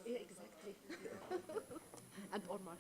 Yeah, exactly. And Omar.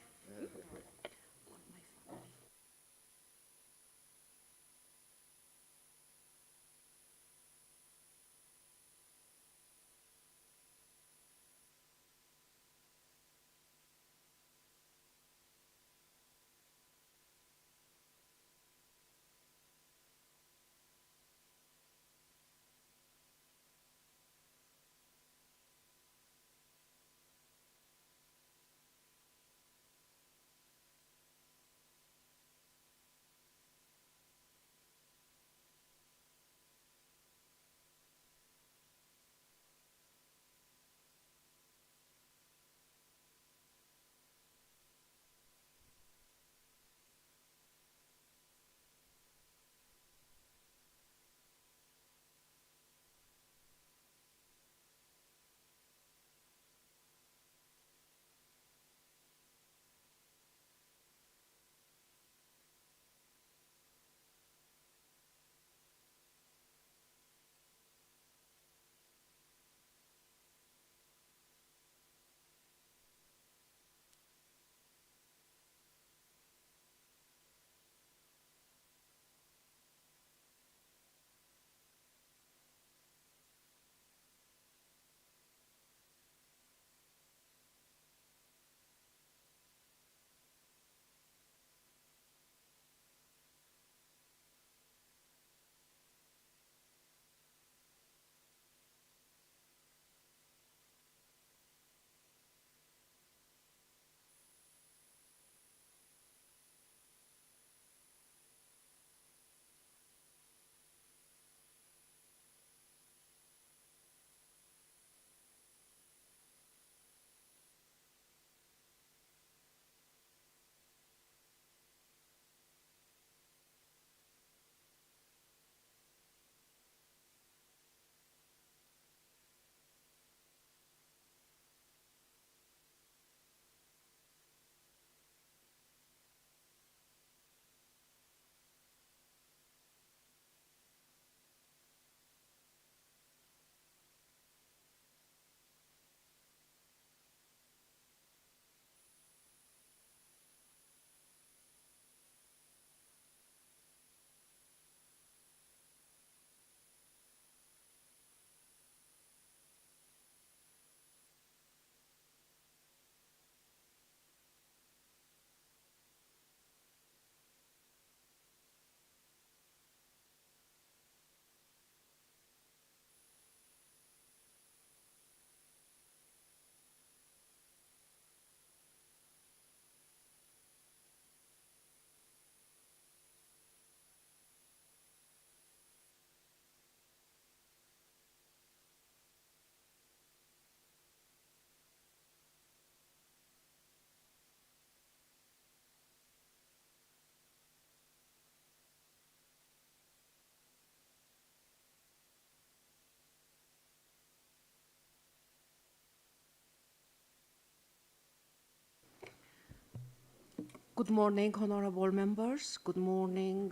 Good morning, honorable members. Good morning,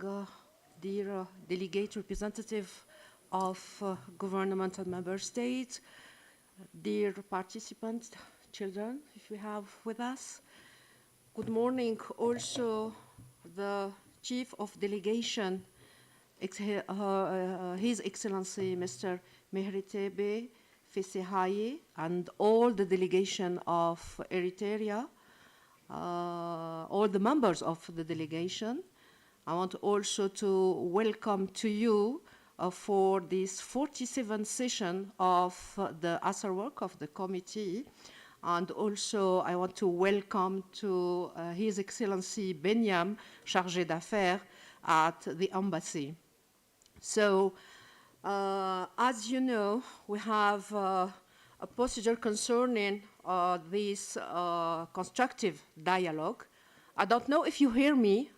dear delegate representative of government and member states, dear participants, children, if we have with us. Good morning also the Chief of Delegation, His Excellency Mr. Mehretebe Fesehaye, and all the delegation of Eritrea, all the members of the delegation. I want also to welcome to you for this 47th session of the ACERWC of the committee. And also I want to welcome to His Excellency Benyam, Chargé d'Affaires at the embassy. So, as you know, we have a procedure concerning this constructive dialogue. I don't know if you hear me.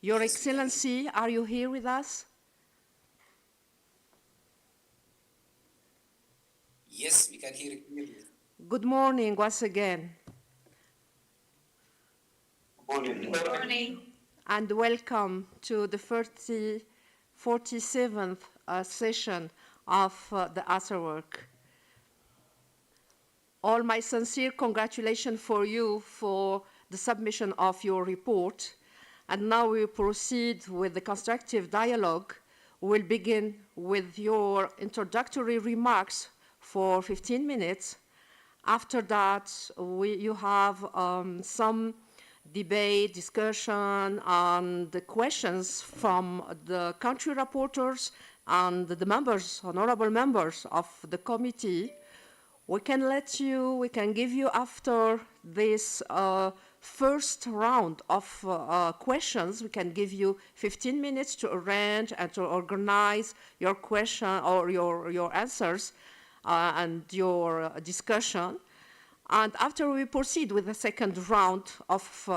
Your Excellency, are you here with us? Yes, we can hear it clearly. Good morning once again. Good morning. And welcome to the 47th session of the ACERWC. All my sincere congratulations for you for the submission of your report. And now we proceed with the constructive dialogue. We'll begin with your introductory remarks for 15 minutes. After that, you have some debate, discussion, and the questions from the country reporters and the members, honorable members of the committee. We can give you after this first round of questions, we can give you 15 minutes to arrange and to organize your question or your answers and your discussion. And after we proceed with the second round of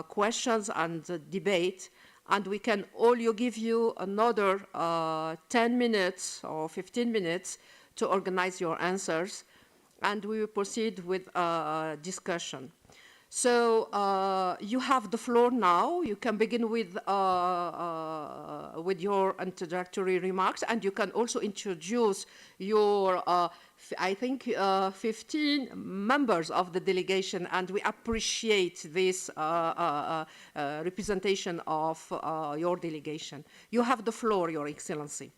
questions and debate, and we can give you another 10 minutes or 15 minutes to organize your answers, and we will proceed with a discussion. So you have the floor now. You can begin with your introductory remarks, and you can also introduce your, I think, 15 members of the delegation, and we appreciate this representation of your delegation. You have the floor, Your Excellency.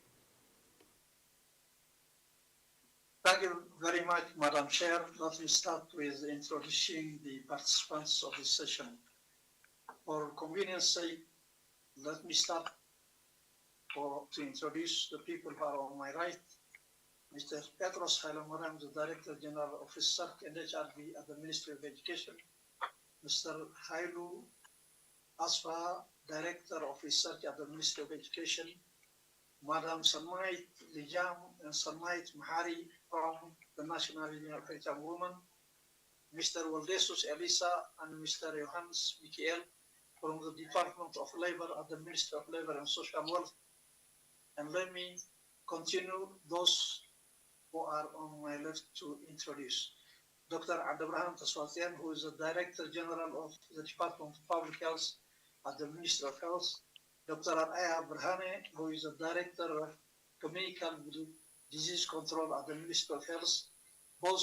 Thank you very much, Madam Chair. Let me start with introducing the participants of this session. For convenience sake, let me start to introduce the people who are on my right. Mr. Petros Hailomaram, the Director General of Research and HRB at the Ministry of Education. Mr. Hailu Asfa, Director of Research at the Ministry of Education. Madam Salmait Lijam and Salmait Mahari from the National Union of Eritrean Women, Mr. Waldesus Elisa and Mr. Johannes Michael from the Department of Labor at the Ministry of Labor and Social Wealth. And let me continue those who are on my left to introduce. Dr. Abdelrahman Taswatian, who is the Director General of the Department of Public Health at the Ministry of Health. Dr. Araya Berhane, who is the Director of Communicable Disease Control at the Ministry of Health. Both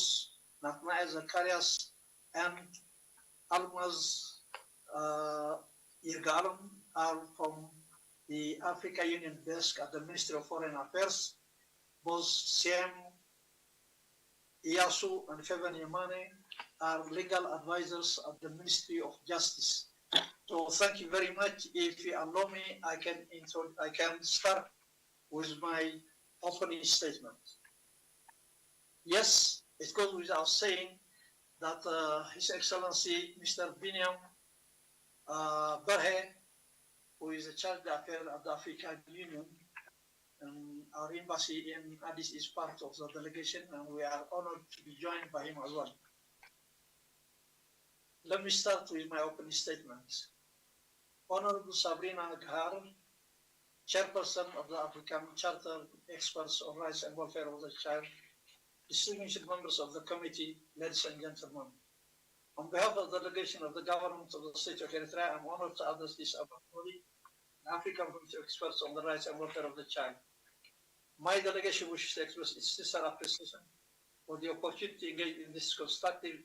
Natnae Zacharias and Almaz Irgalum are from the Africa Union Desk at the Ministry of Foreign Affairs. Both Siem Iyasu and Fevan Yamane are legal advisors at the Ministry of Justice. So thank you very much. If you allow me, I can start with my opening statement. Yes, it goes without saying that His Excellency Mr. Binyam Berhe, who is the Charge d'Affaires at the African Union, and our embassy in Addis is part of the delegation, and we are honored to be joined by him as well. Let me start with my opening statement. Honorable Sabrina Ghar, Chairperson of the African Charter Experts on Rights and Welfare of the Child, distinguished members of the committee, ladies and gentlemen. On behalf of the delegation of the government of the state of Eritrea, I'm honored to address this body, the African Committee of Experts on the Rights and Welfare of the Child. My delegation wishes to express its sincere appreciation for the opportunity to engage in this constructive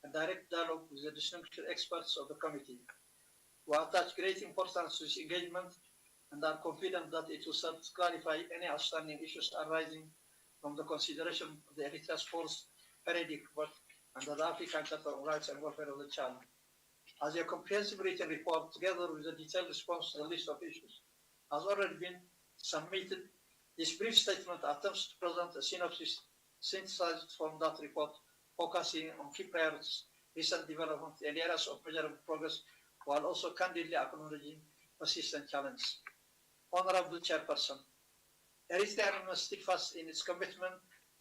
and direct dialogue with the distinguished experts of the committee. We attach great importance to this engagement and are confident that it will serve to clarify any outstanding issues arising from the consideration of the Eritrea's fourth periodic report under the African Charter on Rights and Welfare of the Child. As a comprehensive written report, together with a detailed response to the list of issues, has already been submitted. This brief statement attempts to present a synopsis synthesized from that report, focusing on key priorities, recent developments, and areas of measurable progress, while also candidly acknowledging persistent challenges. Honorable Chairperson, Eritrea remains steadfast in its commitment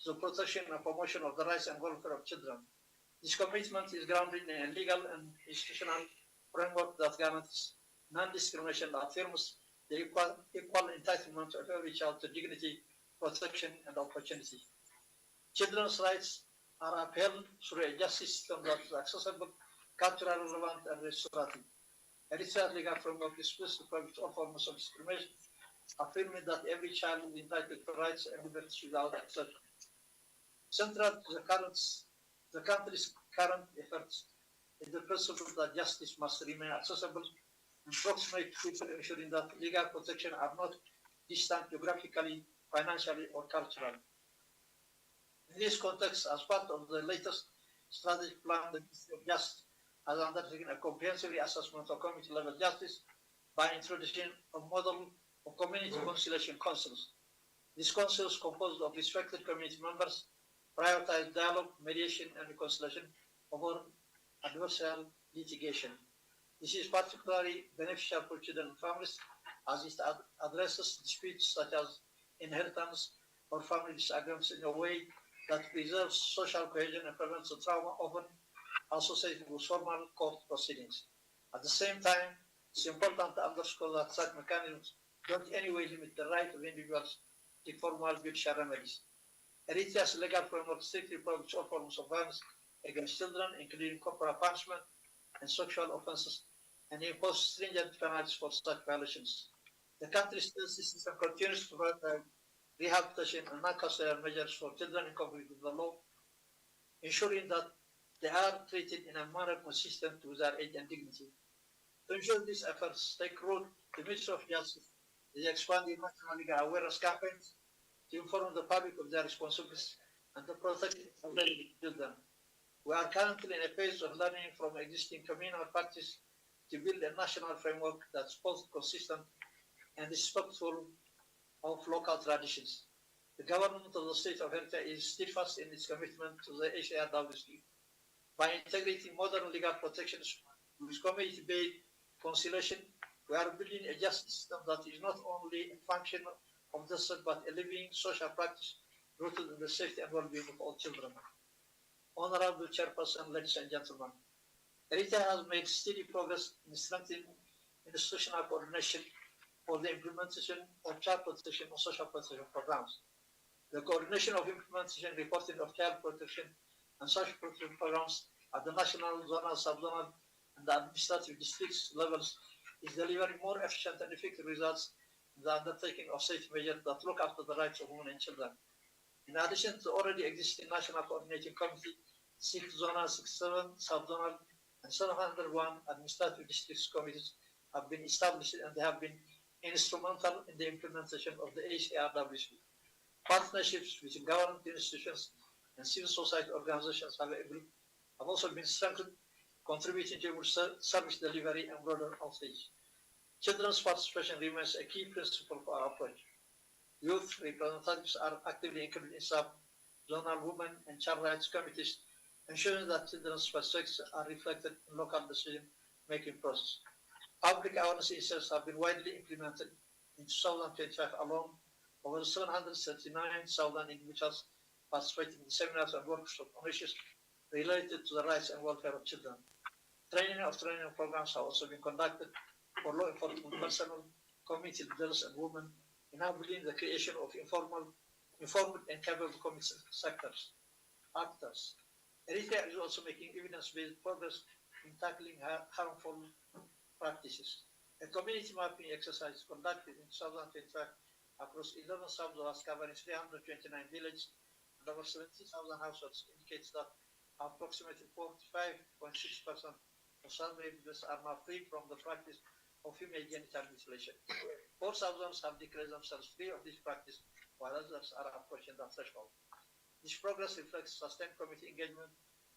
to the protection and promotion of the rights and welfare of children. This commitment is grounded in a legal and institutional framework that guarantees non-discrimination that affirms the equal entitlement of every child to dignity, protection, and opportunity. Children's rights are upheld through a justice system that is accessible, culturally relevant, and restorative. Eritrea's legal framework is supposed to prohibit all forms of discrimination affirming that every child is entitled to rights and liberties without exception. Central to the country's current efforts is the principle that justice must remain accessible and proximate to people, ensuring that legal protection are not distant geographically, financially, or culturally. In this context, as part of the latest strategic plan, the Ministry of Justice has undertaken a comprehensive assessment of community-level justice by introducing a model of community conciliation councils. These councils, composed of respected community members, prioritize dialogue, mediation, and reconciliation over adversarial litigation. This is particularly beneficial for children and families as it addresses disputes such as inheritance or family disagreements in a way that preserves social cohesion and prevents the trauma often associated with formal court proceedings. At the same time, it's important to underscore that such mechanisms don't in any way limit the right of individuals to formal judicial remedies. Eritrea's legal framework strictly prohibits all forms of violence against children, including corporal punishment and sexual offenses, and imposes stringent penalties for such violations. The country's justice system continues to provide rehabilitation and non-custodial measures for children in conflict with the law, ensuring that they are treated in a manner consistent with their age and dignity. To ensure these efforts take root, the Ministry of Justice is expanding national legal awareness campaigns to inform the public of their responsibilities and to protect vulnerable children. We are currently in a phase of learning from existing communal practice to build a national framework that's both consistent and respectful of local traditions. The government of the state of Eritrea is steadfast in its commitment to the ACERWC. By integrating modern legal protections with community-based conciliation, we are building a justice system that is not only a function of the state but a living social practice rooted in the safety and well-being of all children. Honorable Chairperson, ladies and gentlemen, Eritrea has made steady progress in strengthening institutional coordination for the implementation of child protection and social protection programs. The coordination of implementation and reporting of child protection and social protection programs at the national, zonal, subzonal, and the administrative districts levels is delivering more efficient and effective results in the undertaking of safety measures that look after the rights of women and children. In addition to already existing national coordinating committee, 6 zonal, 67 subzonal, and 701 administrative districts committees have been established and they have been instrumental in the implementation of the ACERWC. Partnerships between government institutions and civil society organizations have also been strengthened, contributing to service delivery and broader outreach. Children's participation remains a key principle for our approach. Youth representatives are actively included in sub-zonal women and child rights committees, ensuring that children's perspectives are reflected in local decision-making process. Public awareness initiatives have been widely implemented. In 2025 alone, over 739,000 individuals participated in seminars and workshops on issues related to the rights and welfare of children. Training programs have also been conducted for law enforcement personnel, community leaders, and women, enabling the creation of informed and capable community actors. Eritrea is also making evidence-based progress in tackling harmful practices. A community mapping exercise conducted in 2025 across 11 subzones covering 329 villages and over 70,000 households indicates that approximately 45.6% of some villages are now free from the practice of female genital mutilation. 4 subzones have declared themselves free of this practice, while others are approaching that threshold. This progress reflects sustained community engagement,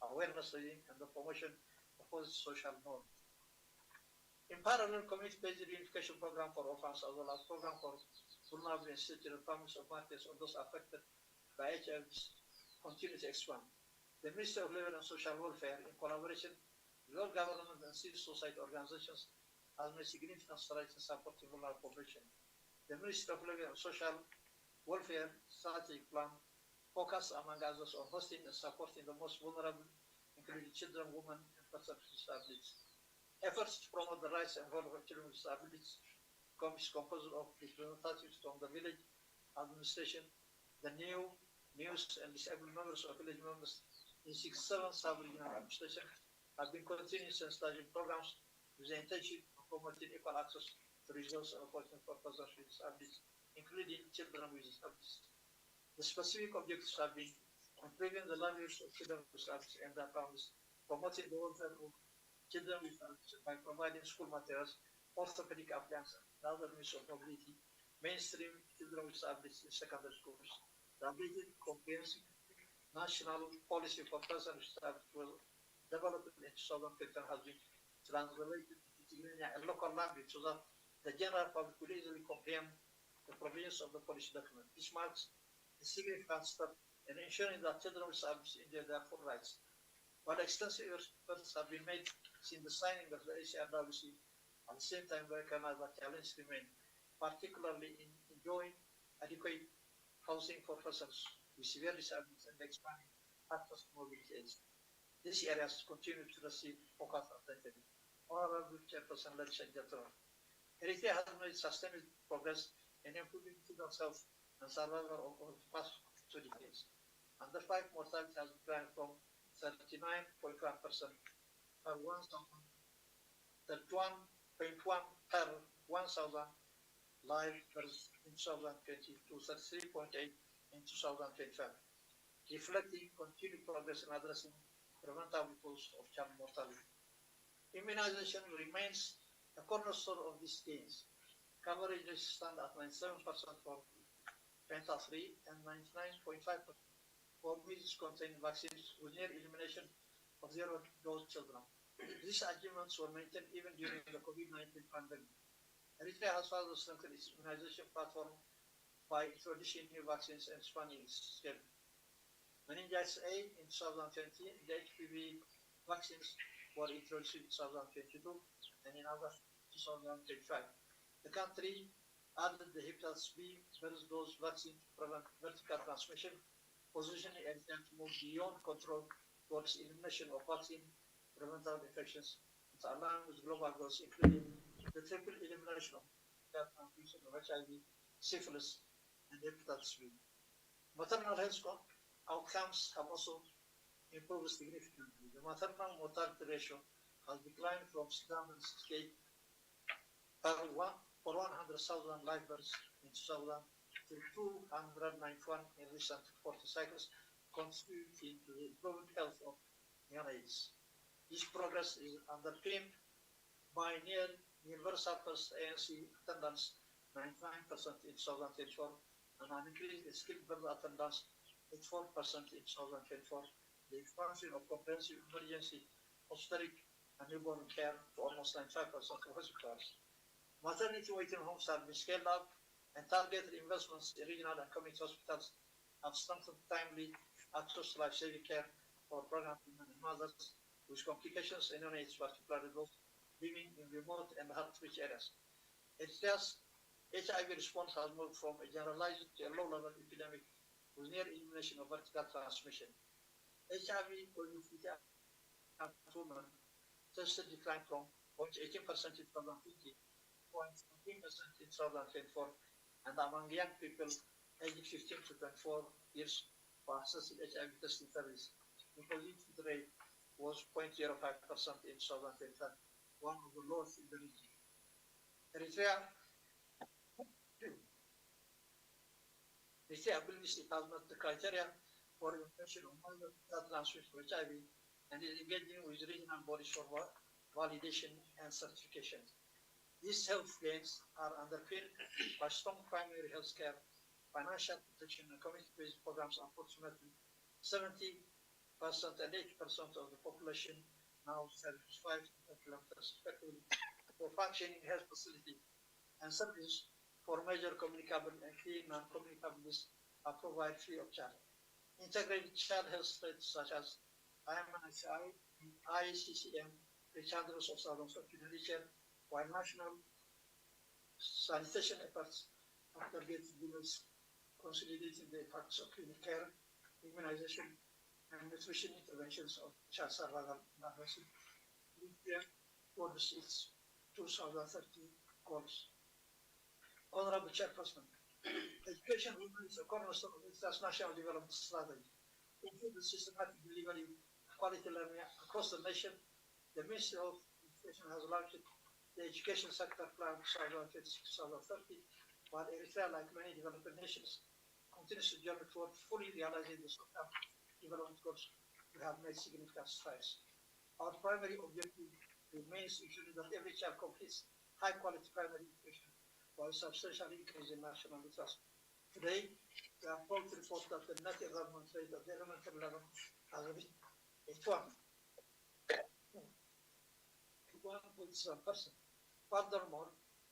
awareness raising, and the promotion of positive social norms. In parallel, community-based reunification program for orphans as well as program for vulnerable and situated families of martyrs or those affected by HIV continue to expand. The Ministry of Labor and Social Welfare, in collaboration with all government and civil society organizations, has made significant strides in supporting vulnerable population. The Ministry of Labor and Social Welfare strategic plan focus, among others, on hosting and supporting the most vulnerable, including children, women, and persons with disabilities. Efforts to promote the rights and welfare of children with disabilities is composed of representatives from the village administration, the news and disabled members of village members in 67 sub-regional administration have been continuing since studying programs with the intention of promoting equal access to resource and opportunity for persons with disabilities, including children with disabilities. The specific objectives have been improving the livelihoods of children with disabilities and their families, promoting the welfare of children with disabilities by providing school materials, orthopedic appliances, and other means of mobility, mainstream children with disabilities in secondary schools. The updated comprehensive national policy for persons with disabilities was developed in 2015 has been translated into Tigrinya, a local language, so that the general public will easily comprehend the provisions of the policy document. This marks a significant step in ensuring that children with disabilities enjoy their full rights. While extensive efforts have been made since the signing of the ACERWC, at the same time, we recognize that challenges remain, particularly in enjoying adequate housing for persons with severe disabilities and expanding access to mobility aids. These areas continue to receive focused attention. Honorable Chairperson, ladies and gentlemen, Eritrea has made sustained progress in improving children's health and survival over the past 2 decades. Under 5 mortality has declined from 39.1% per 1,000, 31.1 per 1,000 live births in 2020 to 33.8 in 2025, reflecting continued progress in addressing preventable causes of child mortality. Immunization remains a cornerstone of these gains. Coverage rates stand at 97% for penta-3 and 99.5% for measles-containing vaccines, with near elimination of zero-dose children. These achievements were maintained even during the COVID-19 pandemic. Eritrea has further strengthened its immunization platform by introducing new vaccines and expanding its scale. Meningitis A in 2020, the HPV vaccines were introduced in 2022 and in August 2025. The country added the hepatitis B first dose vaccine to prevent vertical transmission, positioning Eritrea to move beyond control towards elimination of vaccine preventable infections, and align with global goals, including the triple elimination of transmission of HIV, syphilis, and hepatitis B. Maternal health outcomes have also improved significantly. The maternal mortality ratio has declined from 668 per 100,000 live births in 2000 to 291 in recent 40 cycles, contributing to the improved health of neonates. This progress is underpinned by near universal first ANC attendance 99% in 2024 and an increase in skilled birth attendance 84% in 2024, the expansion of comprehensive emergency obstetric and newborn care to almost 95% of hospitals. Maternity waiting homes have been scaled up, and targeted investments in regional and community hospitals have strengthened timely access to life-saving care for pregnant women and mothers with complications in neonates, particularly those living in remote and hard-to-reach areas. Eritrea's HIV response has moved from a generalized to a low-level epidemic with near elimination of vertical transmission. HIV positivity at women tested declined from 0.18% in 2020 to 0.17% in 2024, and among young people aged 15 to 24 years for accessing HIV testing service, the positivity rate was 0.05% in 2025, one of the lowest in the region. Eritrea believes it has met the criteria for infection of minor transmission for HIV and is engaging with regional bodies for validation and certification. These health gains are underpinned by strong primary health care, financial protection, and community-based programs. Unfortunately, 70% and 80% of the population now serves 5 kilometers respectively for functioning health facility and services for major communicable and key non-communicables are provided free of charge. Integrated child health rates such as IMNHI and ICCM reach hundreds of thousands of children each year, while national sanitation efforts are targeted towards consolidating the impacts of clinic care, immunization, and nutrition interventions of child survival and advancement towards its 2030 goals. Honorable Chairperson, education remains a cornerstone of its national development strategy. Including the systematic delivery of quality learning across the nation, the Ministry of Education has launched the education sector plan 2026-2030, while Eritrea, like many developing nations, continues to journey toward fully realizing the short-term development goals, we have made significant strides. Our primary objective remains ensuring that every child completes high-quality primary education while substantially increasing national literacy. Today, we are proud to report that the net enrollment rate at the elementary level has reached 1.7%. Furthermore,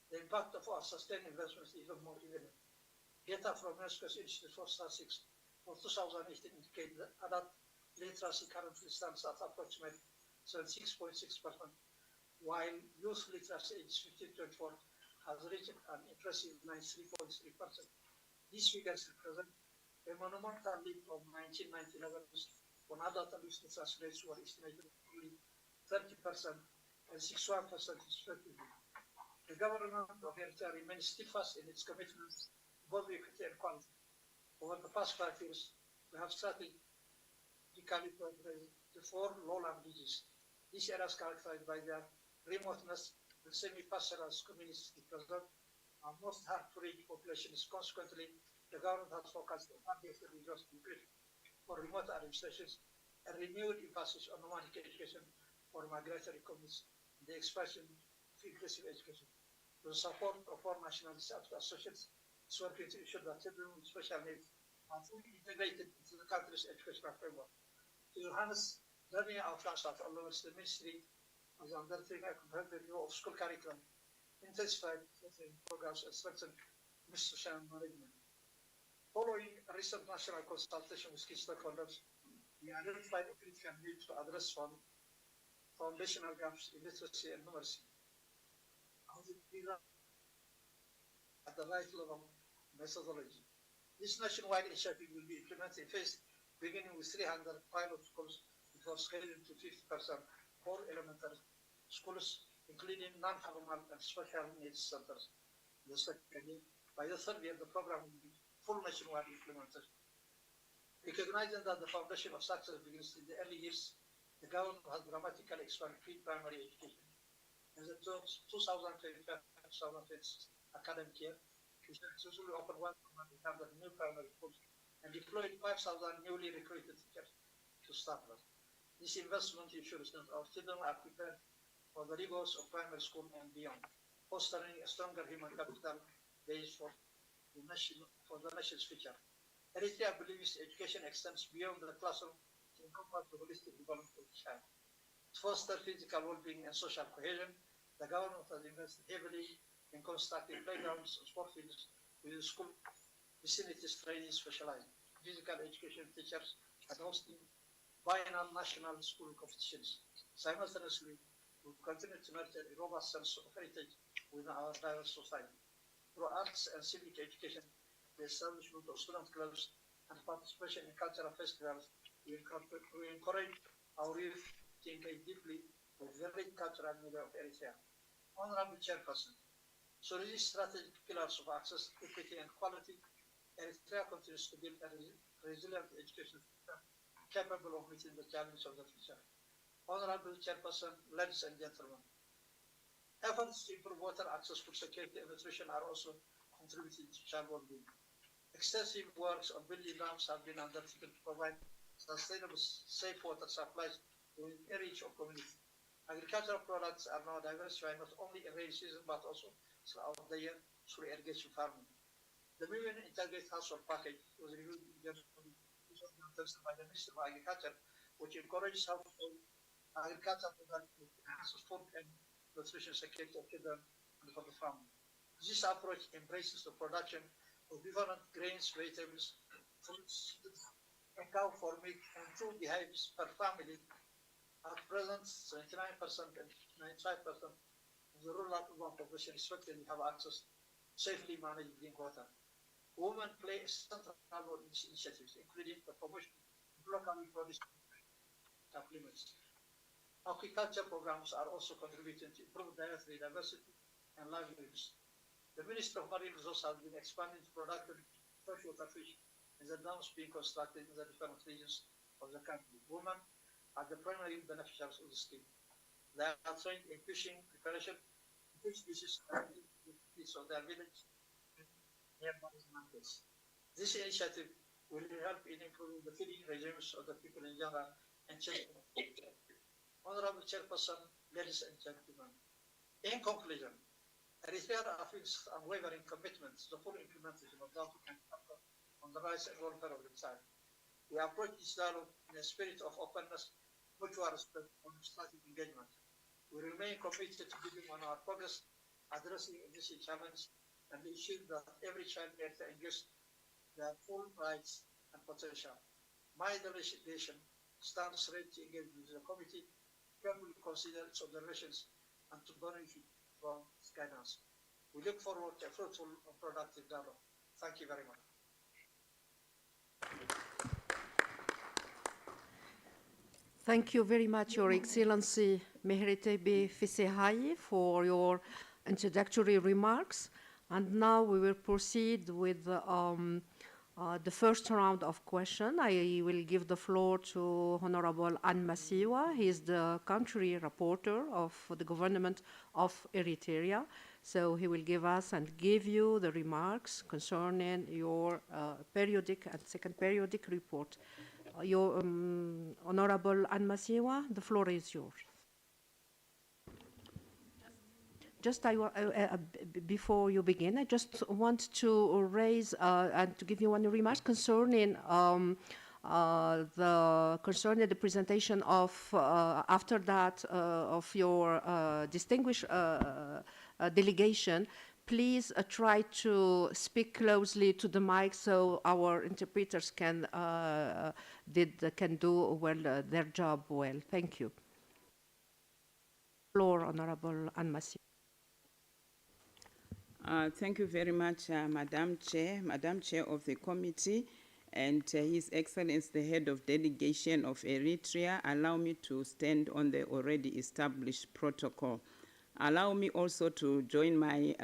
the impact of our sustained investments is even more evident. Data from UNESCO's Institute for Statistics for 2018 indicate that adult literacy currently stands at approximately 76.6%, while youth literacy age 15 to 24 has reached an impressive 93.3%. These figures represent a monumental leap from 1990 levels when adult and youth literacy rates were estimated at only 30% and 61% respectively. The government of Eritrea remains steadfast in its commitment to both equity and quality. Over the past 5 years, we have strategically prioritized the 4 lowland regions. These areas characterized by their remoteness and semi-pastoral communities represent our most hard-to-reach populations. Consequently, the government has focused on targeted resource increase for remote administrations and renewed emphasis on nomadic education for migratory communities, the expansion of inclusive education. The support of all national disaster associates is working to ensure that children with special needs are fully integrated into the country's educational framework. To enhance learning outcomes at all levels, the ministry has undertaken a comprehensive review of school curriculum, intensified programs, and strengthened institutional management. Following a recent national consultation with key stakeholders, we identified a critical need to address foundational gaps in literacy and numeracy. At the right level methodology. This nationwide initiative will be implemented in phase, beginning with 300 pilot schools before scaling to 50% for elementary schools, including non-formal and special needs centers. The second year, by the third year, the program will be full nationwide implementation. Recognizing that the foundation of success begins in the early years, the government has dramatically expanded pre-primary education. In the 2025-2026 academic year, we successfully opened 1,800 new primary schools and deployed 5,000 newly recruited teachers to start them. This investment ensures that our children are prepared for the rigors of primary school and beyond, fostering a stronger human capital base for the nation's future. Eritrea believes education extends beyond the classroom to encompass the holistic development of the child. To foster physical well-being and social cohesion, the government has invested heavily in constructing playgrounds and sport fields with school vicinities training specialized physical education teachers and hosting biennial national school competitions. Simultaneously, we continue to nurture a robust sense of heritage within our diverse society. Through arts and civic education, the establishment of student clubs, and participation in cultural festivals, we encourage our youth to engage deeply with the rich cultural media of Eritrea. Honorable Chairperson, so these strategic pillars of access, equity, and quality, Eritrea continues to build a resilient education system capable of meeting the challenges of the future. Honorable Chairperson, ladies and gentlemen, efforts to improve water access, food security, and nutrition are also contributing to child well-being. Extensive works on building dams have been undertaken to provide sustainable, safe water supplies within a reach of communities. Agricultural products are now diversified not only in rainy season but also throughout the year through irrigation farming. The Million Integrated Household Package was reviewed in January 2010 by the Minister of Agriculture, which encourages household agricultural products to enhance food and nutrition security of children and for the family. This approach embraces the production of different grains, vegetables, fruits, and cow for meat and 2 beehives per family. At present, 79% and 95% of the rural urban population respectively have access to safely managed drinking water. Women play a central role in these initiatives, including the promotion of locally produced supplements. Agriculture programs are also contributing to improve dietary diversity and livelihoods. The Ministry of Marine Resources has been expanding the production of freshwater fish in the dams being constructed in the different regions of the country. Women are the primary beneficiaries of the scheme. They are trained in fishing preparation, which disease of their village and nearby mountains. This initiative will help in improving the feeding regimes of the people in general and children. Honorable Chairperson, ladies and gentlemen, in conclusion, Eritrea affirms unwavering commitment to the full implementation of the African Charter on the rights and welfare of the child. We approach this dialogue in a spirit of openness, mutual respect, and strategic engagement. We remain committed to building on our progress, addressing this challenge, and ensuring that every child in Eritrea enjoys their full rights and potential. My delegation stands ready to engage with the committee, carefully consider its observations, and to benefit from its guidance. We look forward to a fruitful and productive dialogue. Thank you very much. Thank you very much, Your Excellency Meheretebe Fisehaye, for your introductory remarks. And now we will proceed with the first round of questions. I will give the floor to Honorable Anne Masiwa. He is the country reporter of the government of Eritrea. So he will give us and give you the remarks concerning your periodic and second periodic report. Your Honorable Anne Masiwa, the floor is yours. Just before you begin, I just want to raise and to give you one remark concerning the presentation of after that of your distinguished delegation. Please try to speak closely to the mic so our interpreters can do well their job well. Thank you. Floor, Honorable Anne Masiwa. Thank you very much, Madam Chair of the committee, and His Excellency, the head of delegation of Eritrea. Allow me to stand on the already established protocol. Allow me also to join my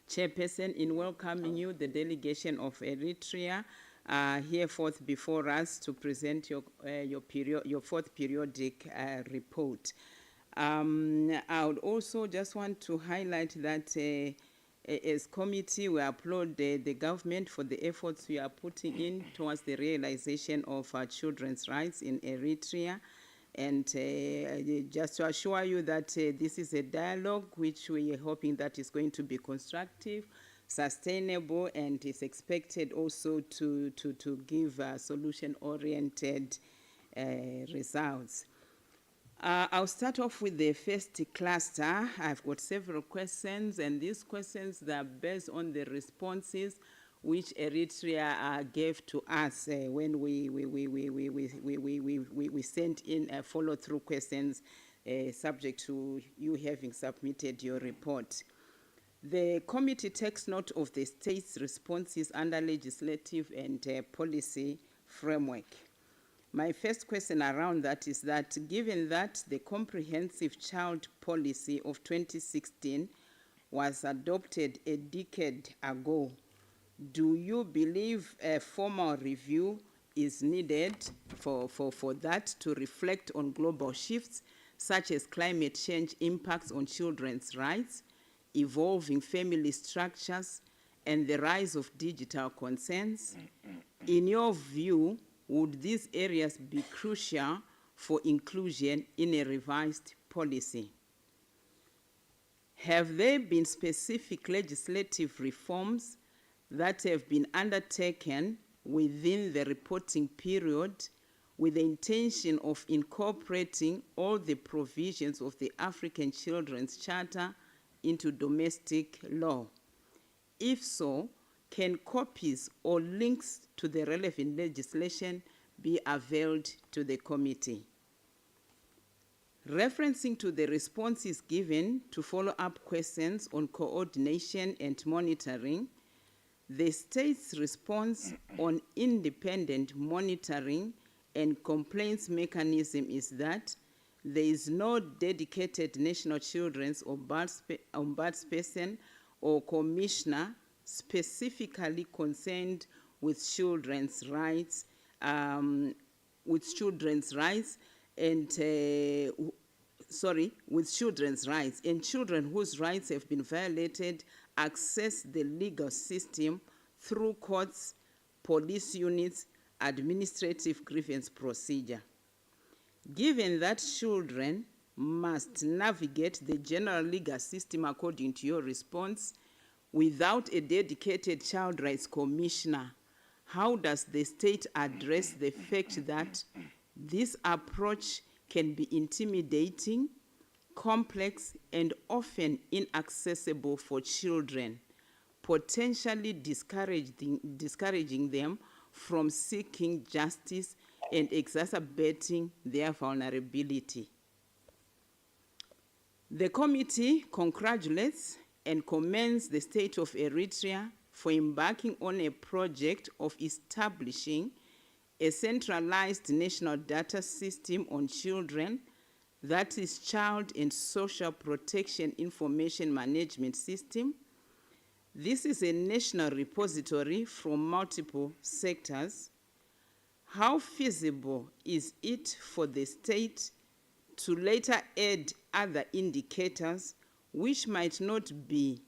chairperson in welcoming you, the delegation of Eritrea, here forth before us to present your fourth periodic report. I would also just want to highlight that as committee, we applaud the government for the efforts we are putting in towards the realization of children's rights in Eritrea. And just to assure you that this is a dialogue which we are hoping that is going to be constructive, sustainable, and is expected also to give solution-oriented results. I'll start off with the first cluster. I've got several questions, and these questions are based on the responses which Eritrea gave to us when we sent in follow-through questions subject to you having submitted your report. The committee takes note of the state's responses under legislative and policy framework. My first question around that is that given that the Comprehensive Child Policy of 2016 was adopted a decade ago, do you believe a formal review is needed for that to reflect on global shifts such as climate change impacts on children's rights, evolving family structures, and the rise of digital concerns? In your view, would these areas be crucial for inclusion in a revised policy? Have there been specific legislative reforms that have been undertaken within the reporting period with the intention of incorporating all the provisions of the African Children's Charter into domestic law? If so, can copies or links to the relevant legislation be availed to the committee? Referencing to the responses given to follow-up questions on coordination and monitoring, the state's response on independent monitoring and complaints mechanism is that there is no dedicated national children's ombudsperson or commissioner specifically concerned with children's rights, and with children's rights, and children whose rights have been violated access the legal system through courts, police units, administrative grievance procedure. Given that children must navigate the general legal system according to your response, without a dedicated child rights commissioner, how does the state address the fact that this approach can be intimidating, complex, and often inaccessible for children, potentially discouraging them from seeking justice and exacerbating their vulnerability? The committee congratulates and commends the state of Eritrea for embarking on a project of establishing a centralized national data system on children, that is Child and Social Protection Information Management System. This is a national repository from multiple sectors. How feasible is it for the state to later add other indicators which might not be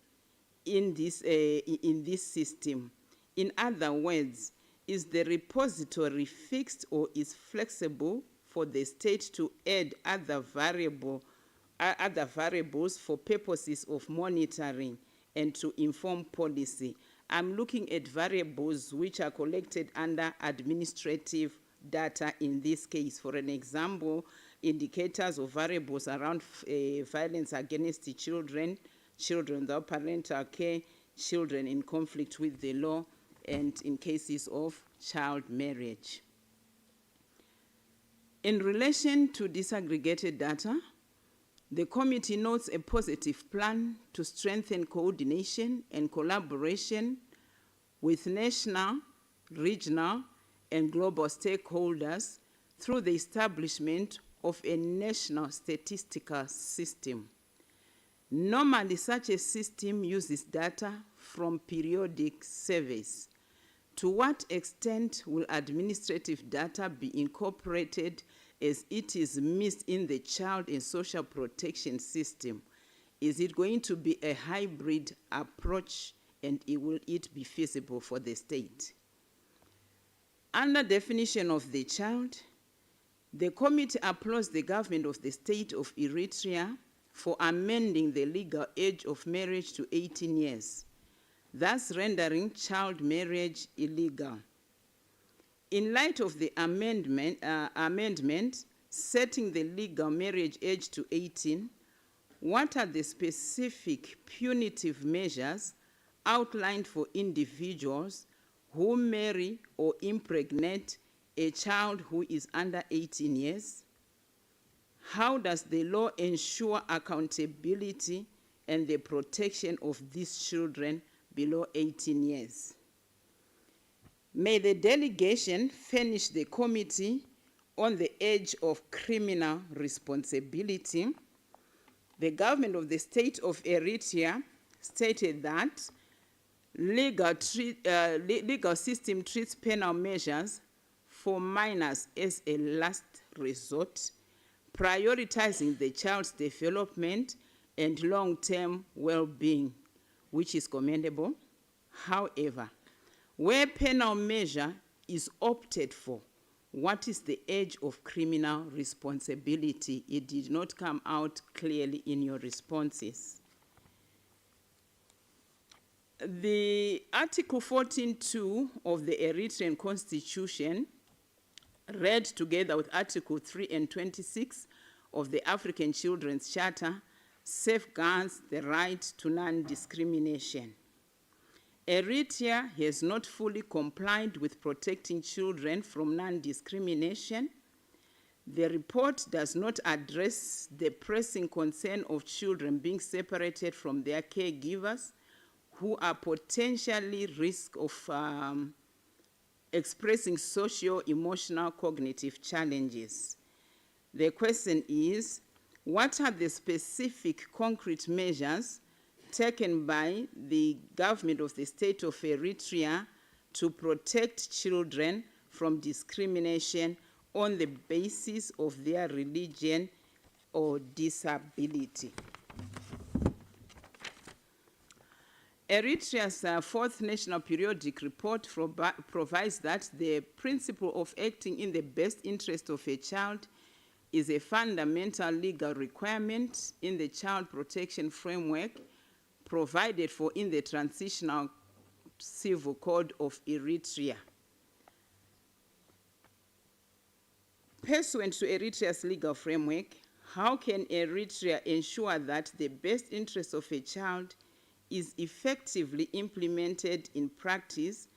in this system? In other words, is the repository fixed or is flexible for the state to add other variables for purposes of monitoring and to inform policy? I'm looking at variables which are collected under administrative data in this case. For an example, indicators or variables around violence against children, children without parental care, children in conflict with the law, and in cases of child marriage. In relation to disaggregated data, the committee notes a positive plan to strengthen coordination and collaboration with national, regional, and global stakeholders through the establishment of a national statistical system. Normally, such a system uses data from periodic surveys. To what extent will administrative data be incorporated as it is missed in the child and social protection system? Is it going to be a hybrid approach, and will it be feasible for the state? Under definition of the child, the committee applauds the government of the state of Eritrea for amending the legal age of marriage to 18 years, thus rendering child marriage illegal. In light of the amendment setting the legal marriage age to 18, what are the specific punitive measures outlined for individuals who marry or impregnate a child who is under 18 years? How does the law ensure accountability and the protection of these children below 18 years? May the delegation furnish the committee on the age of criminal responsibility. The government of the state of Eritrea stated that legal system treats penal measures for minors as a last resort, prioritizing the child's development and long-term well-being, which is commendable. However, where penal measure is opted for, what is the age of criminal responsibility? It did not come out clearly in your responses. The Article 14.2 of the Eritrean Constitution, read together with Article 3 and 26 of the African Children's Charter, safeguards the right to non-discrimination. Eritrea has not fully complied with protecting children from non-discrimination. The report does not address the pressing concern of children being separated from their caregivers who are potentially risk of expressing socio-emotional cognitive challenges. The question is, what are the specific concrete measures taken by the government of the state of Eritrea to protect children from discrimination on the basis of their religion or disability. Eritrea's fourth national periodic report provides that the principle of acting in the best interest of a child is a fundamental legal requirement in the child protection framework provided for in the Transitional Civil Code of Eritrea. Pursuant to Eritrea's legal framework, how can Eritrea ensure that the best interest of a child is effectively implemented in practice,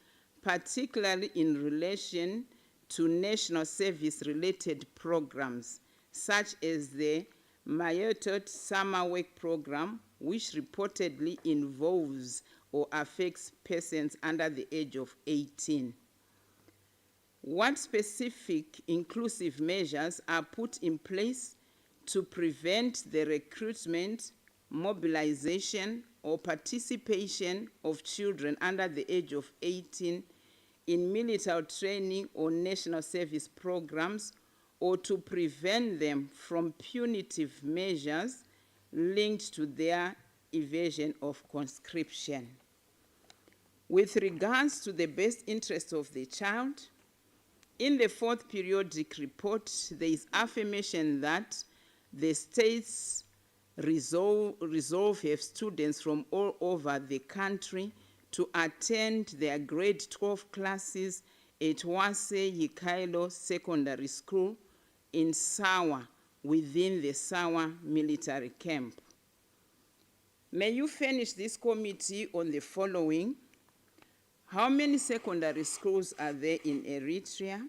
particularly in relation to national service-related programs, such as the Mayotot Summer Work Program, which reportedly involves or affects persons under the age of 18? What specific inclusive measures are put in place to prevent the recruitment, mobilization, or participation of children under the age of 18 in military training or national service programs, or to prevent them from punitive measures linked to their evasion of conscription? With regards to the best interest of the child, in the fourth periodic report, there is affirmation that the states resolve have students from all over the country to attend their grade 12 classes at Wase Yikailo Secondary School in Sawa, within the Sawa military camp. May you furnish this committee on the following: how many secondary schools are there in Eritrea?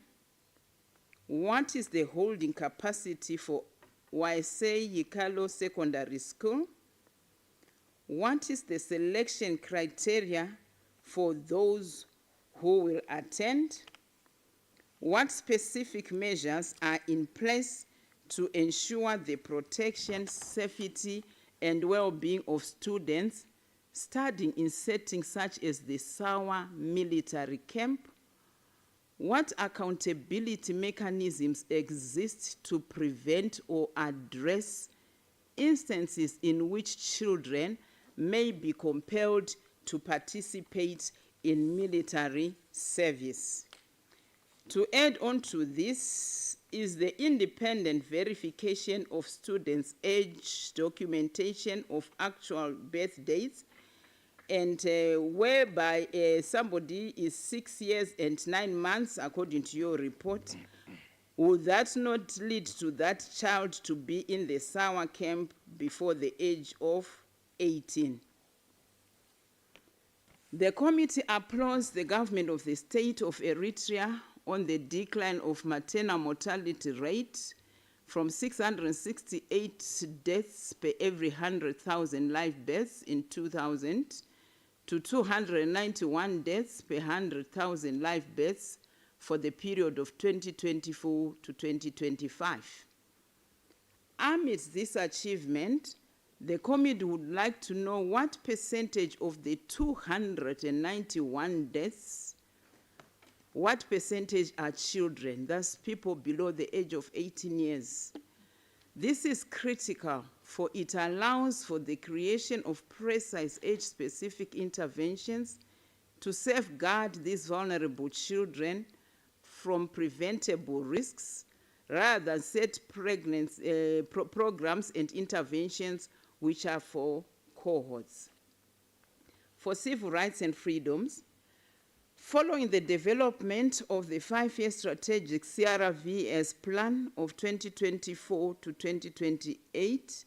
What is the holding capacity for Wase Yikailo Secondary School? What is the selection criteria for those who will attend? What specific measures are in place to ensure the protection, safety, and well-being of students studying in settings such as the Sawa military camp? What accountability mechanisms exist to prevent or address instances in which children may be compelled to participate in military service? To add on to this is the independent verification of students' age, documentation of actual birth dates, and whereby somebody is 6 years and 9 months, according to your report. Would that not lead to that child to be in the Sawa camp before the age of 18? The committee applauds the government of the state of Eritrea on the decline of maternal mortality rate from 668 deaths per every 100,000 live births in 2000 to 291 deaths per 100,000 live births for the period of 2024 to 2025. Amidst this achievement, the committee would like to know what percentage of the 291 deaths, what percentage are children, thus people below the age of 18 years. This is critical, for it allows for the creation of precise age-specific interventions to safeguard these vulnerable children from preventable risks, rather than set programs and interventions which are for cohorts. For civil rights and freedoms, following the development of the 5-year strategic CRVS plan of 2024 to 2028,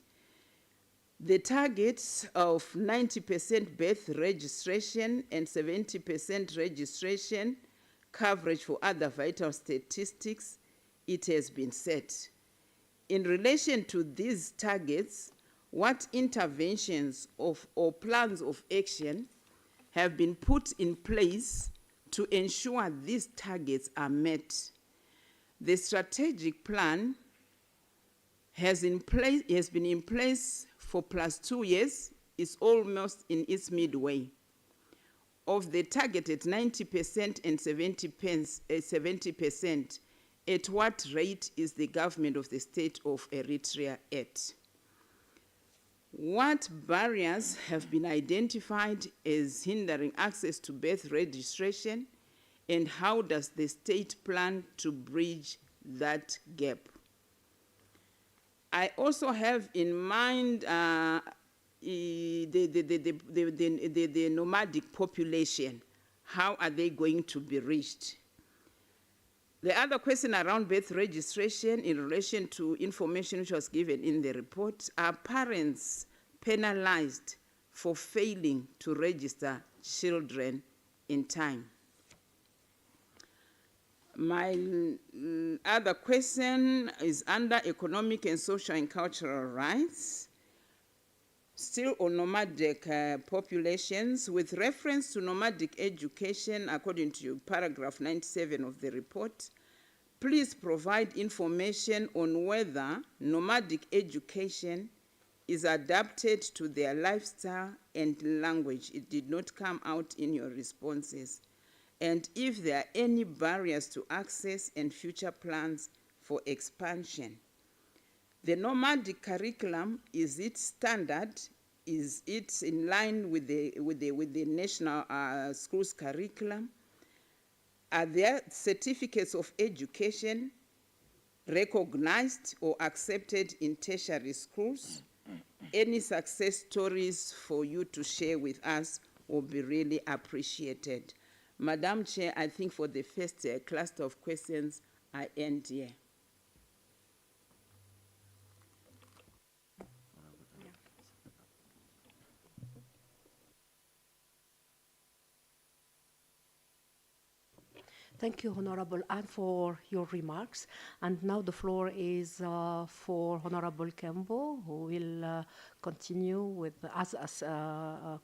the targets of 90% birth registration and 70% registration coverage for other vital statistics, it has been set. In relation to these targets, what interventions or plans of action have been put in place to ensure these targets are met? The strategic plan has been in place for +2 years, is almost in its midway. Of the targeted 90% and 70%, At what rate is the government of the state of Eritrea at? What barriers have been identified as hindering access to birth registration, and how does the state plan to bridge that gap? I also have in mind the nomadic population. How are they going to be reached? The other question around birth registration in relation to information which was given in the report: are parents penalized for failing to register children in time? My other question is under economic and social and cultural rights, still on nomadic populations, with reference to nomadic education according to paragraph 97 of the report. Please provide information on whether nomadic education is adapted to their lifestyle and language. It did not come out in your responses. And if there are any barriers to access and future plans for expansion. The nomadic curriculum, is it standard? Is it in line with the national schools curriculum? Are there certificates of education recognized or accepted in tertiary schools? Any success stories for you to share with us will be really appreciated. Madam Chair, I think for the first cluster of questions, I end here. Thank you, Honorable Anne, for your remarks. And now the floor is for Honorable Kembo, who will continue with as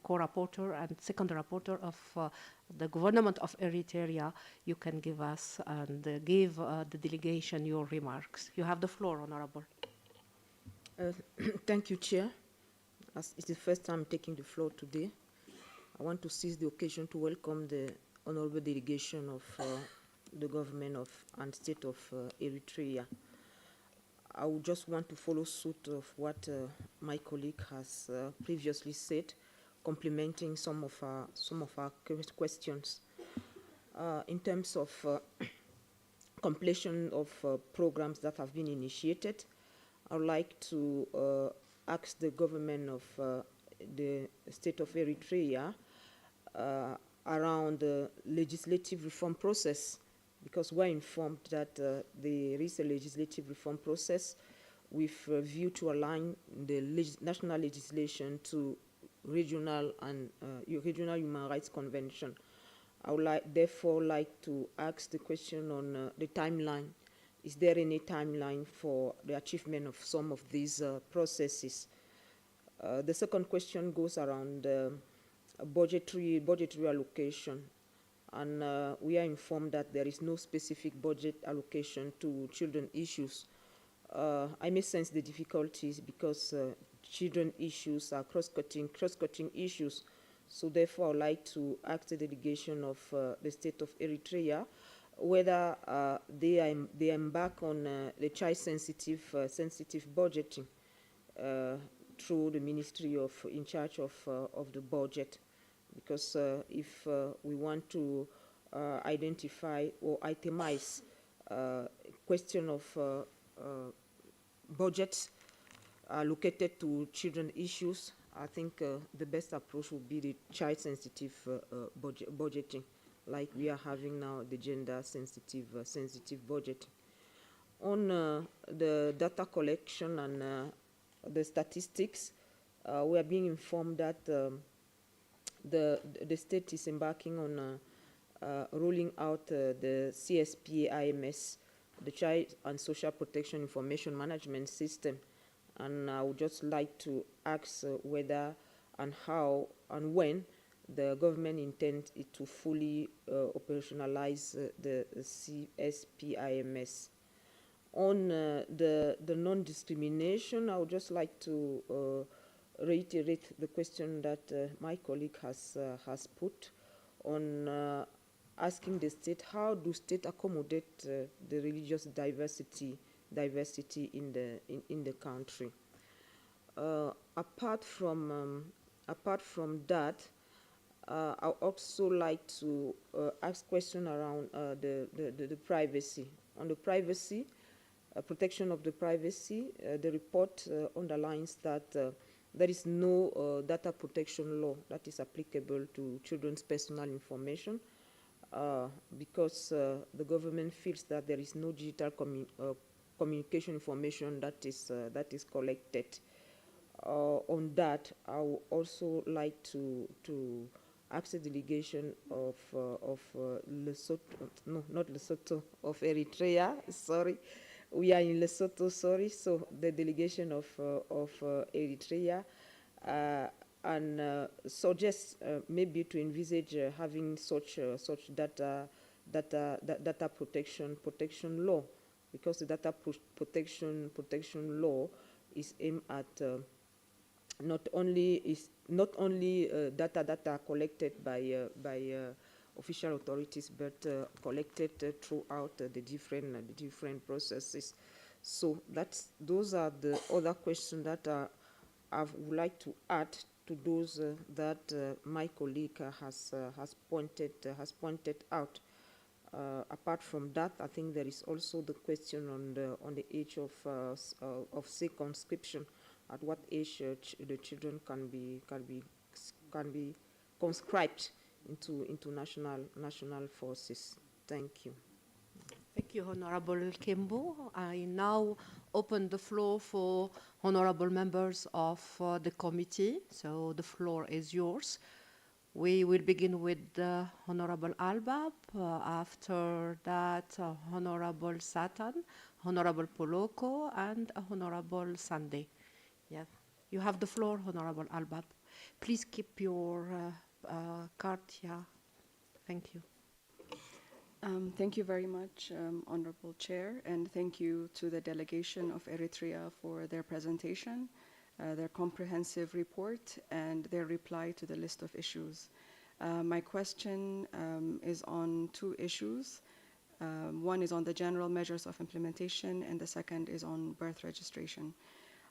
co-rapporteur and second rapporteur of the government of Eritrea. You can give us and give the delegation your remarks. You have the floor, Honorable. Thank you, Chair. As it's the first time taking the floor today, I want to seize the occasion to welcome the honorable delegation of the government of and state of Eritrea. I would just want to follow suit of what my colleague has previously said, complementing some of our questions. In terms of completion of programs that have been initiated, I would like to ask the government of the state of Eritrea around the legislative reform process, because we're informed that there is a legislative reform process with a view to align the national legislation to regional and regional human rights convention. I would therefore like to ask the question on the timeline. Is there any timeline for the achievement of some of these processes? The second question goes around budgetary allocation, and we are informed that there is no specific budget allocation to children issues. I may sense the difficulties because children issues are cross-cutting issues. So therefore, I'd like to ask the delegation of the state of Eritrea whether they embark on the child-sensitive budgeting through the ministry in charge of the budget, because if we want to identify or itemize question of budgets allocated to children issues, I think the best approach would be the child-sensitive budgeting, like we are having now the gender-sensitive budgeting. On the data collection and the statistics, we are being informed that the state is embarking on rolling out the CSP-IMS, the Child and Social Protection Information Management System. And I would just like to ask whether and how and when the government intends to fully operationalize the CSP-IMS. On the non-discrimination, I would just like to reiterate the question that my colleague has put on asking the state, how do state accommodate the religious diversity in the country? Apart from that, I also like to ask questions around the privacy. On the privacy, protection of the privacy, the report underlines that there is no data protection law that is applicable to children's personal information because the government feels that there is no digital communication information that is collected. On that, I would also like to ask the delegation of Lesotho, no, not Lesotho, of Eritrea, sorry. We are in Lesotho, sorry, so the delegation of Eritrea, and suggest maybe to envisage having such data protection law, because the data protection law is aimed at not only data that are collected by official authorities, but collected throughout the different processes. So those are the other questions that I would like to add to those that my colleague has pointed out. Apart from that, I think there is also the question on the age of circumscription. At what age the children can be conscribed into national forces. Thank you. Thank you, Honorable Kembo. I now open the floor for honorable members of the committee. So the floor is yours. We will begin with Honorable Albab. After that, Honorable Satan, Honorable Poloko, and Honorable Sande. Yeah, you have the floor, Honorable Albab. Please keep your card here. Thank you. Thank you very much, Honorable Chair, and thank you to the delegation of Eritrea for their presentation, their comprehensive report, and their reply to the list of issues. My question is on two issues. One is on the general measures of implementation, and the second is on birth registration.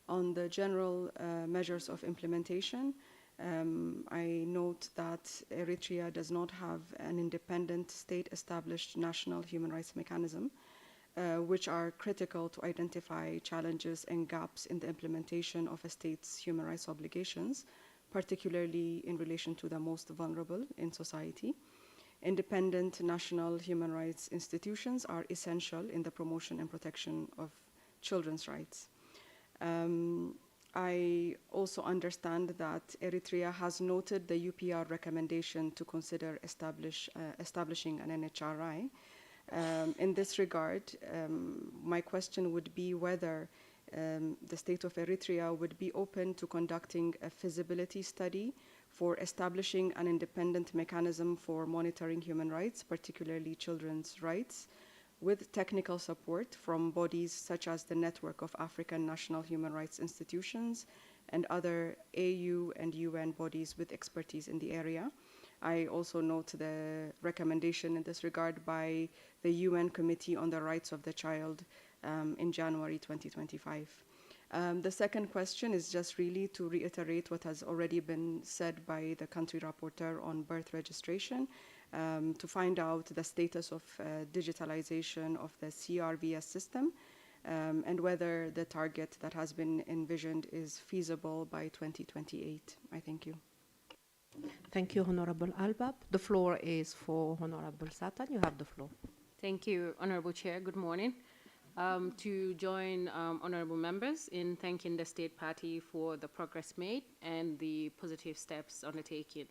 On the general measures of implementation, I note that Eritrea does not have an independent state-established national human rights mechanism, which are critical to identify challenges and gaps in the implementation of a state's human rights obligations, particularly in relation to the most vulnerable in society. Independent national human rights institutions are essential in the promotion and protection of children's rights. I also understand that Eritrea has noted the UPR recommendation to consider establishing an NHRI. In this regard, my question would be whether the state of Eritrea would be open to conducting a feasibility study for establishing an independent mechanism for monitoring human rights, particularly children's rights, with technical support from bodies such as the Network of African National Human Rights Institutions and other AU and UN bodies with expertise in the area. I also note the recommendation in this regard by the UN Committee on the Rights of the Child in January 2025. The second question is just really to reiterate what has already been said by the country rapporteur on birth registration, to find out the status of digitalization of the CRVS system and whether the target that has been envisioned is feasible by 2028. I thank you. Thank you, Honorable Albab. The floor is for Honorable Satan. You have the floor. Thank you, Honorable Chair. Good morning. To join honorable members in thanking the State Party for the progress made and the positive steps undertaken.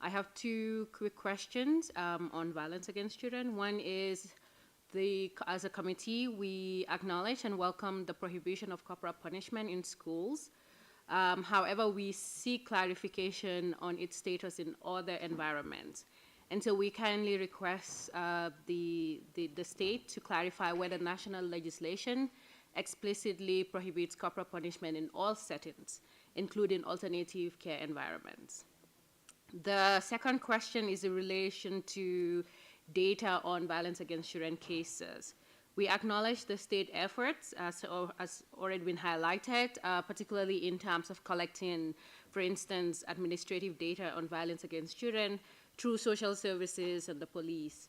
I have two quick questions on violence against children. One is, as a committee, we acknowledge and welcome the prohibition of corporal punishment in schools. However, we seek clarification on its status in other environments. And so we kindly request the state to clarify whether national legislation explicitly prohibits corporal punishment in all settings, including alternative care environments. The second question is in relation to data on violence against children cases. We acknowledge the state efforts, as already been highlighted, particularly in terms of collecting, for instance, administrative data on violence against children through social services and the police.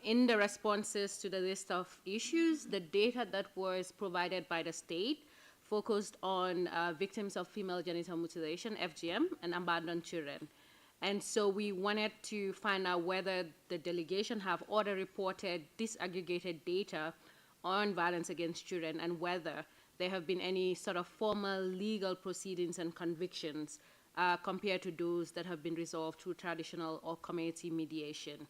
In the responses to the list of issues, the data that was provided by the state focused on victims of female genital mutilation, FGM, and abandoned children. And so we wanted to find out whether the delegation have order reported disaggregated data on violence against children and whether there have been any sort of formal legal proceedings and convictions compared to those that have been resolved through traditional or community mediation.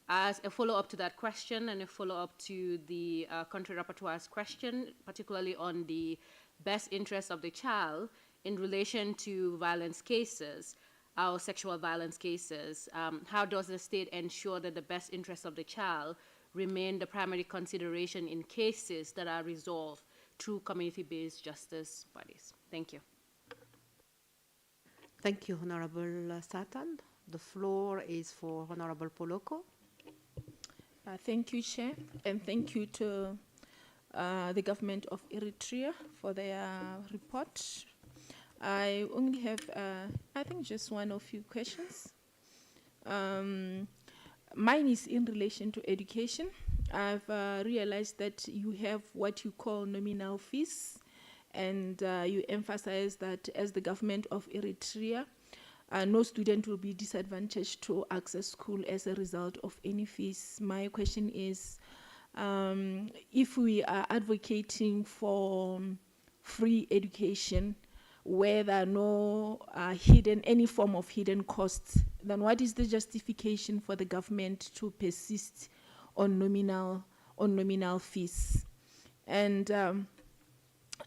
As a follow-up to that question and a follow-up to the country rapporteur's question, particularly on the best interest of the child in relation to violence cases, our sexual violence cases, how does the state ensure that the best interests of the child remain the primary consideration in cases that are resolved through community-based justice bodies? Thank you. Thank you, Honorable Satan. The floor is for Honorable Poloko. Thank you, Chair, and thank you to the government of Eritrea for their report. I only have, I think, just one or few questions. Mine is in relation to education. I've realized that you have what you call nominal fees, and you emphasize that as the government of Eritrea, no student will be disadvantaged to access school as a result of any fees. My question is, if we are advocating for free education, where there are no any form of hidden costs, then what is the justification for the government to persist on nominal fees? And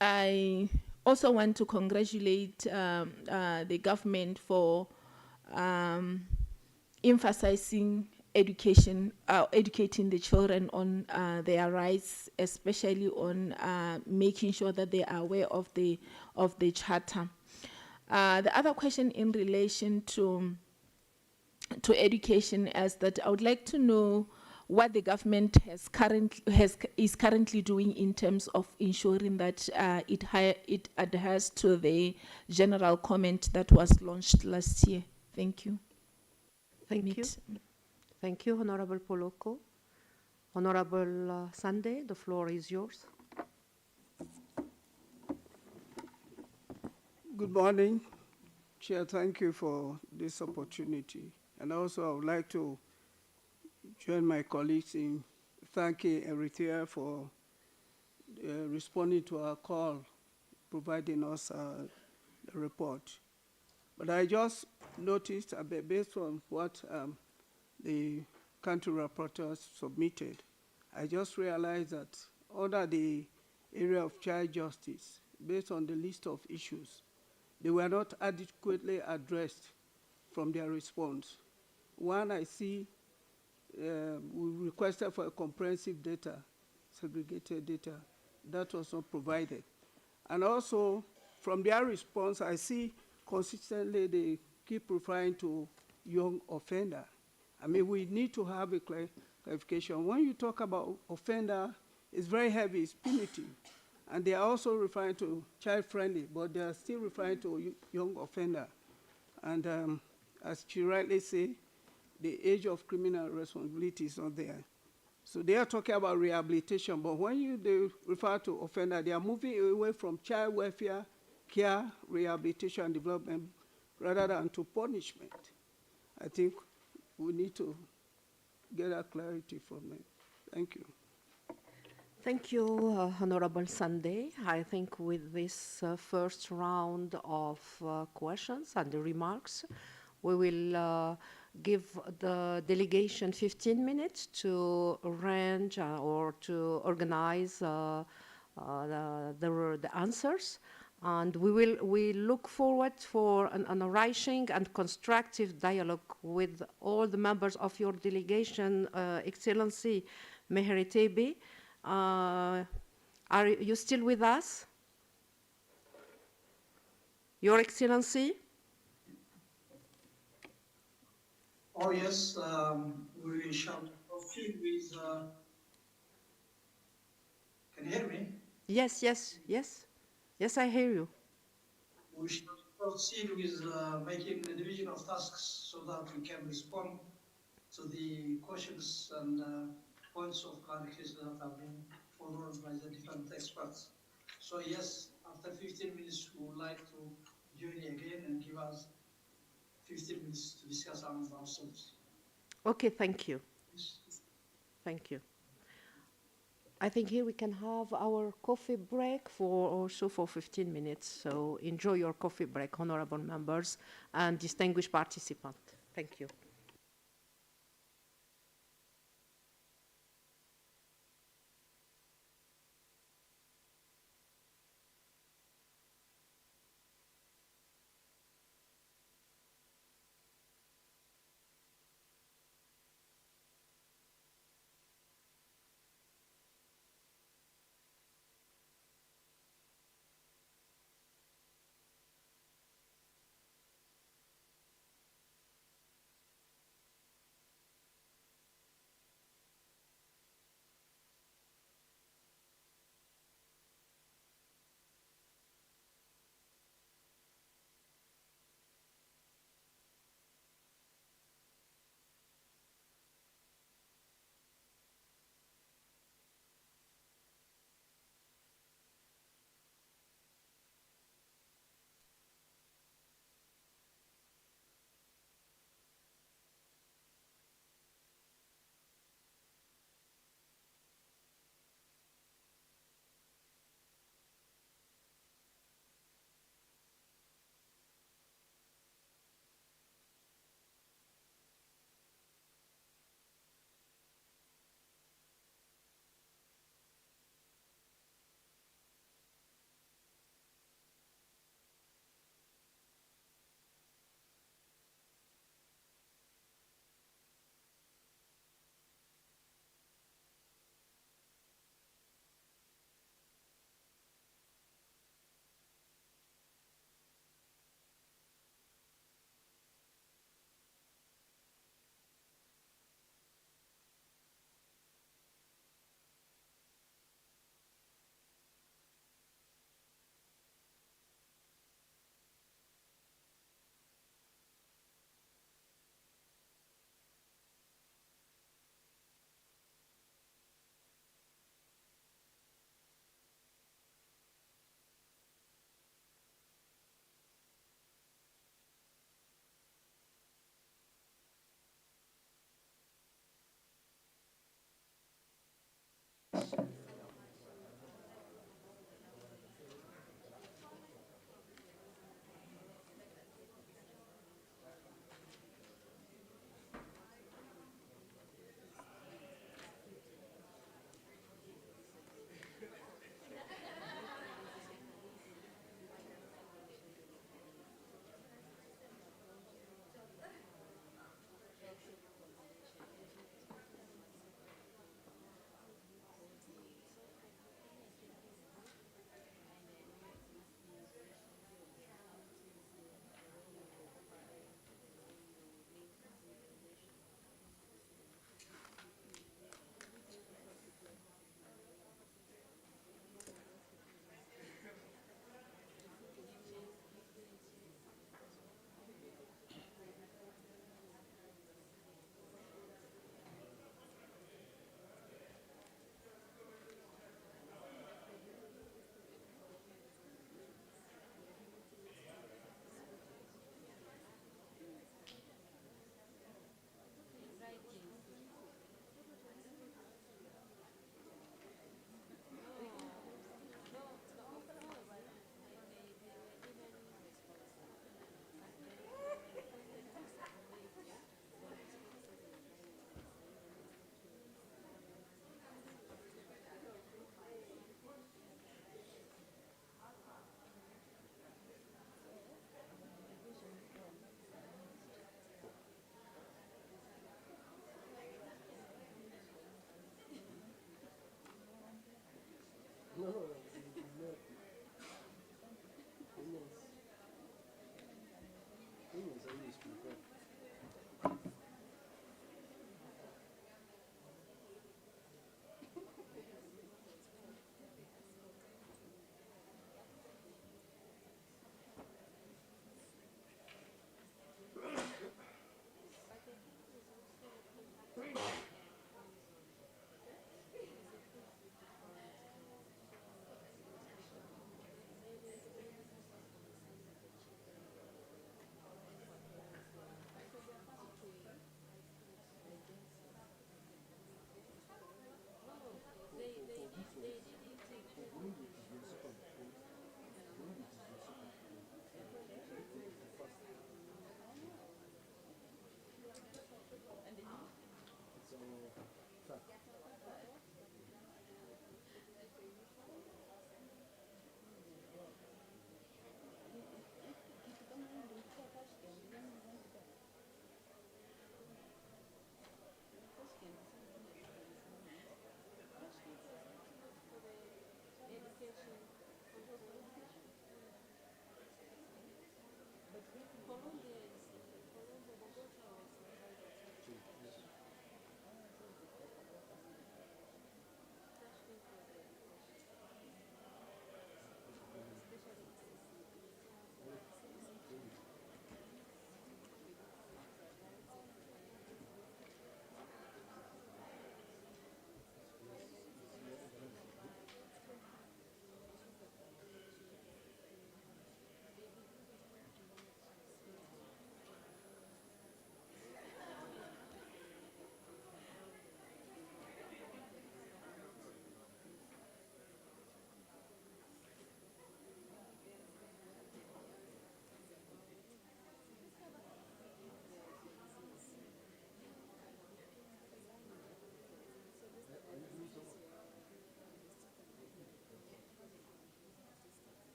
I also want to congratulate the government for emphasizing education, educating the children on their rights, especially on making sure that they are aware of the charter. The other question in relation to education is that I would like to know what the government is currently doing in terms of ensuring that it adheres to the general comment that was launched last year. Thank you. Thank you. Thank you, Honorable Poloko. Honorable Sunday, the floor is yours. Good morning, Chair. Thank you for this opportunity. And also I would like to join my colleagues in thanking Eritrea for responding to our call, providing us the report. But I just noticed, based on what the country rapporteurs submitted, I just realized that under the area of child justice, based on the list of issues, they were not adequately addressed from their response. One, I see we requested for a comprehensive data, segregated data. That was not provided. And also, from their response, I see consistently they keep referring to young offender. I mean, we need to have a clarification. When you talk about offender, it's very heavy, it's punitive. And they are also referring to child-friendly, but they are still referring to young offender. And as she rightly said, the age of criminal responsibility is not there. So they are talking about rehabilitation, but when they refer to offender, they are moving away from child welfare, care, rehabilitation, and development, rather than to punishment. I think we need to get that clarity from them. Thank you. Thank you, Honorable Sunday. I think with this first round of questions and the remarks, we will give the delegation 15 minutes to arrange or to organize the answers. And we look forward for an enriching and constructive dialogue with all the members of your delegation, Excellency Meheretebe. Are you still with us? Your Excellency? Now, yes, we shall proceed with, can you hear me? Yes, yes, yes. Yes, I hear you. We shall proceed with making the division of tasks so that we can respond to the questions and points of clarification that have been forwarded by the different experts. So yes, after 15 minutes, we would like to join you again and give us 15 minutes to discuss among ourselves. Okay, thank you. Yes. Thank you. I think here we can have our coffee break for also for 15 minutes. So enjoy your coffee break, honorable members and distinguished participants. Thank you.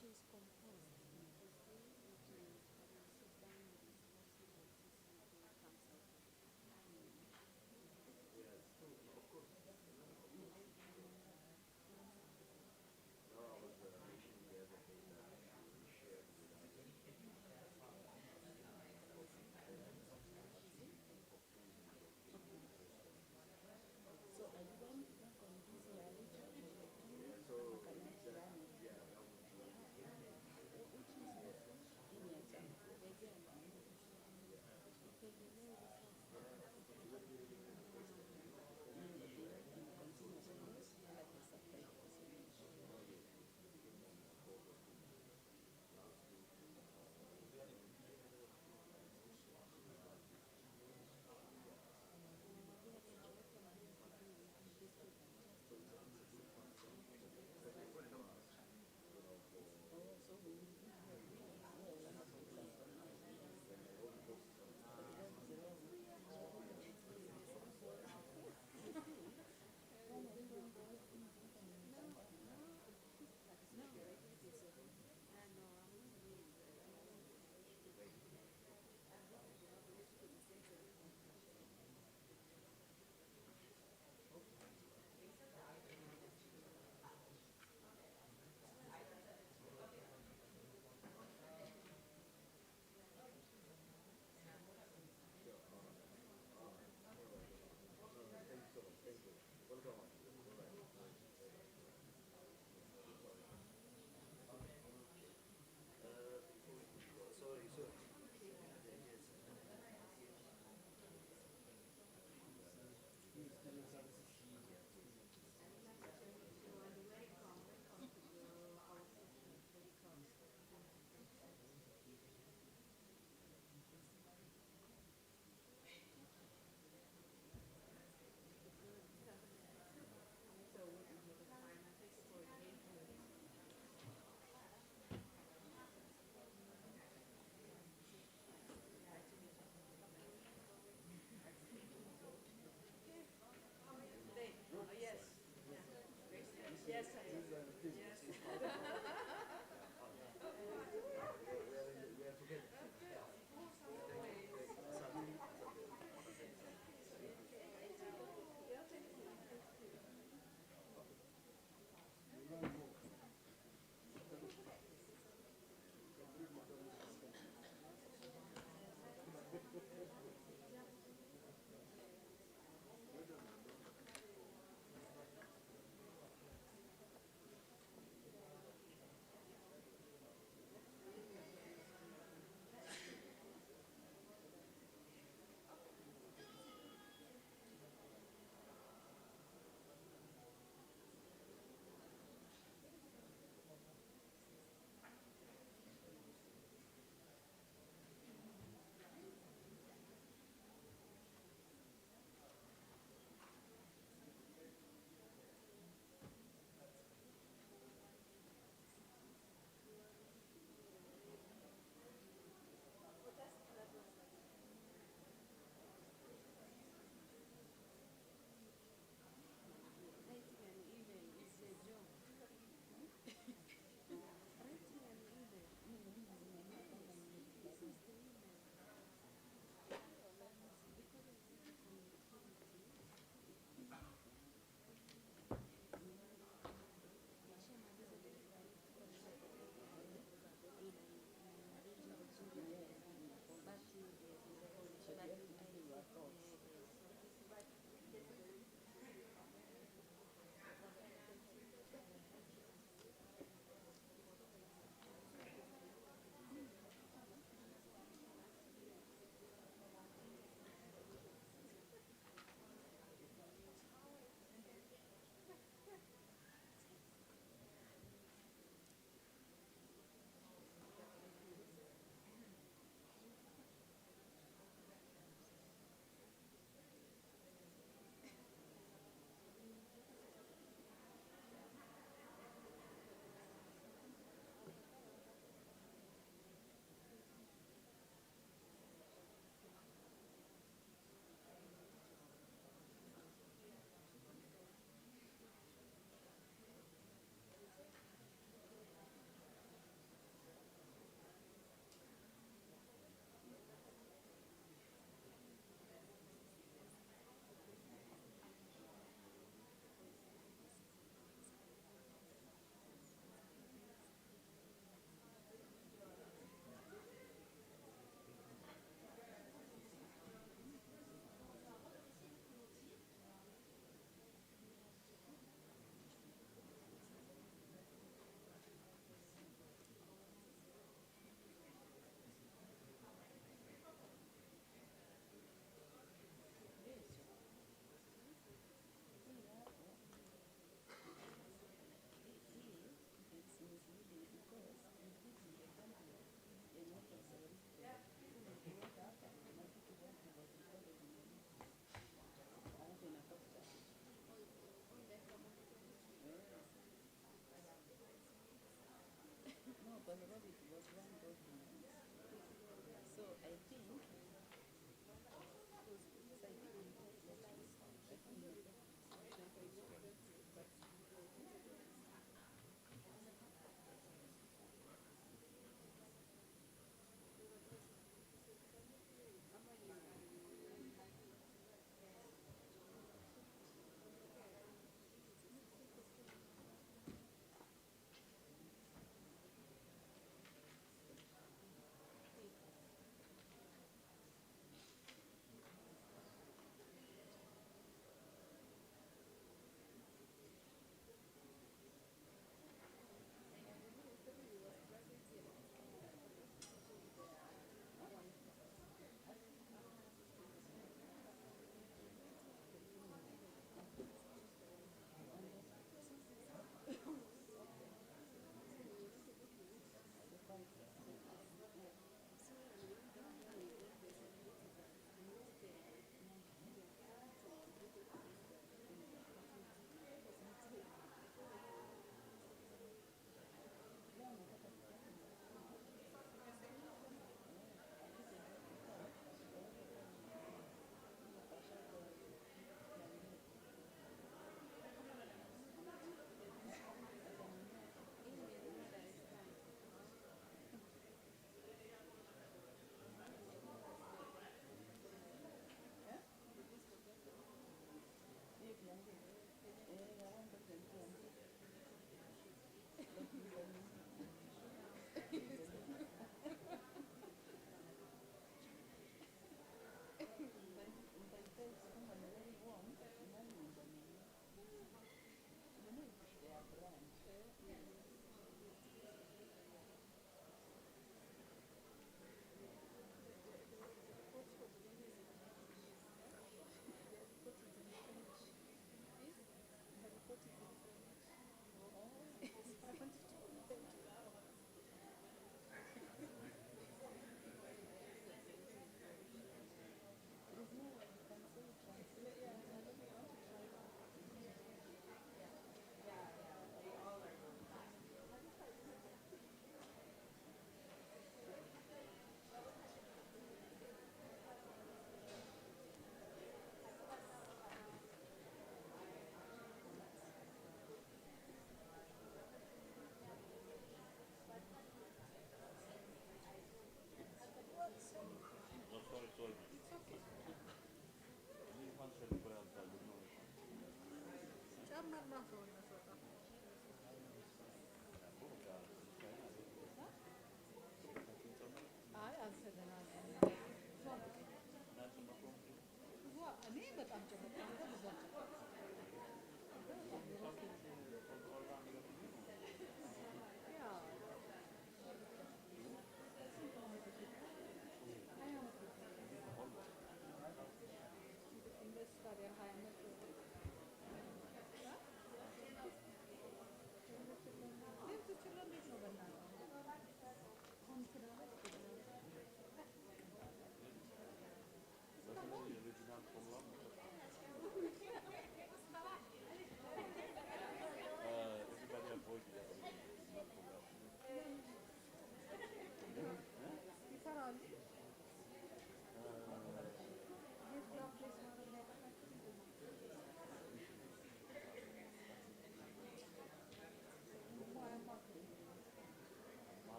She's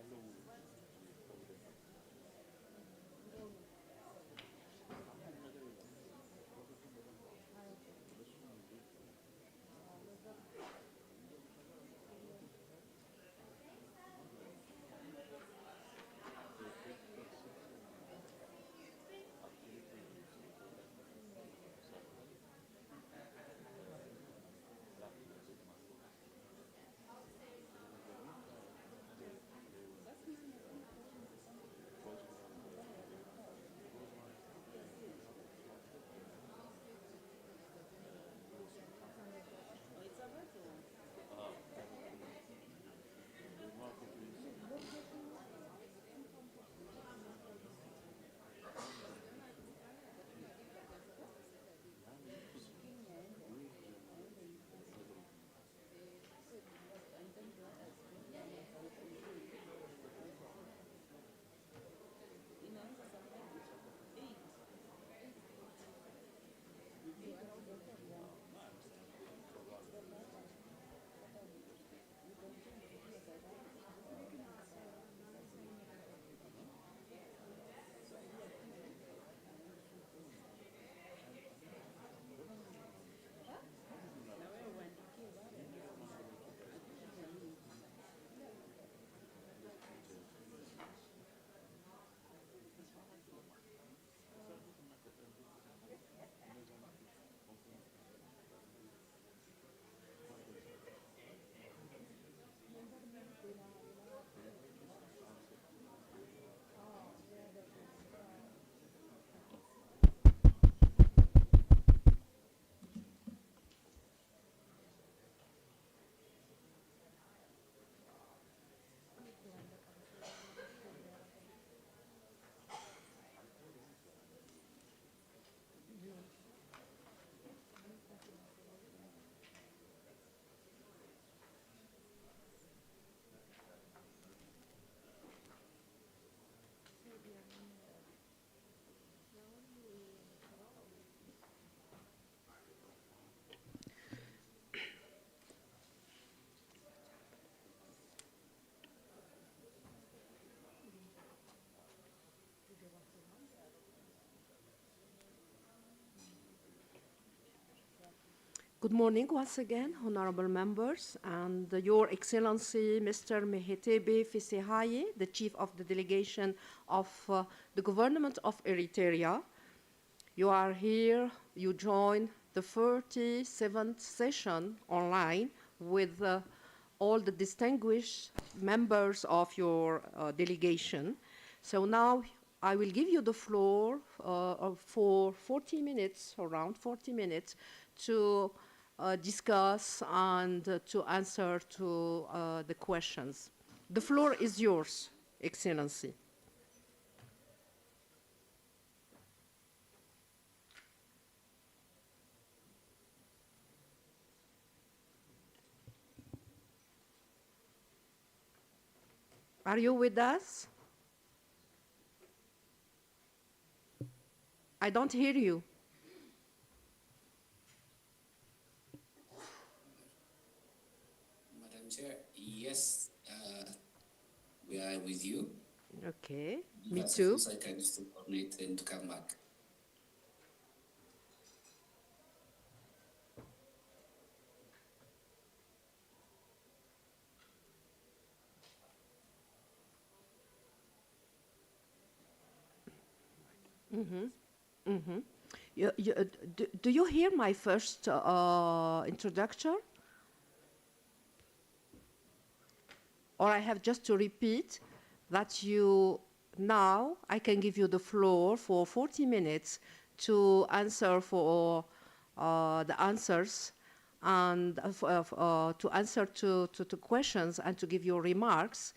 Hello. Good morning once again, honorable members, and Your Excellency, Mr. Mehetebe Fisehaye, the Chief of the Delegation of the Government of Eritrea. You are here, you join the 37th session online with all the distinguished members of your delegation. So now I will give you the floor for 40 minutes, around 40 minutes, to discuss and to answer to the questions. The floor is yours, Excellency. Are you with us? I don't hear you. Madam Chair, yes, we are with you. Okay, me Just a too. few seconds to coordinate and to come back. Do you hear my first introduction? Or I have just to repeat that now I can give you the floor for 40 minutes to answer for the answers and to answer to questions and to give your remarks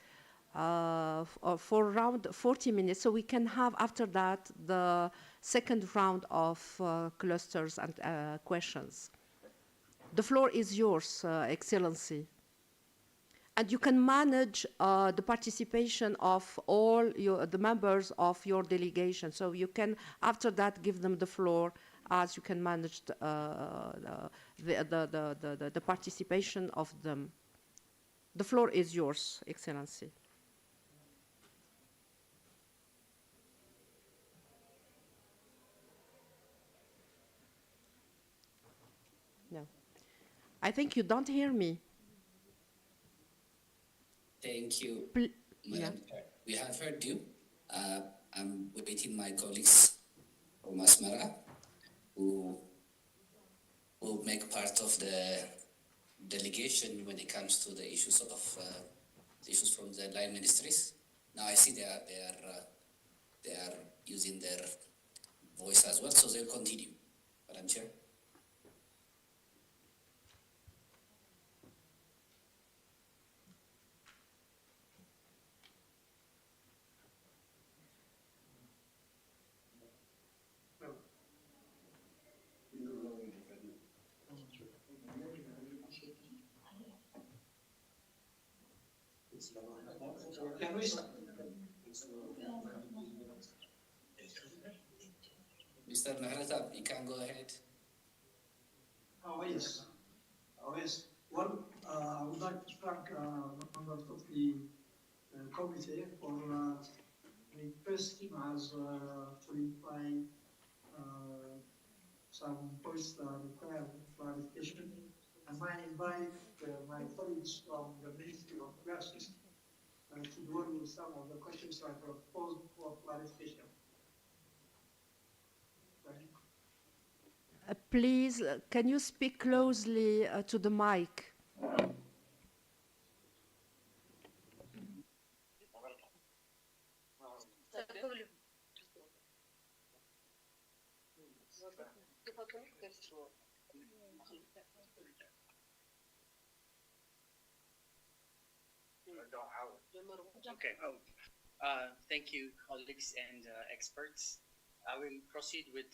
for around 40 minutes. So we can have after that the second round of clusters and questions. The floor is yours, Excellency. And you can manage the participation of all the members of your delegation. So you can, after that, give them the floor as you can manage the participation of them. The floor is yours, Excellency. No. I think you don't hear me. Thank you, Madam Madam Chair. We have heard you. I'm waiting my colleagues from Asmara who make part of the delegation when it comes to the issues of issues from the line ministries. Now I see they are using their voice as well, so they'll continue. Madam Chair. Can we start? Mr. Nahratab, you can go ahead. Oh, yes. Oh, yes. Well, I would like to thank members of the committee for the first team has clarified some points that require clarification. And I invite my colleagues from the Ministry of Justice to dwell with some of the questions I proposed for clarification. Please, can you speak closely to the mic? Okay. Thank you, colleagues and experts. I will proceed with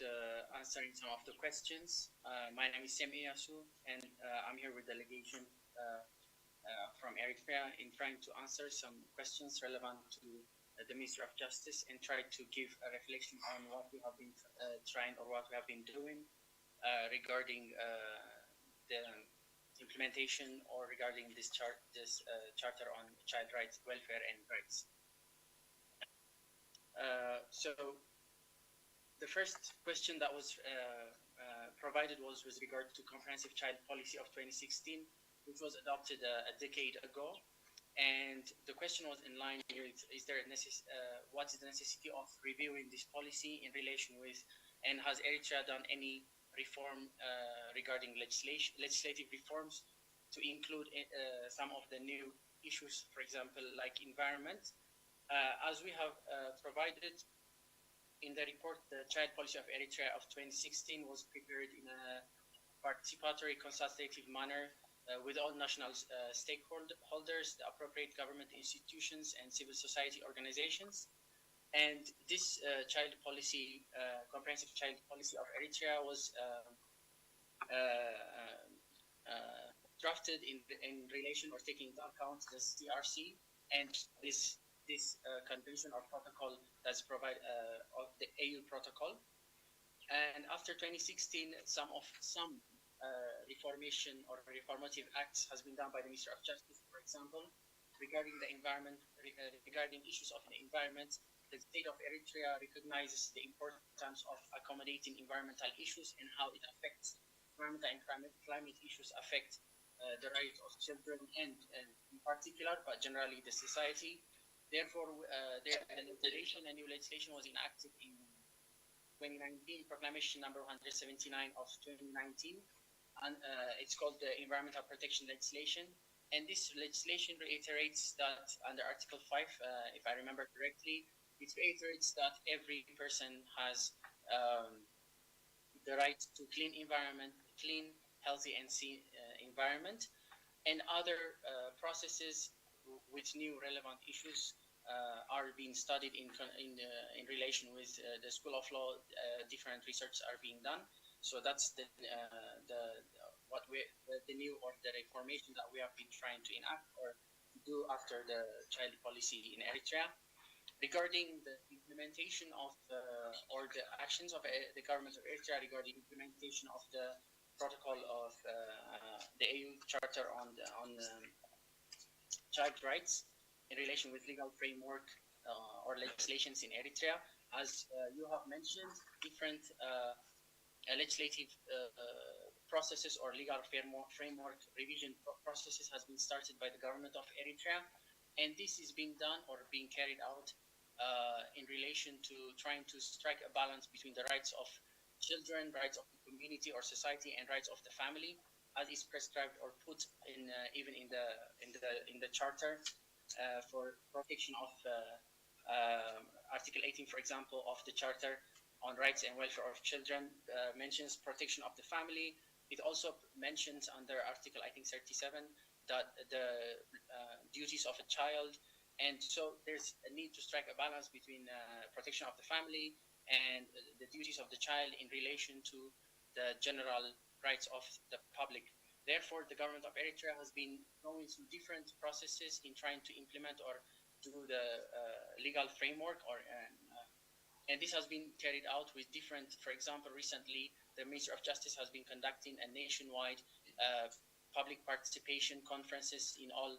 answering some of the questions. My name is Semi Yasu, and I'm here with delegation from Eritrea in trying to answer some questions relevant to the Ministry of Justice and try to give a reflection on what we have been trying or what we have been doing regarding the implementation or regarding this charter on child rights, welfare and rights. So The first question that was provided was with regard to Comprehensive Child Policy of 2016, which was adopted a decade ago. And the question was in line with, what is the necessity of reviewing this policy in relation with, and has Eritrea done any reform regarding legislative reforms to include some of the new issues, for example, like environment. As we have provided in the report, the Child Policy of Eritrea of 2016 was prepared in a participatory consultative manner with all national stakeholders, the appropriate government institutions, and civil society organizations. And this child policy, comprehensive child policy of Eritrea was drafted in relation or taking into account the CRC and this convention or protocol that's provided of the AU protocol. And after 2016, some reformation or reformative acts has been done by the Ministry of Justice, for example, regarding the environment, regarding issues of the environment. The state of Eritrea recognizes the importance of accommodating environmental issues and how it affects environmental and climate issues affect the rights of children and in particular, but generally the society. Therefore, a new legislation was enacted in 2019, Proclamation number 179 of 2019. And it's called the Environmental Protection Legislation. And this legislation reiterates that under Article 5, if I remember correctly, it reiterates that every person has the right to clean environment, clean, healthy, and safe environment, and other processes with new relevant issues are being studied in relation with the School of Law. Different research are being done. So that's the new or the reformation that we have been trying to enact or do after the child policy in Eritrea. Regarding the implementation of or the actions of the government of Eritrea regarding implementation of the protocol of the AU Charter on child rights in relation with legal framework or legislations in Eritrea, as you have mentioned, different legislative processes or legal framework revision processes has been started by the government of Eritrea, and this is being done or being carried out in relation to trying to strike a balance between the rights of children, rights of the community or society, and rights of the family, as is prescribed or put in even in the charter for protection of Article 18, for example, of the Charter on Rights and Welfare of Children mentions protection of the family. It also mentions under Article, I think, 37, that the duties of a child. And so there's a need to strike a balance between protection of the family and the duties of the child in relation to the general rights of the public. Therefore, the government of Eritrea has been going through different processes in trying to implement or do the legal framework, and this has been carried out with different, for example, recently, the Ministry of Justice has been conducting a nationwide public participation conferences in all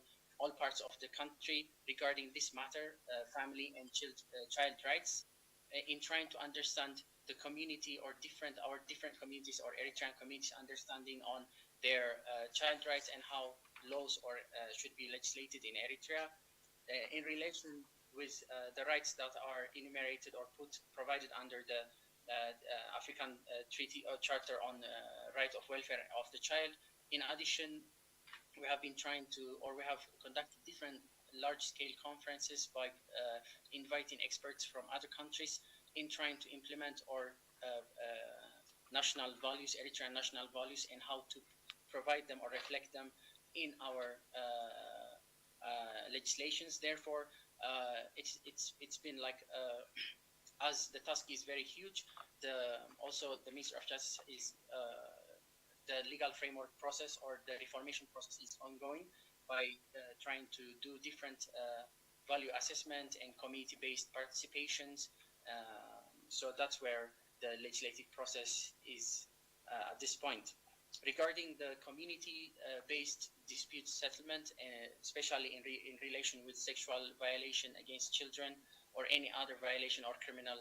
parts of the country regarding this matter, family and child rights, in trying to understand the community or different communities or Eritrean communities' understanding on their child rights and how laws or should be legislated in Eritrea in relation with the rights that are enumerated or provided under the African Treaty or Charter on Right of Welfare of the Child. In addition, we have been trying to, or we have conducted different large-scale conferences by inviting experts from other countries in trying to implement or national values, Eritrean national values, and how to provide them or reflect them in our legislations. Therefore, it's been like as the task is very huge. Also the Ministry of Justice is the legal framework process or the reformation process is ongoing by trying to do different value assessment and community-based participations. So that's where the legislative process is at this point. Regarding the community-based dispute settlement, especially in relation with sexual violation against children or any other violation or criminal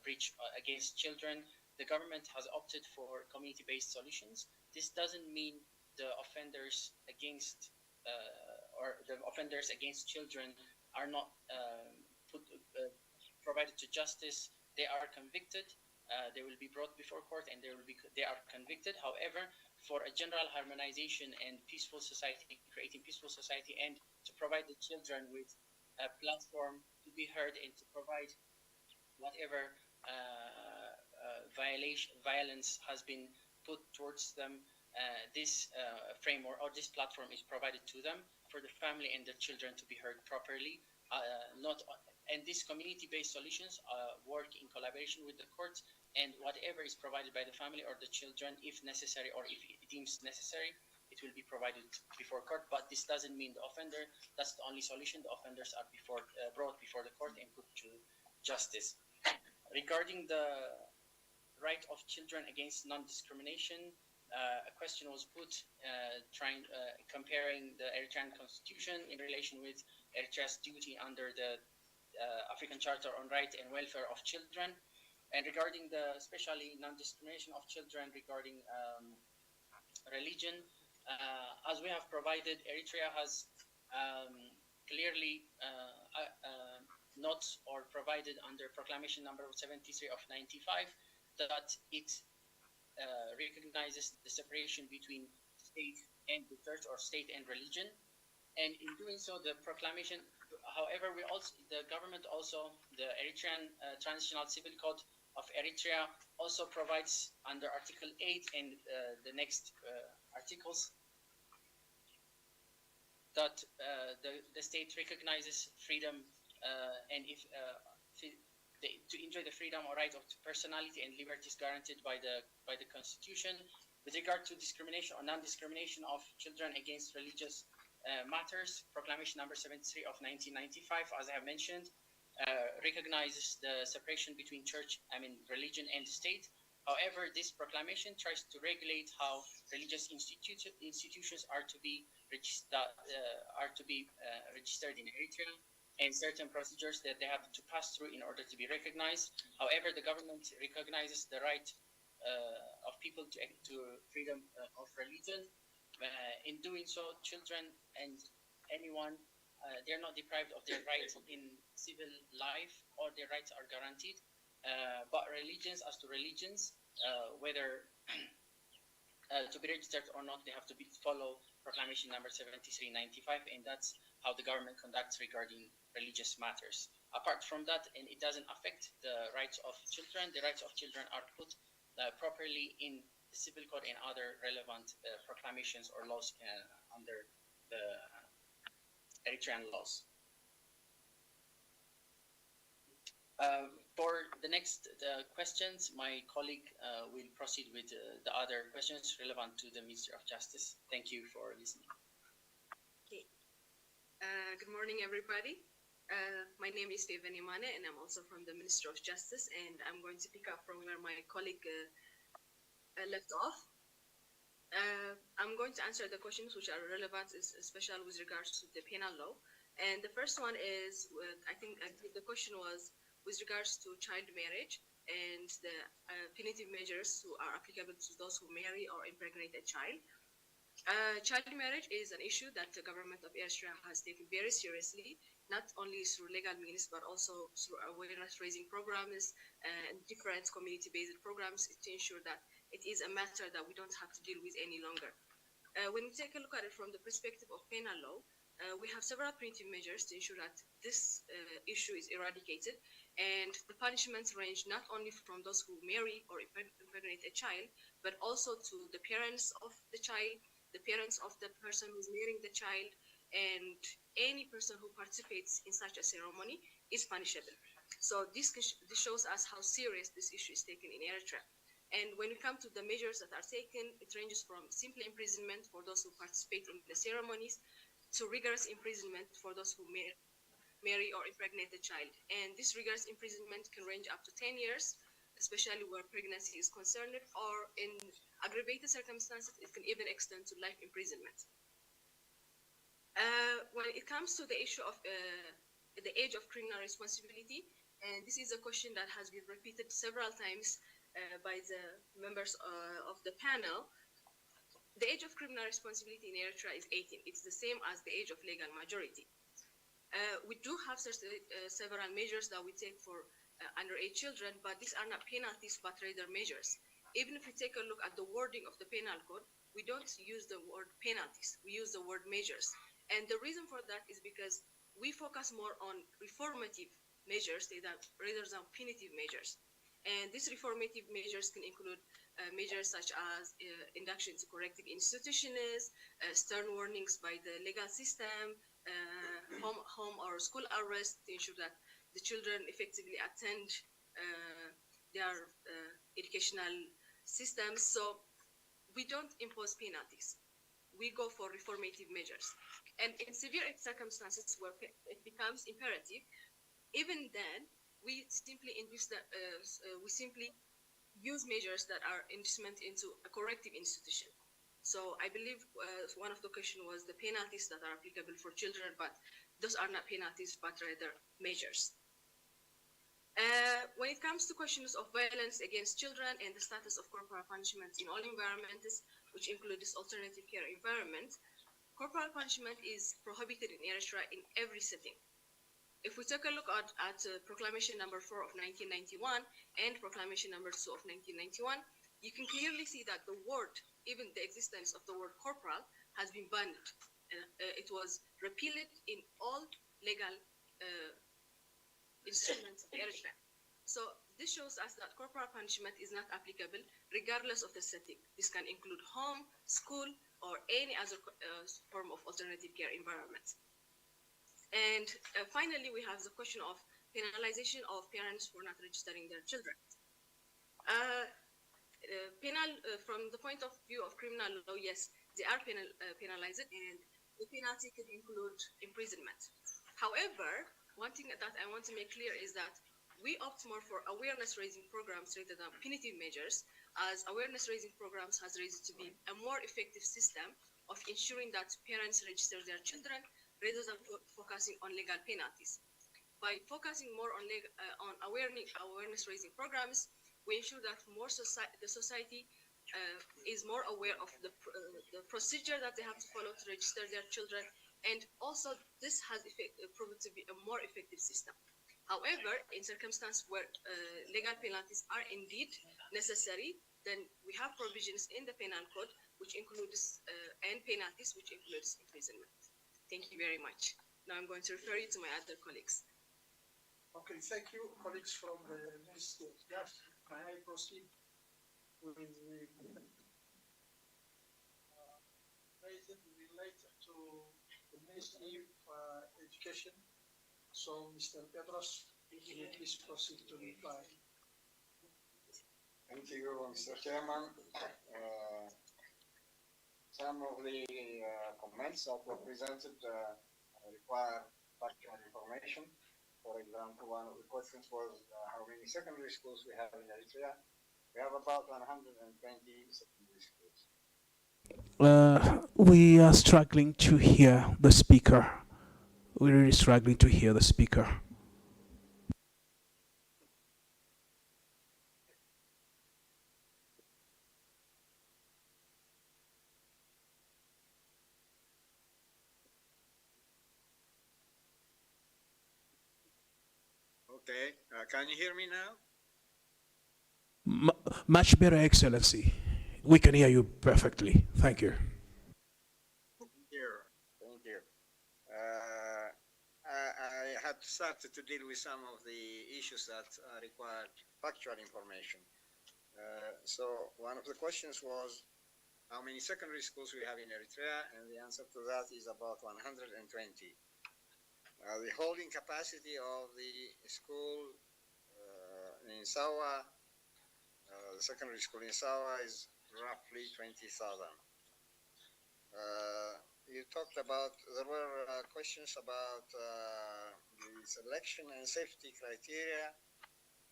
breach against children, the government has opted for community-based solutions. This doesn't mean the offenders against children are not provided to justice. They are convicted. They will be brought before court and they are convicted. However, for a general harmonization and peaceful society, creating peaceful society, and to provide the children with a platform to be heard and to provide whatever violence has been put towards them, this framework or this platform is provided to them for the family and the children to be heard properly. And these community-based solutions work in collaboration with the courts, and whatever is provided by the family or the children, if necessary or if it deems necessary, it will be provided before court. But this doesn't mean the offender, that's the only solution. The offenders are brought before the court and put to justice. Regarding the right of children against non-discrimination, a question was put comparing the Eritrean constitution in relation with Eritrea's duty under the African Charter on Right and Welfare of Children. And regarding the especially non-discrimination of children regarding religion, as we have provided, Eritrea has clearly not or provided under Proclamation number 73 of 95 that it recognizes the separation between state and the church, or state and religion. And in doing so, the proclamation, however, the government also, the Eritrean Transitional Civil Code of Eritrea also provides under Article 8 and the next articles that the state recognizes freedom and if to enjoy the freedom or right of personality and liberties guaranteed by the Constitution. With regard to discrimination or non-discrimination of children against religious matters, Proclamation number 73 of 1995, as I have mentioned, recognizes the separation between religion and state. However, this proclamation tries to regulate how religious institutions are to be registered in Eritrea, and certain procedures that they have to pass through in order to be recognized. However, the government recognizes the right of people to freedom of religion. In doing so, children and anyone, they're not deprived of their rights in civil life, or their rights are guaranteed. But religions, as to religions, whether to be registered or not, they have to follow Proclamation number 7395, and that's how the government conducts regarding religious matters. Apart from that, and it doesn't affect the rights of children, the rights of children are put properly in the Civil Code and other relevant proclamations or laws under the Eritrean laws. For the next questions, my colleague will proceed with the other questions relevant to the Ministry of Justice. Thank you for listening. Okay. Good morning, everybody. My name is Steven Imane, and I'm also from the Ministry of Justice, and I'm going to pick up from where my colleague left off. I'm going to answer the questions which are relevant, especially with regards to the penal law. And the first one is, I think the question was with regards to child marriage and the punitive measures who are applicable to those who marry or impregnate a child. Child marriage is an issue that the government of Eritrea has taken very seriously, not only through legal means, but also through awareness-raising programs and different community-based programs to ensure that it is a matter that we don't have to deal with any longer. When we take a look at it from the perspective of penal law, we have several punitive measures to ensure that this issue is eradicated, and the punishments range not only from those who marry or impregnate a child, but also to the parents of the child, the parents of the person who's marrying the child, and any person who participates in such a ceremony is punishable. So this shows us how serious this issue is taken in Eritrea. And when we come to the measures that are taken, it ranges from simple imprisonment for those who participate in the ceremonies to rigorous imprisonment for those who marry or impregnate the child. And this rigorous imprisonment can range up to 10 years, especially where pregnancy is concerned, or in aggravated circumstances, it can even extend to life imprisonment. When it comes to the issue of the age of criminal responsibility, And this is a question that has been repeated several times by the members of the panel. The age of criminal responsibility in Eritrea is 18. It's the same as the age of legal majority. We do have several measures that we take for underage children, but these are not penalties, but rather measures. Even if we take a look at the wording of the penal code, we don't use the word penalties, we use the word measures. And the reason for that is because we focus more on reformative measures rather than punitive measures. And these reformative measures can include measures such as induction to corrective institutions, stern warnings by the legal system, home or school arrest to ensure that the children effectively attend their educational systems. So we don't impose penalties. We go for reformative measures. And in severe circumstances where it becomes imperative, even then, we simply use measures that are inducement into a corrective institution. So I believe one of the questions was the penalties that are applicable for children, but those are not penalties, but rather measures. When it comes to questions of violence against children and the status of corporal punishment in all environments, which include this alternative care environment, corporal punishment is prohibited in Eritrea in every setting. If we take a look at Proclamation number 4 of 1991 and Proclamation number 2 of 1991, you can clearly see that the word, even the existence of the word corporal, has been banned. It was repealed in all legal instruments of Eritrea. So this shows us that corporal punishment is not applicable regardless of the setting. This can include home, school, or any other form of alternative care environment. And finally, we have the question of penalization of parents for not registering their children. From the point of view of criminal law, yes, they are penalized, and the penalty could include imprisonment. However, one thing that I want to make clear is that we opt more for awareness-raising programs rather than punitive measures, as awareness-raising programs has raised to be a more effective system of ensuring that parents register their children rather than focusing on legal penalties. By focusing more on awareness-raising programs, we ensure that the society is more aware of the procedure that they have to follow to register their children, and also this has proven to be a more effective system. However, in circumstances where legal penalties are indeed necessary, then we have provisions in the penal code which includes and penalties which includes imprisonment. Thank you very much. Now I'm going to refer you to my other colleagues. Okay, thank you, colleagues from the Ministry of Justice. May I proceed with the related to the Ministry of Education? So, Mr. Pedros, will you please proceed to reply? Thank you, Mr. Chairman. Some of the comments that were presented require factual information. For example, one of the questions was how many secondary schools we have in Eritrea. We have about 120 secondary schools. We are struggling to hear the speaker. We're really struggling to hear the speaker. Okay, can you hear me now? Much better, Excellency. We can hear you perfectly. Thank you. Thank you. I had started to deal with some of the issues that required factual information. So one of the questions was how many secondary schools we have in Eritrea, and the answer to that is about 120. The holding capacity of the school in Sawa, the secondary school in Sawa, is roughly 20,000. You talked about, there were questions about the selection and safety criteria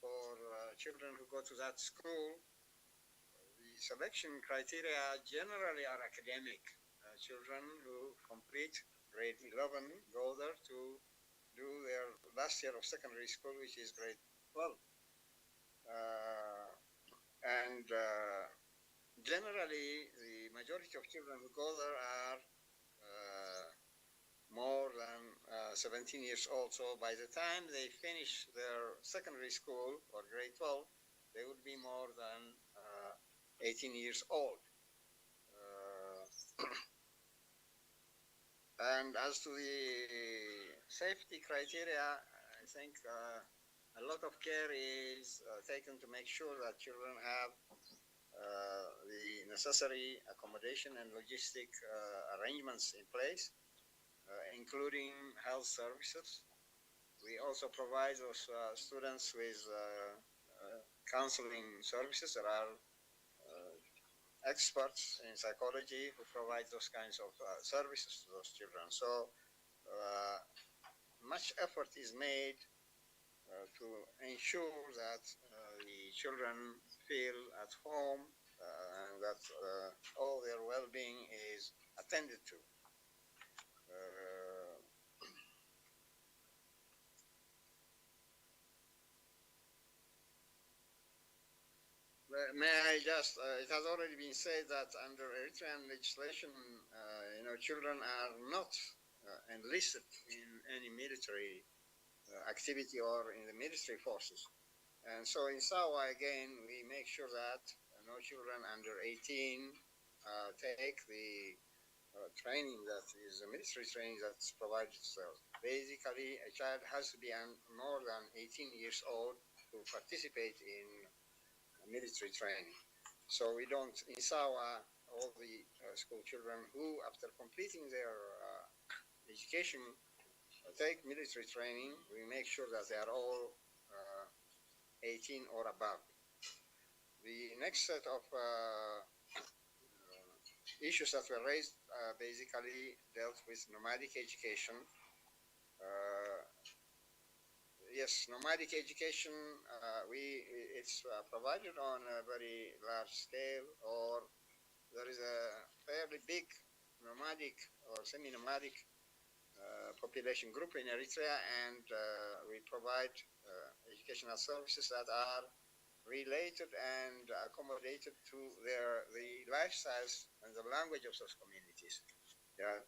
for children who go to that school. The selection criteria generally are academic. Children who complete grade 11 go there to do their last year of secondary school, which is grade 12. And generally, the majority of children who go there are more than 17 years old. So by the time they finish their secondary school or grade 12, they would be more than 18 years old. And as to the safety criteria, I think a lot of care is taken to make sure that children have the necessary accommodation and logistic arrangements in place, including health services. We also provide those students with counseling services. There are experts in psychology who provide those kinds of services to those children. So much effort is made to ensure that the children feel at home and that all their well-being is attended to. May I just, it has already been said that under Eritrean legislation, children are not enlisted in any military activity or in the military forces. And so in Sawa, again, we make sure that no children under 18 take the training that is the military training that's provided to them. Basically, a child has to be more than 18 years old to participate in military training. So we don't, in Sawa, all the school children who, after completing their education, take military training, we make sure that they are all 18 or above. The next set of issues that were raised basically dealt with nomadic education. Yes, nomadic education, it's provided on a very large scale, or there is a fairly big nomadic or semi-nomadic population group in Eritrea, and we provide educational services that are related and accommodated to the lifestyles and the language of those communities. Yeah,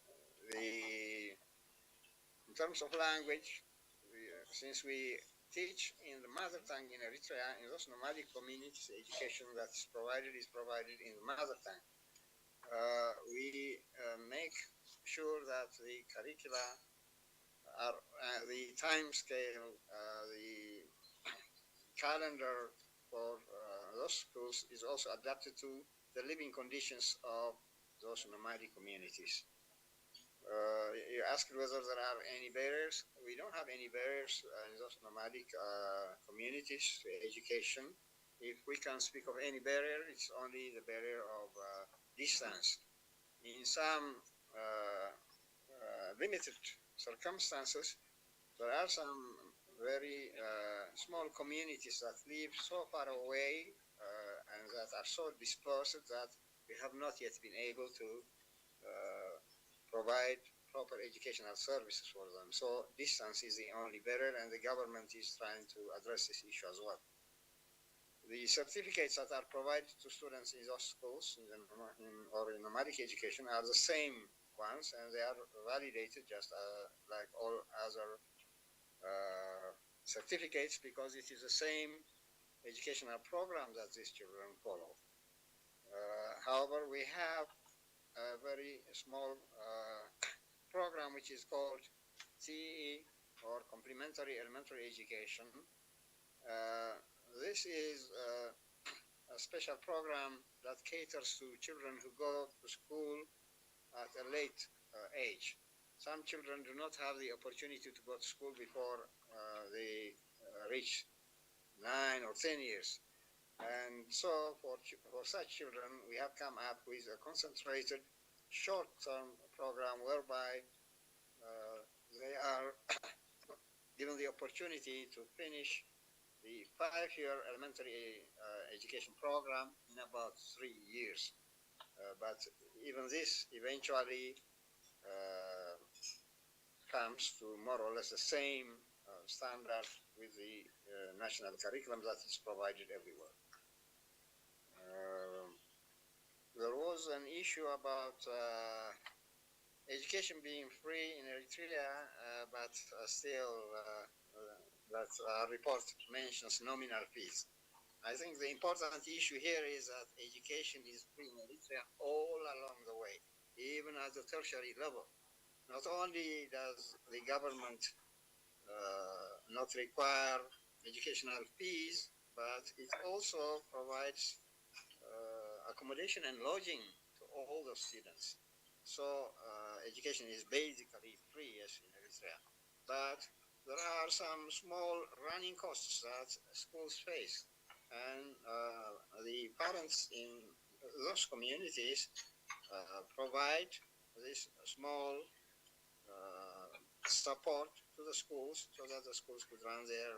in terms of language, since we teach in the mother tongue in Eritrea, in those nomadic communities, education that's provided is provided in the mother tongue. We make sure that the curricula are, the time scale, the calendar for those schools is also adapted to the living conditions of those nomadic communities. You asked whether there are any barriers. We don't have any barriers in those nomadic communities to education. If we can speak of any barrier, it's only the barrier of distance. In some limited circumstances, there are some very small communities that live so far away and that are so dispersed that we have not yet been able to provide proper educational services for them. So distance is the only barrier, and the government is trying to address this issue as well. The certificates that are provided to students in those schools or in nomadic education are the same ones, and they are validated just like all other certificates, because it is the same educational program that these children follow. However, we have a very small program which is called CE, or Complementary Elementary Education. This is a special program that caters to children who go to school at a late age. Some children do not have the opportunity to go to school before they reach 9 or 10 years. And so for such children, we have come up with a concentrated short-term program whereby they are given the opportunity to finish the 5-year elementary education program in about 3 years. But even this eventually comes to more or less the same standard with the national curriculum that is provided everywhere. There was an issue about education being free in Eritrea, but still that report mentions nominal fees. I think the important issue here is that education is free in Eritrea all along the way, even at the tertiary level. Not only does the government not require educational fees, but it also provides accommodation and lodging to all the students. So education is basically free, yes, in Eritrea. But there are some small running costs that schools face. And the parents in those communities provide this small support to the schools so that the schools could run their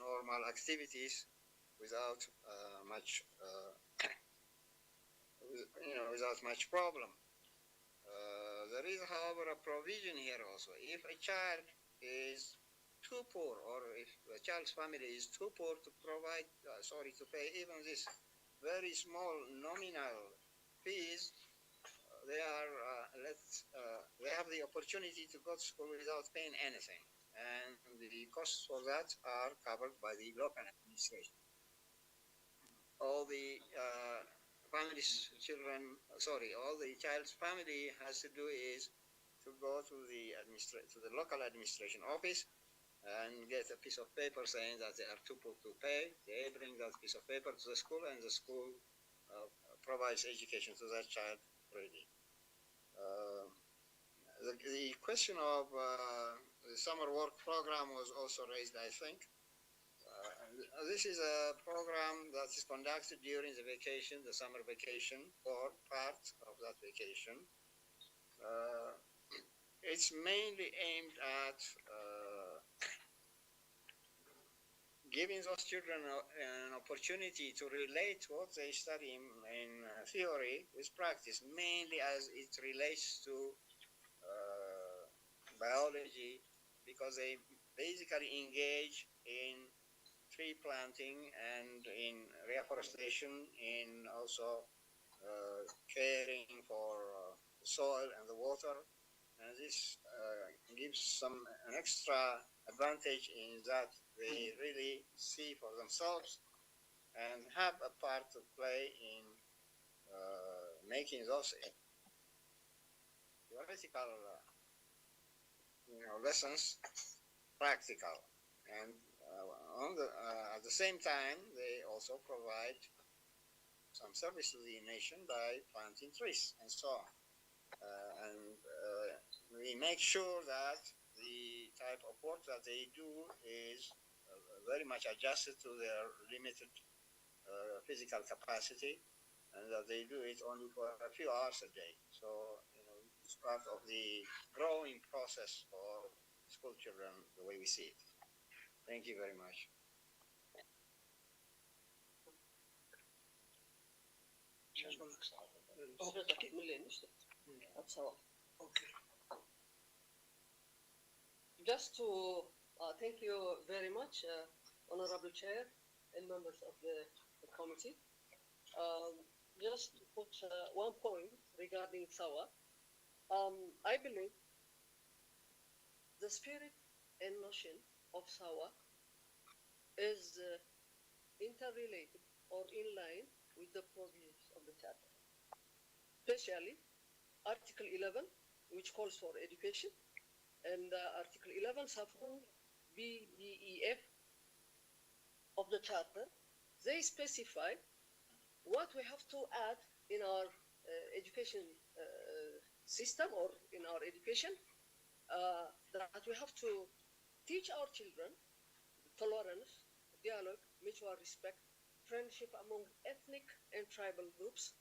normal activities without much without much problem. There is, however, a provision here also. If a child is too poor, or if a child's family is too poor to provide, to pay even this very small nominal fees, they have the opportunity to go to school without paying anything, and the costs for that are covered by the local administration. All the all the child's family has to do is to go to the local administration office and get a piece of paper saying that they are too poor to pay. They bring that piece of paper to the school, and the school provides education to that child freely. The question of the summer work program was also raised, I think. This is a program that is conducted during the vacation, the summer vacation, or part of that vacation. It's mainly aimed at giving those children an opportunity to relate what they study in theory with practice, mainly as it relates to biology, because they basically engage in tree planting and in reforestation, in also caring for the soil and the water. And this gives an extra advantage in that they really see for themselves and have a part to play in making those theoretical lessons practical. And at the same time, they also provide some service to the nation by planting trees and so on. We make sure that the type of work that they do is very much adjusted to their limited physical capacity, and that they do it only for a few hours a day. So, it's part of the growing process for school children, the way we see it. Thank you very much. Just to thank you very much, Honorable Chair and members of the committee. Just to put one point regarding SAWA, I believe the spirit and notion of SAWA is interrelated or in line with the provisions of the Charter, especially Article 11, which calls for education, and Article 11, sub-4 BDEF of the Charter. They specify what we have to add in our education system or in our education, that we have to teach our children tolerance, dialogue, mutual respect, friendship among ethnic and tribal groups,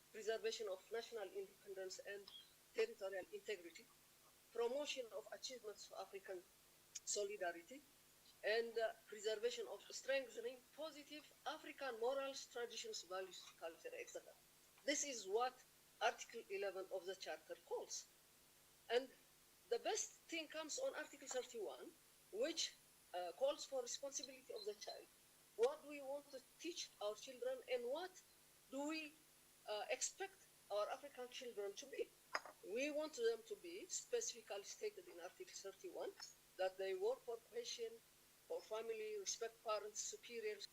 preservation of national independence and territorial integrity, promotion of achievements of African solidarity, and preservation of strengthening positive African morals, traditions, values, culture, etc. This is what Article 11 of the Charter calls. And the best thing comes on Article 31, which calls for responsibility of the child. What do we want to teach our children, and what do we expect our African children to be? We want them to be specifically stated in Article 31 that they work for patient, for family, respect parents, superiors,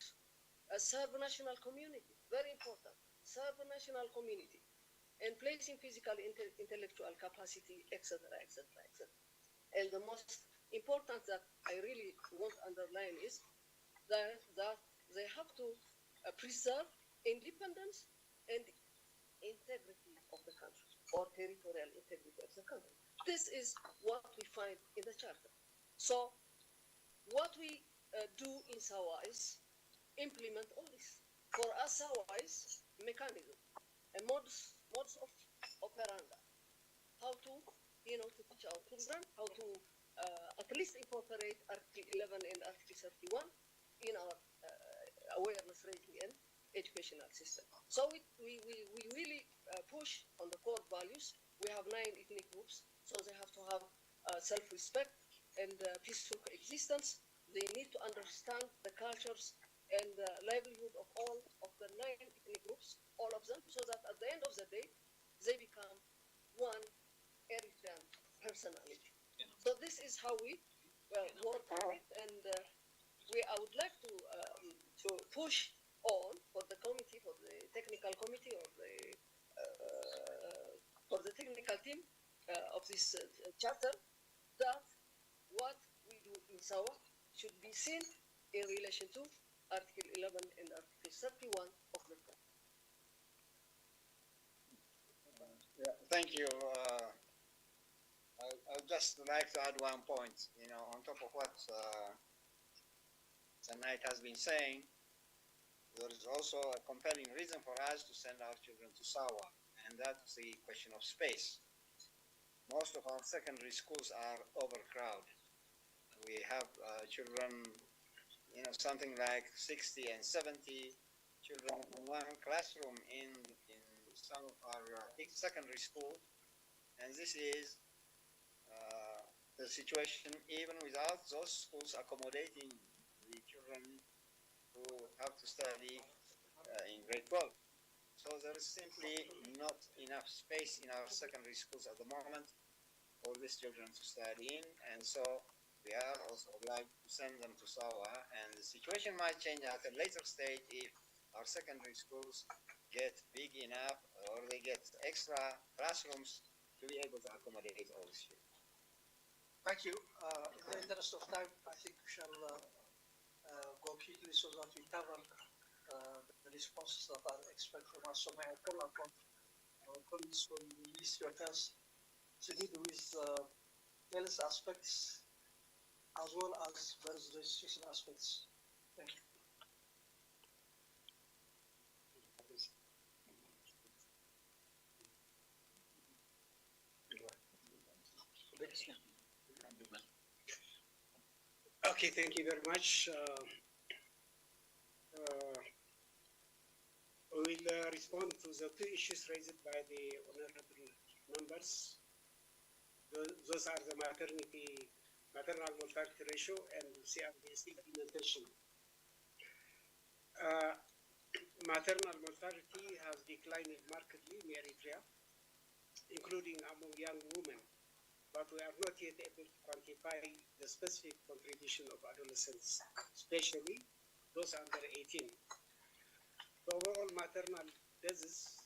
serve a national community, very important, serve a national community, and placing physical, intellectual capacity, etc., etc., etc. And the most important that I really want to underline is that they have to preserve independence and integrity of the country, or territorial integrity of the country. This is what we find in the Charter. So what we do in SAWA is implement all this. For us, SAWA is mechanism, a modus of operandi, how to, to teach our children, how to at least incorporate Article 11 and Article 31 in our awareness raising and educational system. So we really push on the core values. We have 9 ethnic groups, so they have to have self-respect and peaceful coexistence. They need to understand the cultures and livelihood of all of the 9 ethnic groups, all of them, so that at the end of the day, they become one Eritrean personality. So this is how we work on it, and I would like to push on for the committee, for the technical committee, or for the technical team of this charter, that what we do in SAWA should be seen in relation to Article 11 and Article 31 of the Charter. Yeah, thank you. I'd just like to add one point, on top of what Tonight has been saying. There is also a compelling reason for us to send our children to SAWA, and that's the question of space. Most of our secondary schools are overcrowded. We have children, something like 60 and 70 children in one classroom in some of our big secondary schools, and this is the situation even without those schools accommodating the children who have to study in grade 12. So there is simply not enough space in our secondary schools at the moment for these children to study in, and so we are also obliged to send them to SAWA, and the situation might change at a later stage if our secondary schools get big enough or they get extra classrooms to be able to accommodate all these children. Thank you. In the interest of time, I think we shall go quickly so that we cover the responses that are expected from us. So may I call upon our colleagues from the Ministry of Health to deal with health aspects as well as various registration aspects. Thank you. Okay, thank you very much. We will respond to the 2 issues raised by the honorable members. Those are the maternal mortality ratio and CRDC implementation. Maternal mortality has declined markedly in Eritrea, including among young women, but we are not yet able to quantify the specific contribution of adolescents, especially those under 18. The overall maternal deaths,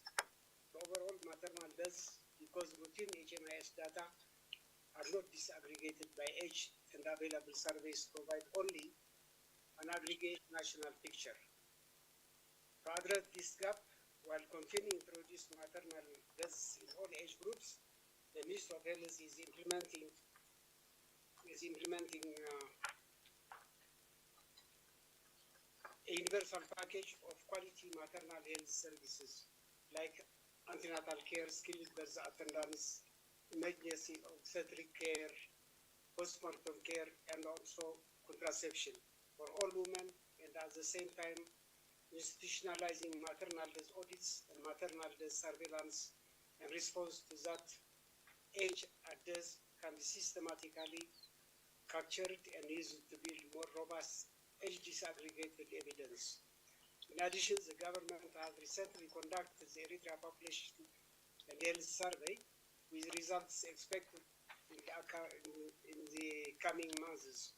because routine HMIS data are not disaggregated by age, and available surveys provide only an aggregate national picture. To address this gap, while continuing to reduce maternal deaths in all age groups, the Ministry of Health is implementing a universal package of quality maternal health services like antenatal care, skilled birth attendance, emergency obstetric care, postmortem care, and also contraception for all women, and at the same time institutionalizing maternal death audits and maternal death surveillance in response to that age at death can be systematically captured and used to build more robust edge disaggregated evidence. In addition, the government has recently conducted the Eritrea population and health survey, with results expected in the coming months.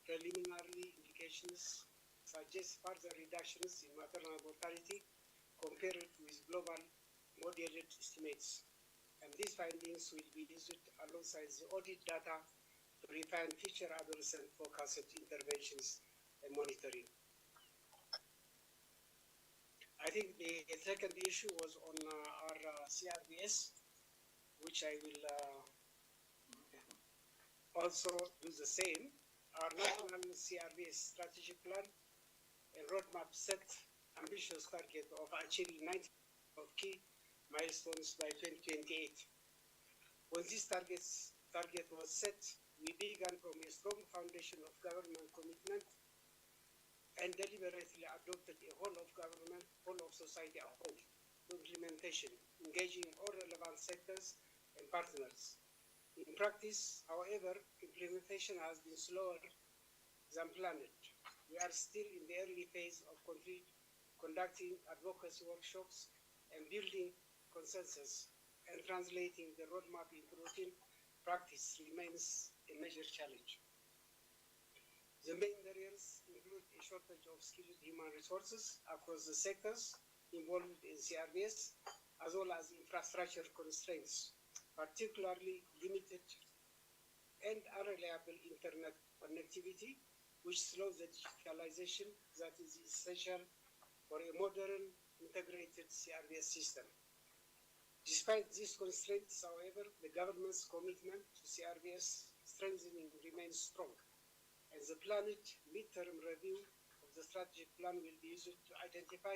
Preliminary indications suggest further reductions in maternal mortality compared with global modeled estimates. And these findings will be used alongside the audit data to refine future adolescent-focused interventions and monitoring. I think the second issue was on our CRBS, which I will also do the same. Our national CRBS strategic plan and roadmap set ambitious target of achieving 90% of key milestones by 2028. When this target was set, we began from a strong foundation of government commitment and deliberately adopted a whole of government, whole of society approach to implementation, engaging all relevant sectors and partners. In practice, however, implementation has been slower than planned. We are still in the early phase of conducting advocacy workshops and building consensus, and translating the roadmap into routine practice remains a major challenge. The main barriers include a shortage of skilled human resources across the sectors involved in CRBS, as well as infrastructure constraints, particularly limited and unreliable internet connectivity, which slows the digitalization that is essential for a modern integrated CRBS system. Despite these constraints, however, the government's commitment to CRBS strengthening remains strong, and the planned midterm review of the strategic plan will be used to identify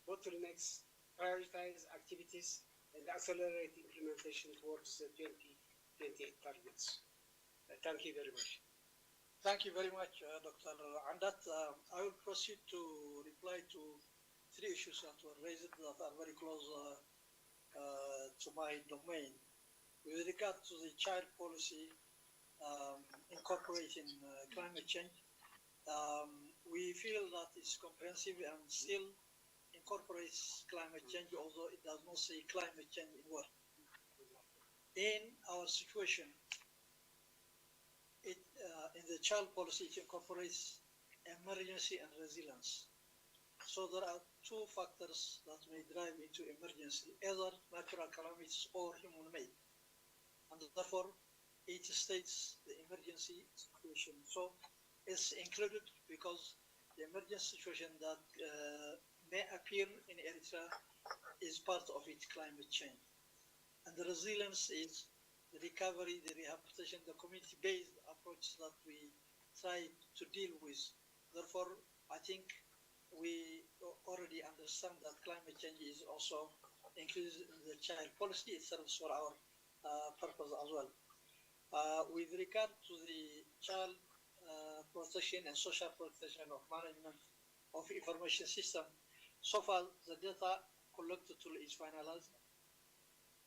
bottlenecks, prioritize activities, and accelerate implementation towards the 2028 targets. Thank you very much. Thank you very much, Dr. Andat. I will proceed to reply to three issues that were raised that are very close to my domain. With regard to the child policy incorporating climate change, we feel that it's comprehensive and still incorporates climate change, although it does not say climate change in word. In our situation, in the child policy, it incorporates emergency and resilience. So there are two factors that may drive into emergency, either natural calamities or human-made. And therefore, it states the emergency situation. So it's included because the emergency situation that may appear in Eritrea is part of its climate change. And the resilience is the recovery, the rehabilitation, the community-based approach that we try to deal with. Therefore, I think we already understand that climate change is also included in the child policy. It serves for our purpose as well. With regard to the child protection and social protection of management of information system, so far the data collected tool is finalized.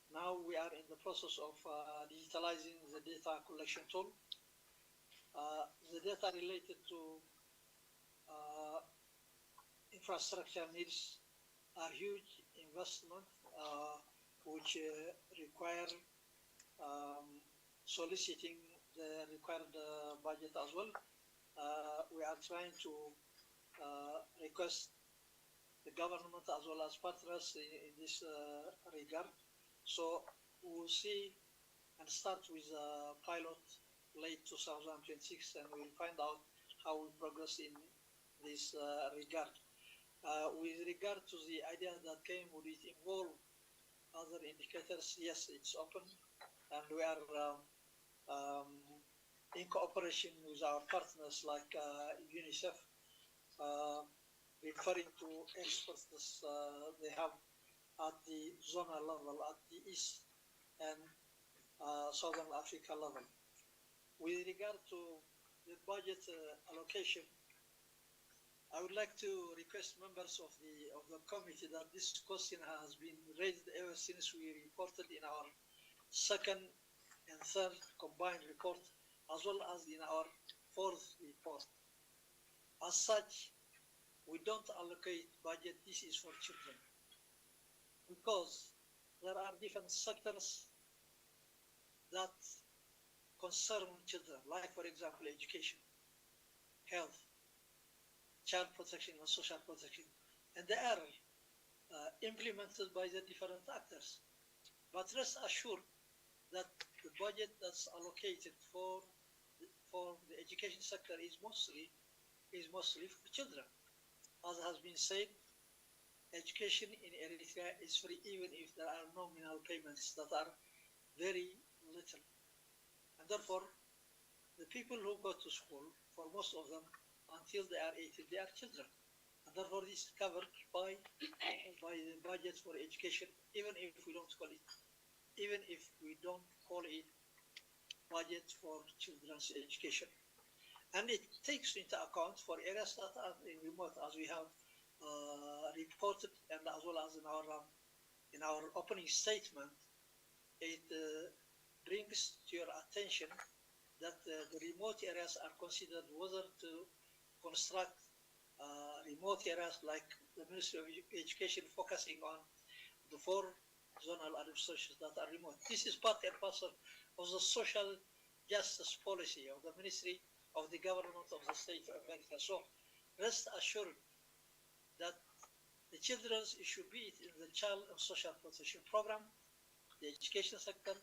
Now we are in the process of digitalizing the data collection tool. The data related to infrastructure needs are huge investment which require soliciting the required budget as well. We are trying to request the government as well as partners in this regard. So we'll see and start with a pilot late 2026, and we'll find out how we progress in this regard. With regard to the idea that came, would it involve other indicators? Yes, it's open, and we are in cooperation with our partners like UNICEF, referring to experts they have at the zonal level, at the East and Southern Africa level. With regard to the budget allocation, I would like to request members of the committee that this question has been raised ever since we reported in our second and third combined report, as well as in our fourth report. As such, we don't allocate budget. This is for children, because there are different sectors that concern children, like, for example, education, health, child protection, and social protection, and they are implemented by the different actors. But rest assured that the budget that's allocated for the education sector is mostly for children. As has been said, education in Eritrea is free, even if there are nominal payments that are very little. And therefore, the people who go to school, for most of them, until they are 18, they are children. And therefore, this is covered by the budget for education, even if we don't call it budget for children's education. And it takes into account for areas that are remote, as we have reported, and as well as in our opening statement. It brings to your attention that the remote areas are considered whether to construct remote areas, like the Ministry of Education focusing on the 4 zonal administrations that are remote. This is part and parcel of the social justice policy of the Ministry of the Government of the State of America. So rest assured that the children's issue, be it in the child and social protection program, the education sector,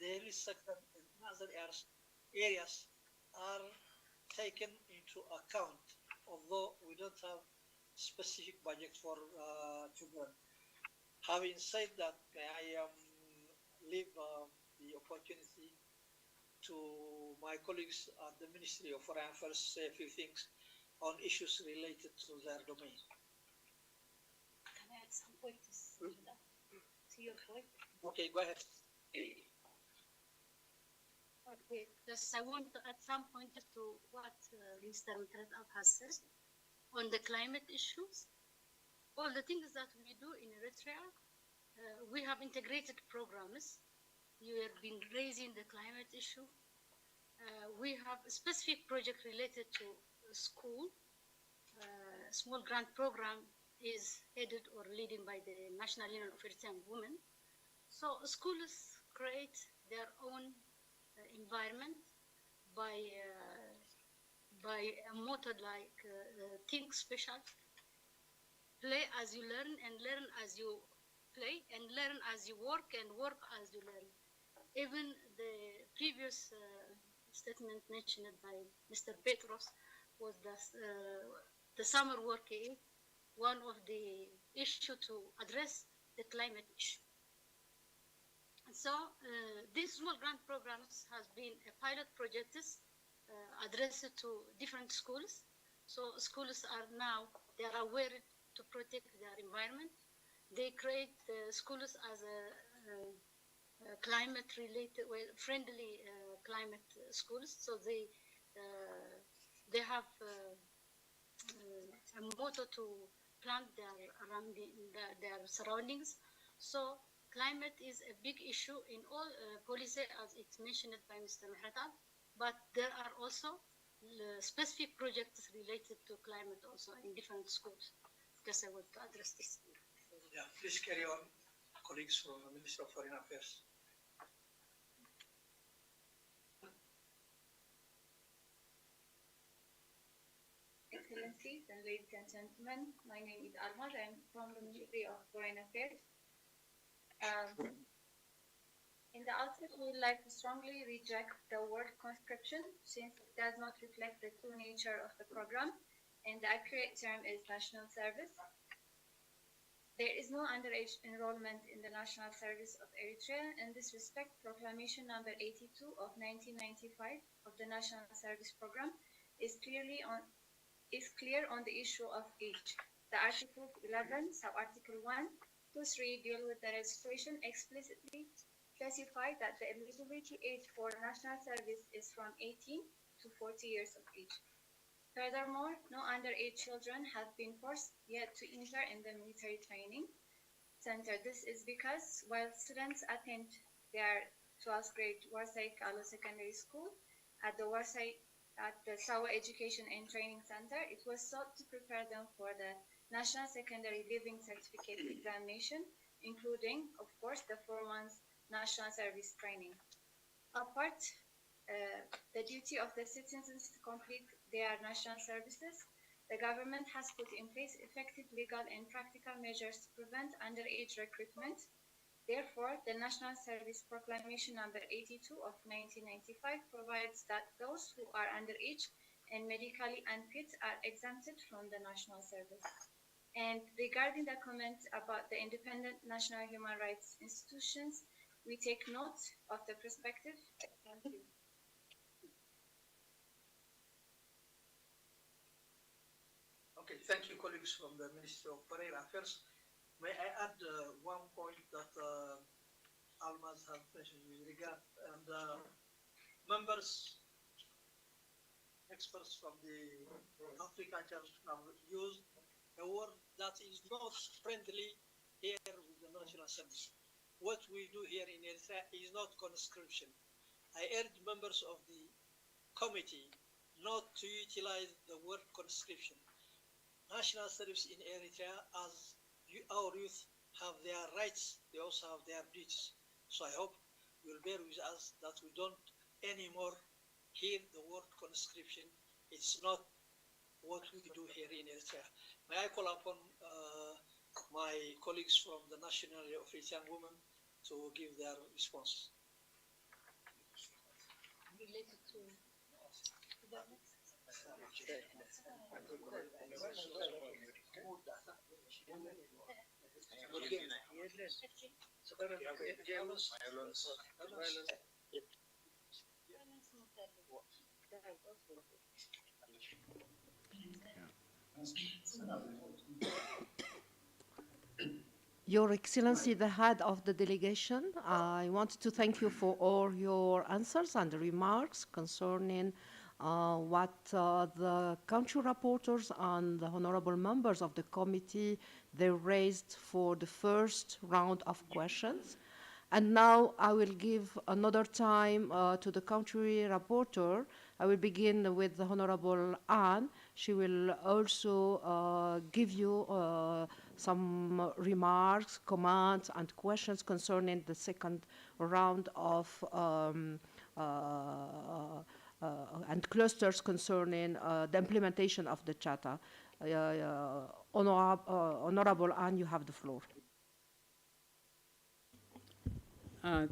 the health sector, and other areas are taken into account, although we don't have specific budget for children. Having said that, may I leave the opportunity to my colleagues at the Ministry of Foreign Affairs to say a few things on issues related to their domain. Can I add some points to your point? Okay, go ahead. Okay, just I want to add some point to what Mr. Mutretab has said on the climate issues. All the things that we do in Eritrea, we have integrated programs. You have been raising the climate issue. We have a specific project related to school. Small grant program is headed or leading by the National Union of Eritrean Women. So schools create their own environment by a motto like think special, play as you learn, and learn as you play, and learn as you work, and work as you learn. Even the previous statement mentioned by Mr. Petros was the summer work aid, one of the issues to address the climate issue. So these small grant programs has been a pilot project addressed to different schools. So schools are now, they are aware to protect their environment. They create schools as a climate related, well, friendly climate schools. So they have a motto to plant around their surroundings. So climate is a big issue in all policy, as it's mentioned by Mr. Mehratab, but there are also specific projects related to climate also in different schools. Just I want to address this. Yeah, please carry on, colleagues from the Ministry of Foreign Affairs. Excellencies and ladies and gentlemen, my name is Almaz. I'm from the Ministry of Foreign Affairs. In the outset, we would like to strongly reject the word conscription, since it does not reflect the true nature of the program, and the accurate term is national service. There is no underage enrollment in the National Service of Eritrea. In this respect, Proclamation number 82 of 1995 of the National Service Program is clear on the issue of age. The Article 11, Sub-Article 1, 2, 3 deal with the registration explicitly specify that the eligibility age for national service is from 18 to 40 years of age. Furthermore, no underage children have been forced yet to enter in the military training center. This is because while students attend their 12th grade Warsai Kalo Secondary School at the Sawa Education and Training Center. It was sought to prepare them for the National Secondary Living Certificate examination, including, of course, the 4 months national service training. Apart, the duty of the citizens to complete their national services, the government has put in place effective legal and practical measures to prevent underage recruitment. Therefore, the National Service Proclamation number 82 of 1995 provides that those who are underage and medically unfit are exempted from the national service. And regarding the comment about the independent national human rights institutions, we take note of the perspective. Thank you. Okay, thank you, colleagues from the Ministry of Foreign Affairs. May I add one point that Almaz has mentioned with regard, and members, experts from the African Church have used a word that is not friendly here with the national service. What we do here in Eritrea is not conscription. I urge members of the committee not to utilize the word conscription. National service in Eritrea, as our youth have their rights, they also have their duties. So I hope you'll bear with us that we don't anymore hear the word conscription. It's not what we do here in Eritrea. May I call upon my colleagues from the Nationality of Eritrean Women to give their response. Related to Your Excellency, the head of the delegation, I want to thank you for all your answers and remarks concerning what the country rapporteurs and the honorable members of the committee they raised for the first round of questions. And now I will give another time to the country rapporteur. I will begin with the Honorable Anne. She will also give you some remarks, comments, and questions concerning the second round of and clusters concerning the implementation of the Charter. Honorable Anne, you have the floor.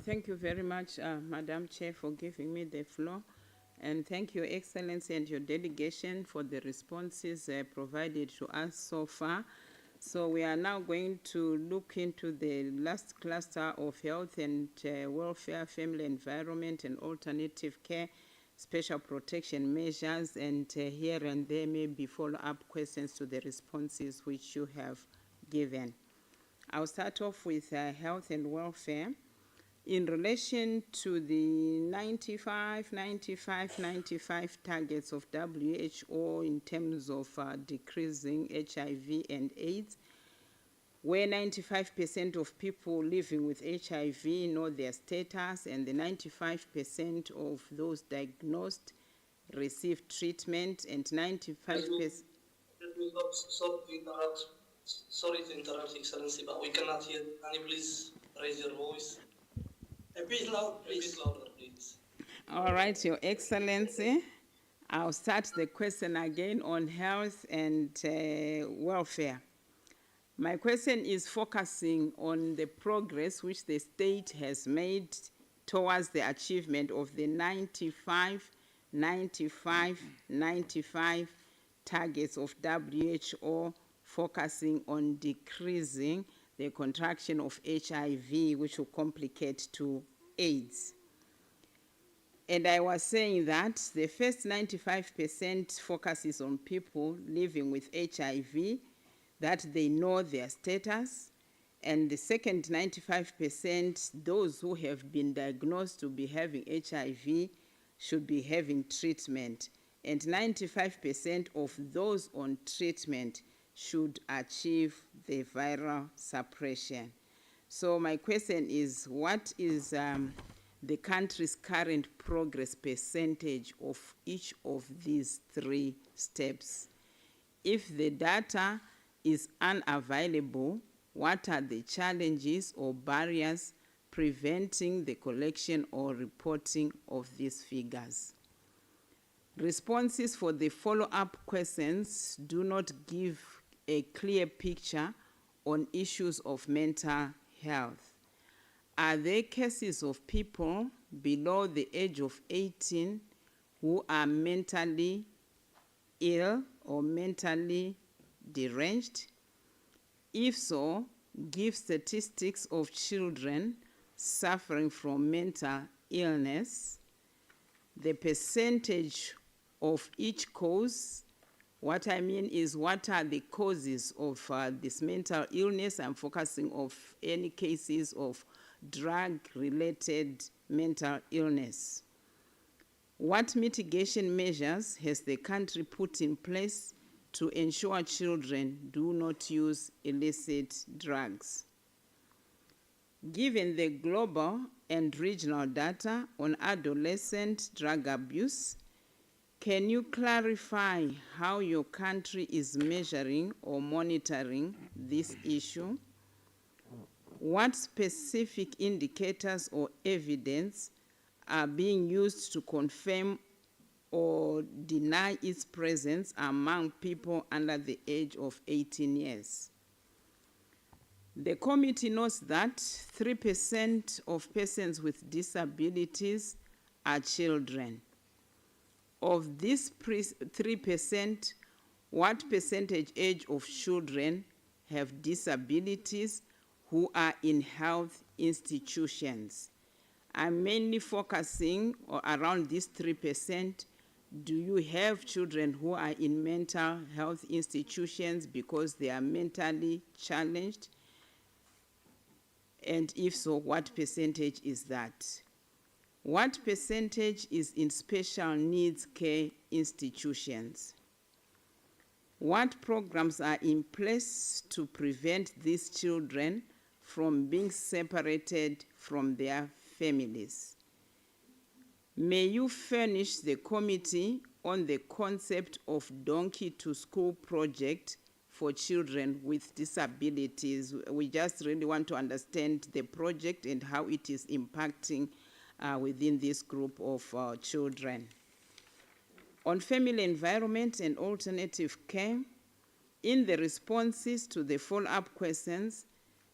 Thank you very much, Madam Chair, for giving me the floor. And thank Your Excellency and your delegation for the responses provided to us so far. So we are now going to look into the last cluster of health and welfare, family environment, and alternative care, special protection measures, and here and there may be follow-up questions to the responses which you have given. I'll start off with health and welfare. In relation to the 95 targets of WHO in terms of decreasing HIV and AIDS, where 95% of people living with HIV know their status, and the 95% of those diagnosed receive treatment, and 95%... Sorry to interrupt, Excellency, but we cannot hear. Can you please raise your voice? A bit loud, please. A bit louder, please. All right, Your Excellency. I'll start the question again on health and welfare. My question is focusing on the progress which the state has made towards the achievement of the 95 targets of WHO, focusing on decreasing the contraction of HIV, which will complicate to AIDS. And I was saying that the first 95% focuses on people living with HIV, that they know their status, and the second 95%, those who have been diagnosed to be having HIV should be having treatment, and 95% of those on treatment should achieve the viral suppression. So my question is, what is the country's current progress percentage of each of these 3 steps? If the data is unavailable, what are the challenges or barriers preventing the collection or reporting of these figures? Responses for the follow-up questions do not give a clear picture on issues of mental health. Are there cases of people below the age of 18 who are mentally ill or mentally deranged? If so, give statistics of children suffering from mental illness, the percentage of each cause. What I mean is, what are the causes of this mental illness? I'm focusing on any cases of drug-related mental illness. What mitigation measures has the country put in place to ensure children do not use illicit drugs? Given the global and regional data on adolescent drug abuse, can you clarify how your country is measuring or monitoring this issue? What specific indicators or evidence are being used to confirm or deny its presence among people under the age of 18 years? The committee notes that 3% of persons with disabilities are children. Of this 3%, what percentage age of children have disabilities who are in health institutions? I'm mainly focusing around this 3%. Do you have children who are in mental health institutions because they are mentally challenged? And if so, what percentage is that? What percentage is in special needs care institutions? What programs are in place to prevent these children from being separated from their families? May you furnish the committee on the concept of Donkey to School project for children with disabilities. We just really want to understand the project and how it is impacting within this group of children. On family environment and alternative care, in the responses to the follow-up questions,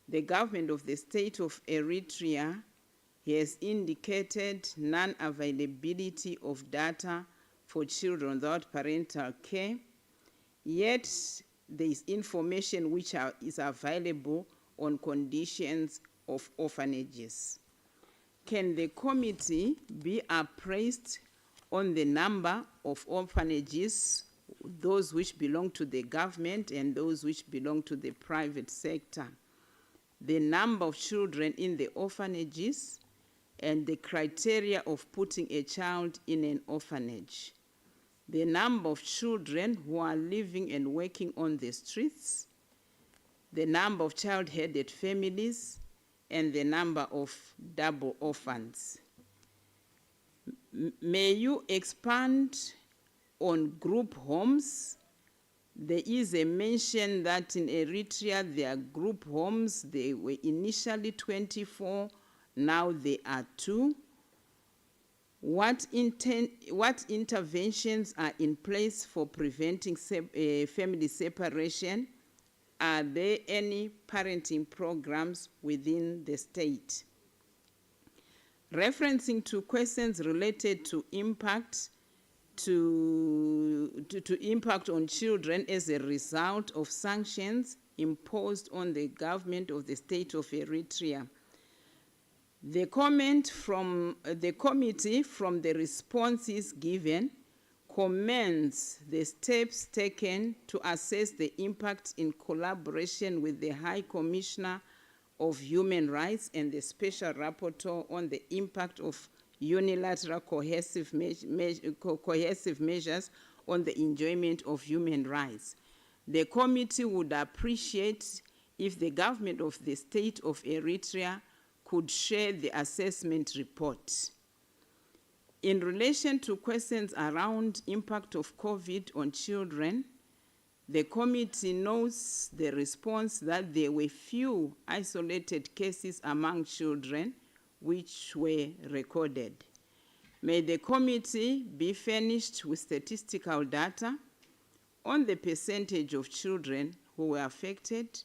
the government of the state of Eritrea has indicated non-availability of data for children without parental care, yet there is information which is available on conditions of orphanages. Can the committee be appraised on the number of orphanages, those which belong to the government and those which belong to the private sector, the number of children in the orphanages, and the criteria of putting a child in an orphanage, the number of children who are living and working on the streets, the number of child-headed families, and the number of double orphans. May you expand on group homes? There is a mention that in Eritrea there are group homes. They were initially 24, now they are 2. What interventions are in place for preventing family separation? Are there any parenting programs within the state? Referencing to questions related to impact impact on children as a result of sanctions imposed on the government of the state of Eritrea, the comment from the committee from the responses given commends the steps taken to assess the impact in collaboration with the High Commissioner of Human Rights and the Special Rapporteur on the impact of unilateral cohesive measures on the enjoyment of human rights. The committee would appreciate if the government of the state of Eritrea could share the assessment report. In relation to questions around impact of COVID on children, the committee notes the response that there were few isolated cases among children which were recorded. May the committee be furnished with statistical data on the percentage of children who were affected,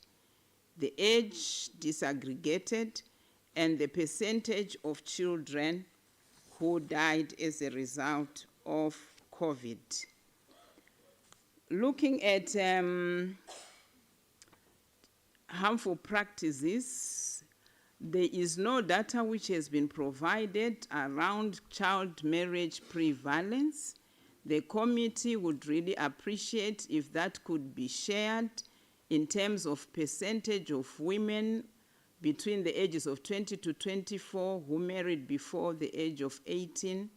the age disaggregated, and the percentage of children who died as a result of COVID. Looking at harmful practices, there is no data which has been provided around child marriage prevalence. The committee would really appreciate if that could be shared in terms of percentage of women between the ages of 20 to 24 who married before the age of 18,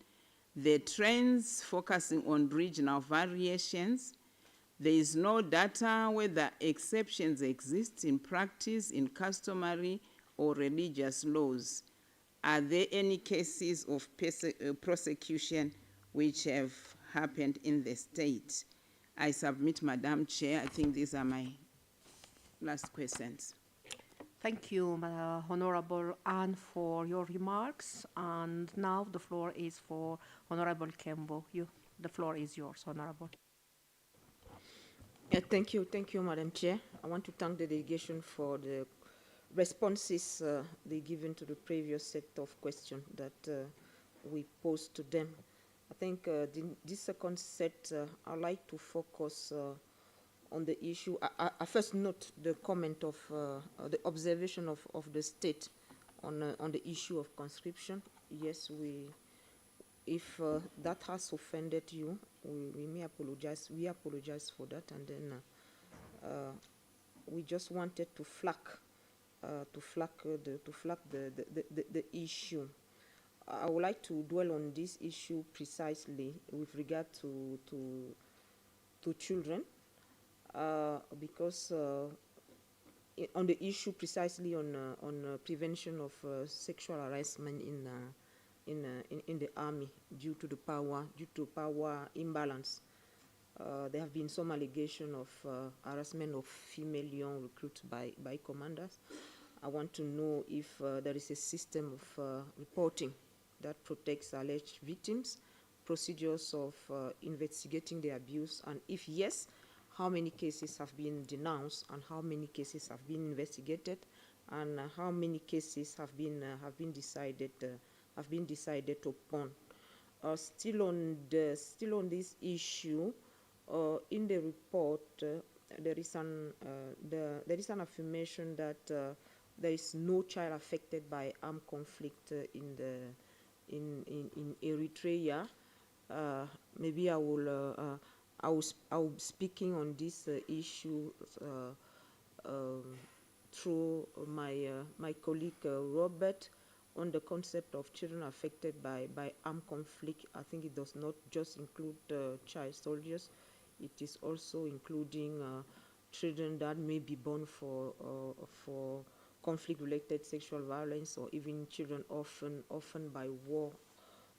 the trends focusing on regional variations. There is no data whether exceptions exist in practice, in customary or religious laws. Are there any cases of prosecution which have happened in the state? I submit, Madam Chair. I think these are my last questions. Thank you, Honorable Anne, for your remarks. And now the floor is for Honorable Kembo. The floor is yours, Honorable. Thank you, Madam Chair. I want to thank the delegation for the responses they given to the previous set of questions that we posed to them. I think this second set, I'd like to focus on the issue. I first note the comment of the observation of the state on the issue of conscription. Yes, if that has offended you, we may apologize. We apologize for that, and then we just wanted to flag the issue. I would like to dwell on this issue precisely with regard to children, because on the issue precisely on prevention of sexual harassment in the army due to power imbalance. There have been some allegation of harassment of female young recruits by commanders. I want to know if there is a system of reporting that protects alleged victims, procedures of investigating the abuse, and if yes, how many cases have been denounced and how many cases have been investigated, and how many cases have been decided upon. Still on this issue, in the report, there is an affirmation that there is no child affected by armed conflict in Eritrea. Maybe I will speaking on this issue through my colleague Robert on the concept of children affected by armed conflict. I think it does not just include child soldiers. It is also including children that may be born for conflict-related sexual violence, or even children orphaned by war,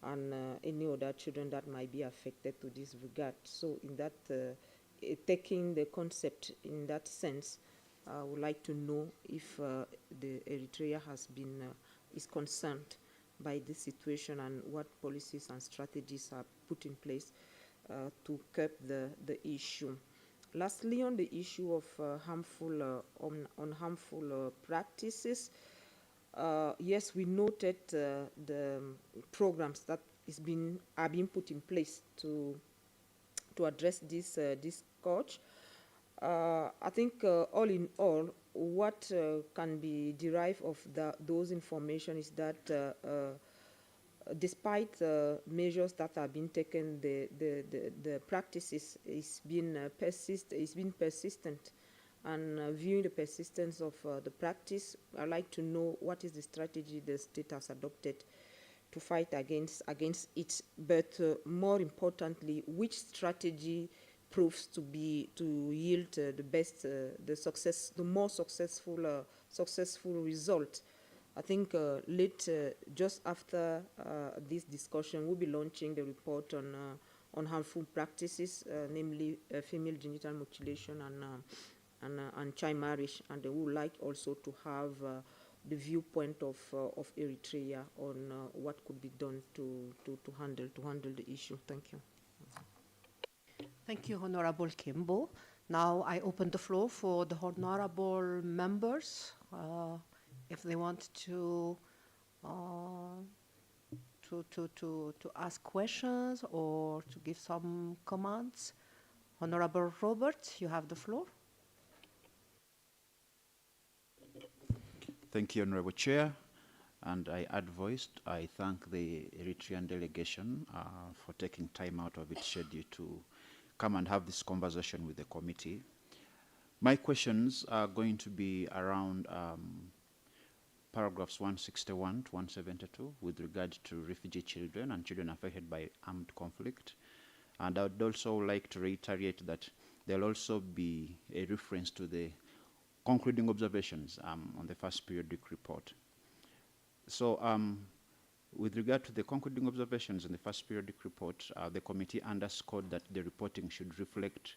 and any other children that might be affected to this regard. So in that, taking the concept in that sense, I would like to know if the Eritrea is concerned by this situation and what policies and strategies are put in place to curb the issue. Lastly, on the issue of harmful practices, yes, we noted the programs that are being put in place to address this scourge. I think all in all, what can be derived of those information is that despite measures that have been taken, the practices is being persistent. And viewing the persistence of the practice, I'd like to know what is the strategy the state has adopted to fight against it, but more importantly, which strategy proves to yield the more successful result I think just after this discussion, we'll be launching the report on harmful practices, namely female genital mutilation and child marriage, and we would like also to have the viewpoint of Eritrea on what could be done to handle the issue. Thank you. Thank you, Honorable Kimbo. Now I open the floor for the honorable members if they want to ask questions or to give some comments. Honorable Robert, you have the floor. Thank you, Honorable Chair. And I add voiced, I thank the Eritrean delegation for taking time out of its schedule to come and have this conversation with the committee. My questions are going to be around paragraphs 161 to 172 with regard to refugee children and children affected by armed conflict. And I would also like to reiterate that there will also be a reference to the concluding observations on the first periodic report. So with regard to the concluding observations in the first periodic report, the committee underscored that the reporting should reflect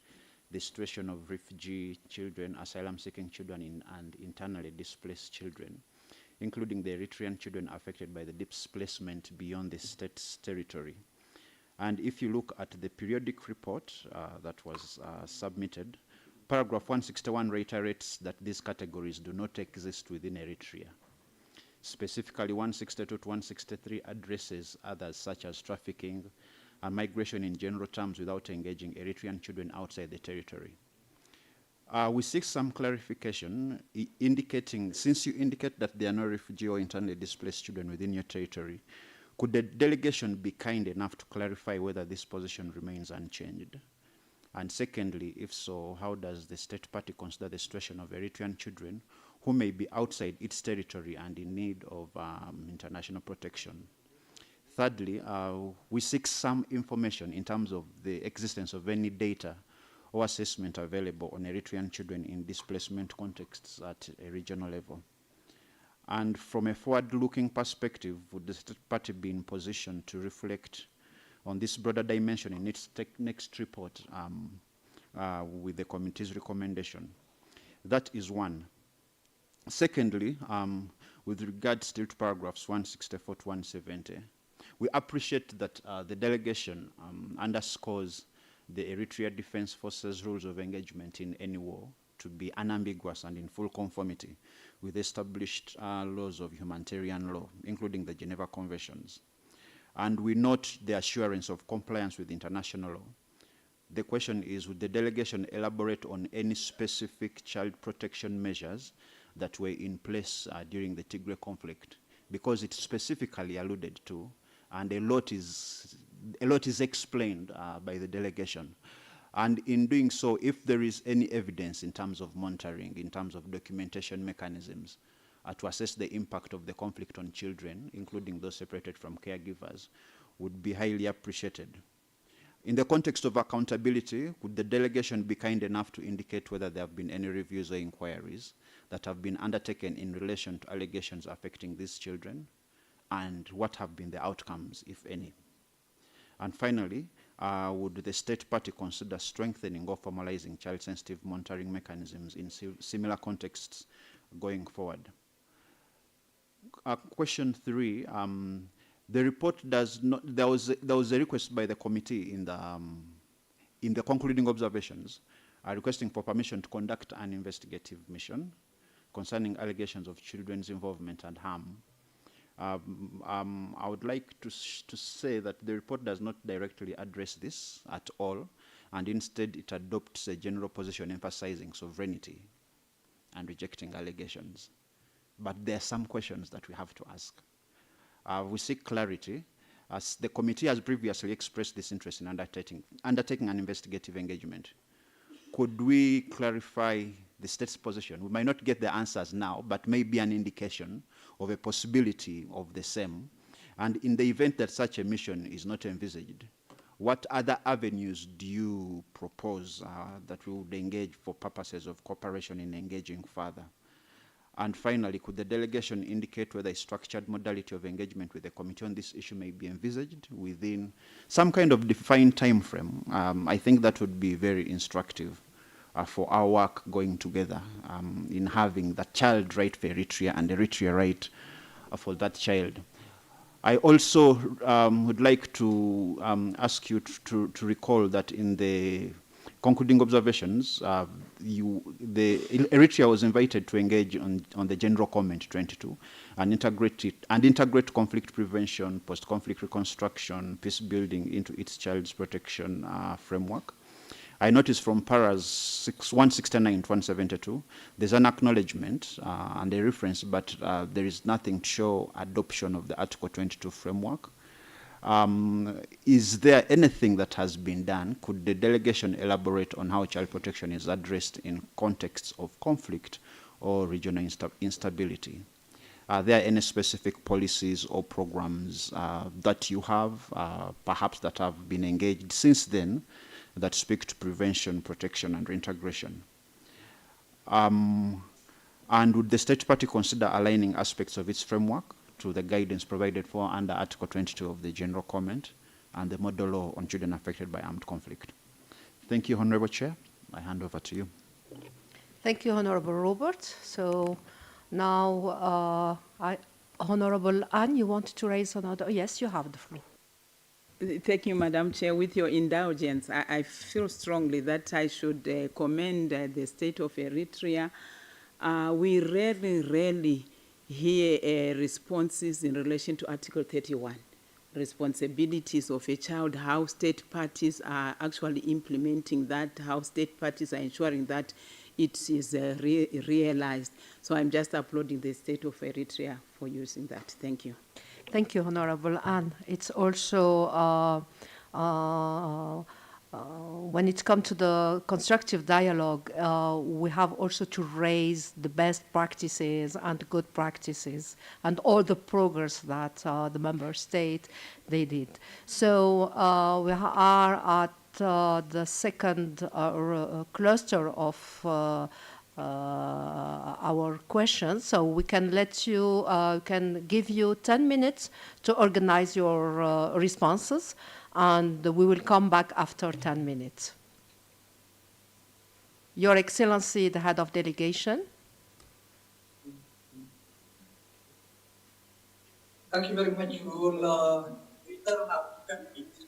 the situation of refugee children, asylum-seeking children, and internally displaced children, including the Eritrean children affected by the displacement beyond the state's territory. And if you look at the periodic report that was submitted, paragraph 161 reiterates that these categories do not exist within Eritrea. Specifically, 162 to 163 addresses others such as trafficking and migration in general terms without engaging Eritrean children outside the territory. We seek some clarification indicating, since you indicate that there are no refugee or internally displaced children within your territory, could the delegation be kind enough to clarify whether this position remains unchanged? And secondly, if so, how does the state party consider the situation of Eritrean children who may be outside its territory and in need of international protection? Thirdly, we seek some information in terms of the existence of any data or assessment available on Eritrean children in displacement contexts at a regional level. And from a forward-looking perspective, would the state party be in position to reflect on this broader dimension in its next report with the committee's recommendation? That is one. Secondly, with regard still to paragraphs 164 to 170, we appreciate that the delegation underscores the Eritrea Defense Forces rules of engagement in any war to be unambiguous and in full conformity with established laws of humanitarian law, including the Geneva Conventions. And we note the assurance of compliance with international law. The question is, would the delegation elaborate on any specific child protection measures that were in place during the Tigray conflict? Because it's specifically alluded to, and a lot is explained by the delegation. And in doing so, if there is any evidence in terms of monitoring, in terms of documentation mechanisms, to assess the impact of the conflict on children, including those separated from caregivers, would be highly appreciated. In the context of accountability, would the delegation be kind enough to indicate whether there have been any reviews or inquiries that have been undertaken in relation to allegations affecting these children, and what have been the outcomes, if any? And finally, would the state party consider strengthening or formalizing child-sensitive monitoring mechanisms in similar contexts going forward? Question 3, the report does not, there was a request by the committee in the concluding observations requesting for permission to conduct an investigative mission concerning allegations of children's involvement and harm. I would like to say that the report does not directly address this at all, and instead it adopts a general position emphasizing sovereignty and rejecting allegations. But there are some questions that we have to ask. We seek clarity, as the committee has previously expressed this interest in undertaking an investigative engagement. Could we clarify the state's position? We might not get the answers now, but maybe an indication of a possibility of the same. And in the event that such a mission is not envisaged, what other avenues do you propose that we would engage for purposes of cooperation in engaging further? And finally, could the delegation indicate whether a structured modality of engagement with the committee on this issue may be envisaged within some kind of defined time frame? I think that would be very instructive for our work going together in having the child right for Eritrea and Eritrea right for that child. I also would like to ask you to recall that in the concluding observations, Eritrea was invited to engage on the General Comment 22 and integrate conflict prevention, post-conflict reconstruction, peace building into its child's protection framework. I noticed from paras 169 to 172, there's an acknowledgement and a reference, but there is nothing to show adoption of the Article 22 framework. Is there anything that has been done? Could the delegation elaborate on how child protection is addressed in contexts of conflict or regional instability? Are there any specific policies or programs that you have, perhaps that have been engaged since then, that speak to prevention, protection, and reintegration? And would the state party consider aligning aspects of its framework to the guidance provided for under Article 22 of the General Comment and the Model Law on Children Affected by Armed Conflict? Thank you, Honorable Chair. I hand over to you. Thank you, Honorable Robert. So now, Honorable Anne, you want to raise another? Yes, you have the floor. Thank you, Madam Chair. With your indulgence, I feel strongly that I should commend the state of Eritrea. We rarely hear responses in relation to Article 31, responsibilities of a child, how state parties are actually implementing that, how state parties are ensuring that it is realized. So I'm just applauding the state of Eritrea for using that. Thank you. Thank you, Honorable Anne. It's also, when it comes to the constructive dialogue, we have also to raise the best practices and good practices and all the progress that the member state they did. So we are at the second cluster of our questions, so we can let you, can give you 10 minutes to organize your responses, and we will come back after 10 minutes. Your Excellency, the Head of Delegation. Thank you very much. We will return after 10 minutes.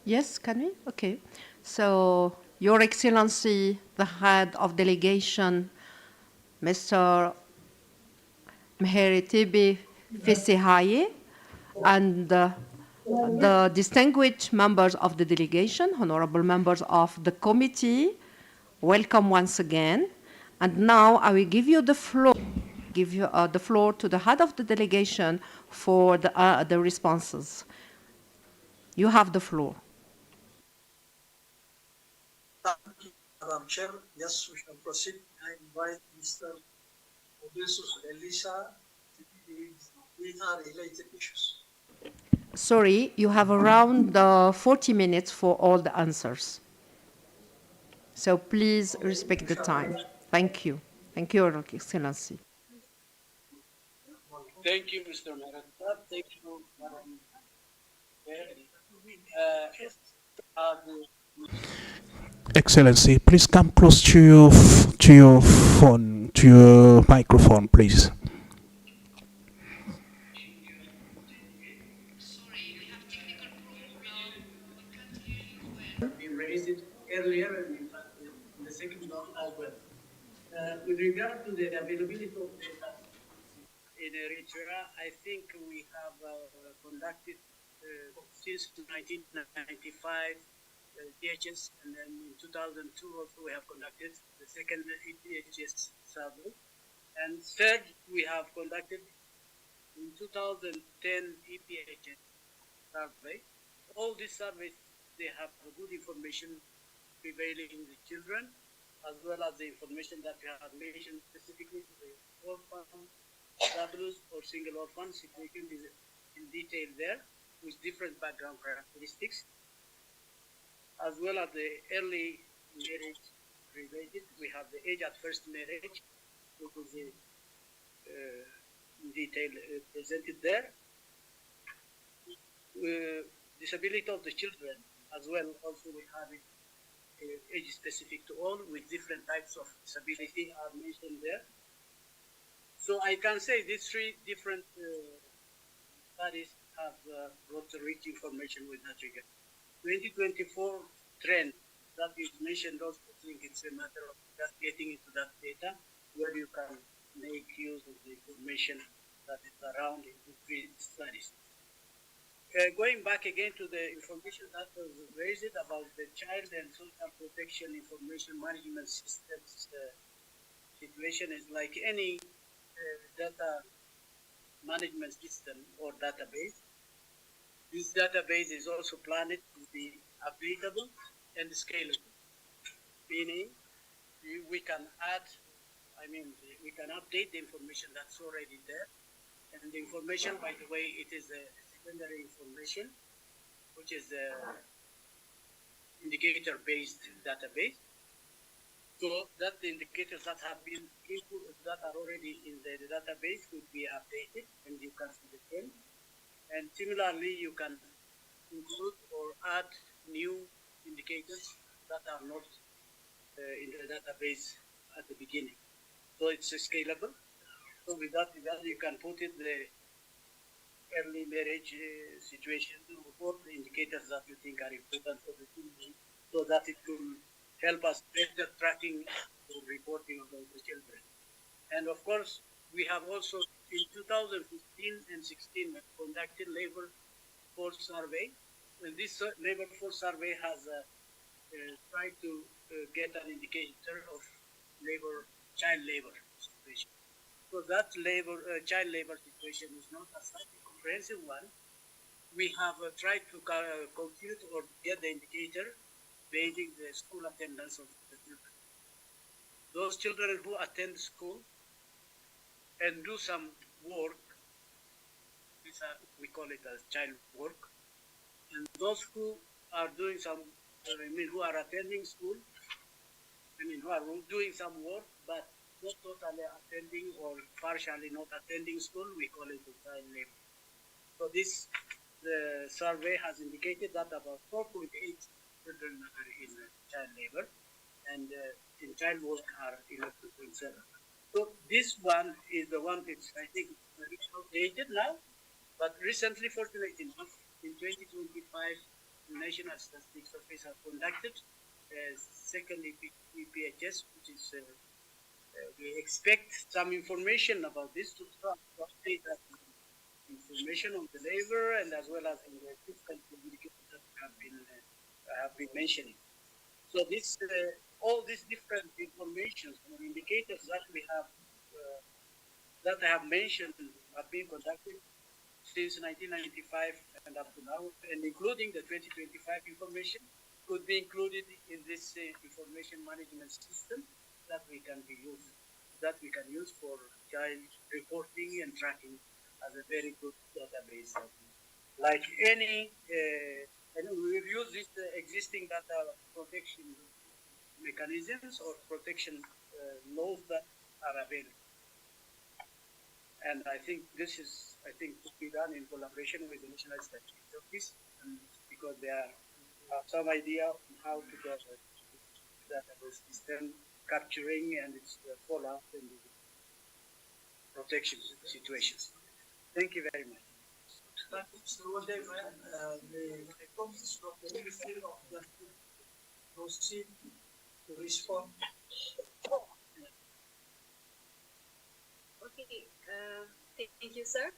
Yes, can we? Okay. So, Your Excellency, the head of delegation, Mr. Meheritibi Fisihaye, and the distinguished members of the delegation, honorable members of the committee, welcome once again. And now I will give you the floor, the floor to the head of the delegation for the responses. You have the floor. Thank you, Madam Chair. Yes, we shall proceed. I invite Mr. Odysseus Elisa to the related issues. Sorry, you have around 40 minutes for all the answers. So please respect the time. Thank you. Thank you, Your Excellency. Thank you, Mr. Marata. Thank you, Madam Chair. Excellency, please come close to your phone, to your microphone, please. We raised it earlier and in fact in the second round as well. With regard to the availability of data in Eritrea, I think we have conducted since 1995 DHS, and then in 2002 also we have conducted the second DHS survey. And third, we have conducted in 2010 EPHS survey. All these surveys, they have good information prevailing in the children, as well as the information that we have mentioned specifically to the orphan, doubles, or single orphan situation is in detail there, with different background characteristics, as well as the early marriage related. We have the age at first marriage, which is in detail presented there. Disability of the children as well, also we have it age specific to all, with different types of disability are mentioned there. So I can say these three different studies have brought rich information with that regard. 2024 trend that is mentioned also, I think it's a matter of just getting into that data where you can make use of the information that is around in the three studies. Going back again to the information that was raised about the child and social protection information management systems situation is like any data management system or database. This database is also planned to be updatable and scalable, meaning we can add, we can update the information that's already there. And the information, by the way, it is a secondary information, which is a indicator-based database. So that the indicators that have been input, that are already in the database would be updated, and you can see the trend. And similarly, you can include or add new indicators that are not in the database at the beginning. So it's scalable. So with that, you can put in the early marriage situation, or the indicators that you think are important for the children, so that it will help us better tracking or reporting about the children. And of course, we have also in 2015 and 16 conducted labor force survey. And this labor force survey has tried to get an indicator of child labor situation. So that child labor situation is not a such a comprehensive one. We have tried to compute or get the indicator basing the school attendance of the children. Those children who attend school and do some work, we call it as child work, and those who are doing some, who are attending school, who are doing some work, but not totally attending or partially not attending school, we call it child labor. So this survey has indicated that about 4.8 children are in child labor, and in child work are 11.7. So this one is the one that's, I think, outdated now, but recently, fortunately enough, in 2025, National Statistics Office have conducted. Secondly, PPHS, which is we expect some information about this to update that information on the labor and as well as in the fiscal communication that have been mentioning. So this all these different informations or indicators that we have that I have mentioned have been conducted since 1995 and up to now, and including the 2025 information could be included in this information management system that we can use for child reporting and tracking as a very good database. Like any, and we will use this existing data protection mechanisms or protection laws that are available. And I think this is, to be done in collaboration with the National Statistics Office, because they have some idea on how to get that system capturing and its follow-up in the protection situations. Thank you very much. Mr. Wade, the comments from the Ministry of Justice proceed to respond. Okay, thank you, sir.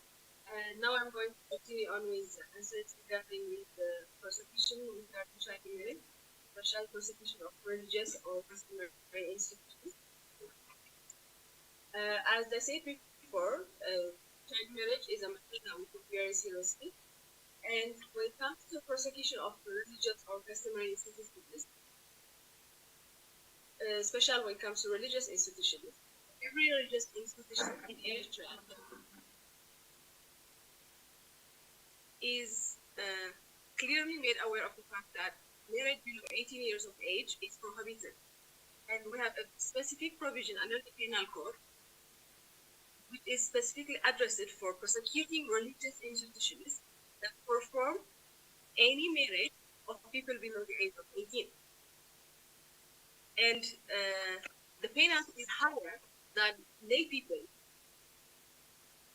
Now I'm going to continue on with answers regarding the prosecution regarding child marriage, partial prosecution of religious or customary institutions. As I said before, child marriage is a matter that we took very seriously. And when it comes to prosecution of religious or customary institutions, especially when it comes to religious institutions, every religious institution in Eritrea is clearly made aware of the fact that marriage below 18 years of age is prohibited. And we have a specific provision under the Penal Code which is specifically addressed for prosecuting religious institutions that perform any marriage of people below the age of 18. And the penalty is higher than lay people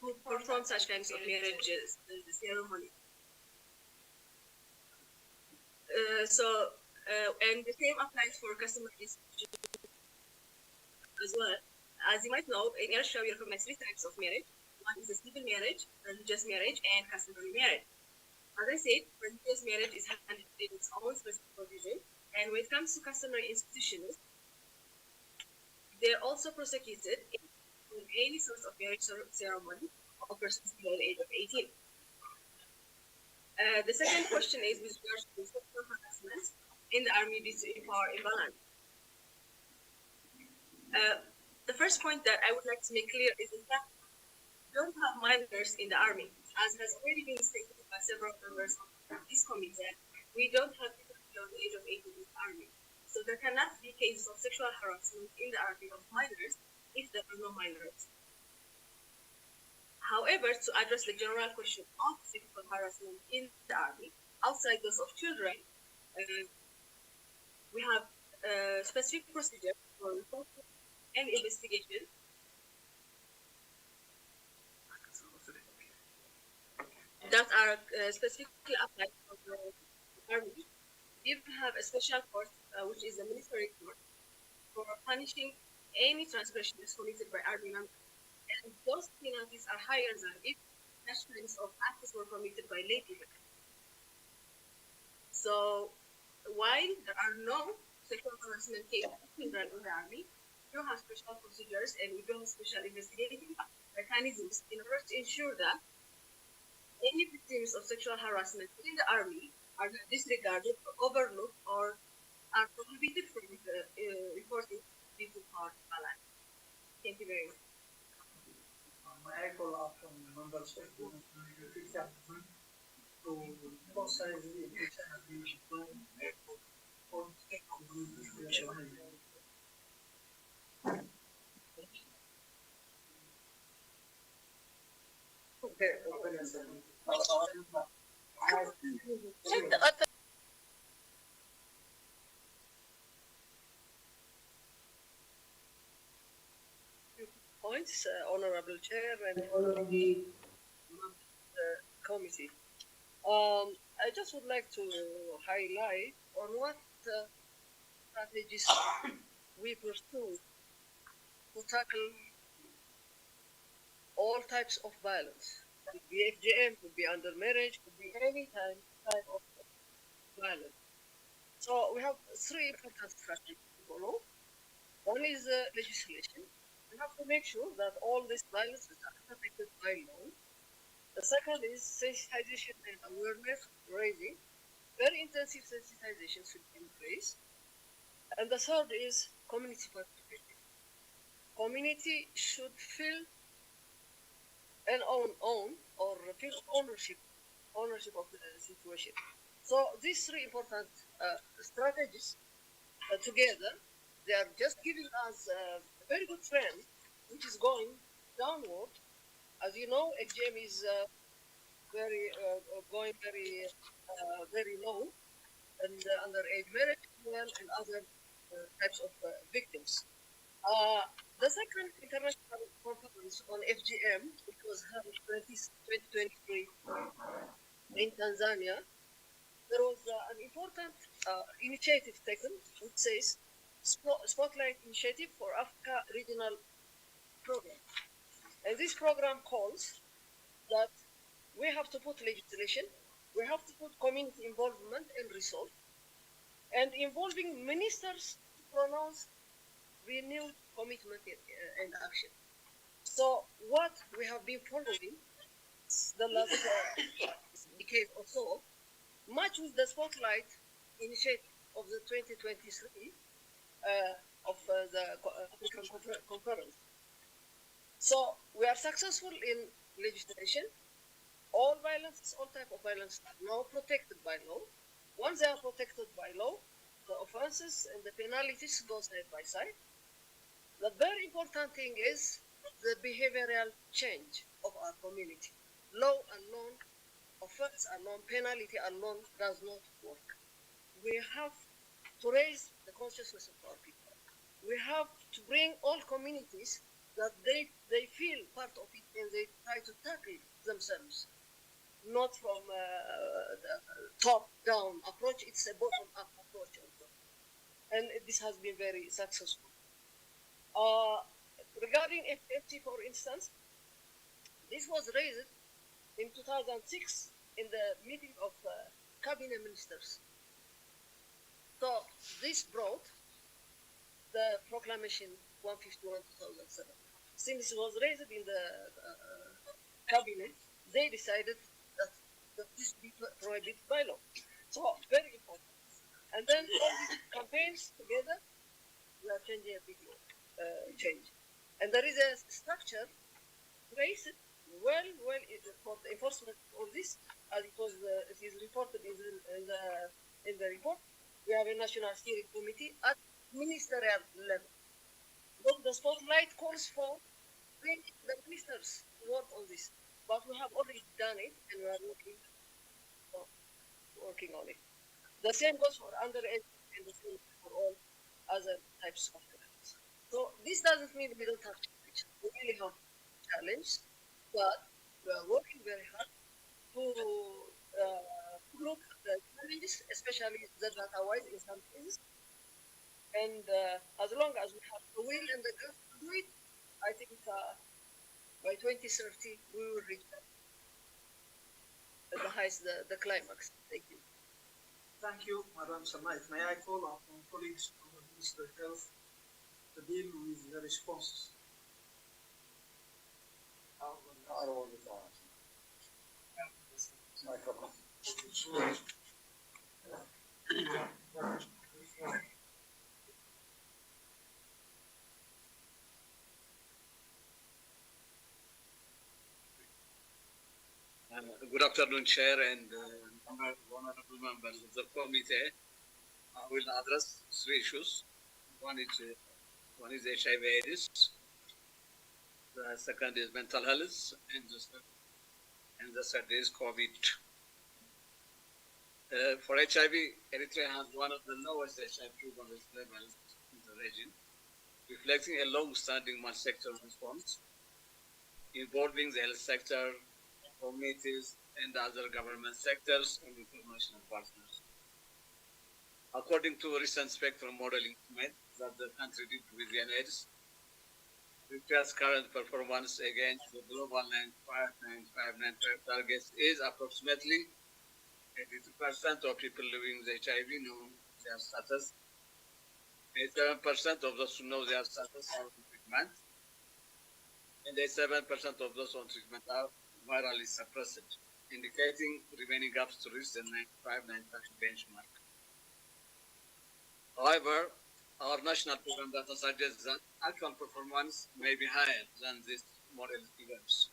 who perform such kinds of marriages, the ceremony. And the same applies for customary institutions as well. As you might know, in Eritrea we recognize three types of marriage. One is a civil marriage, religious marriage, and customary marriage. As I said, religious marriage is handled in its own specific provision, and when it comes to customary institutions, they're also prosecuted in any sort of marriage ceremony of persons below the age of 18. The second question is with regards to sexual harassment in the army due to power imbalance. The first point that I would like to make clear is, in fact, we don't have minors in the army, as has already been stated by several members of this committee. We don't have people below the age of 18 in the army. So there cannot be cases of sexual harassment in the army of minors if there are no minors. However, to address the general question of sexual harassment in the army, outside those of children, we have specific procedures for reporting and investigation that are specifically applied for the army. We have a special court, which is a military court, for punishing any transgressions committed by army members. And those penalties are higher than if such kinds of acts were committed by lay people. So while there are no sexual harassment cases in the army, we do have special procedures and we do have special investigating mechanisms in order to ensure that any victims of sexual harassment in the army are not disregarded or overlooked or are prohibited from reporting due to power balance. Thank you very much. May I call up from members of the government to emphasize the intention of the Points, Honorable Chair and Honorable Committee. I just would like to highlight on what strategies we pursue to tackle all types of violence. Could be FGM, could be undermarriage, could be any type of violence. So we have three important strategies to follow. One is legislation. We have to make sure that all this violence is protected by law. The second is sensitization and awareness raising. Very intensive sensitization should be in place. And the third is community participation. Community should feel and own or feel ownership of the situation. So these three important strategies together, they are just giving us a very good trend, which is going downward. As you know, FGM is going very low, and underage marriage and other types of victims. The second international conference on FGM, which was held in 2023 in Tanzania, there was an important initiative taken, which says Spotlight Initiative for Africa Regional Program. And this program calls that we have to put legislation, we have to put community involvement and resource, and involving ministers to pronounce renewed commitment and action. So what we have been following the last decade or so, much with the Spotlight Initiative of the 2023 of the African Conference. So we are successful in legislation. All violence, all type of violence are now protected by law. Once they are protected by law, the offenses and the penalties go side by side. The very important thing is the behavioral change of our community. Law alone, offense alone, penalty alone does not work. We have to raise the consciousness of our people. We have to bring all communities that they feel part of it and they try to tackle themselves. Not from the top-down approach, it's a bottom-up approach also. And this has been very successful. Regarding FFT, for instance, this was raised in 2006 in the meeting of cabinet ministers. So this brought the proclamation 151/2007. Since it was raised in the cabinet, they decided that this be prohibited by law. So very important. And then all these campaigns together, we are changing a big change. And there is a structure raised well for the enforcement of this, as it is reported in the report. We have a national steering committee at ministerial level. But the spotlight calls for the ministers to work on this. But we have already done it, and we are working on it. The same goes for underage and the same for all other types of crimes. So this doesn't mean we don't have challenge. We really have challenge, but we are working very hard to look at the challenges, especially the data-wise in some cases. And as long as we have the will and the guts to do it, I think by 2030 we will reach the highest, the climax. Thank you. Thank you, Madam Samait. May I call upon colleagues from the Ministry of Health to deal with the responses? Good afternoon, Chair and honorable members of the committee. I will address three issues. One is HIV/AIDS. The second is mental health, and the third is COVID. For HIV, Eritrea has one of the lowest HIV prevalence levels in the region, reflecting a long-standing multi-sector response involving the health sector, communities, and other government sectors and international partners. According to a recent spectrum modeling estimate that the country did with UNAIDS, Eritrea's current performance against the global 9595 targets is approximately 82% of people living with HIV know their status, 87% of those who know their status are on treatment, and 87% of those on treatment are virally suppressed, indicating remaining gaps to reach the 9595 benchmark. However, our national program data suggests that actual performance may be higher than these model figures.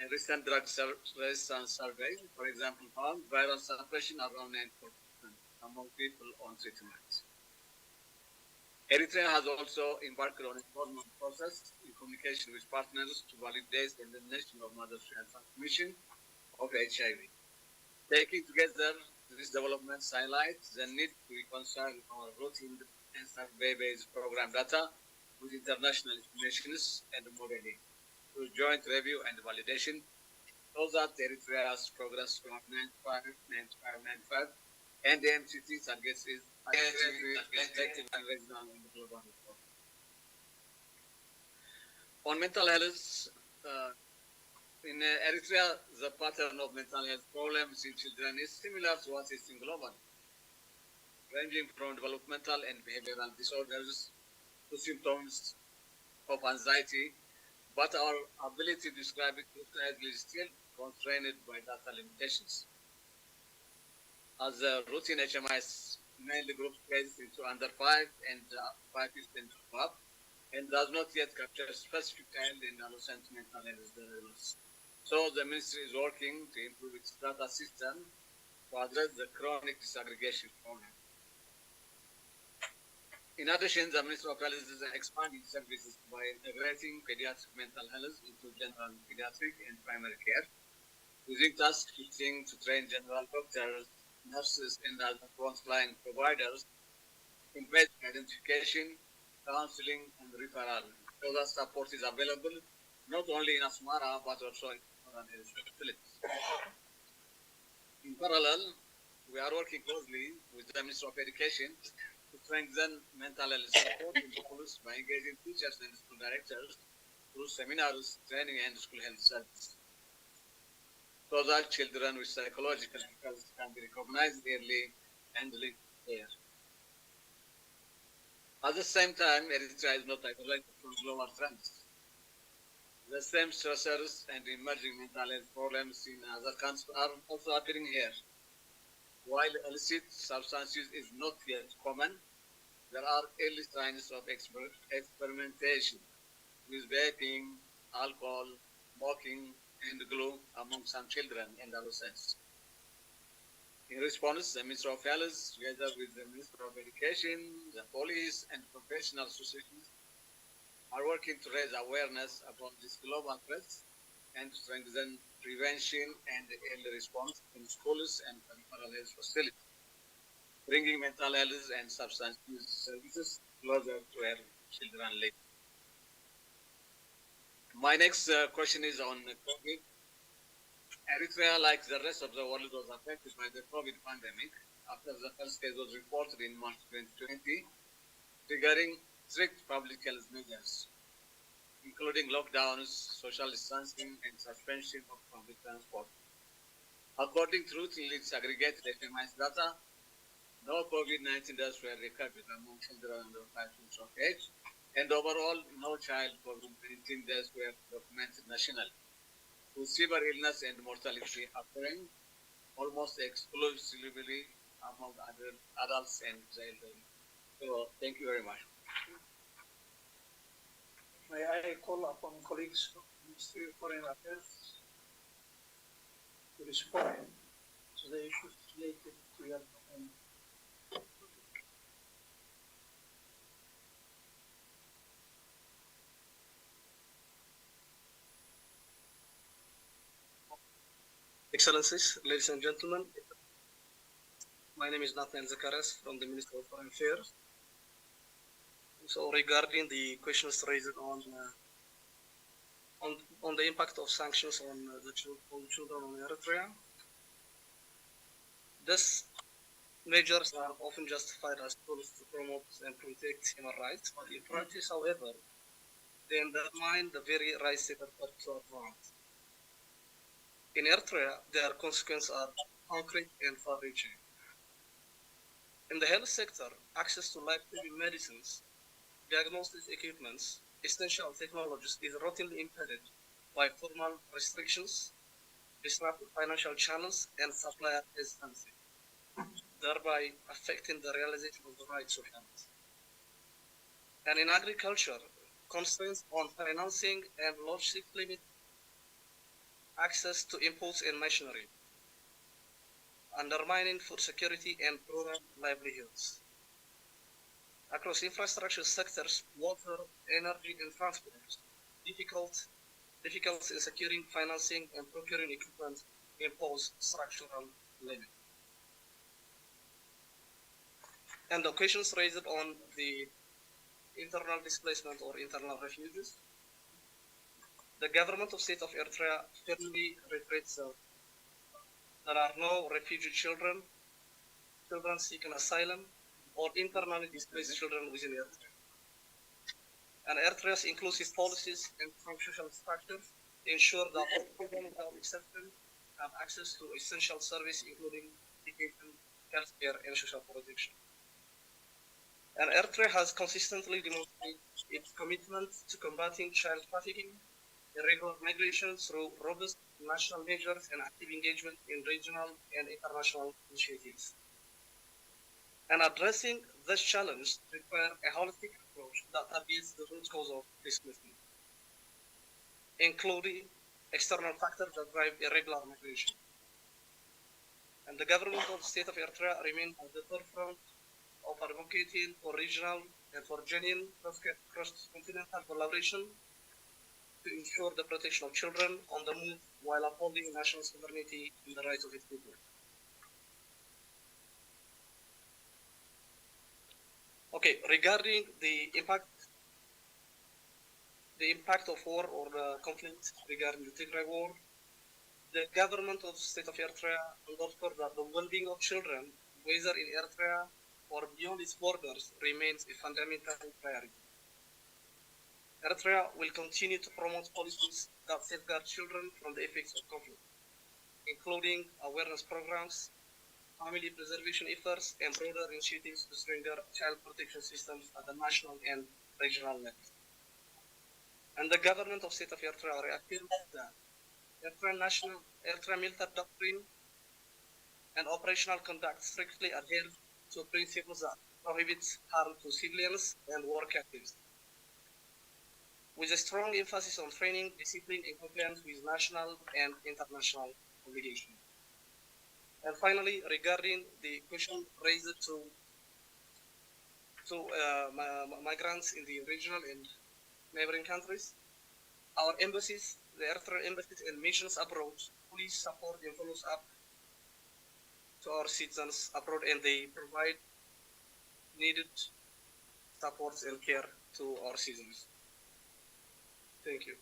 A recent drug resistance survey, for example, found viral suppression around 94% among people on treatment. Eritrea has also embarked on a formal process in communication with partners to validate the elimination of mother-child transmission of HIV. Taking together these developments highlights the need to reconcile our routine and survey-based program data with international estimations and modeling through joint review and validation so that Eritrea's progress from 95 and the MCT targets is effective and regional and global. On mental health, in Eritrea, the pattern of mental health problems in children is similar to what is in global, ranging from developmental and behavioral disorders to symptoms of anxiety, but our ability to describe it precisely is still constrained by data limitations. As the routine HMIs mainly groups cases into under 5 and 5 is into above, and does not yet capture specific child and adolescent mental health diagnosis. So the ministry is working to improve its data system to address the chronic disaggregation problem. In addition, the Ministry of Health is expanding services by integrating pediatric mental health into general pediatric and primary care, using task shifting to train general doctors, nurses, and other frontline providers in basic identification, counseling, and referral, so that support is available not only in Asmara but also in other facilities. In parallel, we are working closely with the Ministry of Education to strengthen mental health support in schools by engaging teachers and school directors through seminars, training, and school health services, so that children with psychological difficulties can be recognized early and linked care. At the same time, Eritrea is not isolated from global trends. The same stressors and emerging mental health problems in other countries are also appearing here. While illicit substance use is not yet common, there are early signs of experimentation with vaping, alcohol, smoking, and glue among some children and adolescents. In response, the Ministry of Health, together with the Ministry of Education, the police, and professional associations, are working to raise awareness about these global threats and to strengthen prevention and early response in schools and peripheral health facilities, bringing mental health and substance use services closer to where children live. My next question is on COVID. Eritrea, like the rest of the world, was affected by the COVID pandemic after the first case was reported in March 2020, triggering strict public health measures, including lockdowns, social distancing, and suspension of public transport. According to routinely disaggregated FMI's data, no COVID-19 deaths were recorded among children under 5 years of age, and overall, no child COVID-19 deaths were documented nationally, with severe illness and mortality occurring almost exclusively among adults and children. So, thank you very much. May I call upon colleagues from the Ministry of Foreign Affairs to respond to the issues related to your domain. Excellencies, ladies and gentlemen, my name is Nathan Zakaras from the Ministry of Foreign Affairs. So regarding the questions raised on on the impact of sanctions on the children in Eritrea. These measures are often justified as tools to promote and protect human rights, but in practice, however, they undermine the very rights they purport to advance. In Eritrea, their consequences are concrete and far-reaching. In the health sector, access to life-saving medicines, diagnostic equipments, essential technologies is routinely impeded by formal restrictions, disrupted financial channels, and supplier hesitancy, thereby affecting the realization of the rights of health. And in agriculture, constraints on financing and logistics limit access to inputs and machinery, undermining food security and rural livelihoods. Across infrastructure sectors, water, energy, and transport, difficulties in securing financing and procuring equipment impose structural limits. And the questions raised on the internal displacement or internal refugees, the government of state of Eritrea firmly reiterates that there are no refugee children seeking asylum, or internally displaced children within Eritrea. And Eritrea's inclusive policies and social structures ensure that all children without exception have access to essential services, including education, healthcare, and social protection. And Eritrea has consistently demonstrated its commitment to combating child trafficking, irregular migration through robust national measures and active engagement in regional and international initiatives. And addressing this challenge requires a holistic approach that targets the root cause of displacement, including external factors that drive irregular migration. And the government of the state of Eritrea remains at the forefront of advocating for regional and for genuine cross-continental collaboration to ensure the protection of children on the move while upholding national sovereignty and the rights of its people. Okay, regarding the impact of war or the conflict regarding the Tigray war, the government of the state of Eritrea underscored that the well-being of children, whether in Eritrea or beyond its borders, remains a fundamental priority. Eritrea will continue to promote policies that safeguard children from the effects of conflict, including awareness programs, family preservation efforts, and broader initiatives to strengthen child protection systems at the national and regional level. And the government of state of Eritrea reaffirms that Eritrean military doctrine and operational conduct strictly adhere to principles that prohibit harm to civilians and war captives, with a strong emphasis on training, discipline, and compliance with national and international obligations. And finally, regarding the question raised to migrants in the regional and neighboring countries, our embassies, the Eritrean embassies and missions abroad, fully support and follows up to our citizens abroad, and they provide needed supports and care to our citizens. Thank you.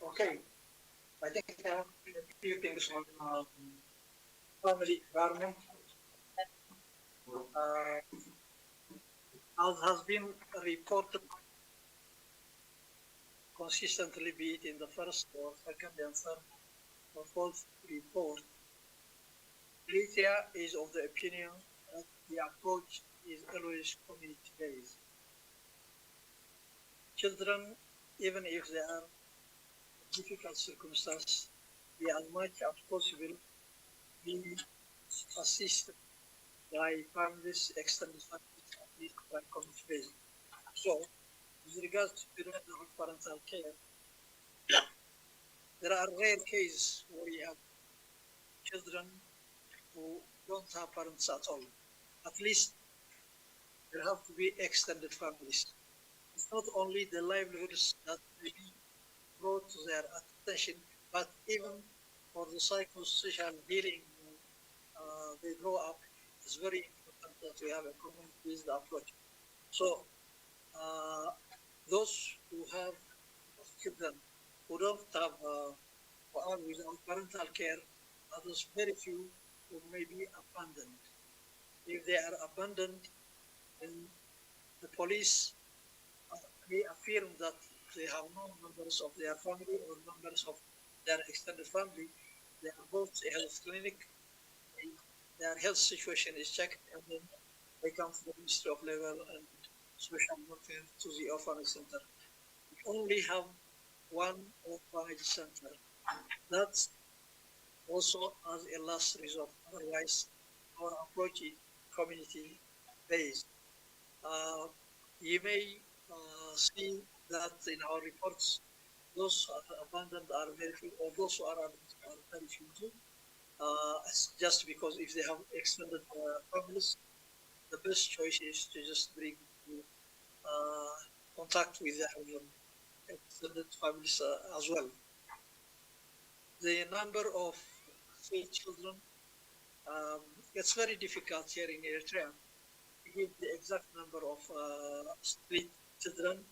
Okay. I think I have a few things on family environment. As has been reported consistently, be it in the first or second and third or fourth report, Eritrea is of the opinion that the approach is always community-based. Children, even if they are difficult circumstances, be as much as possible be assisted by families, extended families, at least by community-based. So, with regards to parental care, there are rare cases where you have children who don't have parents at all. At least there have to be extended families. It's not only the livelihoods that may be brought to their attention, but even for the psychosocial healing they grow up, it's very important that we have a community-based approach. So those who have children who don't have who are without parental care are those very few who may be abandoned. If they are abandoned, then the police may affirm that they have no members of their family or members of their extended family. They are both a health clinic, their health situation is checked, and then they come to the Ministry of Labor and Social Welfare to the orphanage center. We only have one orphanage center. That's also as a last resort. Otherwise, our approach is community based. You may see that in our reports, those who are abandoned are very few, or those who are abandoned are very few too. Just because if they have extended families, the best choice is to just bring contact with their extended families as well. The number of street children, it's very difficult here in Eritrea to give the exact number of street children.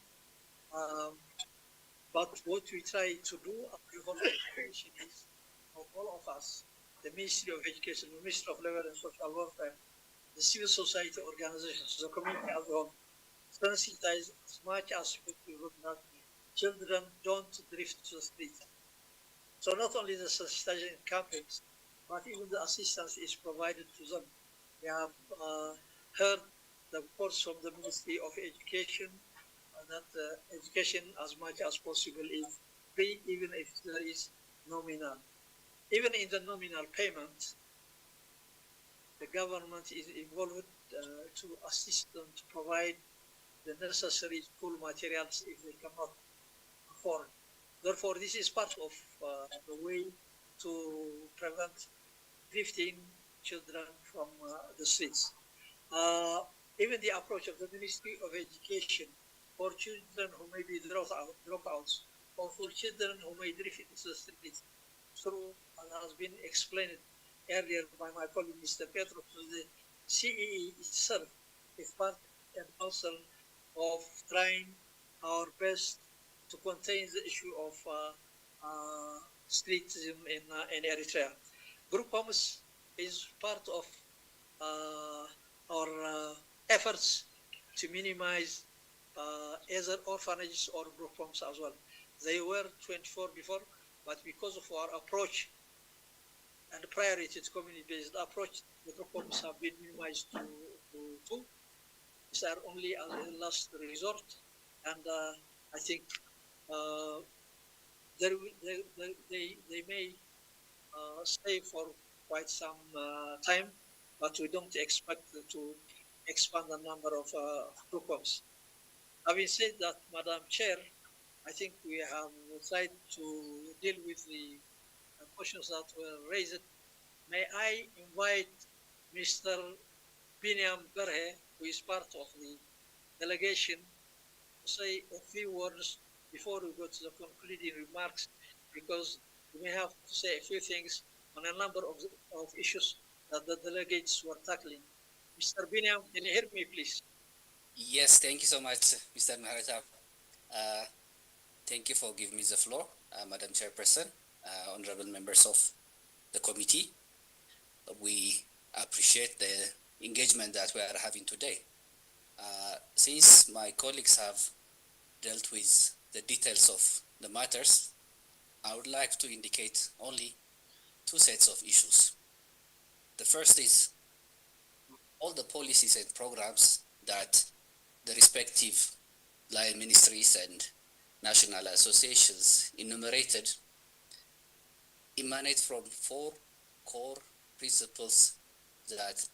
But what we try to do, is for all of us, the Ministry of Education, the Ministry of Labor and Social Welfare, the civil society organizations, the community as well, sensitize as much as possible that children don't drift to the street. So not only the sensitization in campings, but even the assistance is provided to them. We have heard the reports from the Ministry of Education that education as much as possible is free, even if there is nominal. Even in the nominal payment, the government is involved to assist them to provide the necessary school materials if they cannot afford. Therefore, this is part of the way to prevent drifting children from the streets. Even the approach of the Ministry of Education for children who may be dropouts, or for children who may drift into the streets, through, as has been explained earlier by my colleague Mr. Petro, the CEE itself is part and parcel of trying our best to contain the issue of streetism in Eritrea. Group homes is part of our efforts to minimize either orphanages or group homes as well. They were 24 before, but because of our approach and priority to community-based approach, the group homes have been minimized to two. These are only a last resort, and I think they may stay for quite some time, but we don't expect to expand the number of group homes. Having said that, Madam Chair, I think we have tried to deal with the questions that were raised. May I invite Mr. Biniam Berhe, who is part of the delegation, to say a few words before we go to the concluding remarks, because we may have to say a few things on a number of issues that the delegates were tackling. Mr. Biniam, can you hear me, please? Yes, thank you so much, Mr. Maharata. Thank you for giving me the floor, Madam Chairperson, honorable members of the committee. We appreciate the engagement that we are having today. Since my colleagues have dealt with the details of the matters, I would like to indicate only two sets of issues. The first is all the policies and programs that the respective line ministries and national associations enumerated emanate from four core principles that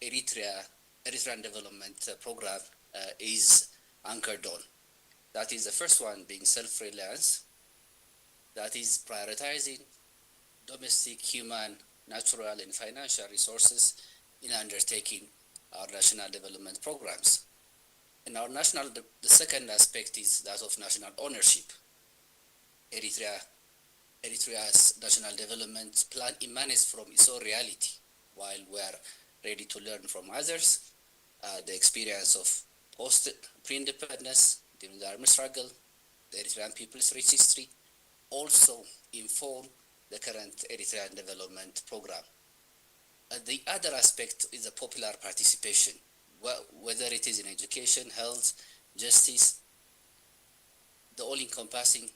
Eritrean Development Program is anchored on. That is the first one being self-reliance, that is prioritizing domestic, human, natural, and financial resources in undertaking our national development programs. And our the second aspect is that of national ownership. Eritrea's national development plan emanates from its own reality, while we are ready to learn from others the experience of pre-independence, during the armed struggle, the Eritrean People's Registry, also inform the current Eritrean development program. The other aspect is the popular participation, whether it is in education, health, justice. The all-encompassing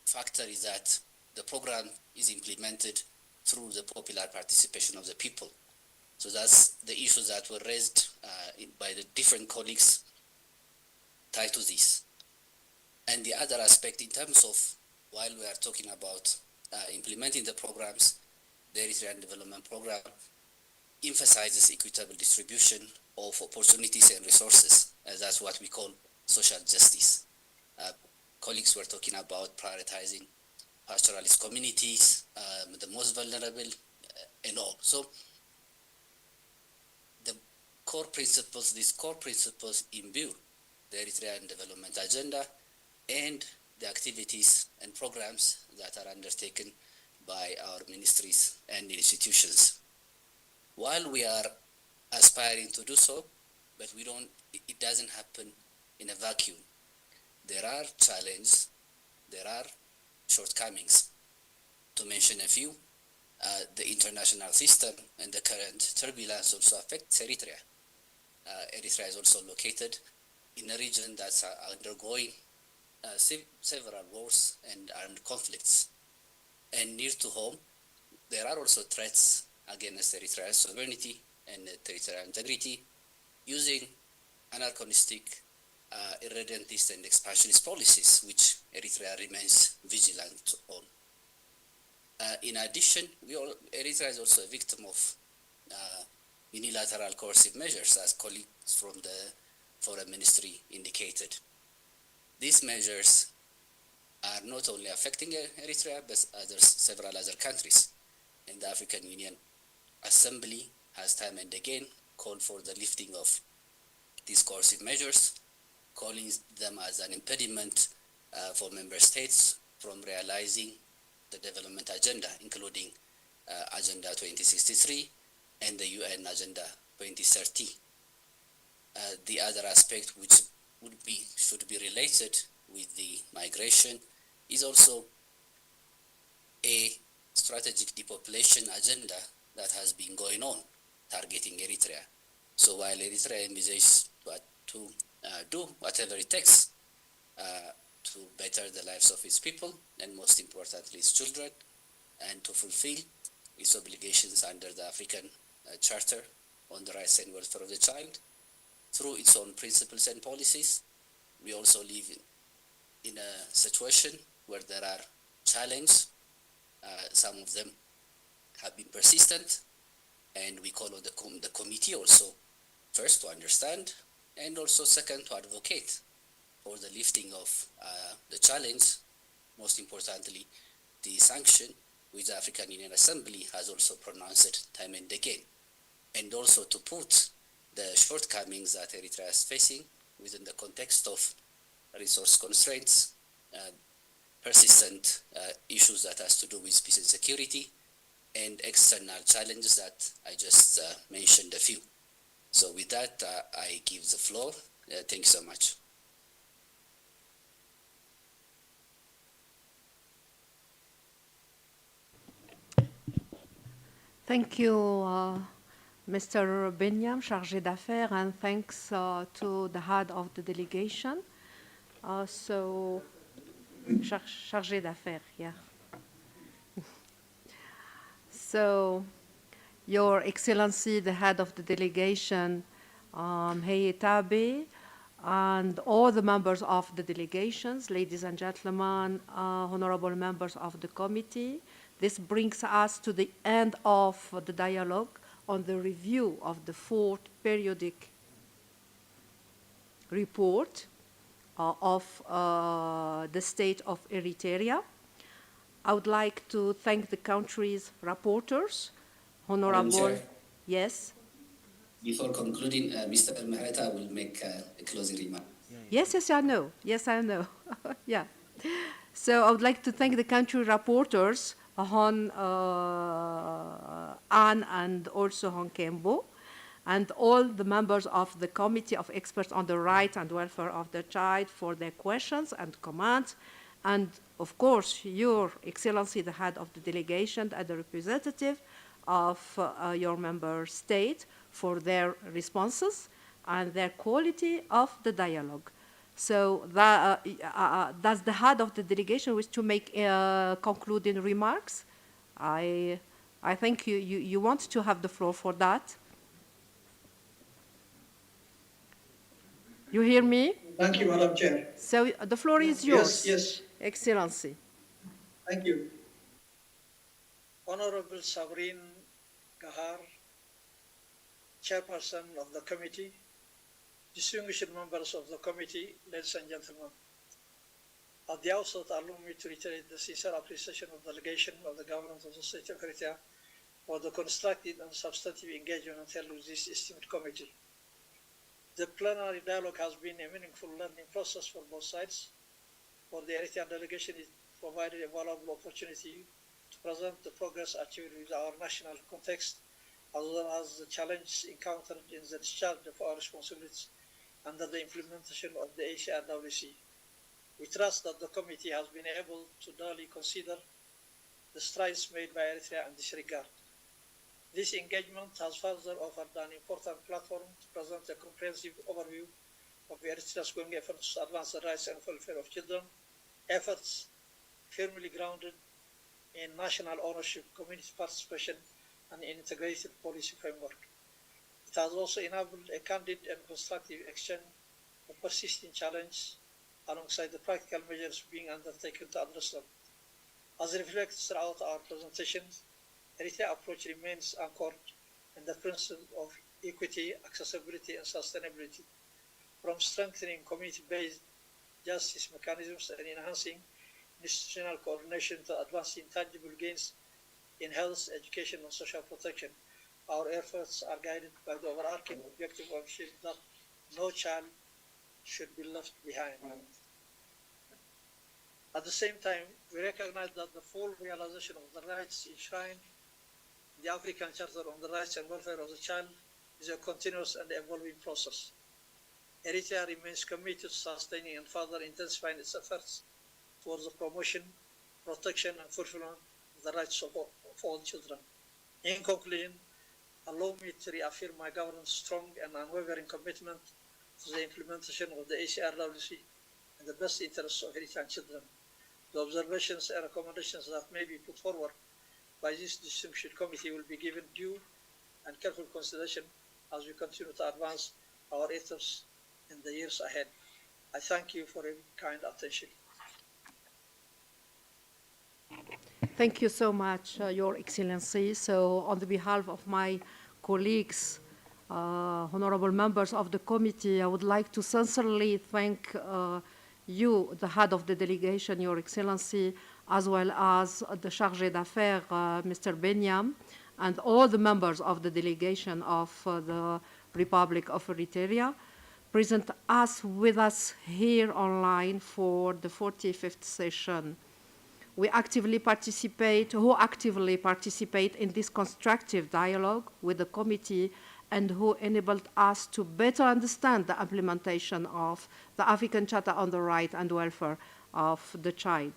factor is that the program is implemented through the popular participation of the people. So that's the issues that were raised by the different colleagues tied to this. And the other aspect in terms of, while we are talking about implementing the programs, the Eritrean Development Program emphasizes equitable distribution of opportunities and resources. That's what we call social justice. Colleagues were talking about prioritizing pastoralist communities, the most vulnerable, and all. So the core principles, these core principles imbue the Eritrean development agenda and the activities and programs that are undertaken by our ministries and institutions. While we are aspiring to do so, but it doesn't happen in a vacuum. There are challenges, there are shortcomings. To mention a few, the international system and the current turbulence also affects Eritrea. Eritrea is also located in a region that's undergoing several wars and armed conflicts. And near to home, there are also threats against Eritrea's sovereignty and territorial integrity using anachronistic, irredentist and expansionist policies, which Eritrea remains vigilant on. In addition, Eritrea is also a victim of unilateral coercive measures, as colleagues from the Foreign Ministry indicated. These measures are not only affecting Eritrea, but several other countries. And the African Union Assembly has time and again called for the lifting of these coercive measures, calling them as an impediment for member states from realizing the development agenda, including Agenda 2063 and the UN Agenda 2030. The other aspect which should be related with the migration is also a strategic depopulation agenda that has been going on, targeting Eritrea. So while Eritrea envisages to do whatever it takes to better the lives of its people, and most importantly its children, and to fulfill its obligations under the African Charter on the rights and welfare of the child, through its own principles and policies. We also live in a situation where there are challenges. Some of them have been persistent, and we call on the committee also, first to understand, and also second to advocate for the lifting of the challenge, most importantly, the sanction which the African Union Assembly has also pronounced time and again, and also to put the shortcomings that Eritrea is facing within the context of resource constraints, persistent issues that has to do with peace and security, and external challenges that I just mentioned a few. So with that, I give the floor. Thank you so much. Thank you, Mr. Benyam, chargé d'affaires, and thanks to the head of the delegation. Chargé d'affaires, yeah. So, Your Excellency, the head of the delegation, Heye Tabe, and all the members of the delegations, ladies and gentlemen, honorable members of the committee, this brings us to the end of the dialogue on the review of the fourth periodic report of the state of Eritrea. I would like to thank the country's rapporteurs, honorable, yes? Before concluding, Mr. Mahreta will make a closing remark. Yes, I know. Yes, I know. Yeah. So I would like to thank the country rapporteurs, Hon Anne and also Hon Kembo, and all the members of the Committee of Experts on the Right and Welfare of the Child for their questions and comments, and of course, Your Excellency, the head of the delegation and the representative of your member state for their responses and their quality of the dialogue. So does the head of the delegation wish to make concluding remarks? I think you want to have the floor for that. You hear me? Thank you, Madam Chair. So the floor is yours. Yes, Excellency. thank you. Honorable Sabrine Gahar, Chairperson of the committee, distinguished members of the committee, ladies and gentlemen. At the outset, allow me to reiterate the sincere appreciation of the delegation of the government of the state of Eritrea for the constructive and substantive engagement held with this esteemed committee. The plenary dialogue has been a meaningful learning process for both sides. For the Eritrean delegation, it provided a valuable opportunity to present the progress achieved with our national context, as well as the challenges encountered in the discharge of our responsibilities under the implementation of the ACERWC. We trust that the committee has been able to duly consider the strides made by Eritrea in this regard. This engagement has further offered an important platform to present a comprehensive overview of Eritrea's ongoing efforts to advance the rights and welfare of children, efforts firmly grounded in national ownership, community participation, and an integrated policy framework. It has also enabled a candid and constructive exchange of persisting challenges alongside the practical measures being undertaken to address them. As reflected throughout our presentations, Eritrea's approach remains anchored in the principle of equity, accessibility, and sustainability, from strengthening community-based justice mechanisms and enhancing institutional coordination to advancing tangible gains in health, education, and social protection. Our efforts are guided by the overarching objective of ensuring that no child should be left behind. At the same time, we recognize that the full realization of the rights enshrined in the African Charter on the Rights and Welfare of the Child is a continuous and evolving process. Eritrea remains committed to sustaining and further intensifying its efforts towards the promotion, protection, and fulfillment of the rights of all children. In conclusion, allow me to reaffirm my government's strong and unwavering commitment to the implementation of the ACERWC in the best interests of Eritrean children. The observations and recommendations that may be put forward by this distinguished committee will be given due and careful consideration as we continue to advance our efforts in the years ahead. I thank you for your kind attention. Thank you so much, Your Excellency. So on the behalf of my colleagues, honorable members of the committee, I would like to sincerely thank you, the head of the delegation, Your Excellency, as well as the chargé d'affaires, Mr. Benyam, and all the members of the delegation of the Republic of Eritrea, present with us here online for the 45th session. Who actively participate in this constructive dialogue with the committee and who enabled us to better understand the implementation of the African Charter on the Right and Welfare of the Child.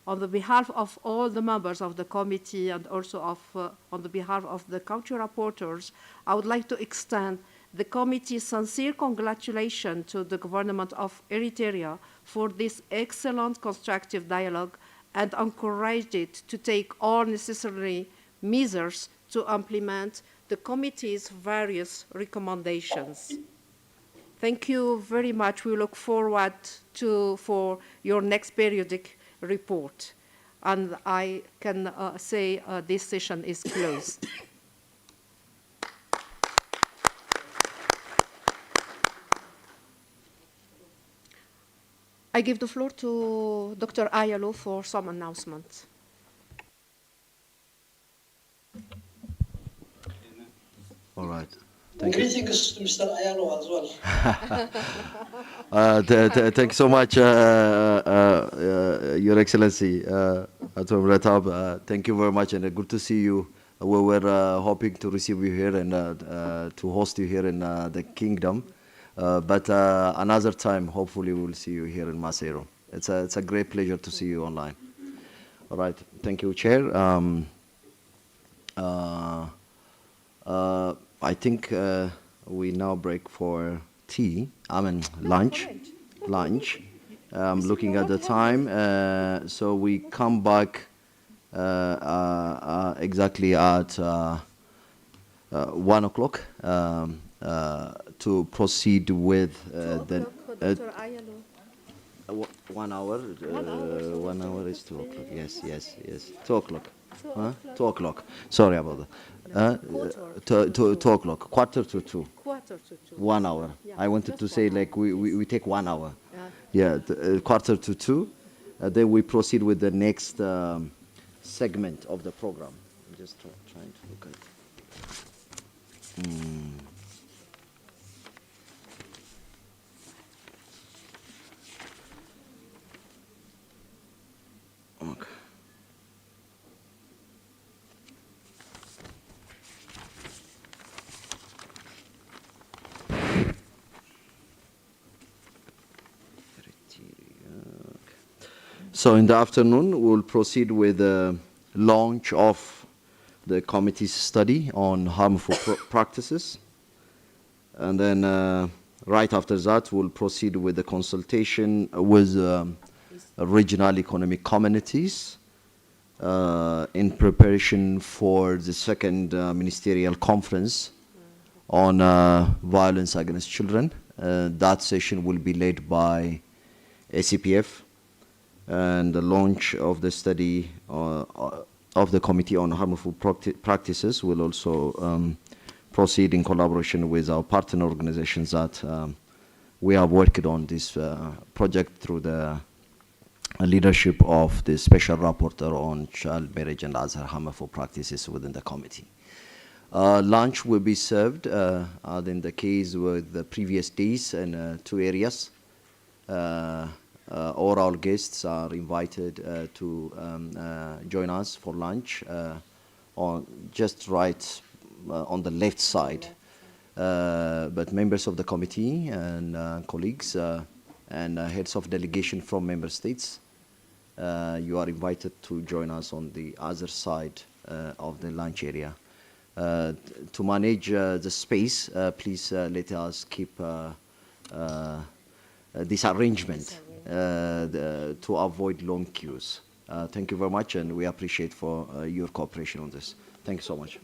On the behalf of all the members of the committee and also on the behalf of the country rapporteurs, I would like to extend the committee's sincere congratulations to the government of Eritrea for this excellent constructive dialogue and encourage it to take all necessary measures to implement the committee's various recommendations. Thank you very much. We look forward for your next periodic report. And I can say this session is closed. I give the floor to Dr. Ayalo for some announcements. All right. Greetings to Mr. Ayalo as well. Thank you so much, Your Excellency, Atom Ratab. Thank you very much, and good to see you We were hoping to receive you here and to host you here in the kingdom. But another time, hopefully, we'll see you here in Maseru. It's a great pleasure to see you online. All right. Thank you, Chair. I think we now break for tea. I mean, lunch. Lunch. I'm looking at the time. So we come back exactly at 1 o'clock to proceed with the 1 hour. 1 hour is 2 o'clock. Yes, yes, yes. 2 o'clock. 2 o'clock. Sorry about that. 2 o'clock. Quarter to 2. Quarter to 2. 1 hour. Yeah, I wanted to say like we take 1 hour. Yeah. Yeah, quarter to 2. Then we proceed with the next segment of the program. I'm just trying to look at it. Okay. So in the afternoon, we'll proceed with the launch of the committee's study on harmful practices. And then right after that, we'll proceed with the consultation with regional economic communities in preparation for the second ministerial conference on violence against children. That session will be led by ACPF, and the launch of the study of the Committee on Harmful Practices will also proceed in collaboration with our partner organizations that we have worked on this project through the leadership of the Special Rapporteur on Child Marriage and Other Harmful Practices within the committee. Lunch will be served, in the case with the previous days, in 2 areas. All our guests are invited to join us for lunch on just right on the left side. But members of the committee and colleagues and heads of delegation from member states, you are invited to join us on the other side of the lunch area. To manage the space, please let us keep this arrangement to avoid long queues. Thank you very much, and we appreciate for your cooperation on this. Thank you so much.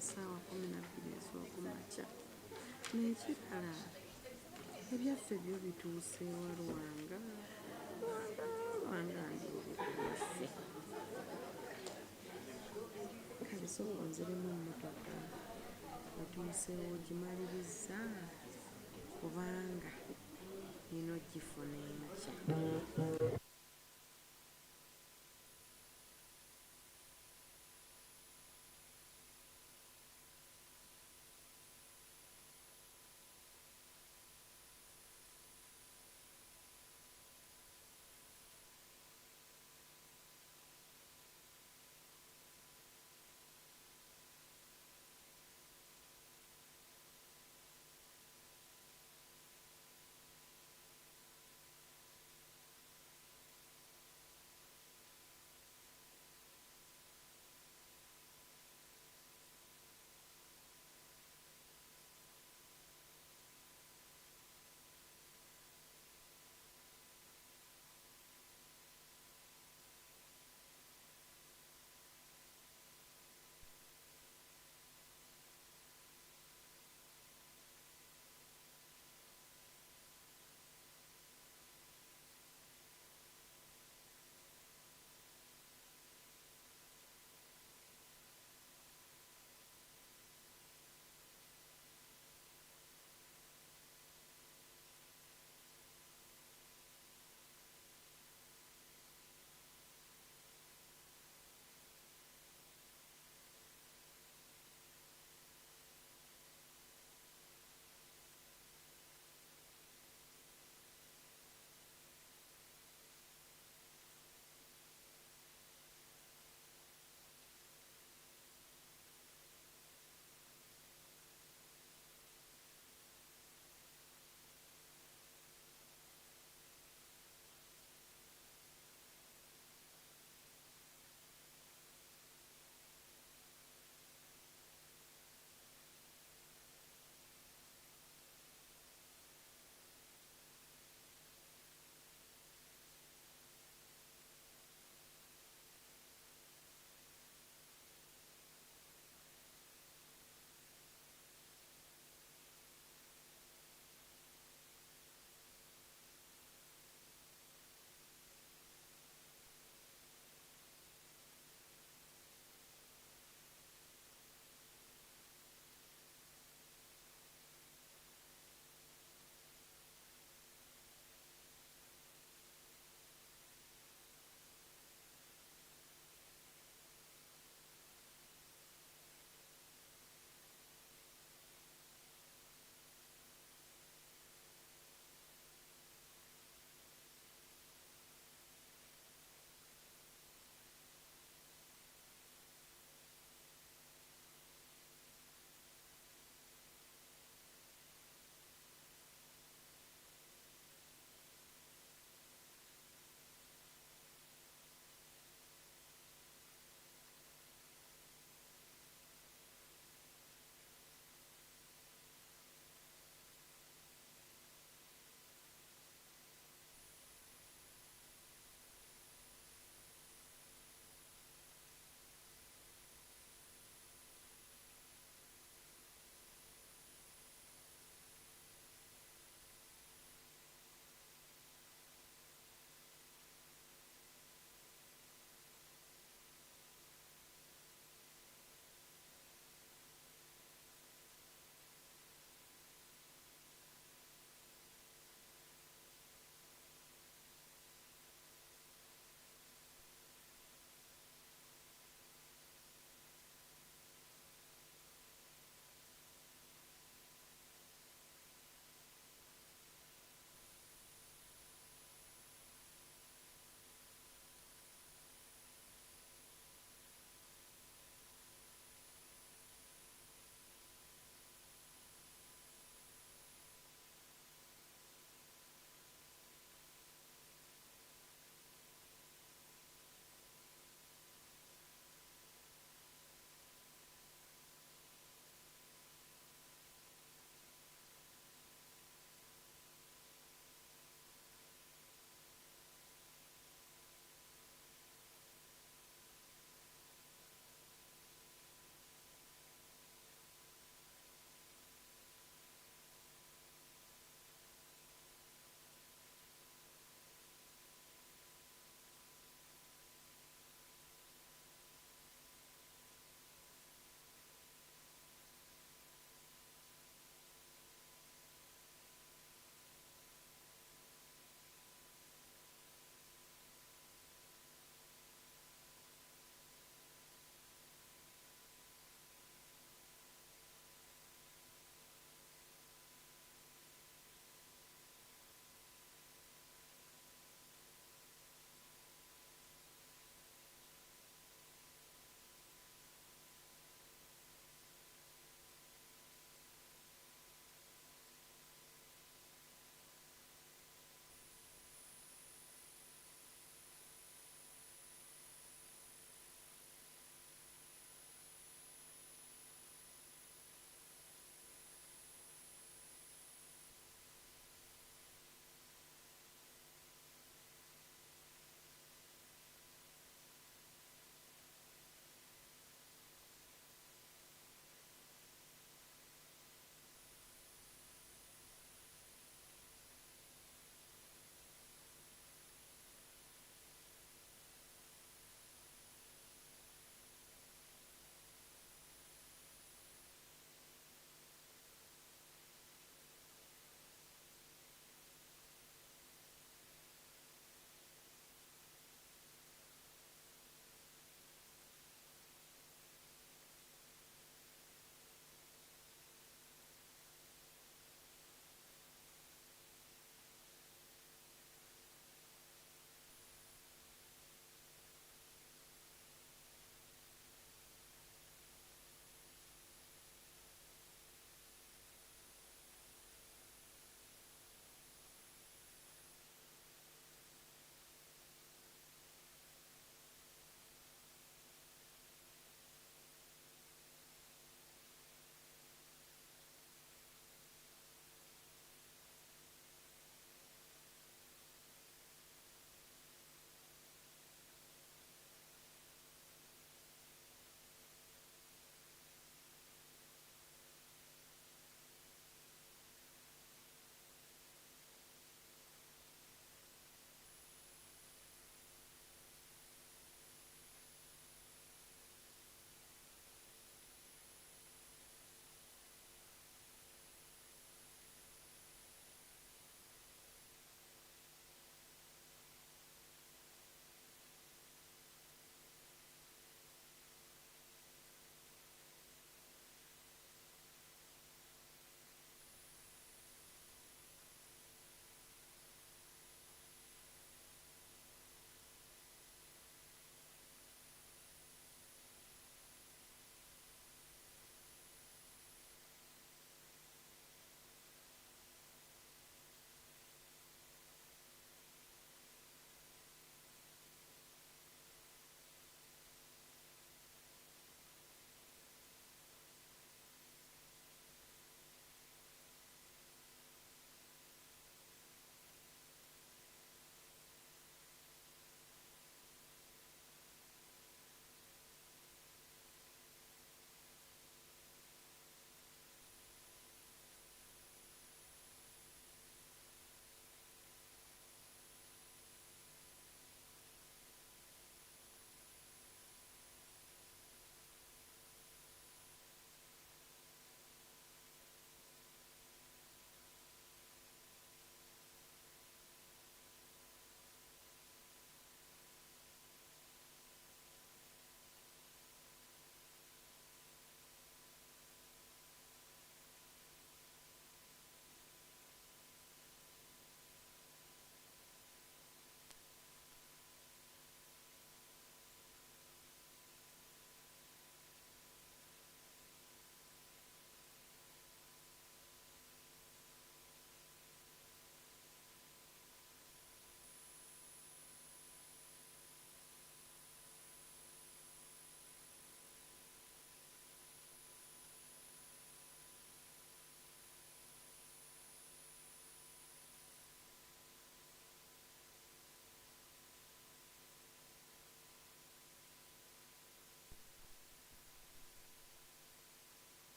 ssaawa 12 ez'okumakya n'ekirala ebyaffe byo bituuse walwanga ndiwaffe kale sooka onziremu emmotoka otuuseewo ogimaliriza kubanga nina ogifuna enkya.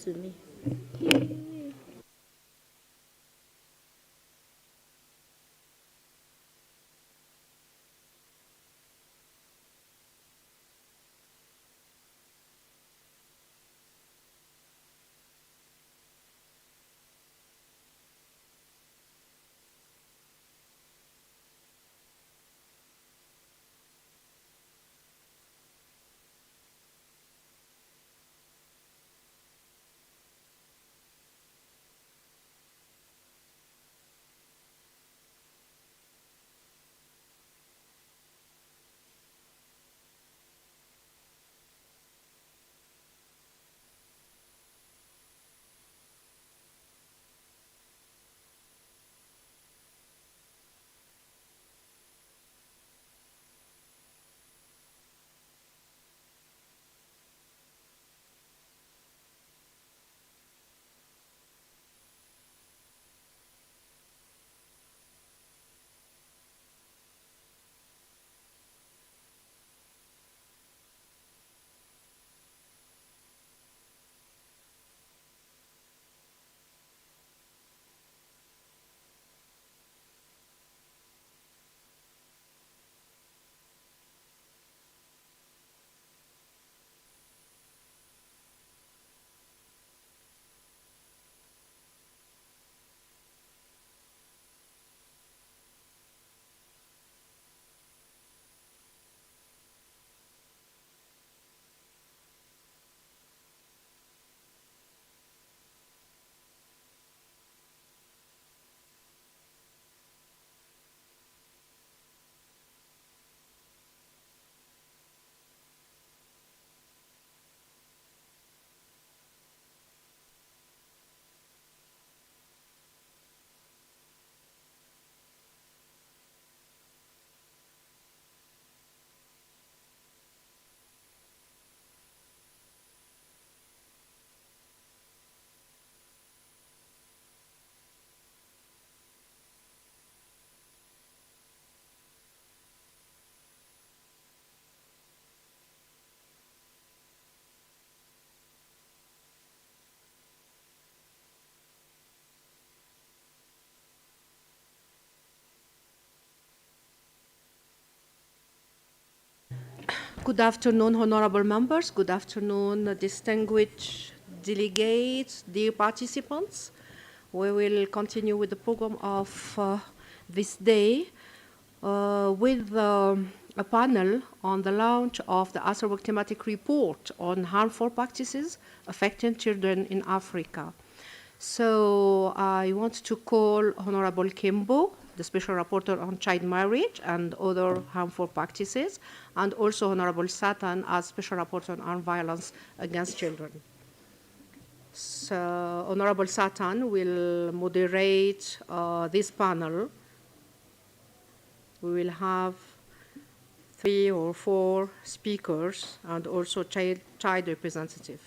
to me. Good afternoon, honorable members. Good afternoon, distinguished delegates, dear participants. We will continue with the program of this day with a panel on the launch of the ACERWC thematic report on harmful practices affecting children in Africa. So I want to call Honorable Kimbo, the Special Rapporteur on Child Marriage and other harmful practices, and also Honorable Satan as Special Rapporteur on Violence Against Children. So Honorable Satan will moderate this panel. We will have 3 or 4 speakers and also child representative.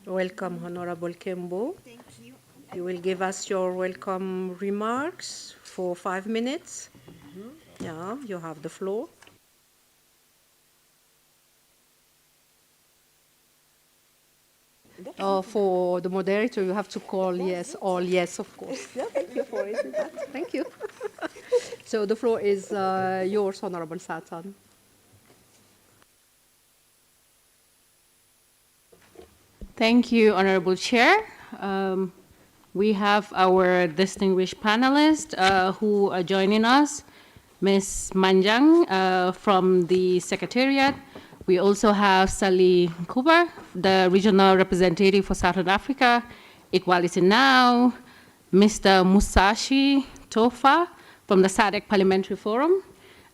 Welcome, Honorable Kembo. Thank you. You will give us your welcome remarks for 5 minutes. Yeah, you have the floor. For the moderator, you have to call yes, all yes, of course. Yeah, thank you for raising that. Thank you. So the floor is yours, Honorable Satan. Thank you, Honorable Chair. We have our distinguished panelists who are joining us. Ms. Manjang from the Secretariat. We also have Sally Kuber, the Regional Representative for Southern Africa, Equality Now, Mr. Musashi Tofa from the SADC Parliamentary Forum,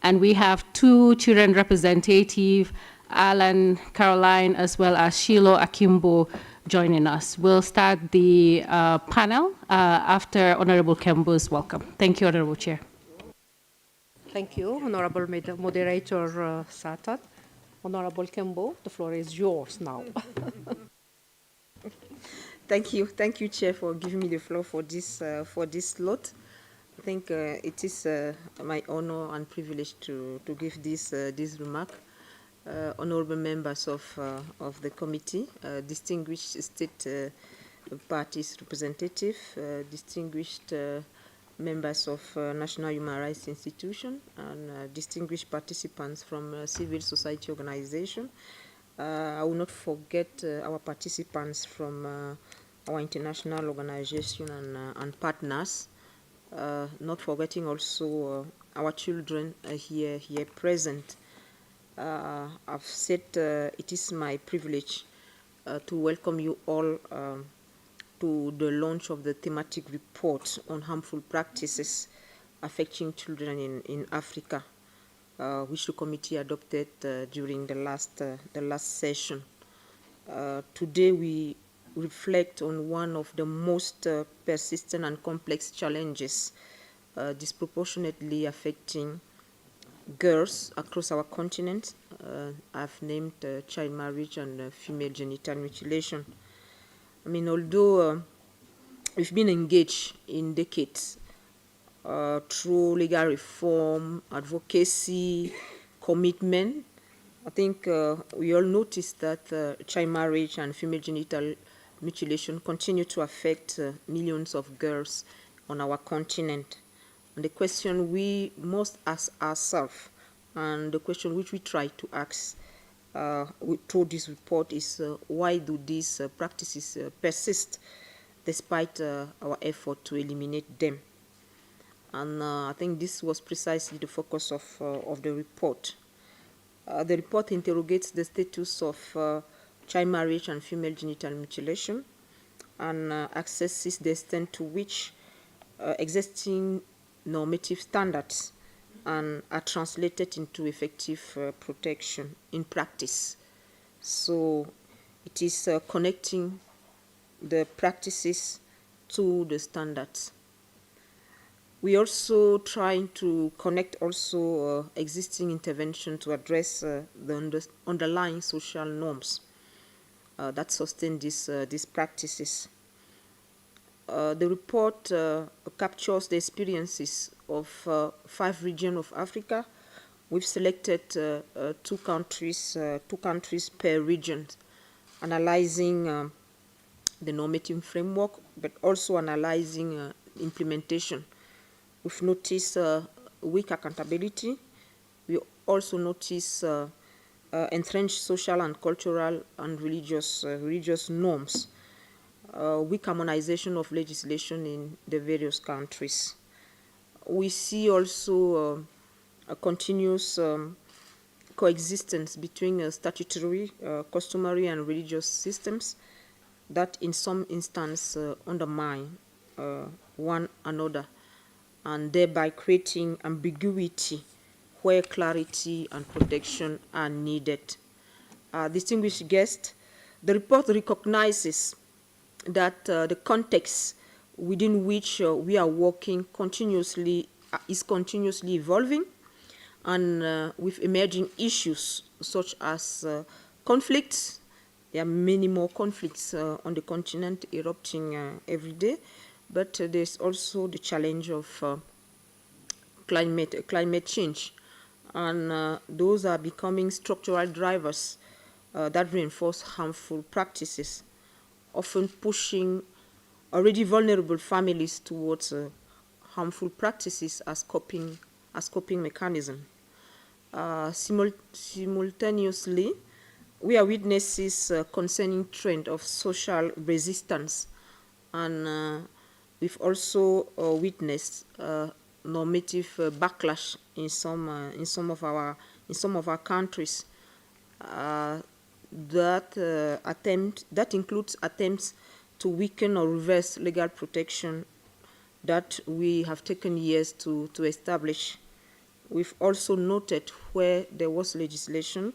and we have 2 children representatives, Alan Caroline, as well as Shilo Akimbo, joining us. We'll start the panel after Honorable Kembo's welcome. Thank you, Honorable Chair. Thank you, Honorable Moderator Satan. Honorable Kembo, the floor is yours now. Thank you, Chair, for giving me the floor for this slot. I think it is my honor and privilege to give this remark. Honorable members of the committee, distinguished state parties representative, distinguished members of National Human Rights Institution, and distinguished participants from civil society organization. I will not forget our participants from our international organization and partners, not forgetting also our children here present. I've said it is my privilege to welcome you all to the launch of the thematic report on harmful practices affecting children in Africa, which the committee adopted during the last session. Today we reflect on one of the most persistent and complex challenges disproportionately affecting girls across our continent. I've named child marriage and female genital mutilation. I mean, although we've been engaged in decades through legal reform, advocacy, commitment, I think we all noticed that child marriage and female genital mutilation continue to affect millions of girls on our continent. And the question we must ask ourselves, and the question which we try to ask through this report, is why do these practices persist despite our effort to eliminate them? And I think this was precisely the focus of the report. The report interrogates the status of child marriage and female genital mutilation, and assesses the extent to which existing normative standards and are translated into effective protection in practice. So it is connecting the practices to the standards. We also trying to connect also existing intervention to address the underlying social norms that sustain these practices. The report captures the experiences of 5 regions of Africa. We've selected 2 countries per region, analyzing the normative framework, but also analyzing implementation. We've noticed weak accountability. We also notice entrenched social and cultural and religious norms, weak harmonization of legislation in the various countries. We see also a continuous coexistence between statutory, customary, and religious systems that in some instances undermine one another, and thereby creating ambiguity where clarity and protection are needed. Distinguished guests, the report recognizes that the context within which we are working is continuously evolving, and with emerging issues such as conflicts. There are many more conflicts on the continent erupting every day, but there's also the challenge of climate change, and those are becoming structural drivers that reinforce harmful practices, often pushing already vulnerable families towards harmful practices as coping mechanism. Simultaneously, we are witnesses concerning trend of social resistance, and we've also witnessed normative backlash in some of our countries. That includes attempts to weaken or reverse legal protection that we have taken years to establish. We've also noted where there was legislation.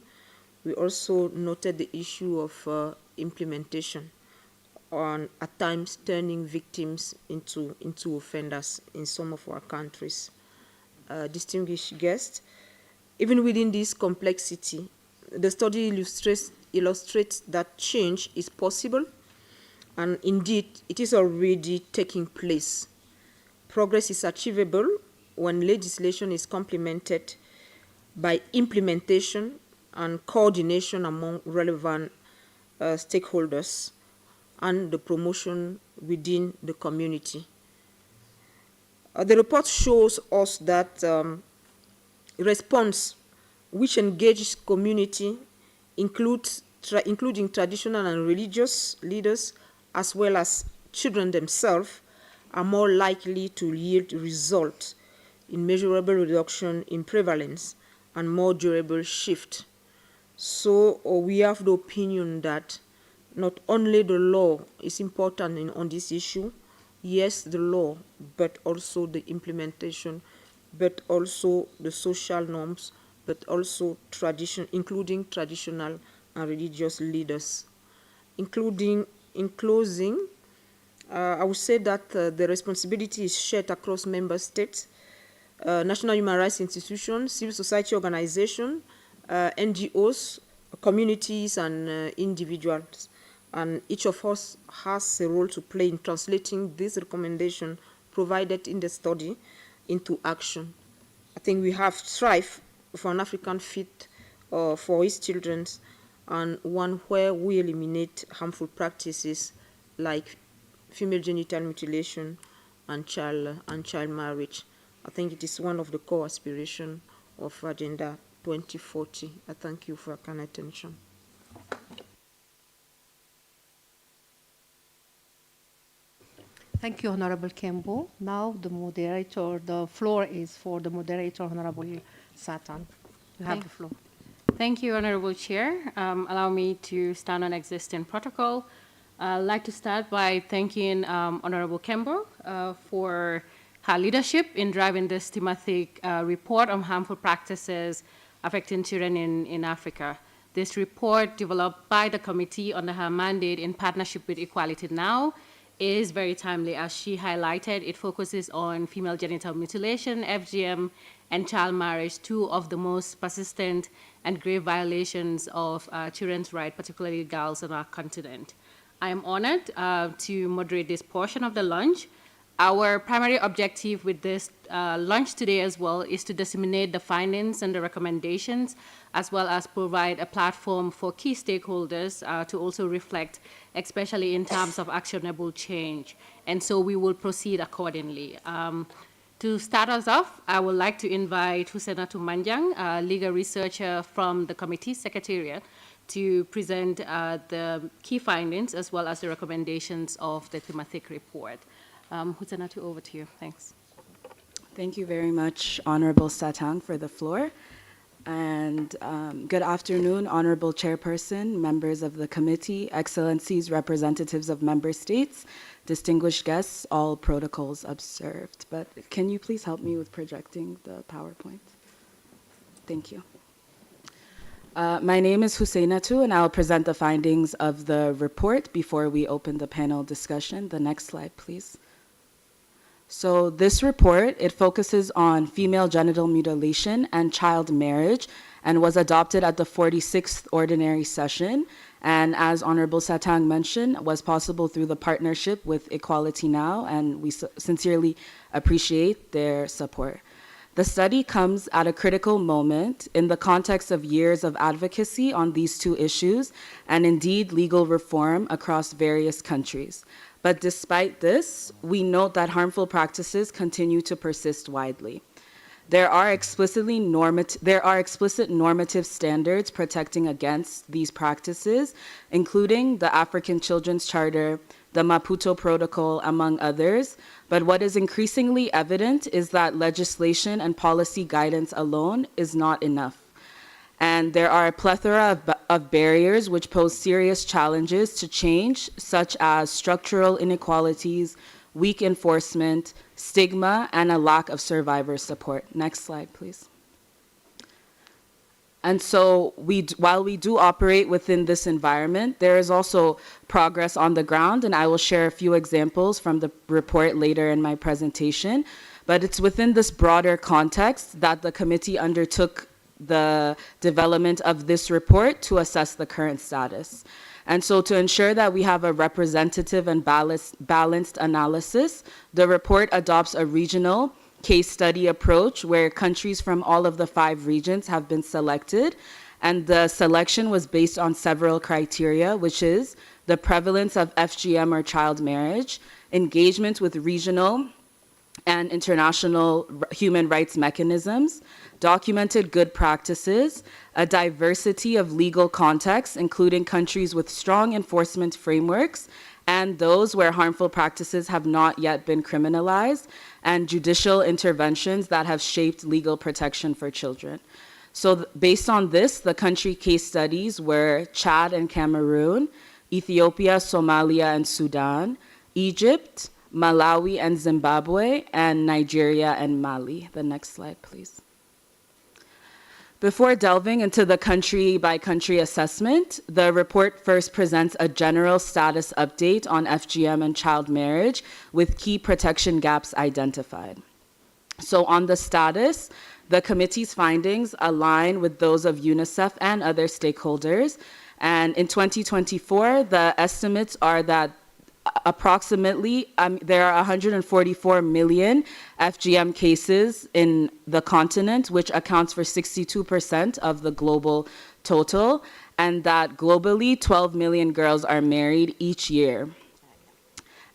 We also noted the issue of implementation, on at times turning victims into offenders in some of our countries. Distinguished guests, even within this complexity, the study illustrates that change is possible, And indeed, it is already taking place. Progress is achievable when legislation is complemented by implementation and coordination among relevant stakeholders and the promotion within the community. The report shows us that response which engages community including traditional and religious leaders as well as children themselves are more likely to yield results in measurable reduction in prevalence and more durable shift. So we have the opinion that not only the law is important on this issue, yes, the law, but also the implementation, but also the social norms, but also including traditional and religious leaders. In closing, I would say that the responsibility is shared across member states, national human rights institutions, civil society organizations, NGOs, communities, and individuals. And each of us has a role to play in translating this recommendation provided in the study into action. I think we have strive for an African fit for its children, and one where we eliminate harmful practices like female genital mutilation and child marriage. I think it is one of the core aspirations of Agenda 2040. I thank you for your kind attention. Thank you, Honorable Kembo. Now the floor is for the moderator, Honorable Satan. You have the floor. Thank you, Honorable Chair. Allow me to stand on existing protocol. I'd like to start by thanking Honorable Kembo for her leadership in driving this thematic report on harmful practices affecting children in Africa. This report, developed by the committee under her mandate in partnership with Equality Now, is very timely. As she highlighted, it focuses on female genital mutilation, FGM, and child marriage, two of the most persistent and grave violations of children's rights, particularly girls on our continent. I am honored to moderate this portion of the launch. Our primary objective with this launch today as well is to disseminate the findings and the recommendations, as well as provide a platform for key stakeholders to also reflect, especially in terms of actionable change. And so we will proceed accordingly. To start us off, I would like to invite Husenatu Manjang, a legal researcher from the committee secretariat, to present the key findings as well as the recommendations of the thematic report. Husenatu, over to you. Thanks. Thank you very much, Honorable Satang, for the floor. And good afternoon, Honorable Chairperson, members of the committee, Excellencies, representatives of member states, distinguished guests, all protocols observed. But can you please help me with projecting the PowerPoint? Thank you. My name is Husseinatu, and I'll present the findings of the report before we open the panel discussion. The next slide, please. So this report, it focuses on female genital mutilation and child marriage and was adopted at the 46th Ordinary Session. And as Honorable Satang mentioned, was possible through the partnership with Equality Now, and we sincerely appreciate their support. The study comes at a critical moment in the context of years of advocacy on these two issues and indeed legal reform across various countries. But despite this, we note that harmful practices continue to persist widely. There are explicit normative standards protecting against these practices, including the African Children's Charter, the Maputo Protocol, among others. But what is increasingly evident is that legislation and policy guidance alone is not enough. And there are a plethora of barriers which pose serious challenges to change, such as structural inequalities, weak enforcement, stigma, and a lack of survivor support. Next slide, please. And so while we do operate within this environment, there is also progress on the ground, and I will share a few examples from the report later in my presentation. But it's within this broader context that the committee undertook the development of this report to assess the current status. And so to ensure that we have a representative and balanced analysis, the report adopts a regional case study approach where countries from all of the 5 regions have been selected. And the selection was based on several criteria, which is the prevalence of FGM or child marriage, engagement with regional and international human rights mechanisms, documented good practices, a diversity of legal contexts, including countries with strong enforcement frameworks and those where harmful practices have not yet been criminalized, and judicial interventions that have shaped legal protection for children. So based on this, the country case studies were Chad and Cameroon, Ethiopia, Somalia, and Sudan, Egypt, Malawi and Zimbabwe, and Nigeria and Mali. The next slide, please. Before delving into the country-by-country assessment, the report first presents a general status update on FGM and child marriage with key protection gaps identified. So on the status, the committee's findings align with those of UNICEF and other stakeholders. And in 2024, the estimates are that approximately there are 144 million FGM cases in the continent, which accounts for 62% of the global total, and that globally 12 million girls are married each year.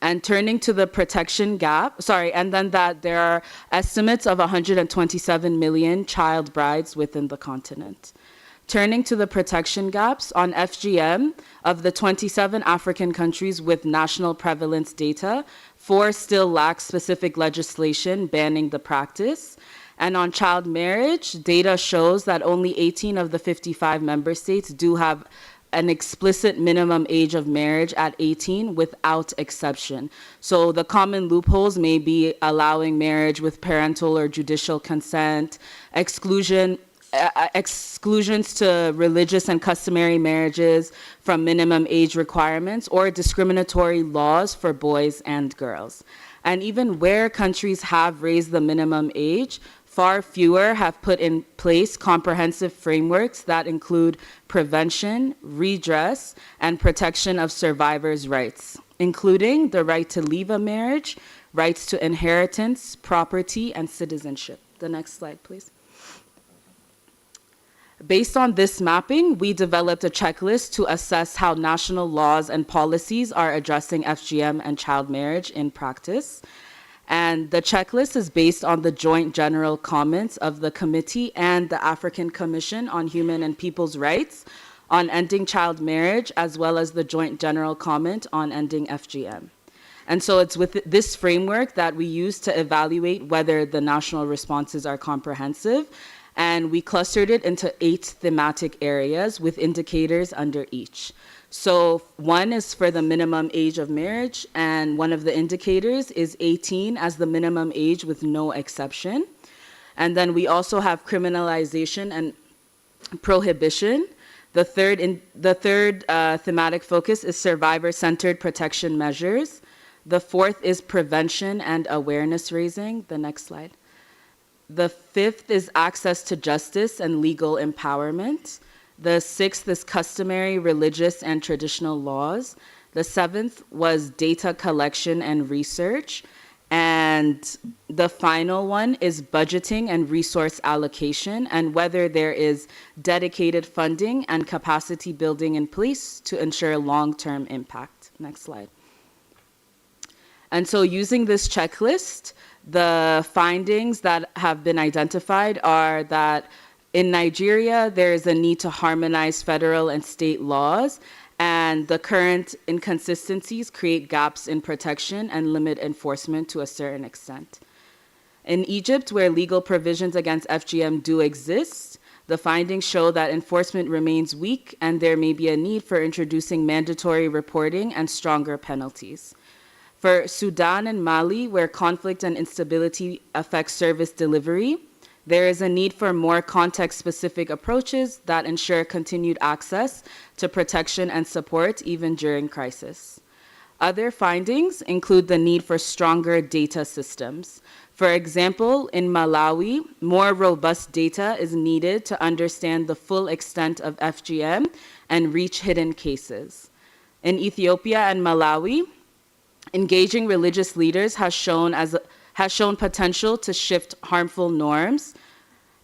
And turning to the protection gap, and then that there are estimates of 127 million child brides within the continent. Turning to the protection gaps on FGM, of the 27 African countries with national prevalence data, 4 still lack specific legislation banning the practice. And on child marriage, data shows that only 18 of the 55 member states do have an explicit minimum age of marriage at 18 without exception. So the common loopholes may be allowing marriage with parental or judicial consent, exclusions to religious and customary marriages from minimum age requirements, or discriminatory laws for boys and girls. And even where countries have raised the minimum age, far fewer have put in place comprehensive frameworks that include prevention, redress, and protection of survivors' rights, including the right to leave a marriage, rights to inheritance, property, and citizenship. The next slide, please. Based on this mapping, we developed a checklist to assess how national laws and policies are addressing FGM and child marriage in practice. And the checklist is based on the joint general comments of the committee and the African Commission on Human and People's Rights on ending child marriage, as well as the joint general comment on ending FGM. And so it's with this framework that we use to evaluate whether the national responses are comprehensive. And we clustered it into 8 thematic areas with indicators under each. So 1 is for the minimum age of marriage, and one of the indicators is 18 as the minimum age with no exception. And then we also have criminalization and prohibition. The third thematic focus is survivor-centered protection measures. The 4th is prevention and awareness raising. The next slide. The 5th is access to justice and legal empowerment. The 6th is customary, religious, and traditional laws. The 7th was data collection and research. And the final one is budgeting and resource allocation, and whether there is dedicated funding and capacity building in place to ensure long-term impact. Next slide. And so using this checklist, the findings that have been identified are that in Nigeria, there is a need to harmonize federal and state laws, and the current inconsistencies create gaps in protection and limit enforcement to a certain extent. In Egypt, where legal provisions against FGM do exist, the findings show that enforcement remains weak, and there may be a need for introducing mandatory reporting and stronger penalties. For Sudan and Mali, where conflict and instability affect service delivery, there is a need for more context-specific approaches that ensure continued access to protection and support even during crisis. Other findings include the need for stronger data systems. For example, in Malawi, more robust data is needed to understand the full extent of FGM and reach hidden cases. In Ethiopia and Malawi, engaging religious leaders has shown potential to shift harmful norms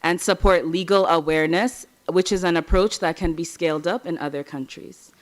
and support legal awareness, which is an approach that can be scaled up in other countries.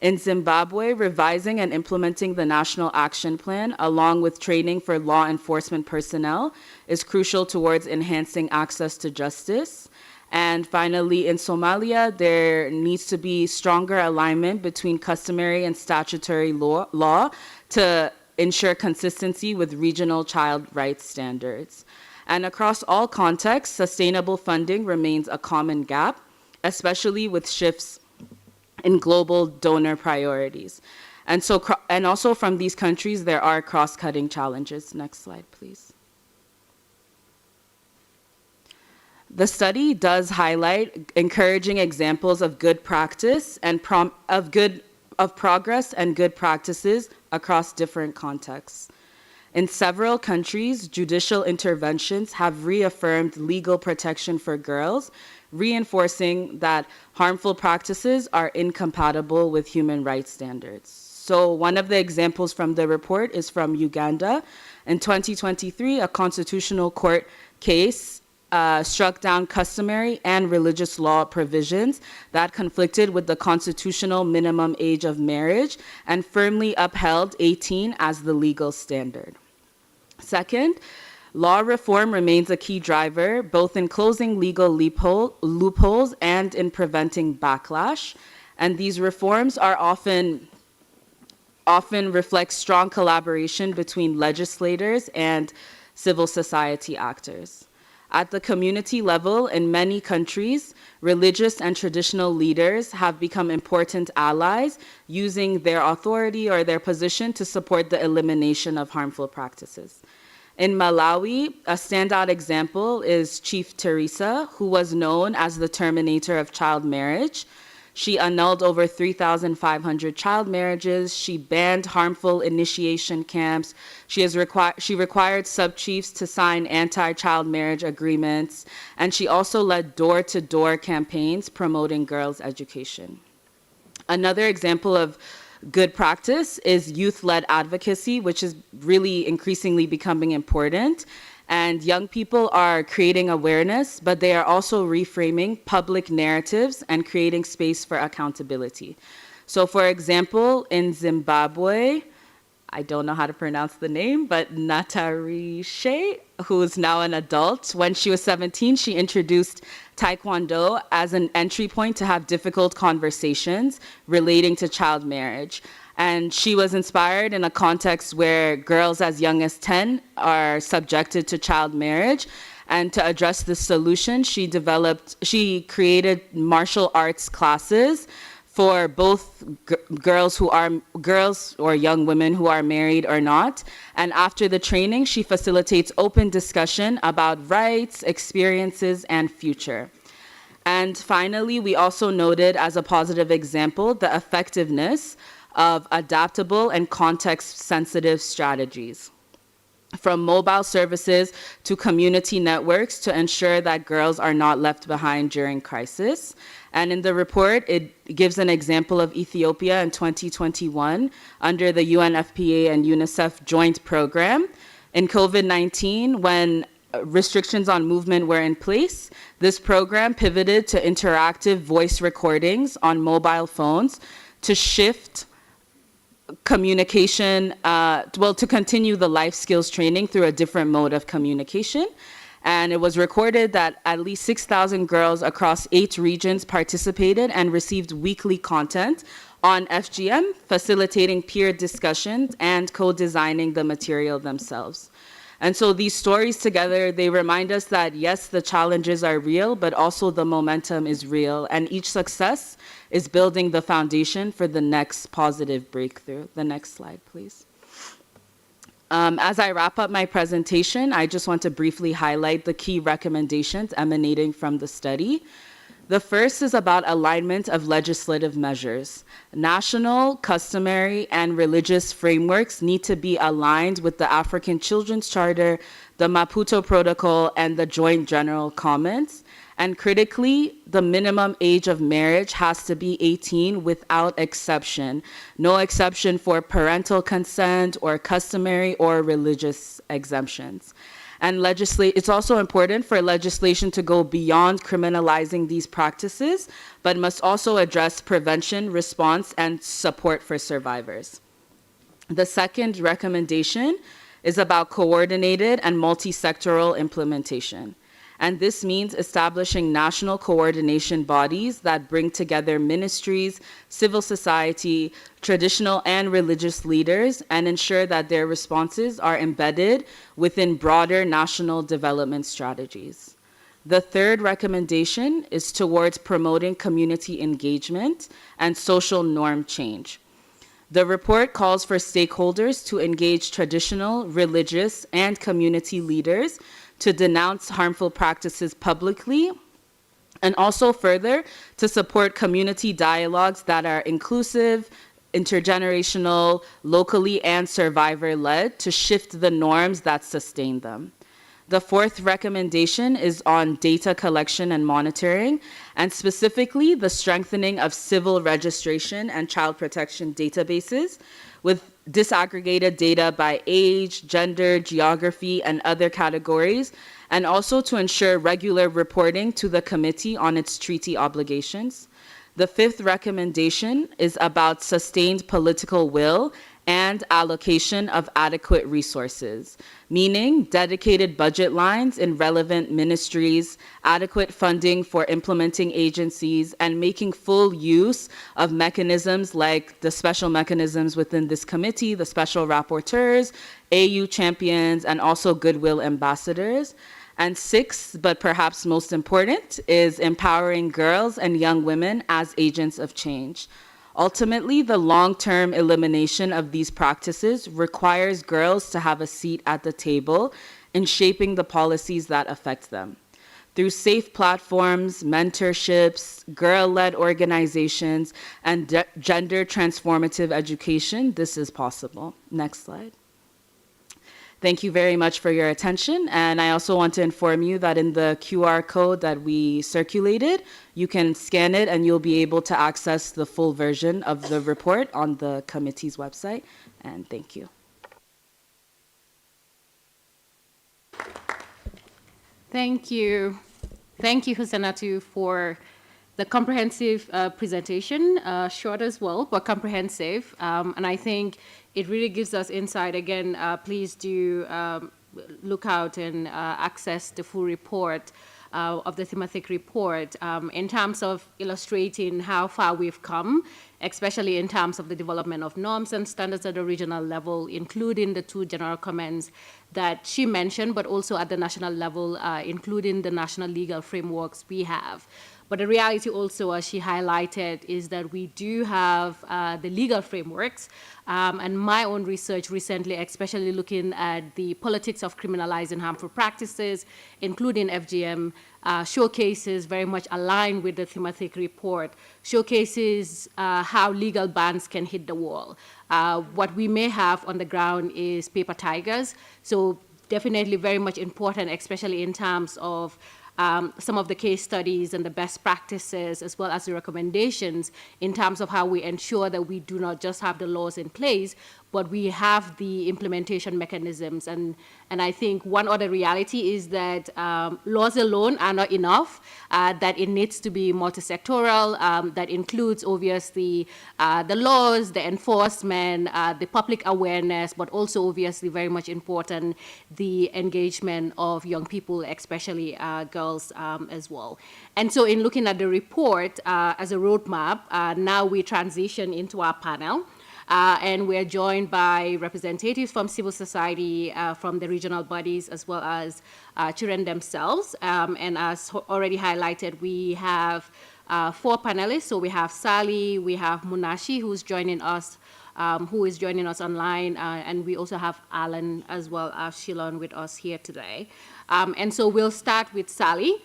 In Zimbabwe, revising and implementing the National Action Plan, along with training for law enforcement personnel, is crucial towards enhancing access to justice. And finally, in Somalia, there needs to be stronger alignment between customary and statutory law to ensure consistency with regional child rights standards. And across all contexts, sustainable funding remains a common gap, especially with shifts in global donor priorities. And also from these countries, there are cross-cutting challenges. Next slide, please. The study does highlight encouraging examples of good practice and of progress and good practices across different contexts. In several countries, judicial interventions have reaffirmed legal protection for girls, reinforcing that harmful practices are incompatible with human rights standards. So one of the examples from the report is from Uganda. In 2023, a constitutional court case struck down customary and religious law provisions that conflicted with the constitutional minimum age of marriage and firmly upheld 18 as the legal standard. Second, law reform remains a key driver, both in closing legal loopholes and in preventing backlash. And these reforms are often reflect strong collaboration between legislators and civil society actors. At the community level, in many countries, religious and traditional leaders have become important allies, using their authority or their position to support the elimination of harmful practices. In Malawi, a standout example is Chief Teresa, who was known as the terminator of child marriage. She annulled over 3,500 child marriages. She banned harmful initiation camps. She required sub-chiefs to sign anti-child marriage agreements. And she also led door-to-door campaigns promoting girls' education. Another example of good practice is youth-led advocacy, which is really increasingly becoming important. And young people are creating awareness, but they are also reframing public narratives and creating space for accountability. So for example, in Zimbabwe, I don't know how to pronounce the name, but Natarishe, who is now an adult, when she was 17, she introduced Taekwondo as an entry point to have difficult conversations relating to child marriage. And she was inspired in a context where girls as young as 10 are subjected to child marriage. And to address this solution, she created martial arts classes for both girls or young women who are married or not. And after the training, she facilitates open discussion about rights, experiences, and future. And finally, we also noted as a positive example the effectiveness of adaptable and context-sensitive strategies, from mobile services to community networks, to ensure that girls are not left behind during crisis. And in the report, it gives an example of Ethiopia in 2021 under the UNFPA and UNICEF joint program. In COVID-19, when restrictions on movement were in place, this program pivoted to interactive voice recordings on mobile phones to shift communication, to continue the life skills training through a different mode of communication. And it was recorded that at least 6,000 girls across 8 regions participated and received weekly content on FGM, facilitating peer discussions and co-designing the material themselves. And so these stories together, they remind us that yes, the challenges are real, but also the momentum is real. And each success is building the foundation for the next positive breakthrough. The next slide, please. As I wrap up my presentation, I just want to briefly highlight the key recommendations emanating from the study. The first is about alignment of legislative measures. National, customary, and religious frameworks need to be aligned with the African Children's Charter, the Maputo Protocol, and the Joint General Comments. And critically, the minimum age of marriage has to be 18 without exception. No exception for parental consent or customary or religious exemptions. And it's also important for legislation to go beyond criminalizing these practices, but must also address prevention, response, and support for survivors. The second recommendation is about coordinated and multi-sectoral implementation. And this means establishing national coordination bodies that bring together ministries, civil society, traditional and religious leaders, and ensure that their responses are embedded within broader national development strategies. The third recommendation is towards promoting community engagement and social norm change. The report calls for stakeholders to engage traditional, religious, and community leaders to denounce harmful practices publicly, and also further to support community dialogues that are inclusive, intergenerational, locally and survivor-led to shift the norms that sustain them. The fourth recommendation is on data collection and monitoring, and specifically the strengthening of civil registration and child protection databases with disaggregated data by age, gender, geography, and other categories, and also to ensure regular reporting to the committee on its treaty obligations. The fifth recommendation is about sustained political will and allocation of adequate resources, meaning dedicated budget lines in relevant ministries, adequate funding for implementing agencies, and making full use of mechanisms like the special mechanisms within this committee, the special rapporteurs, AU champions, and also goodwill ambassadors. And sixth, but perhaps most important, is empowering girls and young women as agents of change. Ultimately, the long-term elimination of these practices requires girls to have a seat at the table in shaping the policies that affect them. Through safe platforms, mentorships, girl-led organizations, and gender transformative education, this is possible. Next slide. Thank you very much for your attention. And I also want to inform you that in the QR code that we circulated, you can scan it and you'll be able to access the full version of the report on the committee's website. And thank you. Thank you. Thank you, Husanatu, for the comprehensive presentation, short as well, but comprehensive. And I think it really gives us insight. Again, please do look out and access the full report of the thematic report in terms of illustrating how far we've come, especially in terms of the development of norms and standards at the regional level, including the two general comments that she mentioned, but also at the national level, including the national legal frameworks we have. But the reality also, as she highlighted, is that we do have the legal frameworks. And my own research recently, especially looking at the politics of criminalizing harmful practices, including FGM, showcases very much aligned with the thematic report, showcases how legal bans can hit the wall. What we may have on the ground is paper tigers. So definitely very much important, especially in terms of some of the case studies and the best practices, as well as the recommendations in terms of how we ensure that we do not just have the laws in place, but we have the implementation mechanisms. And I think one other reality is that laws alone are not enough, that it needs to be multi-sectoral, that includes obviously the laws, the enforcement, the public awareness, but also obviously very much important, the engagement of young people, especially girls as well. And so in looking at the report as a roadmap, now we transition into our panel. And we're joined by representatives from civil society, from the regional bodies, as well as children themselves. And as already highlighted, we have 4 panelists. So we have Sally, we have Munashi, who is joining us online, and we also have Alan as well as Shilon with us here today. And so we'll start with Sally.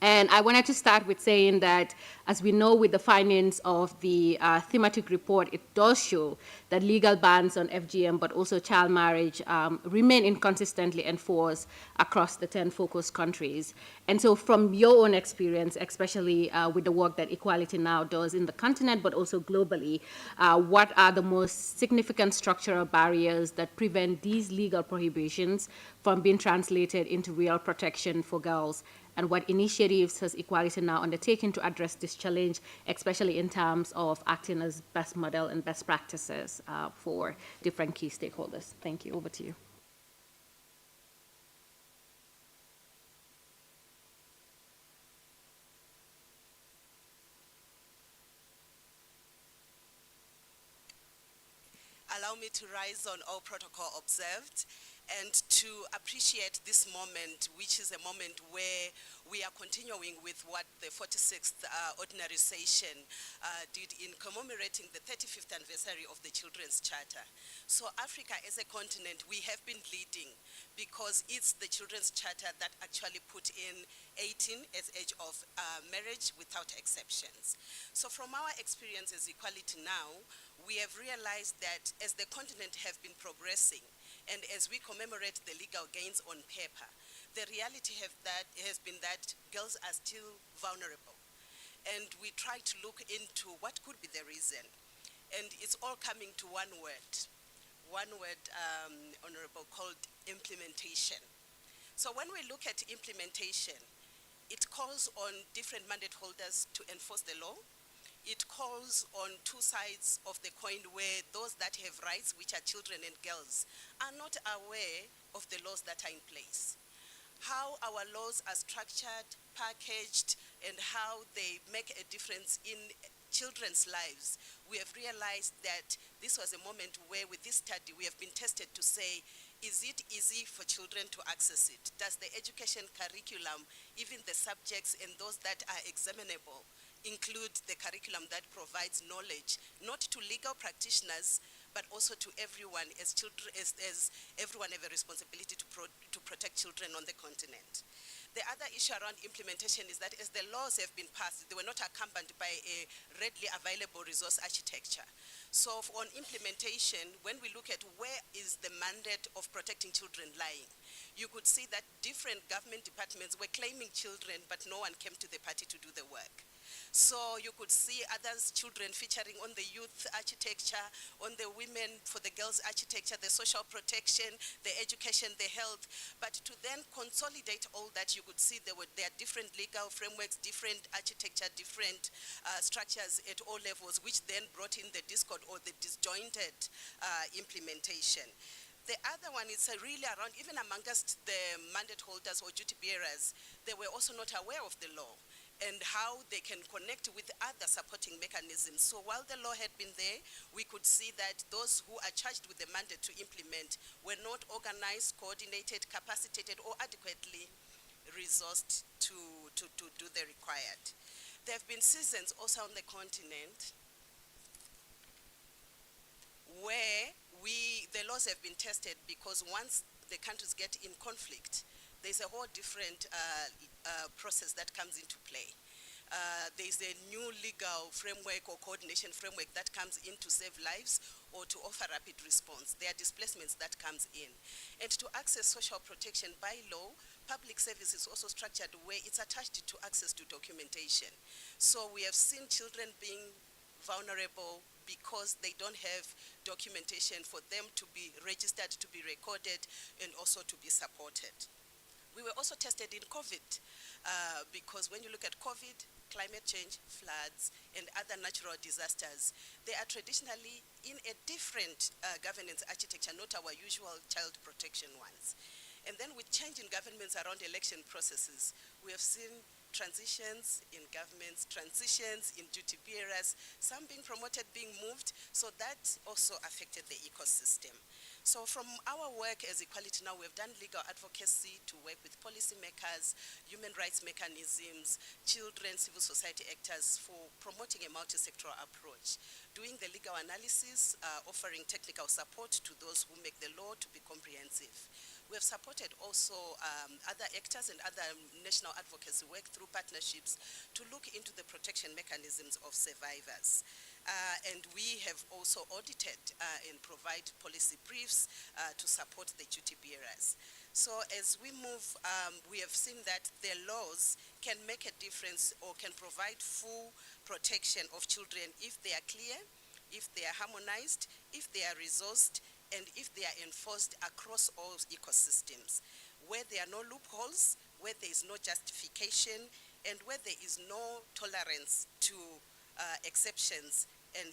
And I wanted to start with saying that, as we know with the findings of the thematic report, it does show that legal bans on FGM, but also child marriage, remain inconsistently enforced across the 10 focus countries. And so from your own experience, especially with the work that Equality Now does in the continent, but also globally, what are the most significant structural barriers that prevent these legal prohibitions from being translated into real protection for girls? And what initiatives has Equality Now undertaken to address this challenge, especially in terms of acting as best model and best practices for different key stakeholders? Thank you. Over to you. Allow me to rise on all protocol observed and to appreciate this moment, which is a moment where we are continuing with what the 46th Ordinary Session did in commemorating the 35th anniversary of the Children's Charter. So Africa as a continent, we have been leading because it's the Children's Charter that actually put in 18 as age of marriage without exceptions. So from our experience as Equality Now, we have realized that as the continent have been progressing and as we commemorate the legal gains on paper, the reality has been that girls are still vulnerable. And we try to look into what could be the reason. And it's all coming to one word, Honorable, called implementation. So when we look at implementation, it calls on different mandate holders to enforce the law. It calls on two sides of the coin where those that have rights, which are children and girls, are not aware of the laws that are in place. How our laws are structured, packaged, and how they make a difference in children's lives. We have realized that this was a moment where with this study we have been tested to say, is it easy for children to access it? Does the education curriculum, even the subjects and those that are examinable, include the curriculum that provides knowledge, not to legal practitioners, but also to everyone, as children, as everyone have a responsibility to protect children on the continent. The other issue around implementation is that as the laws have been passed, they were not accompanied by a readily available resource architecture. So on implementation, when we look at where is the mandate of protecting children lying, you could see that different government departments were claiming children, but no one came to the party to do the work. So you could see others, children featuring on the youth architecture, on the women for the girls architecture, the social protection, the education, the health. But to then consolidate all that, you could see there are different legal frameworks, different architecture, different structures at all levels, which then brought in the discord or the disjointed implementation. The other one is really around, even amongst the mandate holders or duty bearers, they were also not aware of the law and how they can connect with other supporting mechanisms. So while the law had been there, we could see that those who are charged with the mandate to implement were not organized, coordinated, capacitated, or adequately resourced to do the required. There have been seasons also on the continent where the laws have been tested because once the countries get in conflict, there's a whole different process that comes into play. There's a new legal framework or coordination framework that comes in to save lives or to offer rapid response. There are displacements that comes in. And to access social protection by law, public service is also structured where it's attached to access to documentation. So we have seen children being vulnerable because they don't have documentation for them to be registered, to be recorded, and also to be supported. We were also tested in COVID because when you look at COVID, climate change, floods, and other natural disasters, they are traditionally in a different governance architecture, not our usual child protection ones. And then with change in governments around election processes, we have seen transitions in governments, transitions in duty bearers, some being promoted, being moved, so that also affected the ecosystem. So from our work as Equality Now, we've done legal advocacy to work with policymakers, human rights mechanisms, children, civil society actors for promoting a multi-sectoral approach, doing the legal analysis, offering technical support to those who make the law to be comprehensive. We have supported also other actors and other national advocacy work through partnerships to look into the protection mechanisms of survivors. And we have also audited and provide policy briefs to support the duty bearers. So as we move, we have seen that the laws can make a difference or can provide full protection of children if they are clear, if they are harmonized, if they are resourced, and if they are enforced across all ecosystems, where there are no loopholes, where there is no justification, and where there is no tolerance to exceptions and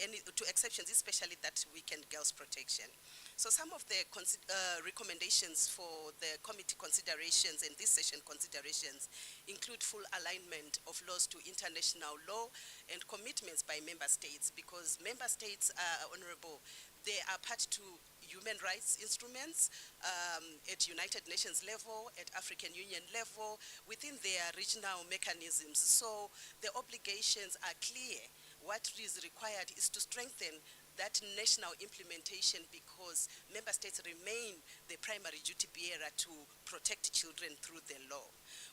any to exceptions, especially that weaken girls' protection. So some of the recommendations for the committee considerations and this session considerations include full alignment of laws to international law and commitments by member states, because member states are honorable. They are part to human rights instruments at United Nations level, at African Union level, within their regional mechanisms. So the obligations are clear. What is required is to strengthen that national implementation, because member states remain the primary duty bearer to protect children through the law.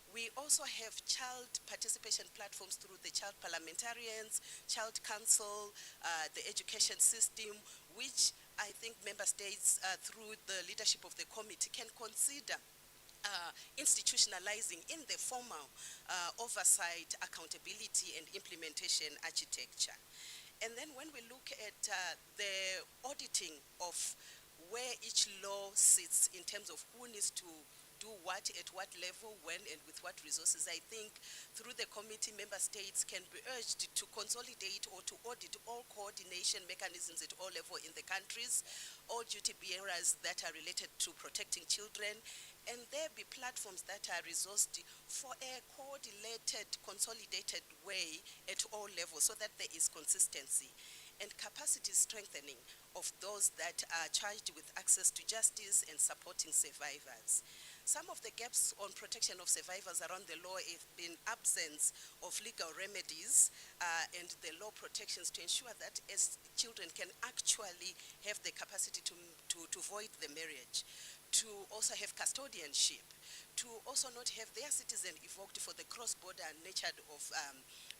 We also have child participation platforms through the child parliamentarians, child council, the education system, which I think member states through the leadership of the committee can consider institutionalizing in the formal oversight, accountability, and implementation architecture. And then when we look at the auditing of where each law sits in terms of who needs to do what, at what level, when, and with what resources, I think through the committee, member states can be urged to consolidate or to audit all coordination mechanisms at all levels in the countries, all duty bearers that are related to protecting children, and there be platforms that are resourced for a coordinated, consolidated way at all levels so that there is consistency and capacity strengthening of those that are charged with access to justice and supporting survivors. Some of the gaps on protection of survivors around the law have been absence of legal remedies and the law protections to ensure that as children can actually have the capacity to void the marriage, to also have custodianship, to also not have their citizen evoked for the cross-border nature of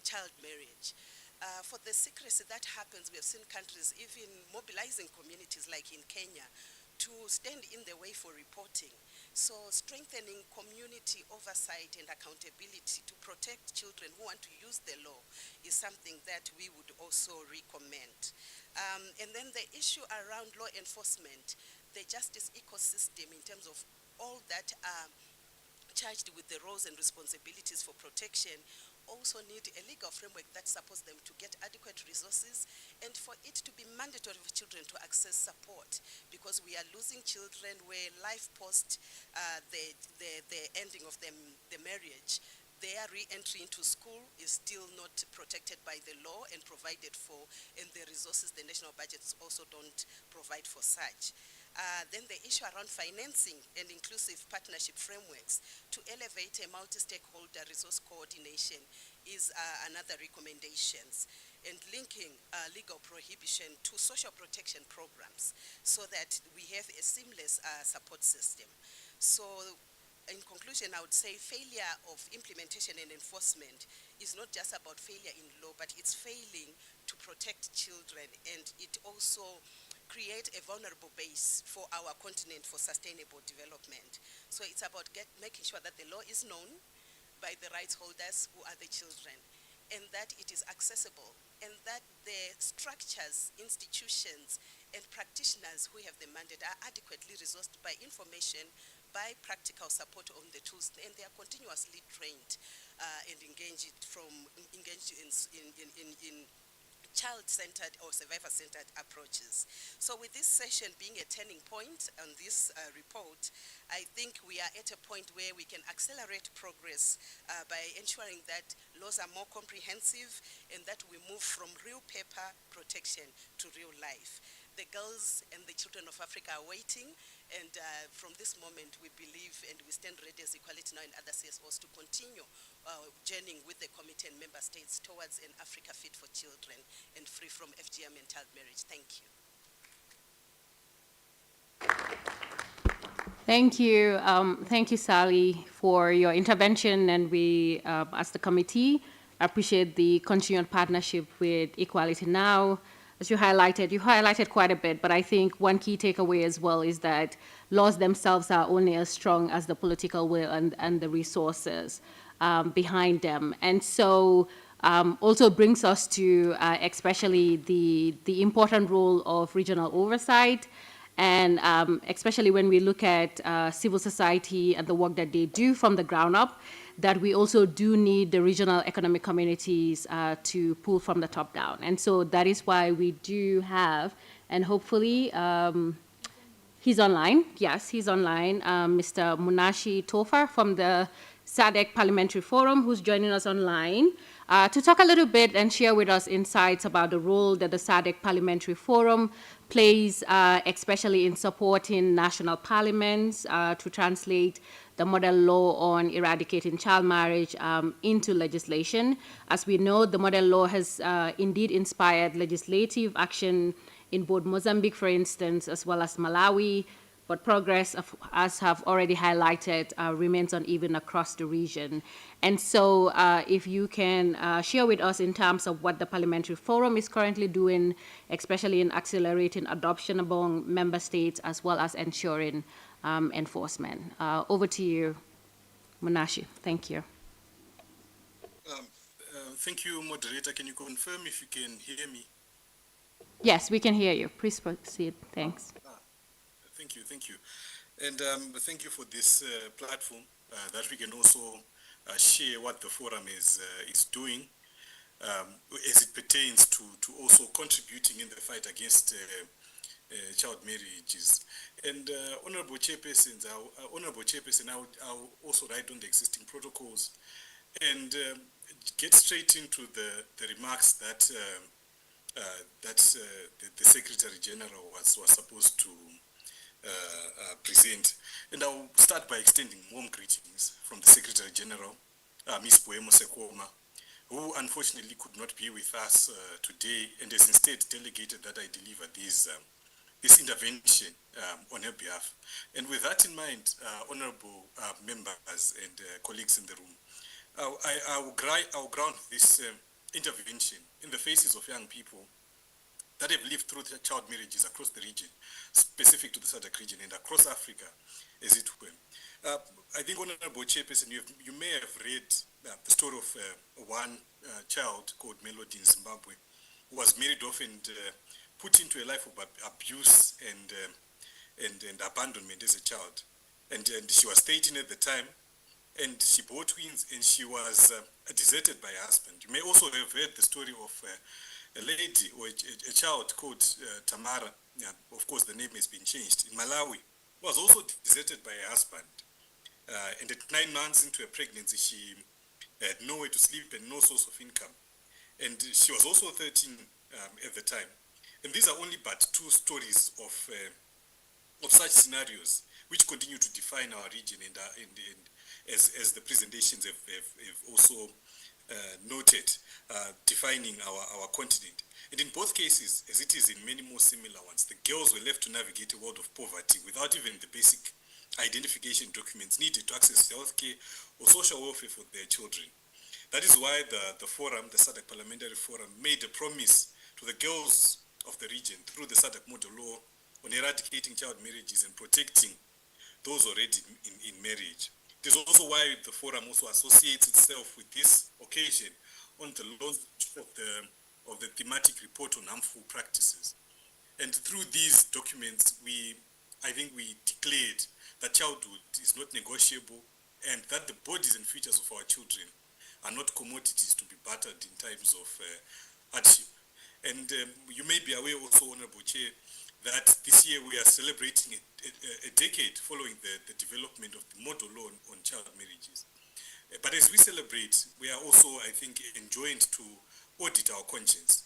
child marriage. For the secrecy that happens, we have seen countries even mobilizing communities like in Kenya to stand in the way for reporting. So strengthening community oversight and accountability to protect children who want to use the law is something that we would also recommend. And then the issue around law enforcement, the justice ecosystem in terms of all that are charged with the roles and responsibilities for protection also need a legal framework that supports them to get adequate resources and for it to be mandatory for children to access support, because we are losing children where life post the ending of the marriage, their re-entry into school is still not protected by the law and provided for, and the resources the national budgets also don't provide for such. Then the issue around financing and inclusive partnership frameworks to elevate a multi-stakeholder resource coordination is another recommendations, and linking legal prohibition to social protection programs so that we have a seamless support system. So in conclusion, I would say failure of implementation and enforcement is not just about failure in law, but it's failing to protect children, and it also create a vulnerable base for our continent for sustainable development. So it's about making sure that the law is known by the rights holders, who are the children, and that it is accessible, and that the structures, institutions, and practitioners who have the mandate are adequately resourced by information, by practical support on the tools, and they are continuously trained and engaged in child-centered or survivor-centered approaches. So with this session being a turning point on this report, I think we are at a point where we can accelerate progress by ensuring that laws are more comprehensive and that we move from real paper protection to real life. The girls and the children of Africa are waiting, and from this moment we believe and we stand ready as Equality Now and other CSOs to continue journeying with the committee and member states towards an Africa fit for children and free from FGM and child marriage. Thank you. Thank you. Thank you, Sally, for your intervention. And we, as the committee, appreciate the continued partnership with Equality Now. As you highlighted quite a bit, but I think one key takeaway as well is that laws themselves are only as strong as the political will and the resources behind them. And so also brings us to especially the important role of regional oversight. And especially when we look at civil society and the work that they do from the ground up, that we also do need the regional economic communities to pull from the top down. And so that is why we do have, and hopefully he's online. Yes, he's online. Mr. Munashi Tofar from the SADC Parliamentary Forum, who's joining us online to talk a little bit and share with us insights about the role that the SADC Parliamentary Forum plays, especially in supporting national parliaments to translate the model law on eradicating child marriage into legislation. As we know, the model law has indeed inspired legislative action in both Mozambique, for instance, as well as Malawi, but progress, as have already highlighted, remains uneven across the region. And so if you can share with us in terms of what the Parliamentary Forum is currently doing, especially in accelerating adoption among member states, as well as ensuring enforcement. Over to you, Munashi. Thank you. Thank you, moderator. Can you confirm if you can hear me? Yes, we can hear you. Please proceed. Thanks. Thank you. And thank you for this platform that we can also share what the forum is doing as it pertains to also contributing in the fight against child marriages. And Honorable Chairperson, I'll also write on the existing protocols and get straight into the remarks that the Secretary General was supposed to present. And I'll start by extending warm greetings from the Secretary General, Ms. Boemo Sekoma, who unfortunately could not be with us today and has instead delegated that I deliver this intervention on her behalf. And with that in mind, honorable members and colleagues in the room, I'll ground this intervention in the faces of young people that have lived through child marriages across the region, specific to the SADC region and across Africa, as it were. I think, Honorable Chairperson, you may have read the story of one child called Melody in Zimbabwe, who was married off and put into a life of abuse and abandonment as a child. And she was 13 at the time, and she bore twins, and she was deserted by her husband. You may also have heard the story of a lady or a child called Tamara, of course the name has been changed, in Malawi, was also deserted by her husband. And at 9 months into her pregnancy, she had nowhere to sleep and no source of income. And she was also 13 at the time. And these are only but two stories of such scenarios which continue to define our region and as the presentations have also noted, defining our continent. And in both cases, as it is in many more similar ones, the girls were left to navigate a world of poverty without even the basic identification documents needed to access healthcare or social welfare for their children. That is why the forum, the SADC Parliamentary Forum, made a promise to the girls of the region through the SADC model law on eradicating child marriages and protecting those already in marriage. It is also why the forum also associates itself with this occasion on the launch of the thematic report on harmful practices. And through these documents, I think we declared that childhood is not negotiable and that the bodies and futures of our children are not commodities to be bartered in times of hardship. And you may be aware also, Honorable Chair, that this year we are celebrating a decade following the development of the model law on child marriages. But as we celebrate, we are also, I think, enjoined to audit our conscience.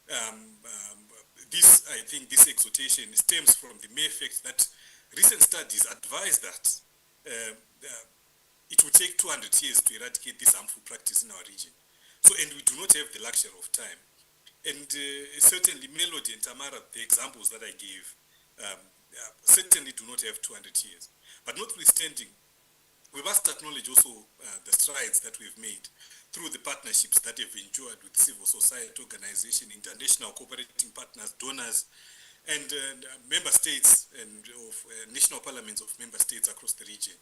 I think this exhortation stems from the mere fact that recent studies advise that it will take 200 years to eradicate this harmful practice in our region. So, and we do not have the luxury of time. And certainly Melody and Tamara, the examples that I gave, certainly do not have 200 years. But notwithstanding, we must acknowledge also the strides that we've made through the partnerships that have endured with civil society organizations, international cooperating partners, donors, and member states and of national parliaments of member states across the region.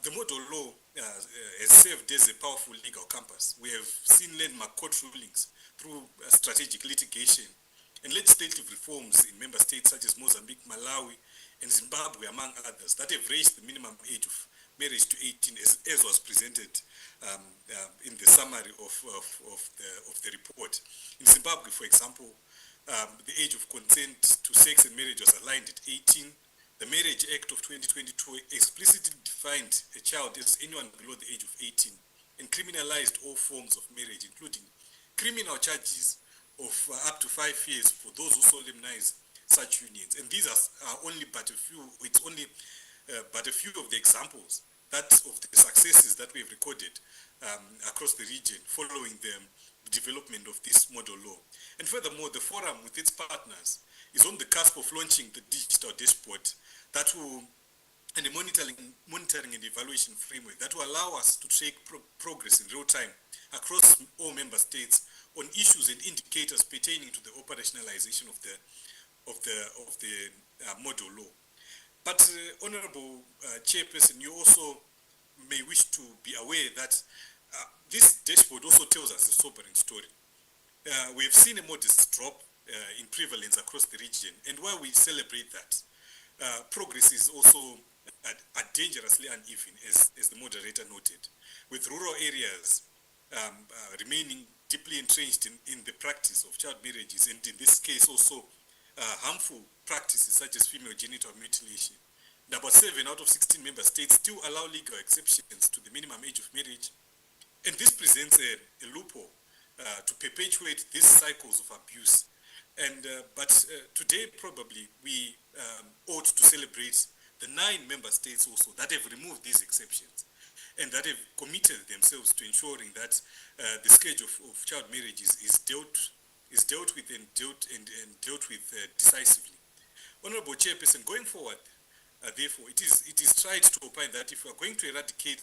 The model law has served as a powerful legal compass. We have seen landmark court rulings through strategic litigation and legislative reforms in member states such as Mozambique, Malawi, and Zimbabwe, among others, that have raised the minimum age of marriage to 18, as was presented in the summary of the report. In Zimbabwe, for example, the age of consent to sex and marriage was aligned at 18. The Marriage Act of 2022 explicitly defined a child as anyone below the age of 18 and criminalized all forms of marriage, including criminal charges of up to 5 years for those who solemnize such unions. And these are only but a few, it's only but a few of the examples of the successes that we have recorded across the region following the development of this model law. And furthermore, the forum with its partners is on the cusp of launching the digital dashboard that will, and the monitoring and evaluation framework that will allow us to track progress in real time across all member states on issues and indicators pertaining to the operationalization of the model law. But Honorable Chairperson, you also may wish to be aware that this dashboard also tells us a sobering story. We have seen a modest drop in prevalence across the region, and while we celebrate that, progress is also dangerously uneven, as the moderator noted, with rural areas remaining deeply entrenched in the practice of child marriages, and in this case also harmful practices such as female genital mutilation. And about 7 out of 16 member states still allow legal exceptions to the minimum age of marriage, and this presents a loophole to perpetuate these cycles of abuse. And but today probably we ought to celebrate the 9 member states also that have removed these exceptions and that have committed themselves to ensuring that the scourge of child marriages is dealt with and dealt with decisively. Honorable Chairperson, going forward, therefore, it is tried to opine that if we are going to eradicate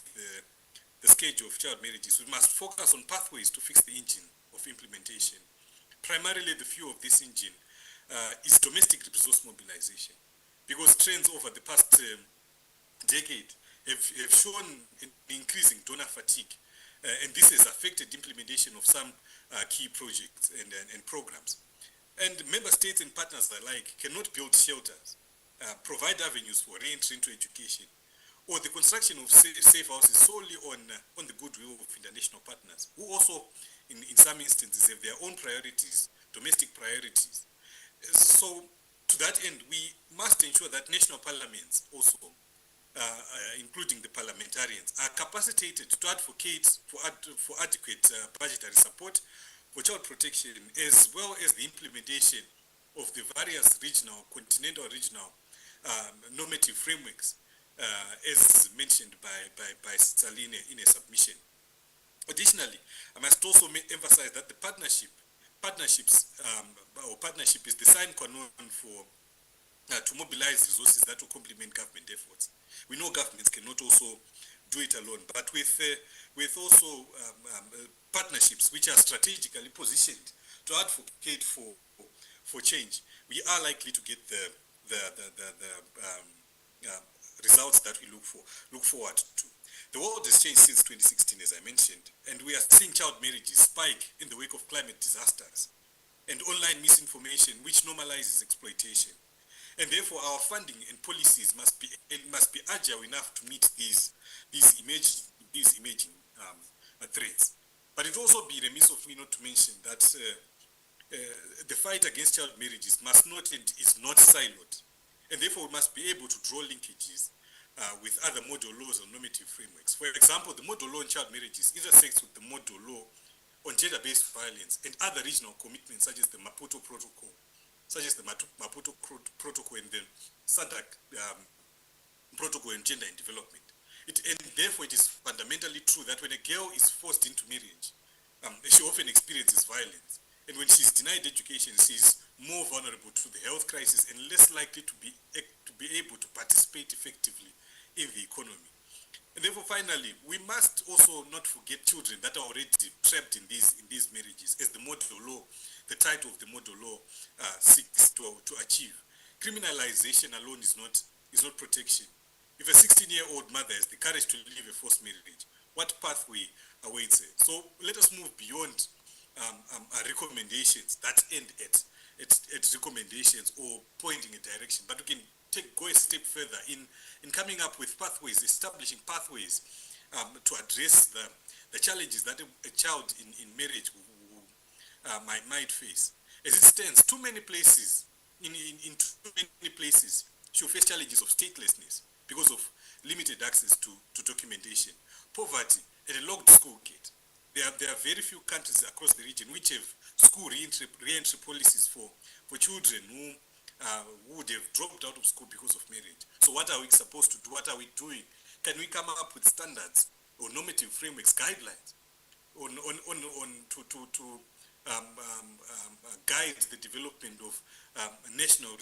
the scourge of child marriages, we must focus on pathways to fix the engine of implementation. Primarily, the fuel of this engine is domestic resource mobilization, because trends over the past decade have shown an increasing donor fatigue, and this has affected implementation of some key projects and programs. And member states and partners alike cannot build shelters, provide avenues for re-entry into education, or the construction of safe houses solely on the goodwill of international partners, who also, in some instances, have their own priorities, domestic priorities. So, to that end, we must ensure that national parliaments also, including the parliamentarians, are capacitated to advocate for adequate budgetary support for child protection, as well as the implementation of the various continental regional normative frameworks, as mentioned by Saline in a submission. Additionally, I must also emphasize that the partnership is the sine qua non for to mobilize resources that will complement government efforts. We know governments cannot also do it alone, but with also partnerships which are strategically positioned to advocate for change, we are likely to get the results that we look forward to. The world has changed since 2016, as I mentioned, and we are seeing child marriages spike in the wake of climate disasters and online misinformation, which normalizes exploitation. And therefore, our funding and policies must be agile enough to meet these emerging threats. But it also be remiss of me not to mention that the fight against child marriages must not and is not siloed, and therefore we must be able to draw linkages with other model laws or normative frameworks. For example, the model law on child marriages intersects with the model law on gender-based violence and other regional commitments such as the Maputo Protocol, and the SADC Protocol on Gender and Development. And therefore, it is fundamentally true that when a girl is forced into marriage, she often experiences violence. And when she's denied education, she's more vulnerable to the health crisis and less likely to be able to participate effectively in the economy. And therefore, finally, we must also not forget children that are already trapped in these marriages, as the model law, the title of the model law seeks to achieve. Criminalization alone is not protection. If a 16-year-old mother has the courage to leave a forced marriage, what pathway awaits her? So let us move beyond recommendations that end at recommendations or pointing a direction, but we can go a step further in coming up with pathways, establishing pathways to address the challenges that a child in marriage might face. As it stands, too many places, in too many places, she'll face challenges of statelessness because of limited access to documentation, poverty, and a locked school gate. There are very few countries across the region which have school re-entry policies for children who would have dropped out of school because of marriage. So what are we supposed to do? What are we doing? Can we come up with standards or normative frameworks, guidelines to guide the development of national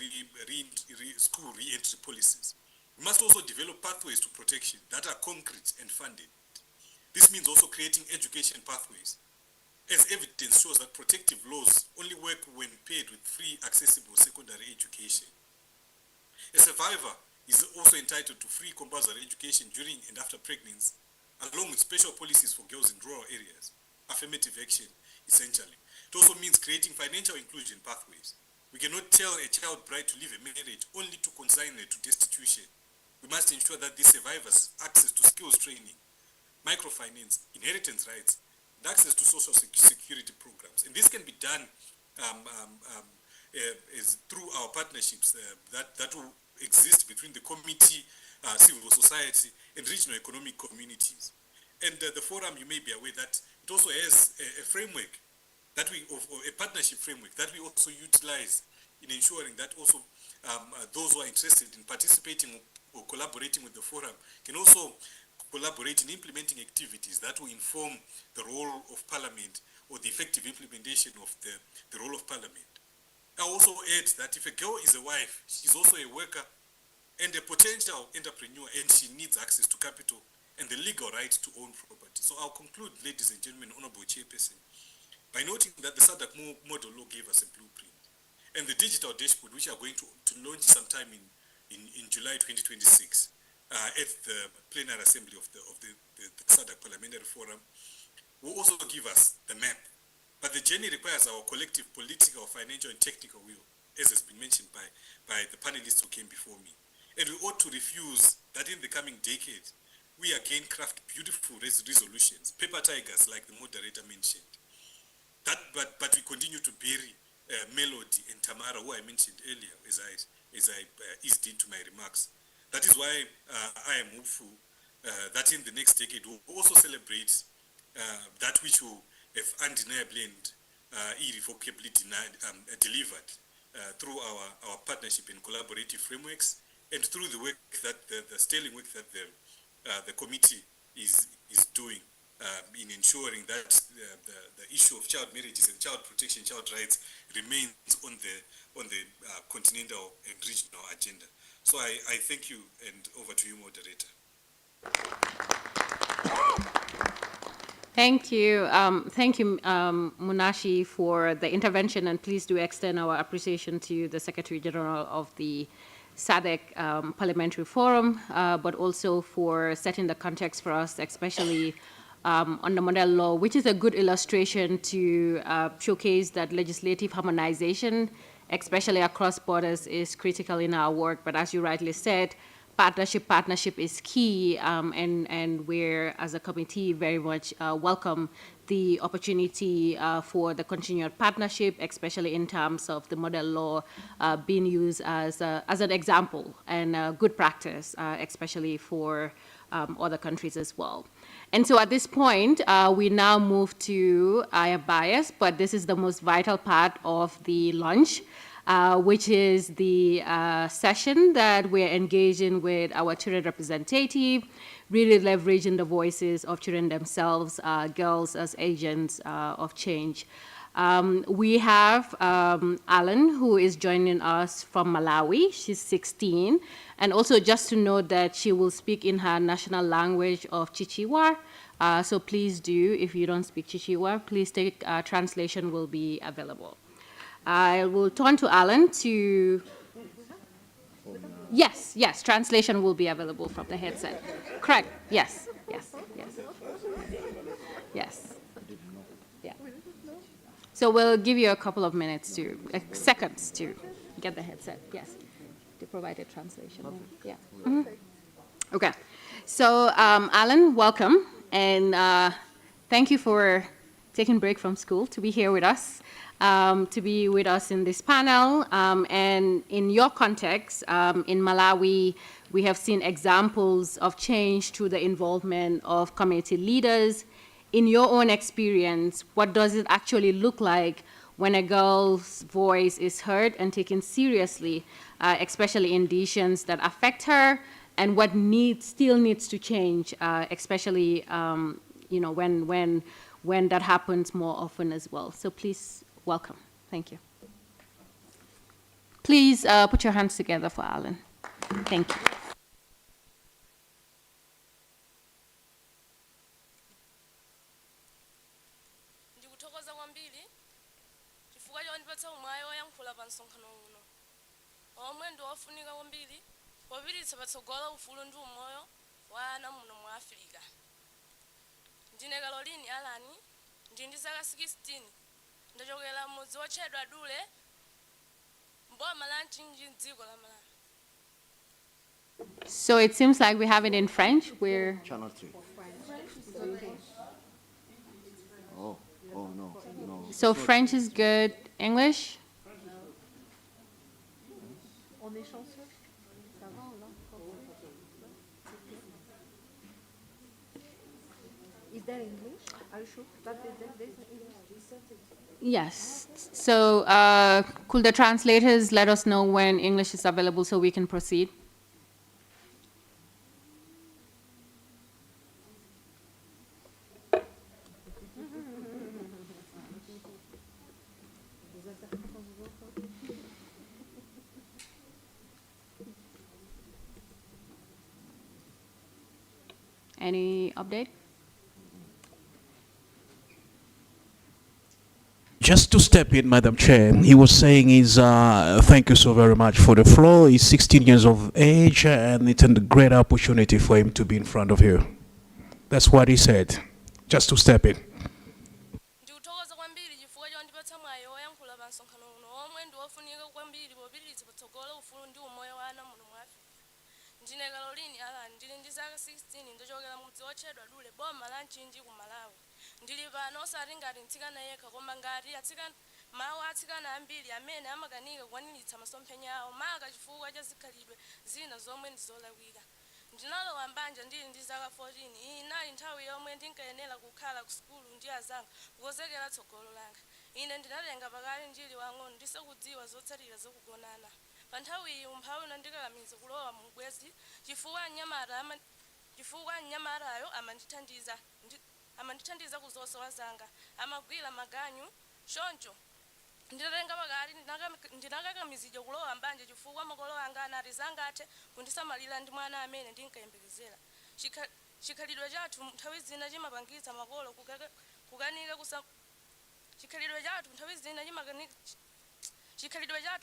school re-entry policies? We must also develop pathways to protection that are concrete and funded. This means also creating education pathways, as evidence shows that protective laws only work when paired with free, accessible secondary education. A survivor is also entitled to free compulsory education during and after pregnancy, along with special policies for girls in rural areas. Affirmative action, essentially. It also means creating financial inclusion pathways. We cannot tell a child bride to leave a marriage only to consign her to destitution. We must ensure that these survivors access to skills training, microfinance, inheritance rights, and access to social security programs. And this can be done through our partnerships that will exist between the committee, civil society, and regional economic communities. And the forum, you may be aware that it also has a framework that a partnership framework that we also utilize in ensuring that also those who are interested in participating or collaborating with the forum can also collaborate in implementing activities that will inform the role of Parliament or the effective implementation of the role of Parliament. I also add that if a girl is a wife, she's also a worker and a potential entrepreneur, and she needs access to capital and the legal right to own property. So I'll conclude, ladies and gentlemen, Honorable Chairperson, by noting that the SADC model law gave us a blueprint, and the digital dashboard, which are going to launch sometime in July 2026, at the plenary assembly of the SADC Parliamentary Forum, will also give us the map. But the journey requires our collective political, financial, and technical will, as has been mentioned by the panelists who came before me. And we ought to refuse that in the coming decade, we again craft beautiful resolutions, paper tigers like the moderator mentioned. But we continue to bury Melody and Tamara, who I mentioned earlier as I eased into my remarks. That is why I am hopeful that in the next decade we'll also celebrate that which will have undeniably and irrevocably delivered through our partnership and collaborative frameworks, and through the work that the sterling work that the committee is doing in ensuring that the issue of child marriages and child protection, child rights remains on the continental and regional agenda. So I thank you, and over to you, moderator. Thank you. Thank you, Munashi, for the intervention, and please do extend our appreciation to the Secretary General of the SADC Parliamentary Forum, but also for setting the context for us, especially on the model law, which is a good illustration to showcase that legislative harmonization, especially across borders, is critical in our work. But as you rightly said, partnership is key, and we're, as a committee, very much welcome the opportunity for the continued partnership, especially in terms of the model law being used as an example and a good practice, especially for other countries as well. And so at this point, we now move to our bias, but this is the most vital part of the lunch. which is the session that we're engaging with our children representative, really leveraging the voices of children themselves, girls as agents of change. We have Alan, who is joining us from Malawi. She's 16. And also just to note that she will speak in her national language of Chichewa. So please do, if you don't speak Chichewa, please take, translation will be available. I will turn to Alan to, yes, translation will be available from the headset. Correct, yes. Yeah. So we'll give you a couple of minutes to, seconds to get the headset, yes, to provide a translation. Yeah. Okay. So, Alan, welcome, and thank you for taking a break from school to be here with us, in this panel. And in your context, in Malawi, we have seen examples of change through the involvement of community leaders. In your own experience, what does it actually look like when a girl's voice is heard and taken seriously, especially in decisions that affect her, and what still needs to change, especially when that happens more often as well. So please, welcome. Thank you. Please put your hands together for Alan. Thank you. Poviritsa patsogola ufulu ndi umoyo wa ana muno mu Africa. Ndine Caroline Alani, ndi ndi zaka 16, ndachokera mudzi wotchedwa Dule, mboma la Nchinji m'dziko la Malawi. So it seems like we have it in French. We're Channel 3. Oh, no. So French is good. English? Is there English? Are you sure that there's English? Yes. So could the translators let us know when English is available so we can proceed? Any update? Just to step in, Madam Chair, he was saying thank you so very much for the floor. He's 16 years of age and it's a great opportunity for him to be in front of you. That's what he said. Just to step in. Ndine Caroline Alani, ndili ndi zaka 16, ndachokera mudzi wotchedwa Dule, boma la Nchinji ku Malawi. Ndili pano osati ngati mtsikana yekha koma ngati mawu atsikana ambiri amene amakanika kukwaniritsa masomphenya awo maka chifukwa cha zikhalidwe zina zomwe ndizolakwika. Ndinalowa mbanja ndili ndi zaka 14. Iyi inali nthawi yomwe ndinkayenera kukhala ku sukulu ndi azanga kukonzekera tsogolo langa. Ine ndinatenga pakali njili wang'ono ndisakudziwa zotsatira zokugonana. Pa nthawi iyi umphawi unandikakamiza kulowa mu bwezi chifukwa mnyamatayo amandithandiza kuzosowa zanga, amagwira maganyu choncho. Nditatenga pakali ndinakakamizidwa kulowa mbanja chifukwa makolo anga anati sangathe kundisamalira ndi mwana amene ndinkayembekezera. Chikhalidwe chathu nthawi zina chimapangitsa makolo kukanika chikhalidwe chathu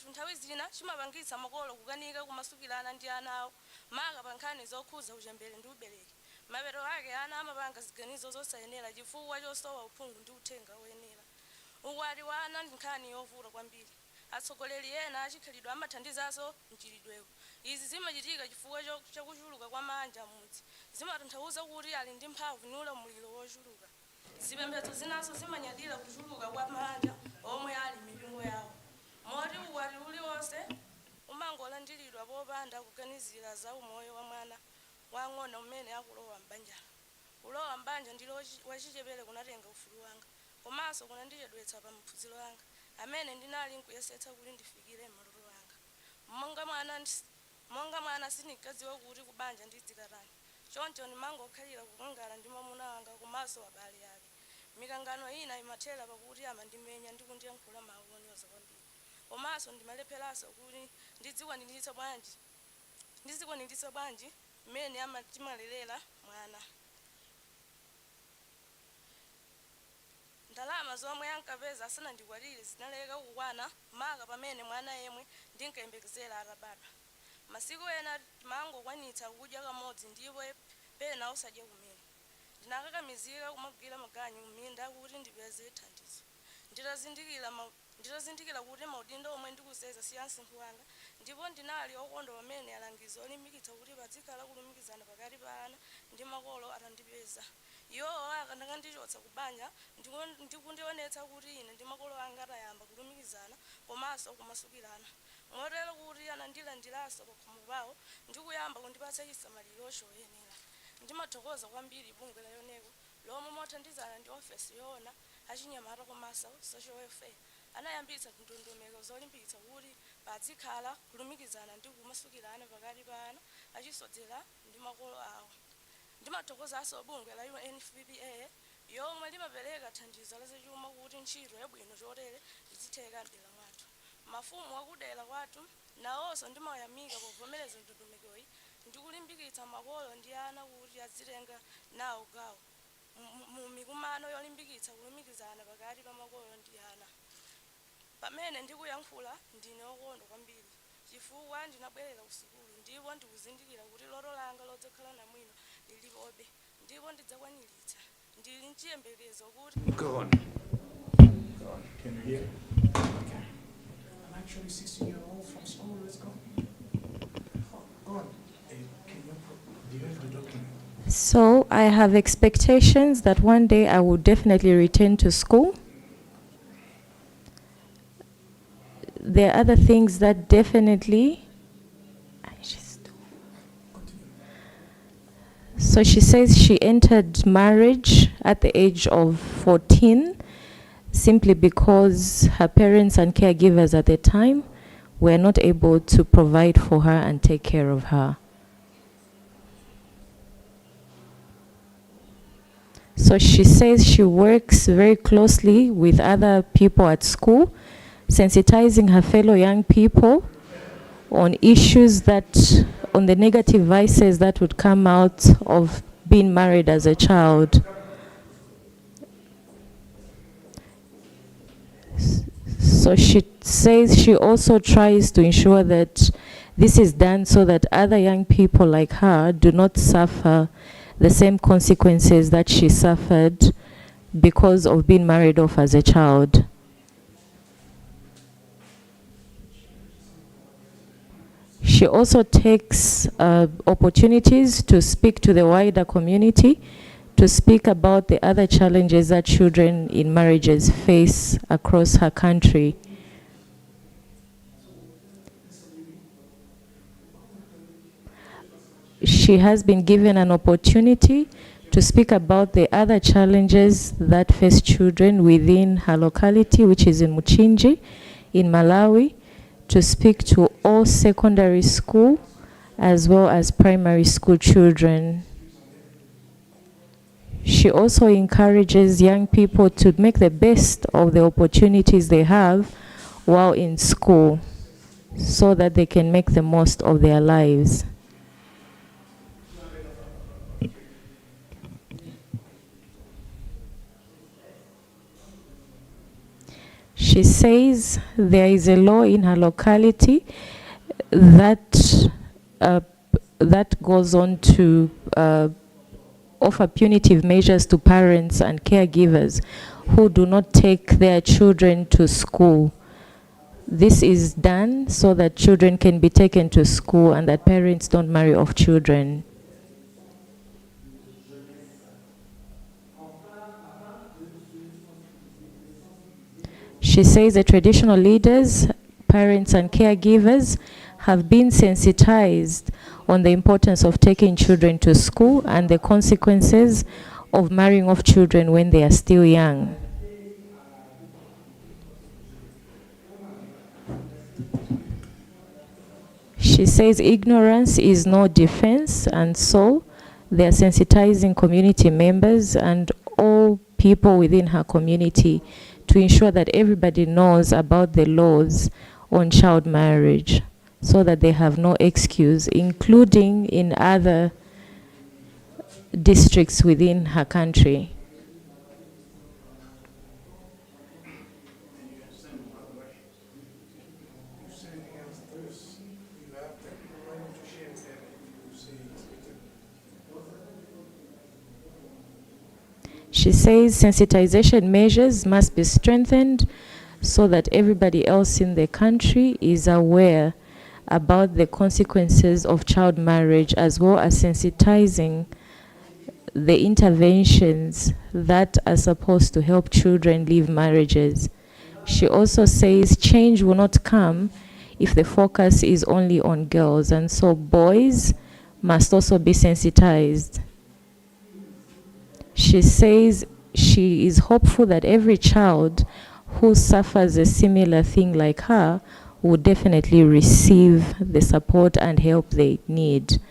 nthawi zina chimapangitsa makolo kukanika kumasukirana ndi ana awo maka pa nkhani zokhuza uchembere ndi ubereki. Mapeto ake ana amapanga ziganizo zosayenera chifukwa chosowa uphungu ndi uthenga woyenera. Ukwati wa ana ndi nkhani yovuta kwambiri. Atsogoleri ena achikhalidwe amathandizanso mchitidwewo. Izi zimachitika chifukwa chakuchuluka kwa manja mudzi. Zimatanthauza kuti ali ndi mphamvu ndi ulamuliro wochuluka. Zipembedzo zinaso zimanyadira kuchuluka kwa manja omwe ali m'mipingo yawo. Moti ukwati uliwonse umangolandiridwa popanda kuganizira za umoyo wa mwana wang'ono umene akulowa m'banjalo. Kulowa m'banja ndilo wachichepere kunatenga ufulu wanga, komanso kunandichedwetsa pa maphunziro anga. amene ndinali nkuyesetsa kuti ndifikire maliro anga. Monga mwana sindinkadziwa kuti kubanja ndidzikarani. Choncho ndimangokhalira kukangana ndi mwamuna wanga komanso abale ake. Mikangano ina imathera pakuti amandimenya ndi kundiyankhula mawu onyoza kwambiri. Komanso ndimalepheranso kuti ndidzikwaniritsa bwanji mmene amatimalirera mwana. Ndalama zomwe ankapeza asanandikwatire zinaleka kukwana maka pamene mwana yemwe ndinkayembekezera atabadwa. Masiku ena timangokwanitsa kudya kamodzi ndipo pena osadya kumene. Ndinakakamizika kumagwira maganyu m'minda kuti ndipeze thandizo. Nditazindikira kuti maudindo omwe ndikusenza si msinkhu wanga, ndipo ndinali okondwa pamene alangizi olimbikitsa kuti pazikhala kulumikizana pakati pa ana ndi makolo atandipeza. Iwowo akandichotsa kubanja ndikundionetsa kuti ine ndi makolo anga atayamba kulumikizana komanso kumasukirana. Motero kuti anandilandiranso pakhomo pawo ndikuyamba kundipatsa chisamaliro choyenera. Ndimathokoza kwambiri bungwe la yoneko lomwe mothandizana ndi ofesi yoona achinyamata komanso social welfare anayambitsa ndondomeko zolimbikitsa kuti pazikhala kulumikizana ndi kumasukirana pakati pa ana achisodzera ndi makolo awo. Ndimathokozanso bungwe la UNFPA yomwe limapereka thandizo la zachuma kuti ntchito yabwino chotere izitheka mdera mwathu. Mafumu akudera kwathu nawonso ndimawayamika povomereza ndondomekoyi ndi kulimbikitsa makolo ndi ana kuti azitenga nawo gawo mu mikumano yolimbikitsa kulumikizana pakati pa makolo ndi ana. Pamene ndikuyankhula ndine okondwa kwambiri chifukwa ndinabwerera ku sukulu ndipo ndikuzindikira kuti loto langa lodzakhala namwino lilipobe ndipo ndidzakwaniritsa. Ndili nchiyembekezo kuti Go on. Can you hear? Okay. I'm actually 16-year-old from school. Let's go. Go on. Do you have the document? So I have expectations that one day I will definitely return to school. There are other things that definitely. So she says she entered marriage at the age of 14 simply because her parents and caregivers at the time were not able to provide for her and take care of her. So she says she works very closely with other people at school, sensitizing her fellow young people on issues on the negative vices that would come out of being married as a child. So she says she also tries to ensure that this is done so that other young people like her do not suffer the same consequences that she suffered because of being married off as a child. She also takes opportunities to speak to the wider community, to speak about the other challenges that children in marriages face across her country. She has been given an opportunity to speak about the other challenges that face children within her locality, which is in Muchinji, in Malawi, to speak to all secondary school as well as primary school children. She also encourages young people to make the best of the opportunities they have while in school so that they can make the most of their lives. She says there is a law in her locality that goes on to offer punitive measures to parents and caregivers who do not take their children to school. This is done so that children can be taken to school and that parents don't marry off children. She says the traditional leaders, parents and caregivers have been sensitized on the importance of taking children to school and the consequences of marrying off children when they are still young. She says ignorance is no defense, and so they are sensitizing community members and all people within her community to ensure that everybody knows about the laws on child marriage so that they have no excuse, including in other districts within her country. She says sensitization measures must be strengthened so that everybody else in the country is aware about the consequences of child marriage, as well as sensitizing the interventions that are supposed to help children leave marriages. She also says change will not come if the focus is only on girls, and so boys must also be sensitized. She says she is hopeful that every child who suffers a similar thing like her will definitely receive the support and help they need.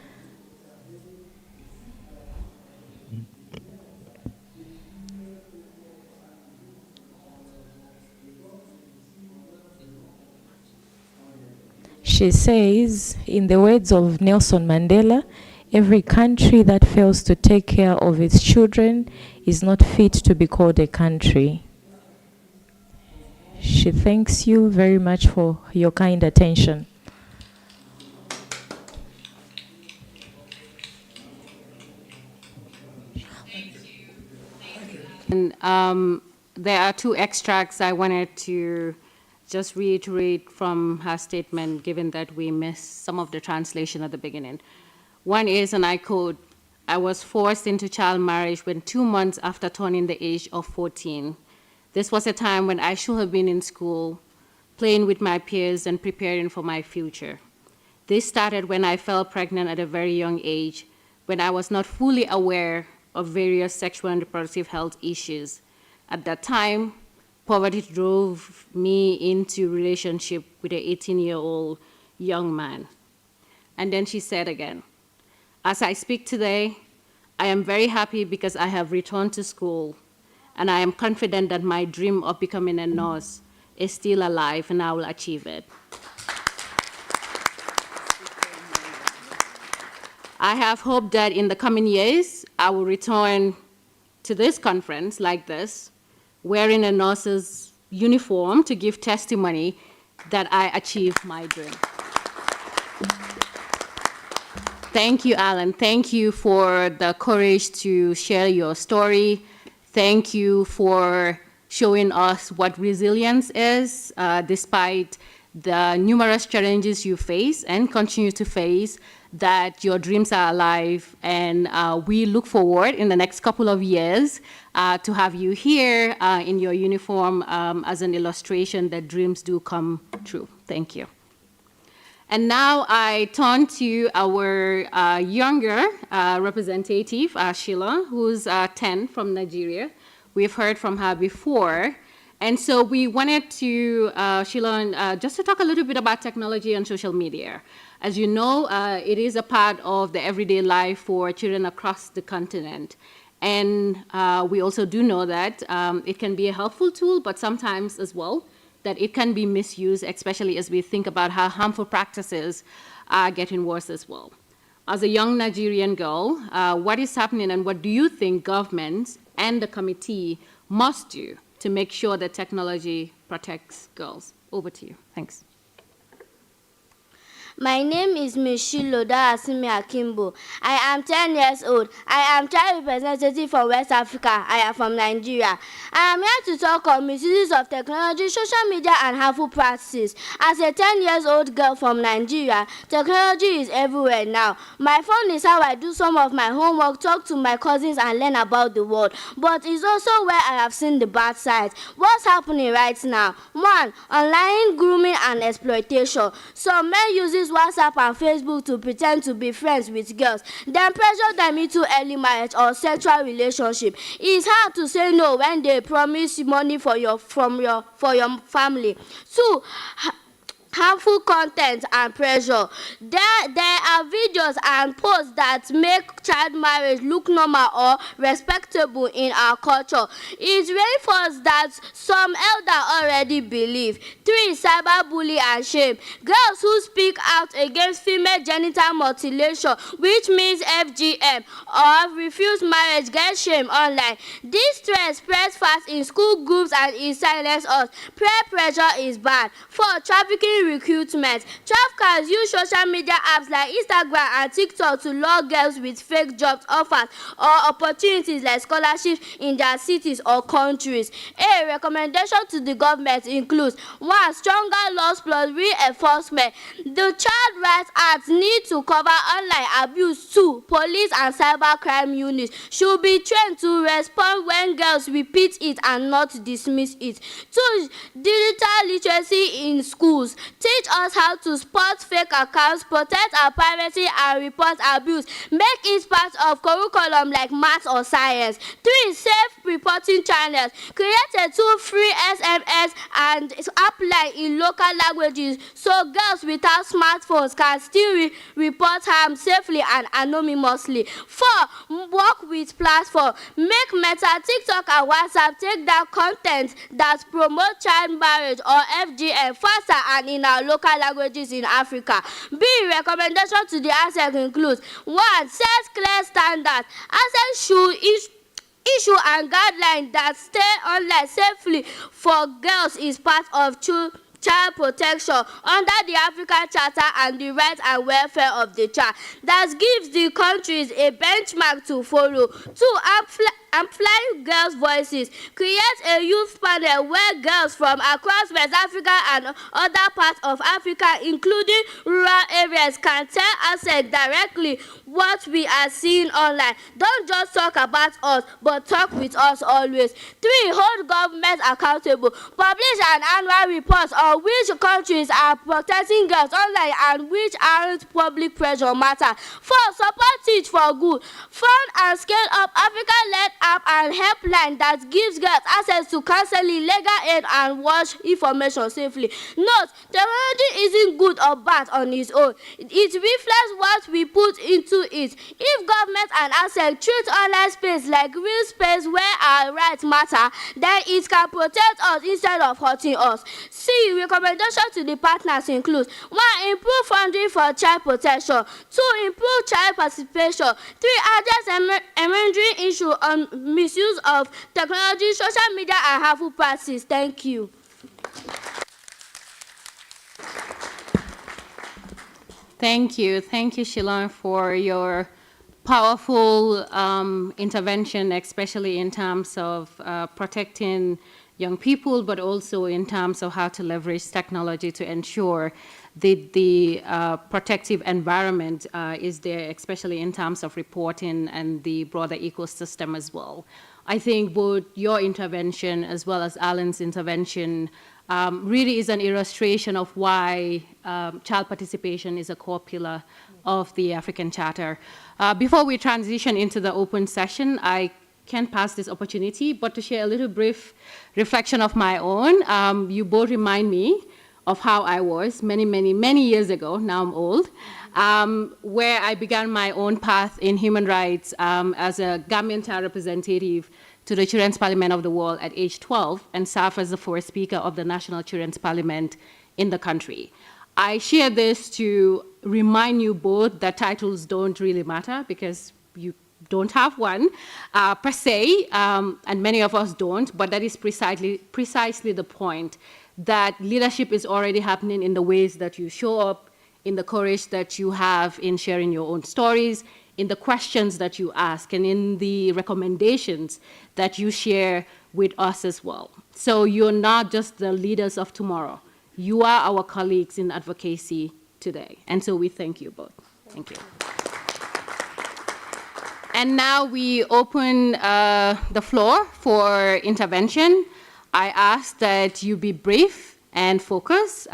She says, in the words of Nelson Mandela, every country that fails to take care of its children is not fit to be called a country. She thanks you very much for your kind attention. And there are two extracts I wanted to just reiterate from her statement, given that we missed some of the translation at the beginning. One is, and I quote, "I was forced into child marriage when 2 months after turning the age of 14. This was a time when I should have been in school, playing with my peers and preparing for my future. This started when I fell pregnant at a very young age, when I was not fully aware of various sexual and reproductive health issues. At that time, poverty drove me into relationship with an 18-year-old young man." And then she said again, "As I speak today, I am very happy because I have returned to school, and I am confident that my dream of becoming a nurse is still alive and I will achieve it. I have hope that in the coming years, I will return to this conference like this, wearing a nurse's uniform to give testimony that I achieved my dream." Thank you, Alan. Thank you for the courage to share your story. Thank you for showing us what resilience is, despite the numerous challenges you face and continue to face, that your dreams are alive. And we look forward in the next couple of years to have you here in your uniform as an illustration that dreams do come true. Thank you. And now I turn to our younger representative, Sheila, who's 10 from Nigeria. We've heard from her before. And so we wanted to, Sheila, just to talk a little bit about technology and social media. As you know, it is a part of the everyday life for children across the continent. And we also do know that it can be a helpful tool, but sometimes as well, that it can be misused, especially as we think about how harmful practices are getting worse as well. As a young Nigerian girl, what is happening and what do you think governments and the committee must do to make sure that technology protects girls? Over to you. Thanks. My name is Mishiloda Asimi Akimbo. I am 10 years old. I am child representative for West Africa. I am from Nigeria. I am here to talk on misuses of technology, social media, and harmful practices. As a 10-year-old girl from Nigeria, technology is everywhere now. My phone is how I do some of my homework, talk to my cousins, and learn about the world. But it's also where I have seen the bad side. What's happening right now? 1. Online grooming and exploitation. Some men use WhatsApp and Facebook to pretend to be friends with girls, then pressure them into early marriage or sexual relationship. It's hard to say no when they promise money for your family. 2. harmful content and pressure. There are videos and posts that make child marriage look normal or respectable in our culture. It reinforces that some elders already believe. 3. Cyberbullying and shame. Girls who speak out against female genital mutilation, which means FGM, or refuse marriage get shame online. This threat spreads fast in school groups and it silences us. Peer pressure is bad. 4. Trafficking recruitment. Traffickers use social media apps like Instagram and TikTok to lure girls with fake jobs offers or opportunities like scholarships in their cities or countries. A recommendation to the government includes 1. Stronger laws plus reinforcement. The Child Rights Act need to cover online abuse. 2. Police and cybercrime units should be trained to respond when girls repeat it and not dismiss it. 2. Digital literacy in schools. Teach us how to spot fake accounts, protect our privacy, and report abuse. Make it part of curriculum like math or science. 3. Safe reporting channels. Create a tool-free SMS and apply in local languages so girls without smartphones can still report harm safely and anonymously. 4. Work with platforms. Make Meta, TikTok, and WhatsApp take down content that promote child marriage or FGM faster and in our local languages in Africa. B. Recommendation to the ACERWC includes 1. Set clear standards. ACERWC should issue and guidelines that stay online safely for girls is part of child protection under the African Charter and the rights and welfare of the child that gives the countries a benchmark to follow. 2. Amplify girls' voices. Create a youth panel where girls from across West Africa and other parts of Africa, including rural areas, can tell ACERWC directly what we are seeing online. Don't just talk about us, but talk with us always. 3. Hold government accountable. Publish an annual report on which countries are protecting girls online and which aren't. Public pressure matter. 4. Support Teach for Good. Fund and scale up Africa-led app and helpline that gives girls access to counseling, legal aid, and watch information safely. Note: technology isn't good or bad on its own. It reflects what we put into it. If government and ACERWC treat online space like real space where our rights matter, then it can protect us instead of hurting us. C. Recommendation to the partners includes 1. Improve funding for child protection. 2. Improve child participation. 3. Address emerging issue on misuse of technology, social media, and harmful practices. Thank you. Thank you, Shilon, for your powerful intervention, especially in terms of protecting young people, but also in terms of how to leverage technology to ensure the protective environment is there, especially in terms of reporting and the broader ecosystem as well. I think both your intervention as well as Alan's intervention really is an illustration of why child participation is a core pillar of the African Charter. Before we transition into the open session, I can't pass this opportunity but to share a little brief reflection of my own. You both remind me of how I was many years ago, now I'm old, where I began my own path in human rights as a Gambian child representative to the Children's Parliament of the World at age 12 and served as the first speaker of the National Children's Parliament in the country. I share this to remind you both that titles don't really matter because you don't have one per se, and many of us don't, but that is precisely the point, that leadership is already happening in the ways that you show up, in the courage that you have in sharing your own stories, in the questions that you ask, and in the recommendations that you share with us as well. So you're not just the leaders of tomorrow. You are our colleagues in advocacy today. And so we thank you both. Thank you. And now we open the floor for intervention. I ask that you be brief and focused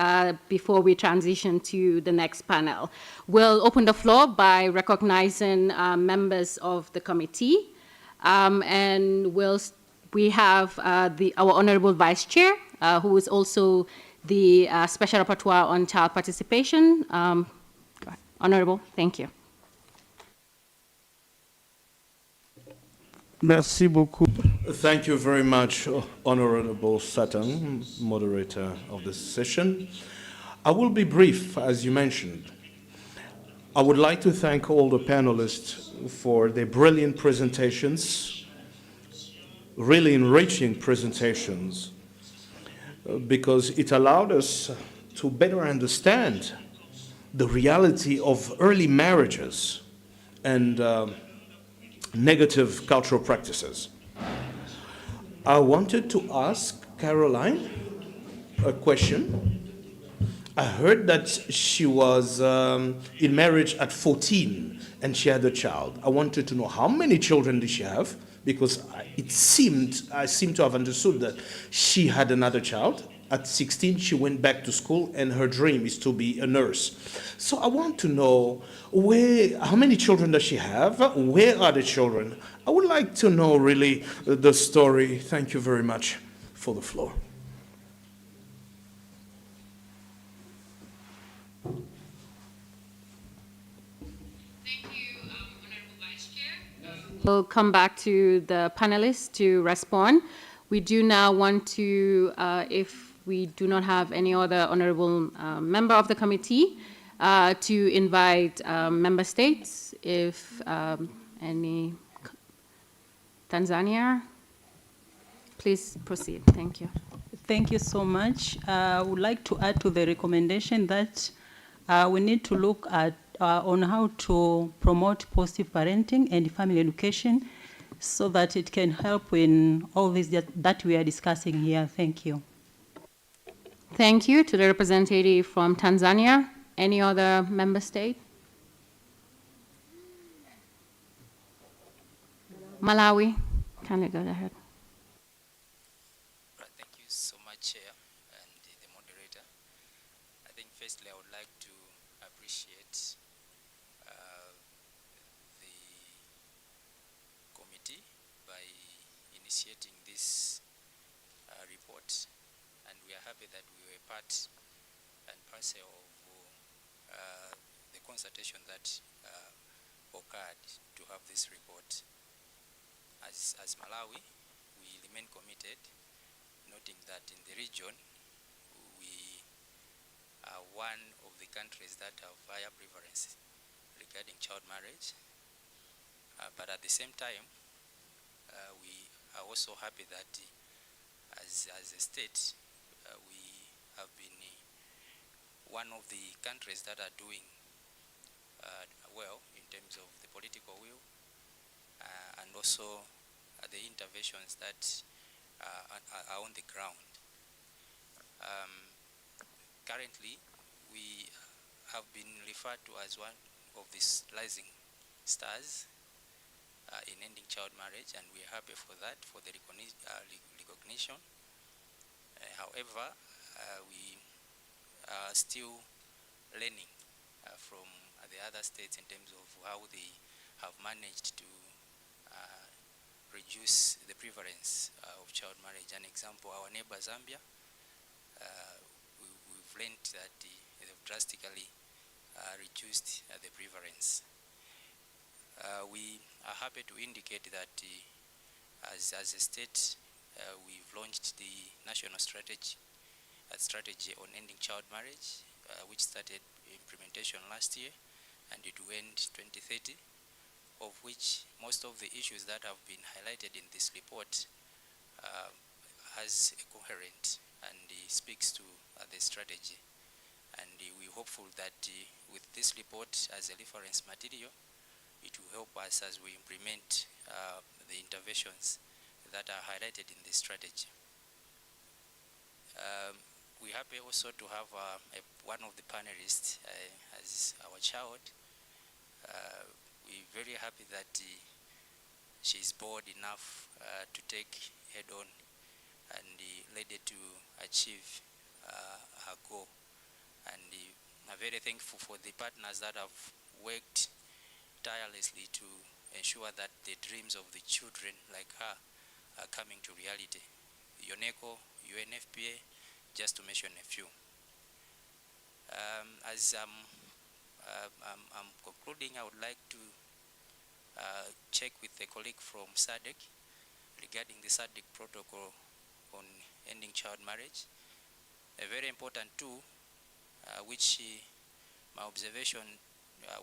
before we transition to the next panel. We'll open the floor by recognizing members of the committee. And we have our Honorable Vice Chair, who is also the Special Rapporteur on Child Participation. Honorable, thank you. Merci beaucoup. Thank you very much, Honorable Satan, moderator of this session. I will be brief, as you mentioned. I would like to thank all the panelists for their brilliant presentations, really enriching presentations, because it allowed us to better understand the reality of early marriages and negative cultural practices. I wanted to ask Caroline a question. I heard that she was in marriage at 14 and she had a child. I wanted to know how many children did she have, because I seem to have understood that she had another child. At 16, she went back to school and her dream is to be a nurse. So I want to know how many children does she have? Where are the children? I would like to know really the story. Thank you very much for the floor. We'll come back to the panelists to respond. We do now want to, if we do not have any other honorable member of the committee, to invite member states, if any. Tanzania, please proceed. Thank you. Thank you so much. I would like to add to the recommendation that we need to look at on how to promote positive parenting and family education so that it can help in all this that we are discussing here. Thank you. Thank you to the representative from Tanzania. Any other member state? Malawi, can you go ahead? Right, thank you so much, Chair and the moderator. I think firstly I would like to appreciate the committee by initiating this report, and we are happy that we were part and parcel of the consultation that occurred to have this report. As Malawi, we remain committed, noting that in the region, we are one of the countries that have higher prevalence regarding child marriage. But at the same time, we are also happy that as a state, we have been one of the countries that are doing well in terms of the political will and also the interventions that are on the ground. Currently, we have been referred to as one of the rising stars in ending child marriage, and we are happy for that, for the recognition. However, we are still learning from the other states in terms of how they have managed to reduce the prevalence of child marriage. An example, our neighbor Zambia, we've learned that they have drastically reduced the prevalence. We are happy to indicate that as a state, we've launched the national strategy on ending child marriage, which started implementation last year, and it will end 2030. Of which most of the issues that have been highlighted in this report has a coherent and speaks to the strategy. And we're hopeful that with this report as a reference material, it will help us as we implement the interventions that are highlighted in this strategy. We're happy also to have one of the panelists as our child. We're very happy that she's bold enough to take head on and ready to achieve her goal. And I'm very thankful for the partners that have worked tirelessly to ensure that the dreams of the children like her are coming to reality. UNECO, UNFPA, just to mention a few. As I'm concluding, I would like to check with a colleague from SADC regarding the SADC protocol on ending child marriage. A very important tool, which my observation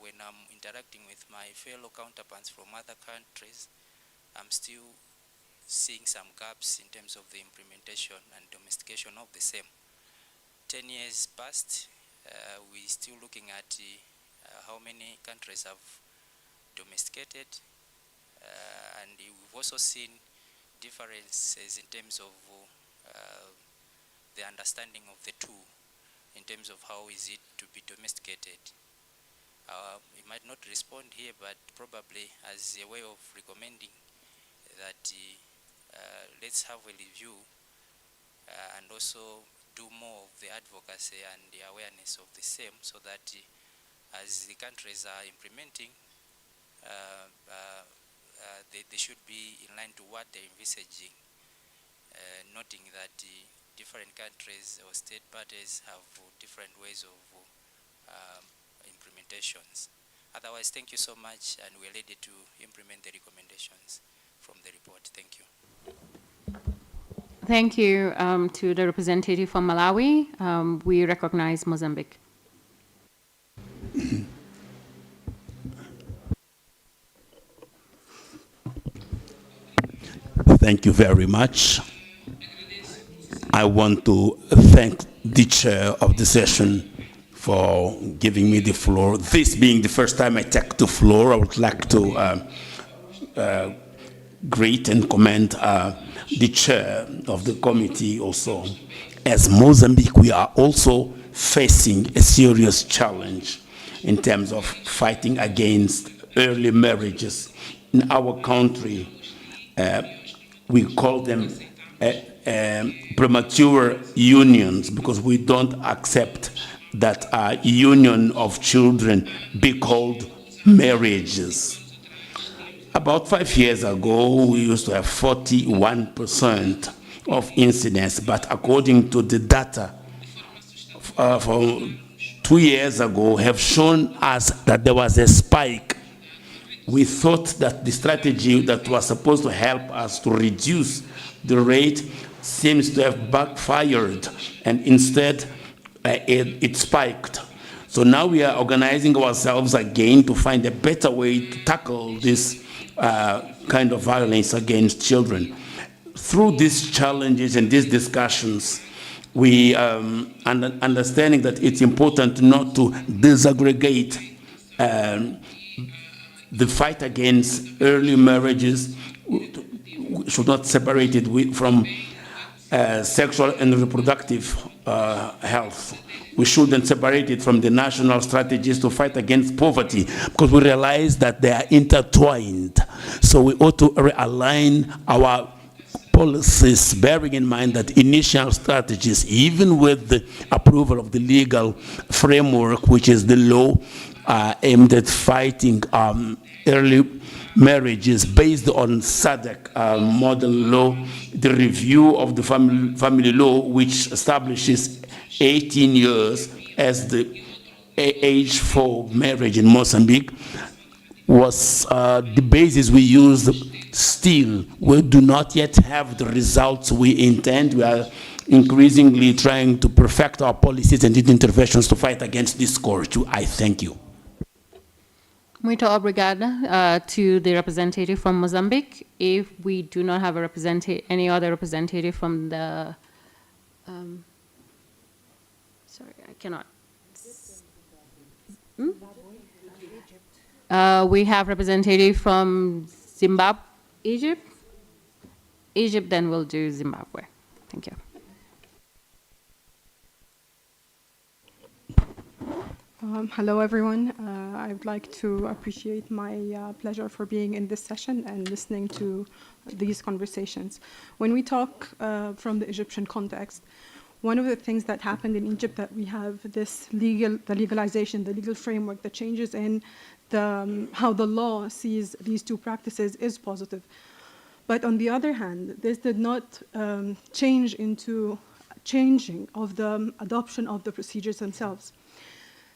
when I'm interacting with my fellow counterparts from other countries, I'm still seeing some gaps in terms of the implementation and domestication of the same. 10 years passed, we're still looking at how many countries have domesticated, and we've also seen differences in terms of the understanding of the tool, in terms of how is it to be domesticated. We might not respond here, but probably as a way of recommending that let's have a review and also do more of the advocacy and the awareness of the same, so that as the countries are implementing, they should be in line to what they're envisaging, noting that different countries or state parties have different ways of implementations. Otherwise, thank you so much, and we're ready to implement the recommendations from the report. Thank you. Thank you to the representative from Malawi. We recognize Mozambique. Thank you very much. I want to thank the chair of the session for giving me the floor. This being the first time I take the floor, I would like to greet and commend the chair of the committee also. As Mozambique, we are also facing a serious challenge in terms of fighting against early marriages. In our country, we call them premature unions, because we don't accept that a union of children be called marriages. About 5 years ago, we used to have 41% of incidents, but according to the data from 2 years ago have shown us that there was a spike. We thought that the strategy that was supposed to help us to reduce the rate seems to have backfired, and instead it spiked. So now we are organizing ourselves again to find a better way to tackle this kind of violence against children. Through these challenges and these discussions, we understanding that it's important not to disaggregate the fight against early marriages. We should not separate it from sexual and reproductive health. We shouldn't separate it from the national strategies to fight against poverty, because we realize that they are intertwined. So we ought to realign our policies, bearing in mind that initial strategies, even with the approval of the legal framework, which is the law aimed at fighting early marriages based on SADC model law, the review of the family law, which establishes 18 years as the age for marriage in Mozambique, was the basis we used. Still, we do not yet have the results we intend. We are increasingly trying to perfect our policies and interventions to fight against this scourge. I thank you. Muito obrigada to the representative from Mozambique. If we do not have a any other representative from the, sorry, I cannot. We have representative from Zimbabwe, Egypt, then we'll do Zimbabwe. Thank you. Hello, everyone. I'd like to appreciate my pleasure for being in this session and listening to these conversations. When we talk from the Egyptian context, one of the things that happened in Egypt, that we have this legalization, the legal framework, the changes in how the law sees these two practices is positive. But on the other hand, this did not change into changing of the adoption of the procedures themselves.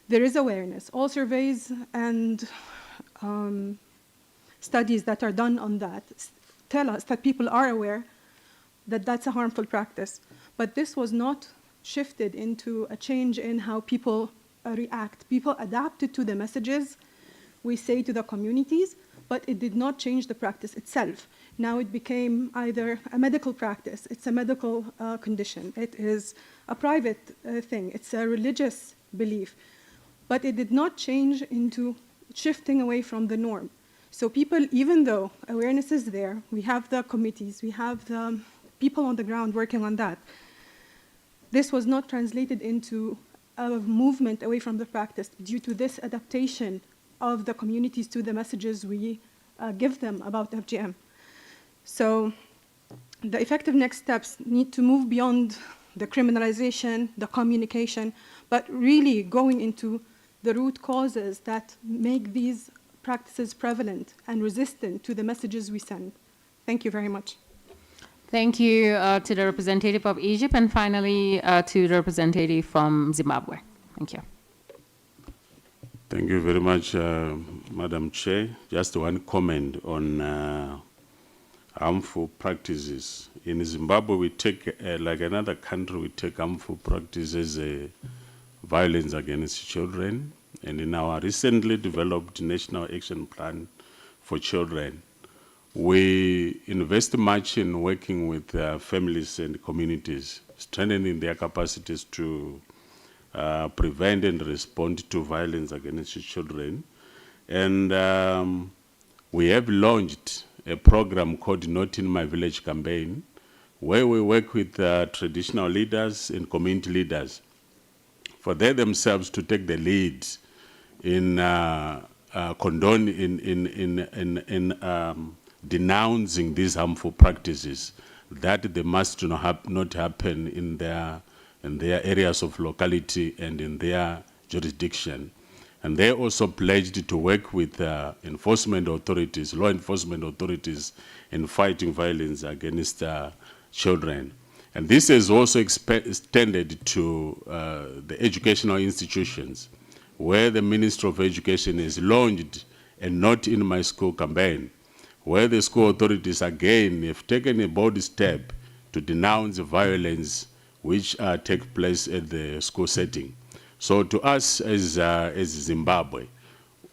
There is awareness. All surveys and studies that are done on that tell us that people are aware that that's a harmful practice. But this was not shifted into a change in how people react. People adapted to the messages we say to the communities, but it did not change the practice itself. Now it became either a medical practice, it's a medical condition, it is a private thing, it's a religious belief. But it did not change into shifting away from the norm. So people, even though awareness is there, we have the committees, we have the people on the ground working on that, this was not translated into a movement away from the practice due to this adaptation of the communities to the messages we give them about FGM. So the effective next steps need to move beyond the criminalization, the communication, but really going into the root causes that make these practices prevalent and resistant to the messages we send. Thank you very much. Thank you to the representative of Egypt, and finally to the representative from Zimbabwe. Thank you. Thank you very much, Madam Chair. Just one comment on harmful practices. In Zimbabwe, we take, like another country, we take harmful practices as violence against children. And in our recently developed National Action Plan for Children, we invest much in working with families and communities, strengthening their capacities to prevent and respond to violence against children. And we have launched a program called Not in My Village campaign, where we work with traditional leaders and community leaders for they themselves to take the lead in denouncing these harmful practices, that they must not happen in their areas of locality and in their jurisdiction. And they also pledged to work with enforcement authorities, law enforcement authorities, in fighting violence against children. And this is also extended to the educational institutions, where the Ministry of Education has launched a Not in My School campaign, where the school authorities again have taken a bold step to denounce violence which take place at the school setting. So to us as Zimbabwe,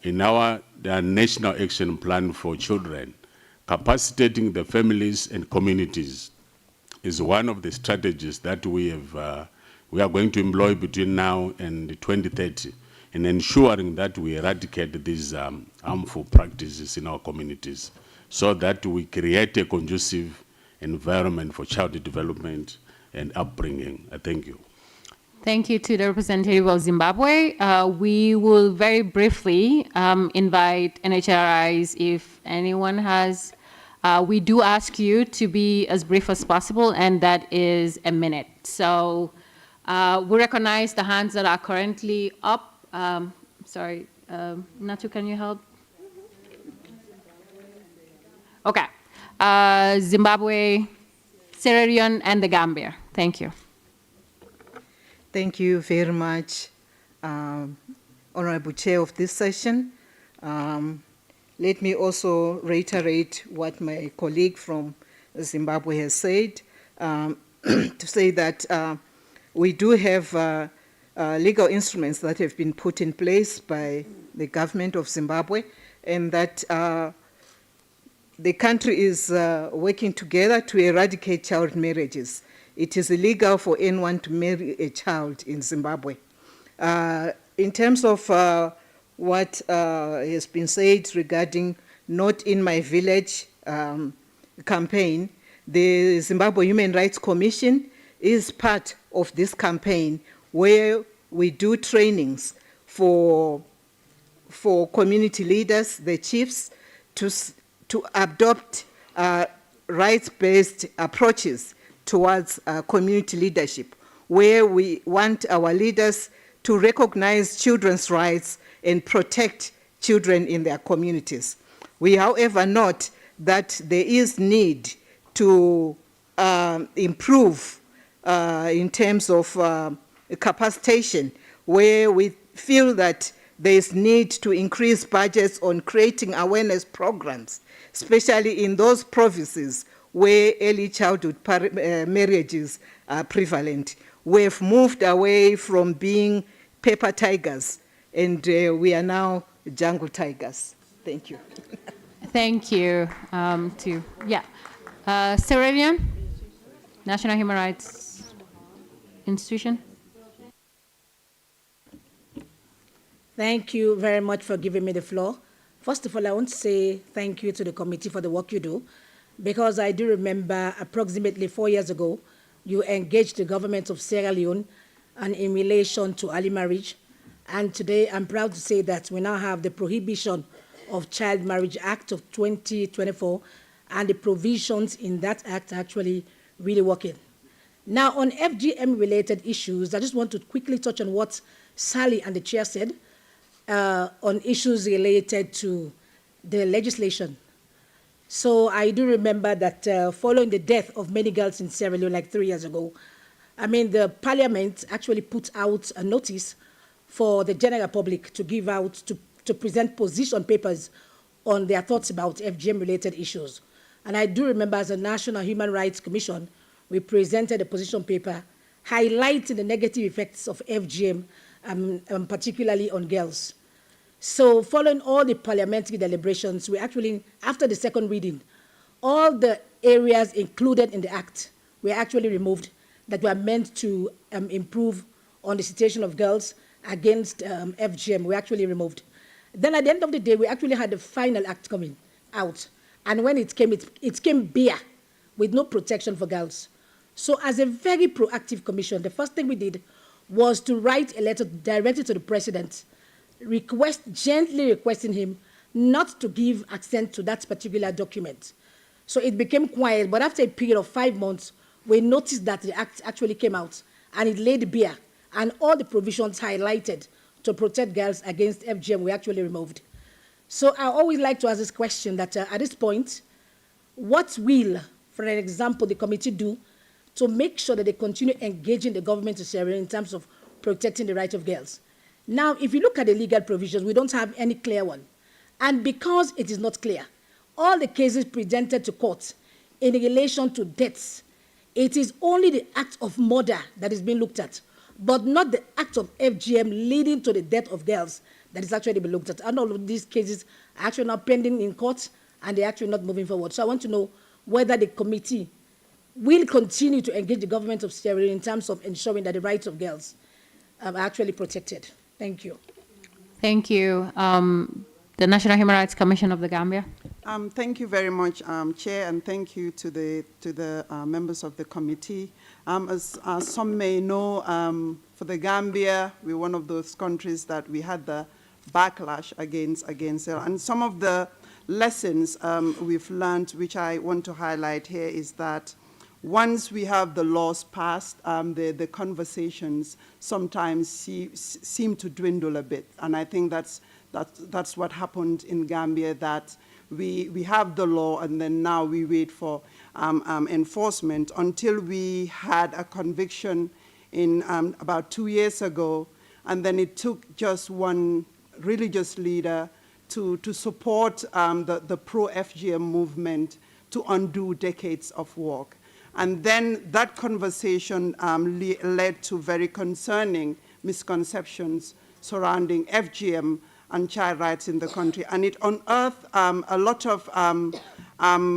in our National Action Plan for Children, capacitating the families and communities is one of the strategies that we are going to employ between now and 2030 in ensuring that we eradicate these harmful practices in our communities, so that we create a conducive environment for child development and upbringing. Thank you. Thank you to the representative of Zimbabwe. We will very briefly invite NHRIs if anyone has. We do ask you to be as brief as possible, and that is a minute. So we recognize the hands that are currently up. Sorry, Natu, can you help? Okay. Zimbabwe, Sierra Leone, and the Gambia. Thank you. Thank you very much, Honorable Chair of this session. Let me also reiterate what my colleague from Zimbabwe has said, to say that we do have legal instruments that have been put in place by the government of Zimbabwe, and that the country is working together to eradicate child marriages. It is illegal for anyone to marry a child in Zimbabwe. In terms of what has been said regarding Not in My Village campaign, the Zimbabwe Human Rights Commission is part of this campaign, where we do trainings for community leaders, the chiefs, to adopt rights-based approaches towards community leadership, where we want our leaders to recognize children's rights and protect children in their communities. We, however, note that there is need to improve in terms of capacitation, where we feel that there is need to increase budgets on creating awareness programs, especially in those provinces where early childhood marriages are prevalent. We've moved away from being paper tigers, and we are now jungle tigers. Thank you. Thank you. Sierra Leone, National Human Rights Institution. Thank you very much for giving me the floor. First of all, I want to say thank you to the committee for the work you do, because I do remember approximately 4 years ago, you engaged the government of Sierra Leone and in relation to early marriage. And today, I'm proud to say that we now have the Prohibition of Child Marriage Act of 2024, and the provisions in that act are actually really working. Now, on FGM-related issues, I just want to quickly touch on what Sally and the chair said on issues related to the legislation. So I do remember that following the death of many girls in Sierra Leone like 3 years ago, the parliament actually put out a notice for the general public to give out, to present position papers on their thoughts about FGM-related issues. And I do remember as a National Human Rights Commission, we presented a position paper highlighting the negative effects of FGM, particularly on girls. So following all the parliamentary deliberations, we actually, after the second reading, all the areas included in the act were actually removed that were meant to improve on the situation of girls against FGM were actually removed. Then at the end of the day, we actually had the final act coming out. And when it came bare with no protection for girls. So as a very proactive commission, the first thing we did was to write a letter directly to the president, gently requesting him not to give assent to that particular document. So it became quiet, but after a period of 5 months, we noticed that the act actually came out, and it laid bare, and all the provisions highlighted to protect girls against FGM were actually removed. So I always like to ask this question that at this point, what will, for an example, the committee do to make sure that they continue engaging the government of Sierra Leone in terms of protecting the rights of girls? Now, if you look at the legal provisions, we don't have any clear one. And because it is not clear, all the cases presented to court in relation to deaths, it is only the act of murder that is being looked at, but not the act of FGM leading to the death of girls that is actually being looked at. And all of these cases are actually now pending in court, and they're actually not moving forward. So I want to know whether the committee will continue to engage the government of Sierra Leone in terms of ensuring that the rights of girls are actually protected. Thank you. Thank you. The National Human Rights Commission of the Gambia. Thank you very much, Chair, and thank you to the members of the committee. As some may know, for the Gambia, we're one of those countries that we had the backlash against it. And some of the lessons we've learned, which I want to highlight here, is that once we have the laws passed, the conversations sometimes seem to dwindle a bit. And I think that's what happened in Gambia, that we have the law and then now we wait for enforcement until we had a conviction in about 2 years ago. And then it took just one religious leader to support the pro-FGM movement to undo decades of work. And then that conversation led to very concerning misconceptions surrounding FGM and child rights in the country. And it unearthed a lot of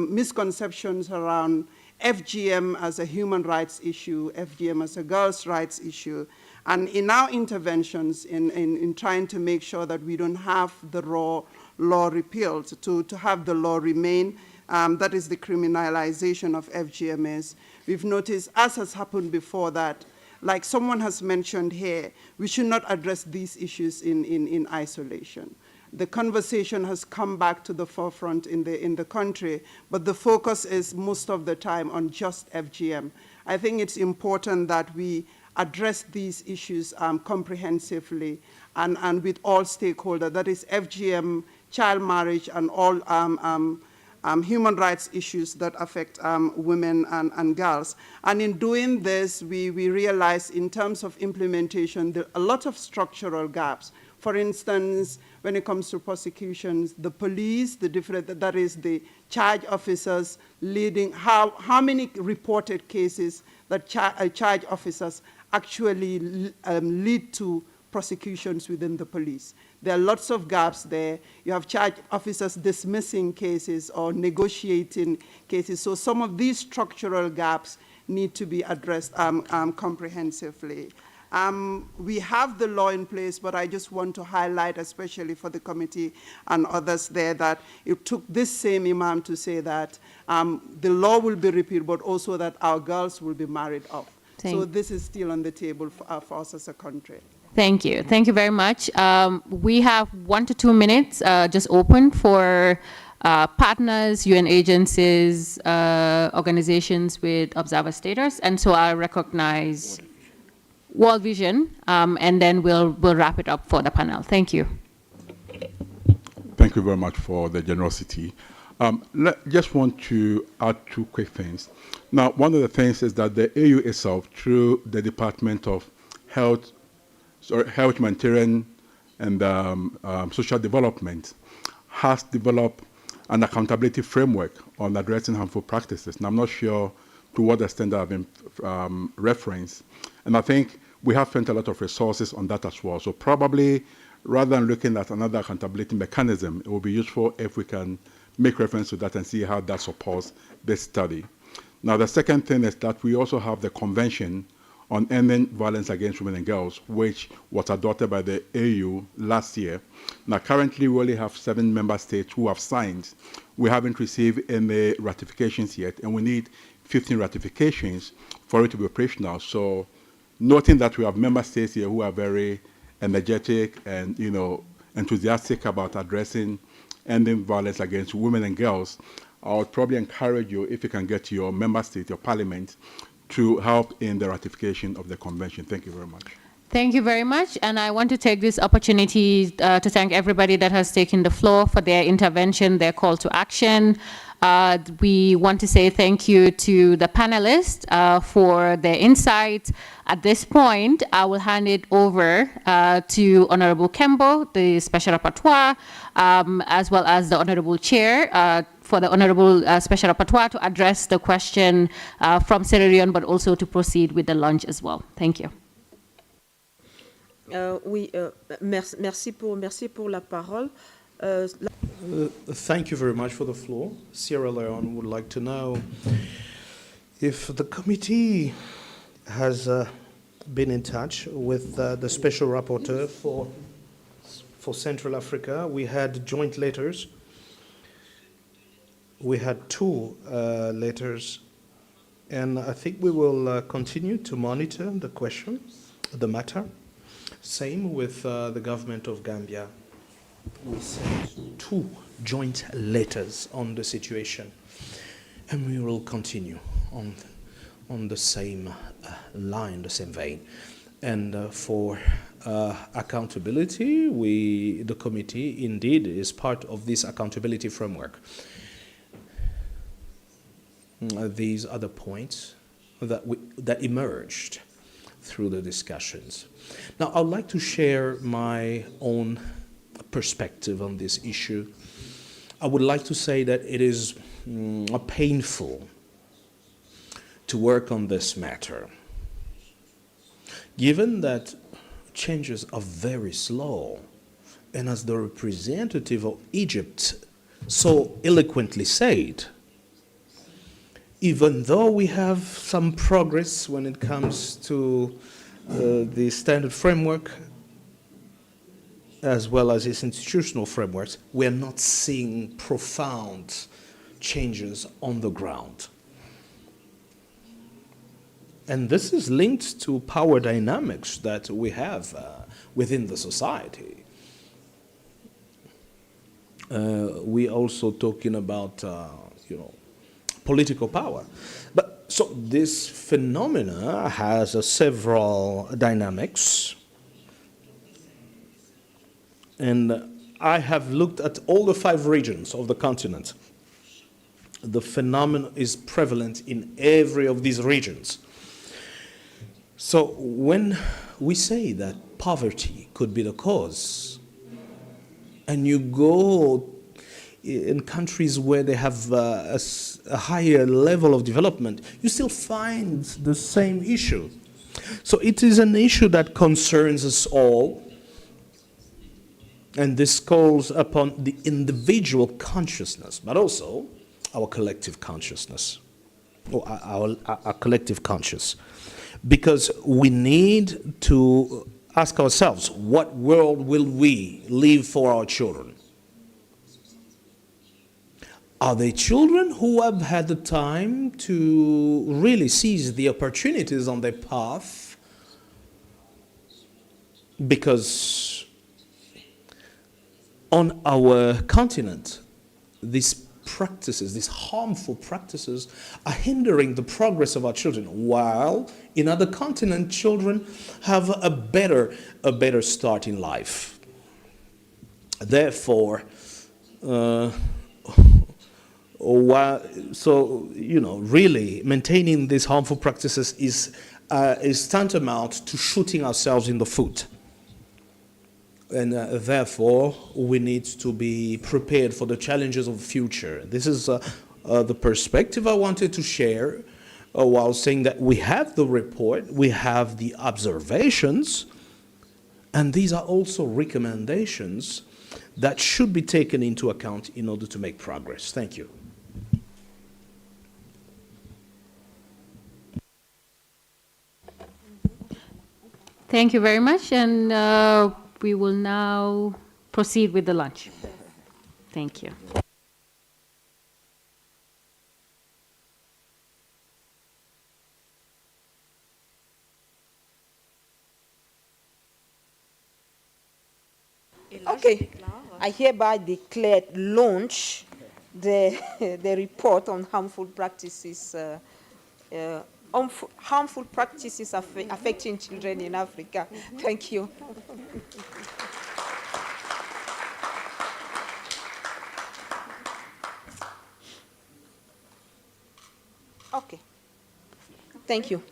misconceptions around FGM as a human rights issue, FGM as a girls' rights issue. And in our interventions in trying to make sure that we don't have the law repealed, to have the law remain, that is the criminalization of FGMs. We've noticed, as has happened before, that, like someone has mentioned here, we should not address these issues in isolation. The conversation has come back to the forefront in the country, but the focus is most of the time on just FGM. I think it's important that we address these issues comprehensively and with all stakeholders, that is FGM, child marriage, and all human rights issues that affect women and girls. And in doing this, we realize in terms of implementation, there are a lot of structural gaps. For instance, when it comes to prosecutions, the police, that is the charge officers leading, how many reported cases that charge officers actually lead to prosecutions within the police. There are lots of gaps there. You have charge officers dismissing cases or negotiating cases. So some of these structural gaps need to be addressed comprehensively. We have the law in place, but I just want to highlight, especially for the committee and others there, that it took this same imam to say that the law will be repealed, but also that our girls will be married off. So this is still on the table for us as a country. Thank you. Thank you very much. We have 1 to 2 minutes just open for partners, UN agencies, organizations with observer status. And so I'll recognize World Vision, and then we'll wrap it up for the panel. Thank you. Thank you very much for the generosity. Just want to add 2 quick things. Now, one of the things is that the AU itself, through the Department of Health, Humanitarian and Social Development, has developed an accountability framework on addressing harmful practices. And I'm not sure to what extent that have been referenced. And I think we have spent a lot of resources on that as well. So probably, rather than looking at another accountability mechanism, it will be useful if we can make reference to that and see how that supports this study. Now, the second thing is that we also have the Convention on Ending Violence Against Women and Girls, which was adopted by the AU last year. Now, currently, we only have 7 member states who have signed. We haven't received any ratifications yet, and we need 15 ratifications for it to be operational. So, noting that we have member states here who are very energetic and, enthusiastic about addressing ending violence against women and girls, I would probably encourage you, if you can get your member state, your parliament, to help in the ratification of the convention. Thank you very much. Thank you very much. And I want to take this opportunity to thank everybody that has taken the floor for their intervention, their call to action. We want to say thank you to the panelists for their insights. At this point, I will hand it over to Honorable Kembo, the Special Rapporteur, as well as the Honorable Chair, for the Honorable Special Rapporteur to address the question from Sierra Leone, but also to proceed with the lunch as well. Thank you. Merci pour la parole. Thank you very much for the floor. Sierra Leone would like to know if the committee has been in touch with the Special Rapporteur for Central Africa. We had joint letters. We had 2 letters, and I think we will continue to monitor the question, the matter. Same with the government of Gambia. We sent 2 joint letters on the situation, and we will continue on the same line, the same vein. And for accountability, the committee indeed is part of this accountability framework. These are the points that emerged through the discussions. Now, I'd like to share my own perspective on this issue. I would like to say that it is painful to work on this matter, given that changes are very slow, and as the representative of Egypt so eloquently said, even though we have some progress when it comes to the standard framework, as well as its institutional frameworks, we're not seeing profound changes on the ground. And this is linked to power dynamics that we have within the society. We also talking about, political power. But so this phenomena has several dynamics. And I have looked at all the 5 regions of the continent. the phenomenon is prevalent in every of these regions. So when we say that poverty could be the cause, and you go in countries where they have a higher level of development, you still find the same issue. So it is an issue that concerns us all, and this calls upon the individual consciousness, but also our collective consciousness, or our collective conscious. Because we need to ask ourselves, what world will we leave for our children? Are they children who have had the time to really seize the opportunities on their path? Because on our continent, these practices, these harmful practices, are hindering the progress of our children, while in other continents, children have a better start in life. Therefore, really maintaining these harmful practices is tantamount to shooting ourselves in the foot. And therefore, we need to be prepared for the challenges of the future. This is the perspective I wanted to share while saying that we have the report, we have the observations, and these are also recommendations that should be taken into account in order to make progress. Thank you. Thank you very much, and we will now proceed with the lunch. Thank you. Okay, I hereby declare launch the report on harmful practices affecting children in Africa. Thank you. Okay. Thank you.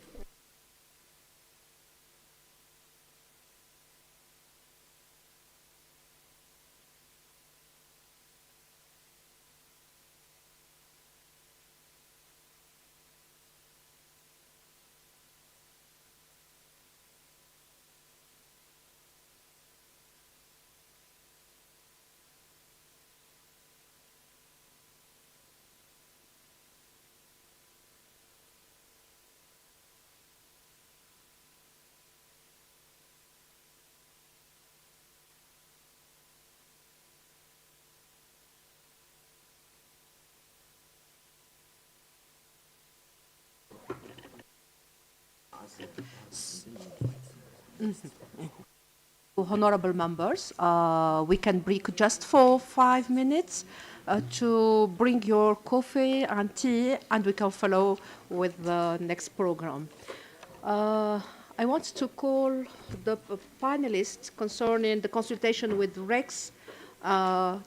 Honorable members, we can break just for 5 minutes to bring your coffee and tea, and we can follow with the next program. I want to call the panelists concerning the consultation with REX,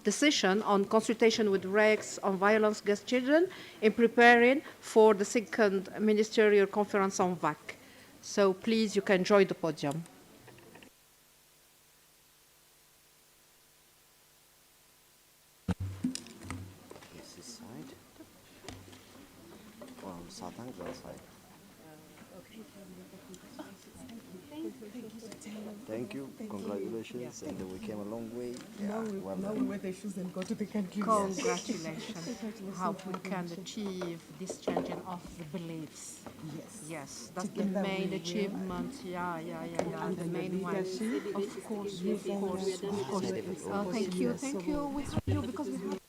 decision on consultation with REX on violence against children in preparing for the second ministerial conference on VAC. So please, you can join the podium. Thank you, congratulations, and we came a long way. Now we wear the shoes and go to the country. Congratulations. How we can achieve this changing of the beliefs. Yes, that's the main achievement. Yeah, the main one. Of course. Thank you. We have you because we have.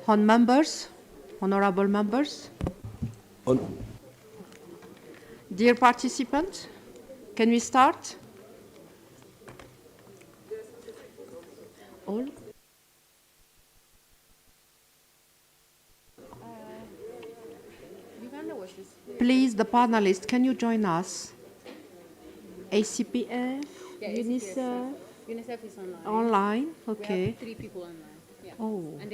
honorable members, dear participants, can we start? All? Please, the panelists, can you join us? ACPF, Yeah, UNICEF? UNICEF is online. Online, We okay. have 3 people online. Yeah. Oh. And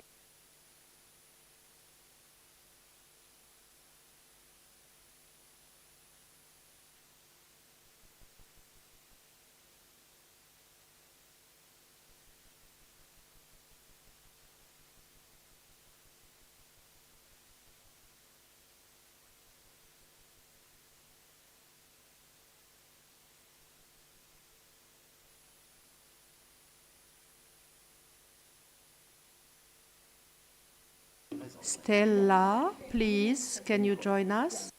Stella, please, can you join us?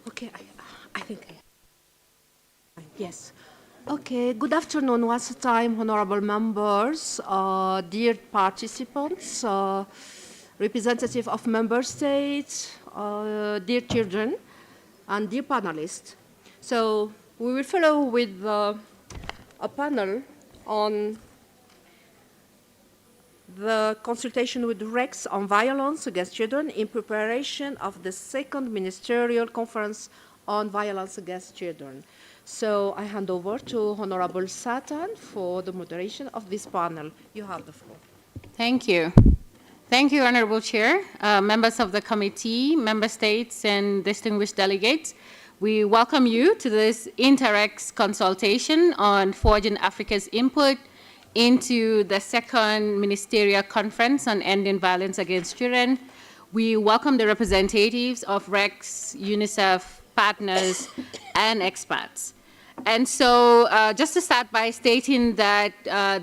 Okay, I think yes. Okay, good afternoon once time, honorable members, dear participants, representative of member states, dear children, and dear panelists. So we will follow with a panel on the consultation with REX on violence against children in preparation of the second ministerial conference on violence against children. So I hand over to Honorable Satan for the moderation of this panel. You have the floor. Thank you. Thank you, Honorable Chair, members of the committee, member states, and distinguished delegates. We welcome you to this Interrex consultation on forging Africa's input into the second ministerial conference on ending violence against children. We welcome the representatives of REX, UNICEF, partners, and experts. And so just to start by stating that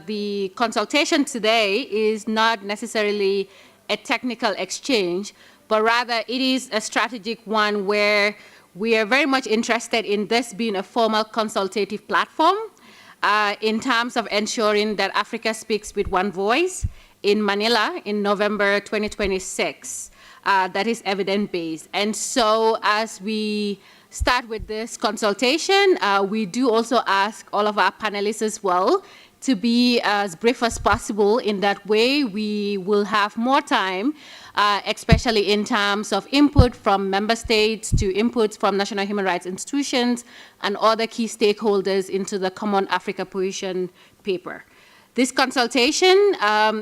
the consultation today is not necessarily a technical exchange, but rather it is a strategic one where we are very much interested in this being a formal consultative platform in terms of ensuring that Africa speaks with one voice in Manila in November 2026. That is evidence-based. And so as we start with this consultation, we do also ask all of our panelists as well to be as brief as possible. In that way, we will have more time, especially in terms of input from member states to inputs from national human rights institutions and other key stakeholders into the Common Africa Position paper. This consultation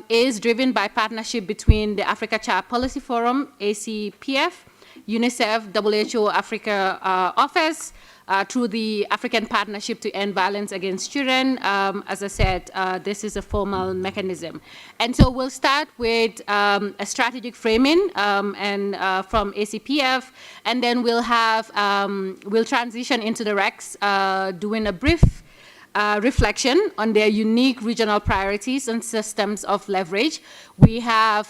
is driven by partnership between the Africa Child Policy Forum, ACPF, UNICEF, WHO Africa Office, through the African Partnership to End Violence Against Children. As I said, this is a formal mechanism. And so we'll start with a strategic framing and from ACPF, and then we'll have, we'll transition into the RECs doing a brief reflection on their unique regional priorities and systems of leverage. We have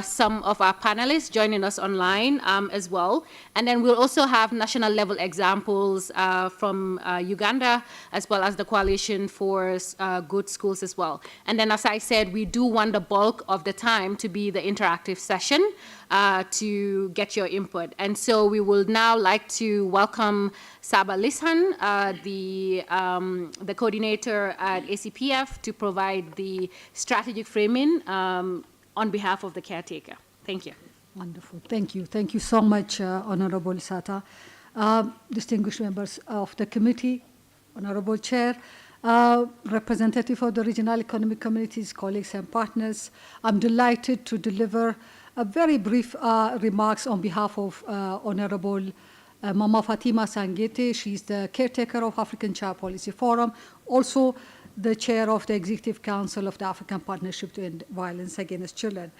some of our panelists joining us online as well. And then we'll also have national level examples from Uganda, as well as the Coalition for Good Schools as well. And then, as I said, we do want the bulk of the time to be the interactive session to get your input. And so we would now like to welcome Saba Lisan, the coordinator at ACPF, to provide the strategic framing on behalf of the caretaker. Thank you. Wonderful. Thank you. Thank you so much, Honorable Sata. Distinguished members of the committee, Honorable Chair, representative of the regional economic communities, colleagues and partners, I'm delighted to deliver a very brief remarks on behalf of Honorable Mama Fatima Sangete. She's the caretaker of African Child Policy Forum, also the chair of the Executive Council of the African Partnership to End Violence Against Children.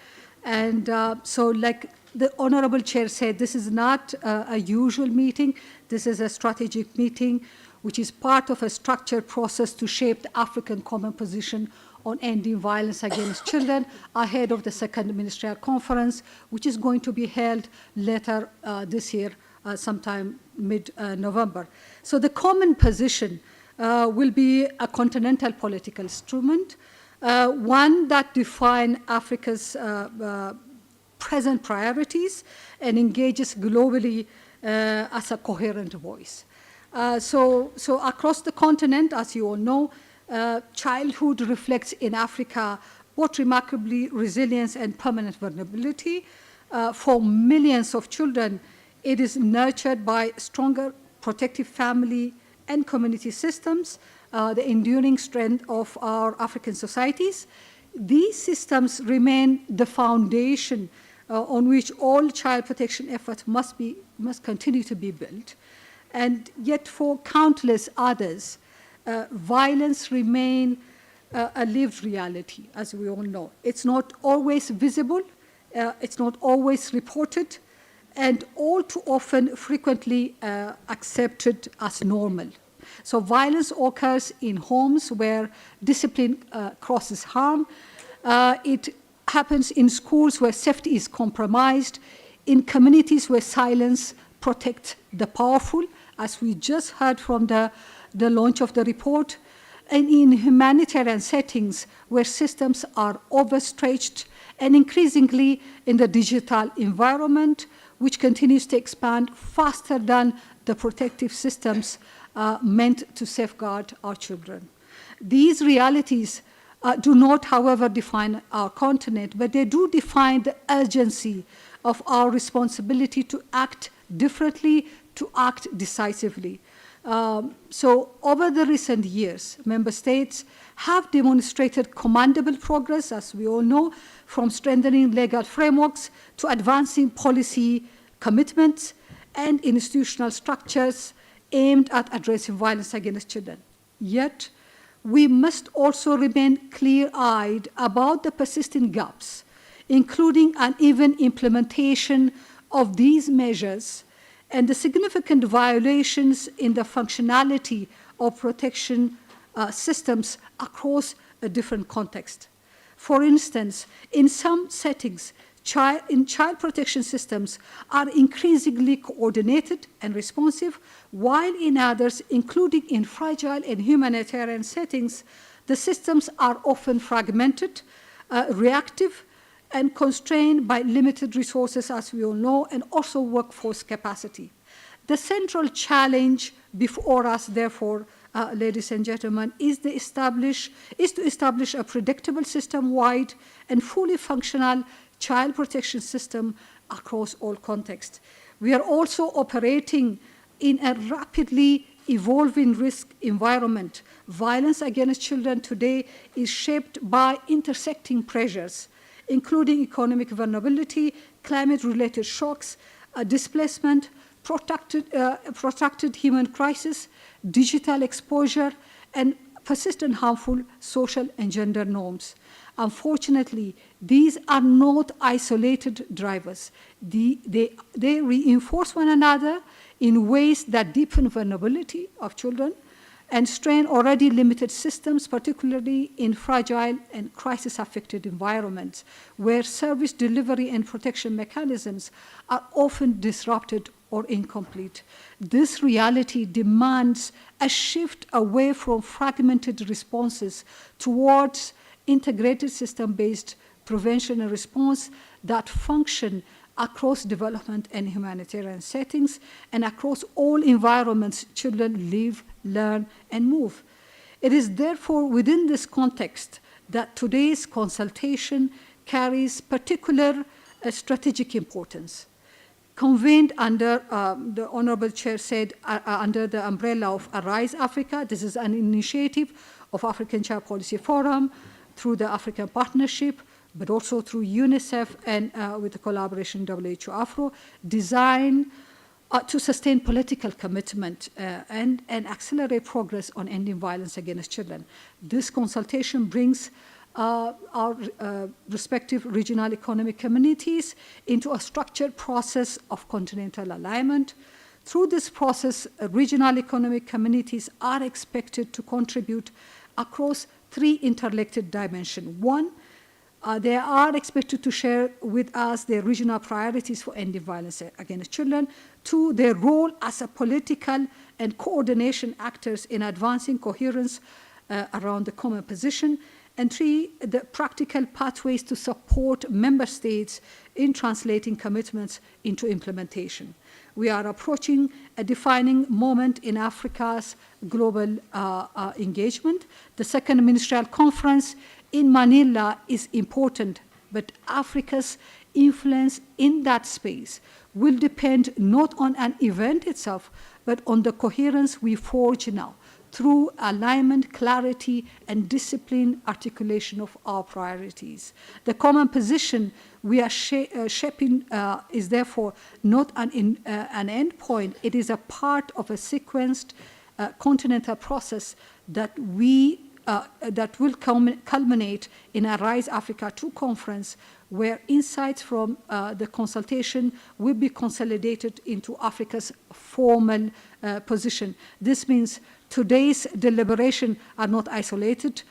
And so like the Honorable Chair said, this is not a usual meeting. This is a strategic meeting, which is part of a structured process to shape the African common position on ending violence against children ahead of the second ministerial conference, which is going to be held later this year, sometime mid-November. So the common position will be a continental political instrument, one that defines Africa's present priorities and engages globally as a coherent voice. So across the continent, as you all know, childhood reflects in Africa both remarkably resilience and permanent vulnerability. For millions of children, it is nurtured by stronger protective family and community systems, the enduring strength of our African societies. These systems remain the foundation on which all child protection efforts must continue to be built. And yet for countless others, violence remains a lived reality, as we all know. It's not always visible, it's not always reported, and all too often frequently accepted as normal. So violence occurs in homes where discipline causes harm. It happens in schools where safety is compromised, in communities where silence protects the powerful, as we just heard from the launch of the report, and in humanitarian settings where systems are overstretched, and increasingly in the digital environment, which continues to expand faster than the protective systems meant to safeguard our children. These realities do not, however, define our continent, but they do define the urgency of our responsibility to act differently, to act decisively. So over the recent years, member states have demonstrated commendable progress, as we all know, from strengthening legal frameworks to advancing policy commitments and institutional structures aimed at addressing violence against children. Yet, we must also remain clear-eyed about the persistent gaps, including uneven implementation of these measures and the significant violations in the functionality of protection systems across a different context. For instance, in some settings, child protection systems are increasingly coordinated and responsive, while in others, including in fragile and humanitarian settings, the systems are often fragmented, reactive, and constrained by limited resources, as we all know, and also workforce capacity. The central challenge before us, therefore, ladies and gentlemen, is to establish a predictable system-wide and fully functional child protection system across all contexts. We are also operating in a rapidly evolving risk environment. Violence against children today is shaped by intersecting pressures, including economic vulnerability, climate-related shocks, displacement, protracted human crisis, digital exposure, and persistent harmful social and gender norms. Unfortunately, these are not isolated drivers. They reinforce one another in ways that deepen vulnerability of children and strain already limited systems, particularly in fragile and crisis-affected environments, where service delivery and protection mechanisms are often disrupted or incomplete. This reality demands a shift away from fragmented responses towards integrated system-based prevention and response that function across development and humanitarian settings and across all environments children live, learn, and move. It is therefore within this context that today's consultation carries particular strategic importance. Convened under, the Honorable Chair said, under the umbrella of Arise Africa. This is an initiative of African Child Policy Forum through the African Partnership, but also through UNICEF and with the collaboration WHO Afro, designed to sustain political commitment and accelerate progress on ending violence against children. This consultation brings our respective regional economic communities into a structured process of continental alignment. Through this process, regional economic communities are expected to contribute across three interrelated dimensions. One, they are expected to share with us their regional priorities for ending violence against children. Two, their role as a political and coordination actors in advancing coherence around the common position. And three, the practical pathways to support member states in translating commitments into implementation. We are approaching a defining moment in Africa's global engagement. The second ministerial conference in Manila is important, but Africa's influence in that space will depend not on an event itself, but on the coherence we forge now through alignment, clarity, and disciplined articulation of our priorities. The common position we are shaping is therefore not an end point. It is a part of a sequenced continental process that will culminate in a Rise Africa 2 conference, where insights from the consultation will be consolidated into Africa's formal position. This means today's deliberation are not isolated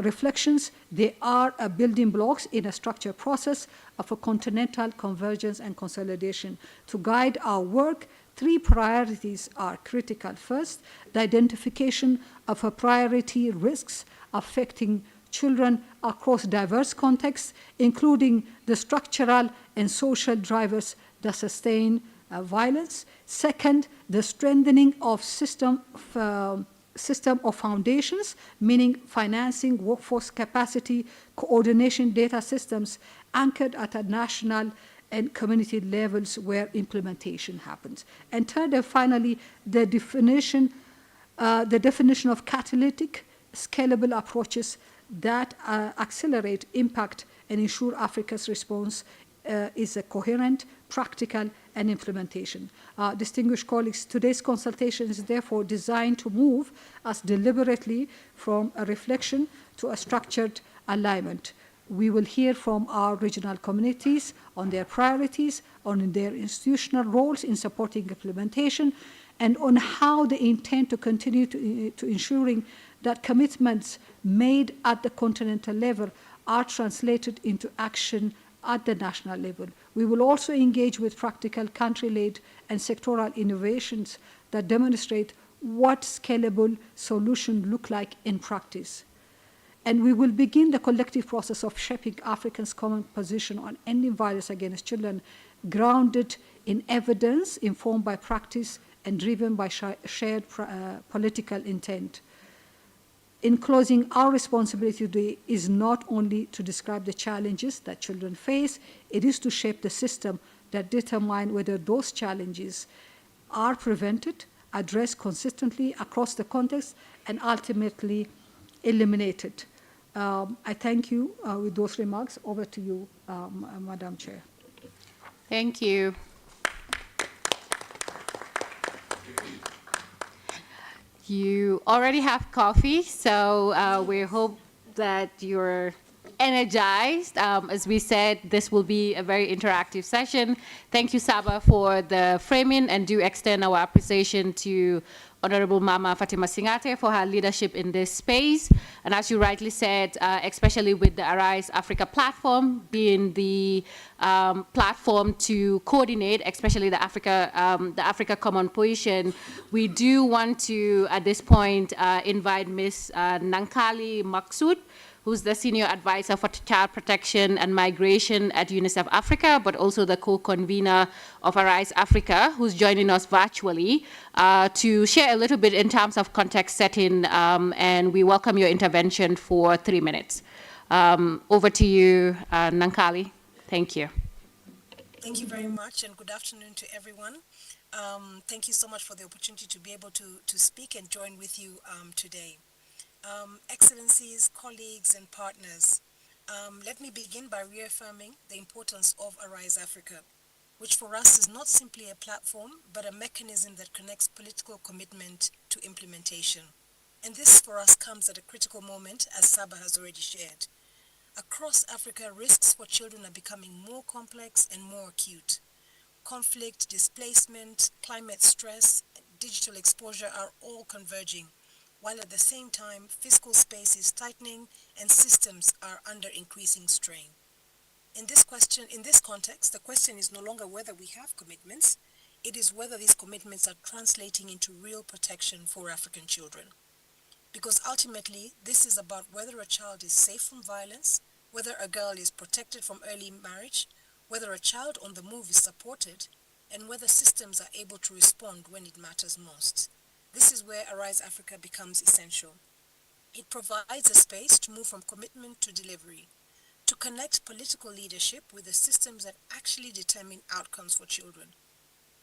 reflections. They are building blocks in a structured process of a continental convergence and consolidation. To guide our work, three priorities are critical. First, the identification of a priority risks affecting children across diverse contexts, including the structural and social drivers that sustain violence. Second, the strengthening of system of foundations, meaning financing, workforce capacity, coordination, data systems anchored at a national and community levels where implementation happens. And third and finally, the definition of catalytic, scalable approaches that accelerate impact and ensure Africa's response is a coherent, practical, and implementation. Distinguished colleagues, today's consultation is therefore designed to move us deliberately from a reflection to a structured alignment. We will hear from our regional communities on their priorities, on their institutional roles in supporting implementation, and on how they intend to continue to ensuring that commitments made at the continental level are translated into action at the national level. We will also engage with practical country-led and sectoral innovations that demonstrate what scalable solutions look like in practice. And we will begin the collective process of shaping Africa's common position on ending violence against children, grounded in evidence, informed by practice, and driven by shared political intent. In closing, our responsibility today is not only to describe the challenges that children face, it is to shape the system that determine whether those challenges are prevented, addressed consistently across the context, and ultimately eliminated. I thank you with those remarks. Over to you, Madam Chair. Thank you. you already have coffee, so we hope that you're energized. As we said, this will be a very interactive session. Thank you, Saba, for the framing, and do extend our appreciation to Honorable Mama Fatima Singate for her leadership in this space. And as you rightly said, especially with the Arise Africa platform being the platform to coordinate, especially the Africa Common Position, we do want to, at this point, invite Ms. Nankali Maksud, who's the Senior Advisor for Child Protection and Migration at UNICEF Africa, but also the co-convener of Arise Africa, who's joining us virtually to share a little bit in terms of context setting, and we welcome your intervention for 3 minutes. Over to you, Nankali. Thank you. Thank you very much, and good afternoon to everyone. Thank you so much for the opportunity to be able to speak and join with you today. Excellencies, colleagues, and partners, let me begin by reaffirming the importance of Arise Africa, which for us is not simply a platform, but a mechanism that connects political commitment to implementation. And this for us comes at a critical moment, as Saba has already shared. Across Africa, risks for children are becoming more complex and more acute. Conflict, displacement, climate stress, digital exposure are all converging, while at the same time, fiscal space is tightening and systems are under increasing strain. In this context, the question is no longer whether we have commitments, it is whether these commitments are translating into real protection for African children. Because ultimately, this is about whether a child is safe from violence, whether a girl is protected from early marriage, whether a child on the move is supported, and whether systems are able to respond when it matters most. This is where Arise Africa becomes essential. It provides a space to move from commitment to delivery, to connect political leadership with the systems that actually determine outcomes for children.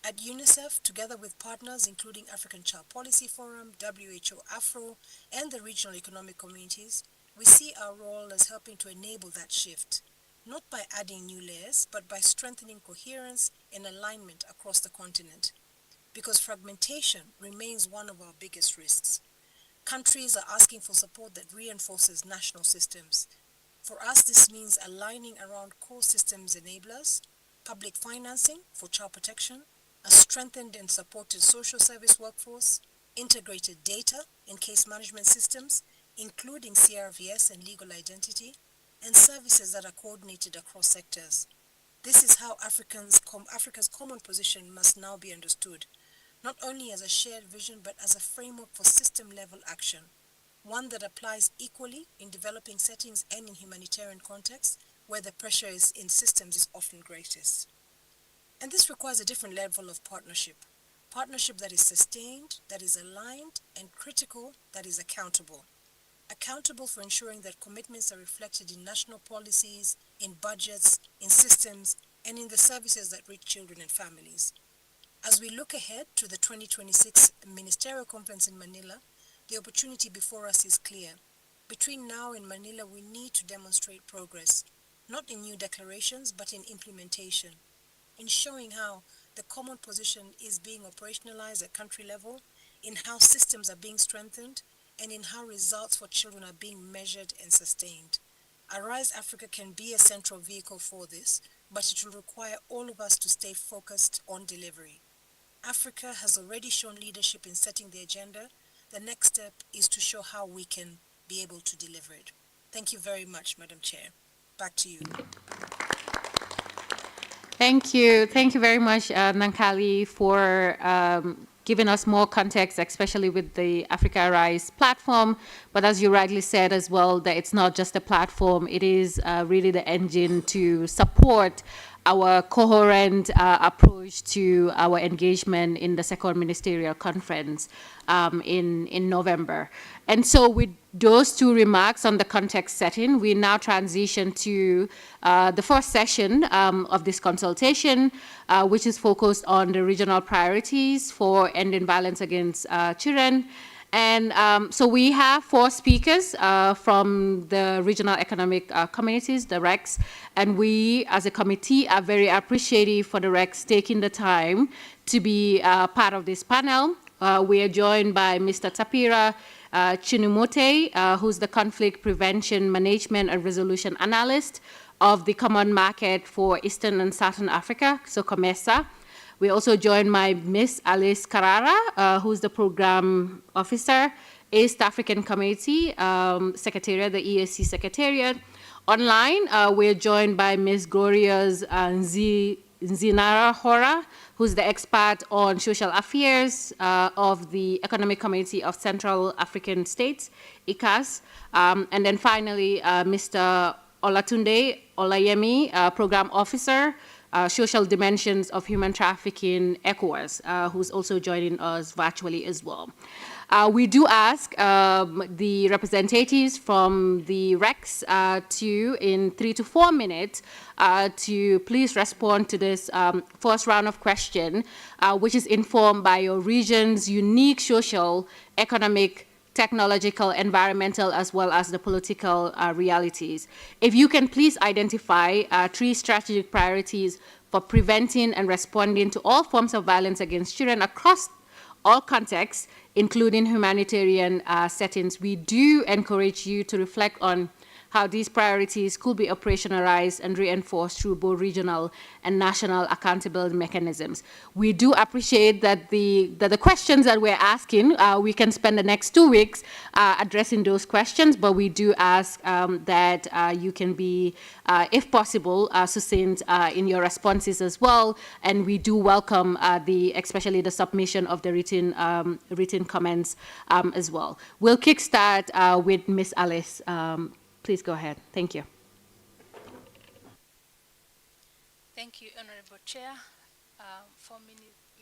At UNICEF, together with partners including African Child Policy Forum, WHO Afro, and the regional economic communities, we see our role as helping to enable that shift, not by adding new layers, but by strengthening coherence and alignment across the continent. Because fragmentation remains one of our biggest risks. Countries are asking for support that reinforces national systems. For us, this means aligning around core systems enablers, public financing for child protection, a strengthened and supported social service workforce, integrated data and case management systems, including CRVS and legal identity, and services that are coordinated across sectors. This is how Africa's common position must now be understood, not only as a shared vision, but as a framework for system-level action, one that applies equally in developing settings and in humanitarian contexts, where the pressure in systems is often greatest. And this requires a different level of partnership that is sustained, that is aligned, and critical, that is accountable. Accountable for ensuring that commitments are reflected in national policies, in budgets, in systems, and in the services that reach children and families. As we look ahead to the 2026 Ministerial Conference in Manila, the opportunity before us is clear. Between now and Manila, we need to demonstrate progress, not in new declarations, but in implementation, in showing how the common position is being operationalized at country level, in how systems are being strengthened, and in how results for children are being measured and sustained. Arise Africa can be a central vehicle for this, but it will require all of us to stay focused on delivery. Africa has already shown leadership in setting the agenda. The next step is to show how we can be able to deliver it. Thank you very much, Madam Chair. Back to you. Thank you. Thank you very much, Nankali, for giving us more context, especially with the Africa Rise platform. But as you rightly said as well, that it's not just a platform, it is really the engine to support our coherent approach to our engagement in the second ministerial conference in November. And so with those two remarks on the context setting, we now transition to the first session of this consultation, which is focused on the regional priorities for ending violence against children. And so we have 4 speakers from the regional economic communities, the RECs, and we as a committee are very appreciative for the RECs taking the time to be part of this panel. We are joined by Mr. Tapira Chinumote, who's the Conflict Prevention, Management and Resolution Analyst of the Common Market for Eastern and Southern Africa, so COMESA. We're also joined by Ms. Alice Carrara, who's the Program Officer, East African Community Secretariat, the EAC Secretariat. Online, we're joined by Ms. Gloria's Zinara Hora, who's the expert on social affairs of the Economic Community of Central African States, ECAS. And then finally, Mr. Olatunde Olayemi, Program Officer, Social Dimensions of Human Trafficking, ECOWAS, who's also joining us virtually as well. We do ask the representatives from the RECs to, in 3 to 4 minutes, to please respond to this first round of question, which is informed by your region's unique social, economic, technological, environmental, as well as the political realities. If you can please identify 3 strategic priorities for preventing and responding to all forms of violence against children across all contexts, including humanitarian settings. We do encourage you to reflect on how these priorities could be operationalized and reinforced through both regional and national accountability mechanisms. We do appreciate that the questions that we're asking, we can spend the next 2 weeks addressing those questions, but we do ask that you can be, if possible, succinct in your responses as well, and we do welcome especially the submission of the written comments as well. We'll kickstart with Ms. Alice. Please go ahead. Thank you. Thank you, Honorable Chair. 4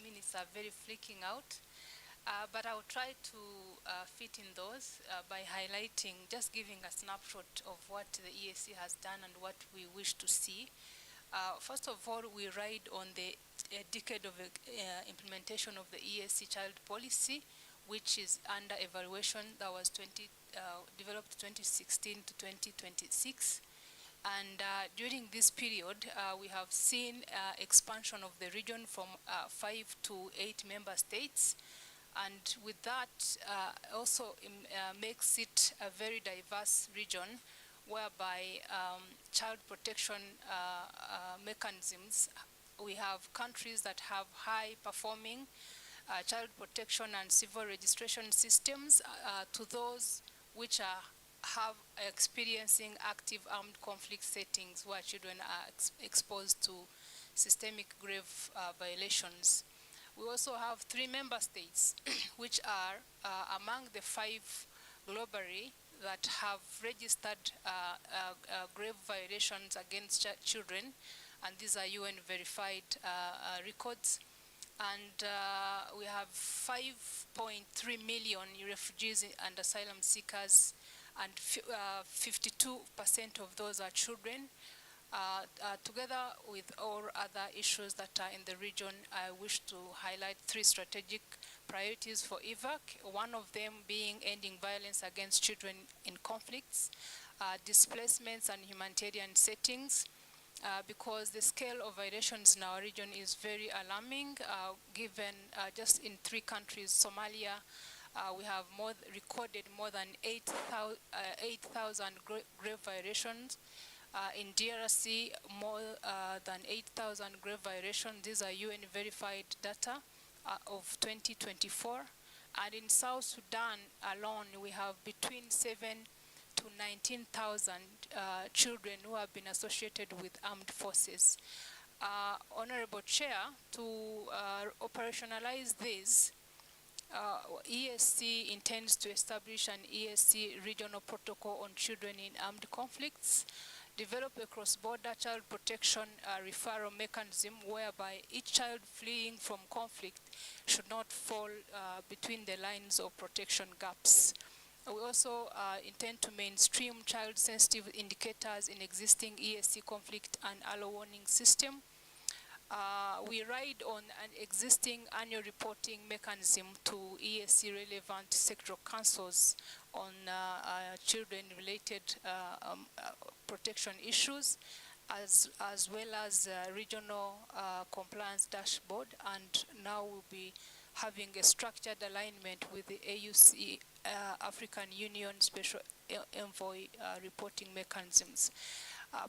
minutes are very flicking out, but I'll try to fit in those by highlighting, just giving a snapshot of what the EAC has done and what we wish to see. First of all, we ride on the decade of implementation of the EAC child policy, which is under evaluation. That was developed 2016 to 2026. And during this period, we have seen expansion of the region from 5 to 8 member states. And with that, also makes it a very diverse region, whereby child protection mechanisms, we have countries that have high performing child protection and civil registration systems to those which have experiencing active armed conflict settings where children are exposed to systemic grave violations. We also have 3 member states which are among the 5 globally that have registered grave violations against children, and these are UN verified records. And we have 5.3 million refugees and asylum seekers, and 52% of those are children. Together with all other issues that are in the region, I wish to highlight 3 strategic priorities for EVAC, one of them being ending violence against children in conflicts, displacements and humanitarian settings, because the scale of violations in our region is very alarming, given just in 3 countries, Somalia, we have recorded more than 8,000 grave violations. In DRC, more than 8,000 grave violations. These are UN verified data of 2024. And in South Sudan alone, we have between 7,000 to 19,000 children who have been associated with armed forces. Honorable Chair, to operationalize this, EAC intends to establish an EAC regional protocol on children in armed conflicts, develop a cross-border child protection referral mechanism whereby each child fleeing from conflict should not fall between the lines of protection gaps. We also intend to mainstream child-sensitive indicators in existing EAC conflict and early warning system. We ride on an existing annual reporting mechanism to EAC relevant sectoral councils on children-related protection issues, as well as regional compliance dashboard, and now we'll be having a structured alignment with the AUC, African Union Special Envoy reporting mechanisms.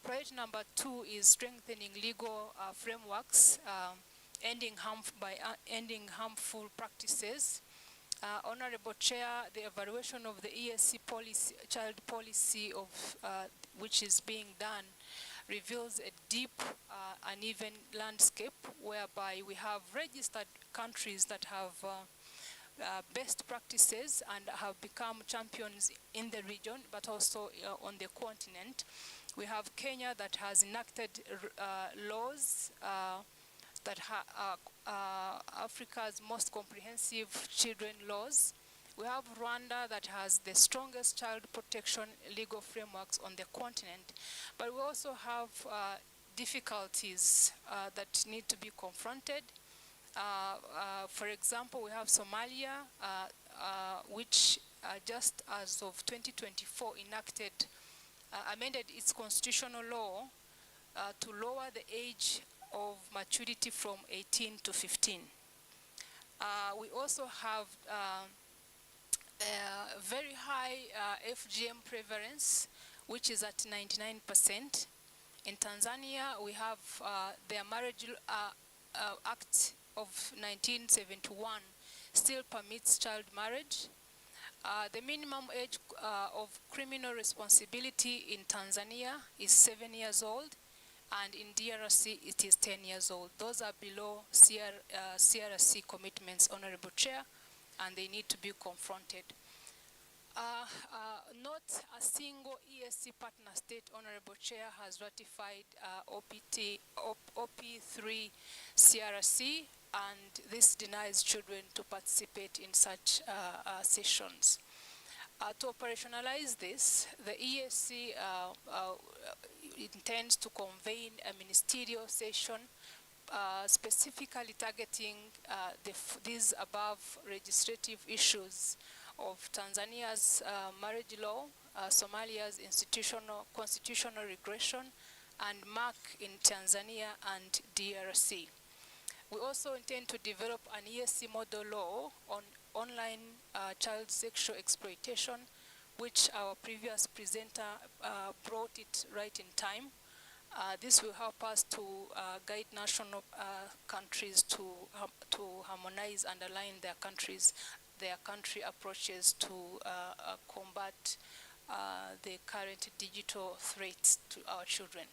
Priority number 2 is strengthening legal frameworks, ending harmful practices. Honorable Chair, the evaluation of the ESC policy, child policy of which is being done reveals a deep, uneven landscape whereby we have registered countries that have best practices and have become champions in the region, but also on the continent. We have Kenya that has enacted laws that Africa's most comprehensive children laws. We have Rwanda that has the strongest child protection legal frameworks on the continent. But we also have difficulties that need to be confronted. For example, we have Somalia, which just as of 2024 amended its constitutional law to lower the age of maturity from 18 to 15. We also have very high FGM prevalence, which is at 99%. In Tanzania, we have their Marriage Act of 1971 still permits child marriage. The minimum age of criminal responsibility in Tanzania is 7 years old, and in DRC it is 10 years old. Those are below CRC commitments, Honorable Chair, and they need to be confronted. Not a single ESC partner state, Honorable Chair, has ratified OP3 CRC, and this denies children to participate in such sessions. To operationalize this, the ESC intends to convene a ministerial session specifically targeting these above legislative issues of Tanzania's marriage law, Somalia's constitutional regression, and MAC in Tanzania and DRC. We also intend to develop an ESC model law on online child sexual exploitation, which our previous presenter brought it right in time. This will help us to guide national countries to harmonize and align their country approaches to combat the current digital threats to our children.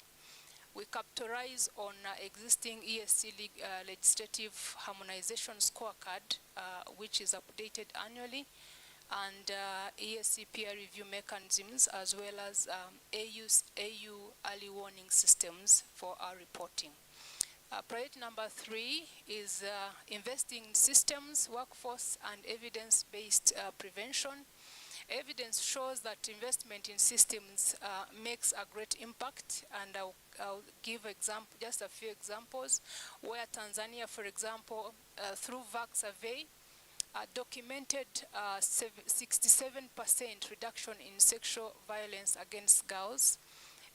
We capitalize on existing ESC legislative harmonization scorecard, which is updated annually, and ESC peer review mechanisms, as well as AU early warning systems for our reporting. Priority number 3 is investing in systems, workforce, and evidence-based prevention. Evidence shows that investment in systems makes a great impact, and I'll give just a few examples where Tanzania, for example, through VAC survey, documented 67% reduction in sexual violence against girls.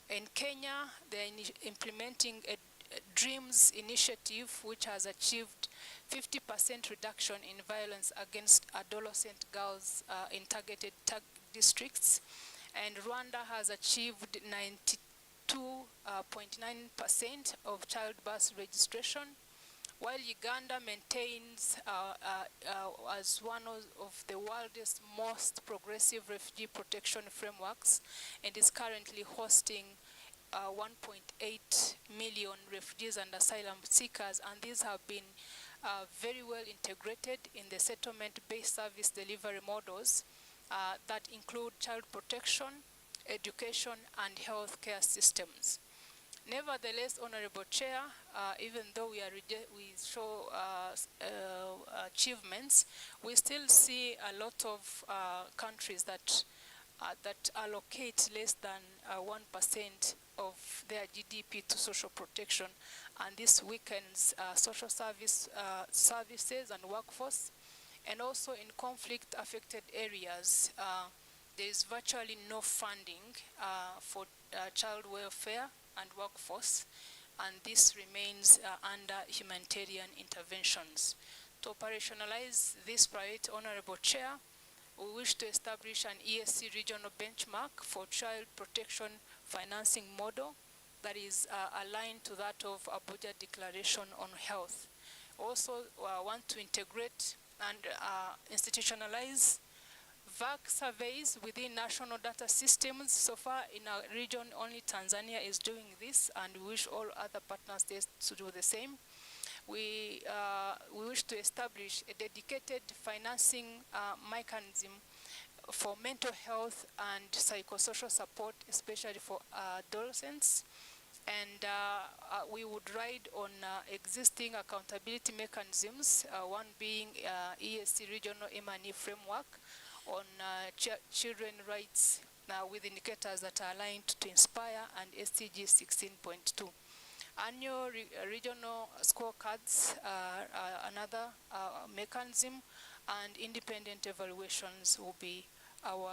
In Kenya, they're implementing a DREAMS initiative, which has achieved 50% reduction in violence against adolescent girls in targeted districts. And Rwanda has achieved 92.9% of childbirth registration, while Uganda maintains as one of the world's most progressive refugee protection frameworks and is currently hosting 1.8 million refugees and asylum seekers, and these have been very well integrated in the settlement-based service delivery models that include child protection, education, and health care systems. Nevertheless, Honorable Chair, even though we show achievements, we still see a lot of countries that allocate less than 1% of their GDP to social protection, and this weakens social services and workforce. And also in conflict-affected areas, there is virtually no funding for child welfare and workforce, and this remains under humanitarian interventions. To operationalize this priority, Honorable Chair, we wish to establish an ESC regional benchmark for child protection financing model that is aligned to that of Abuja Declaration on Health. Also, want to integrate and institutionalize VAC surveys within national data systems. So far in our region, only Tanzania is doing this, and we wish all other partner states to do the same. We wish to establish a dedicated financing mechanism for mental health and psychosocial support, especially for adolescents. And we would ride on existing accountability mechanisms, one being ESC regional M&E framework on children rights with indicators that are aligned to Inspire and SDG 16.2. Annual regional scorecards are another mechanism, and independent evaluations will be our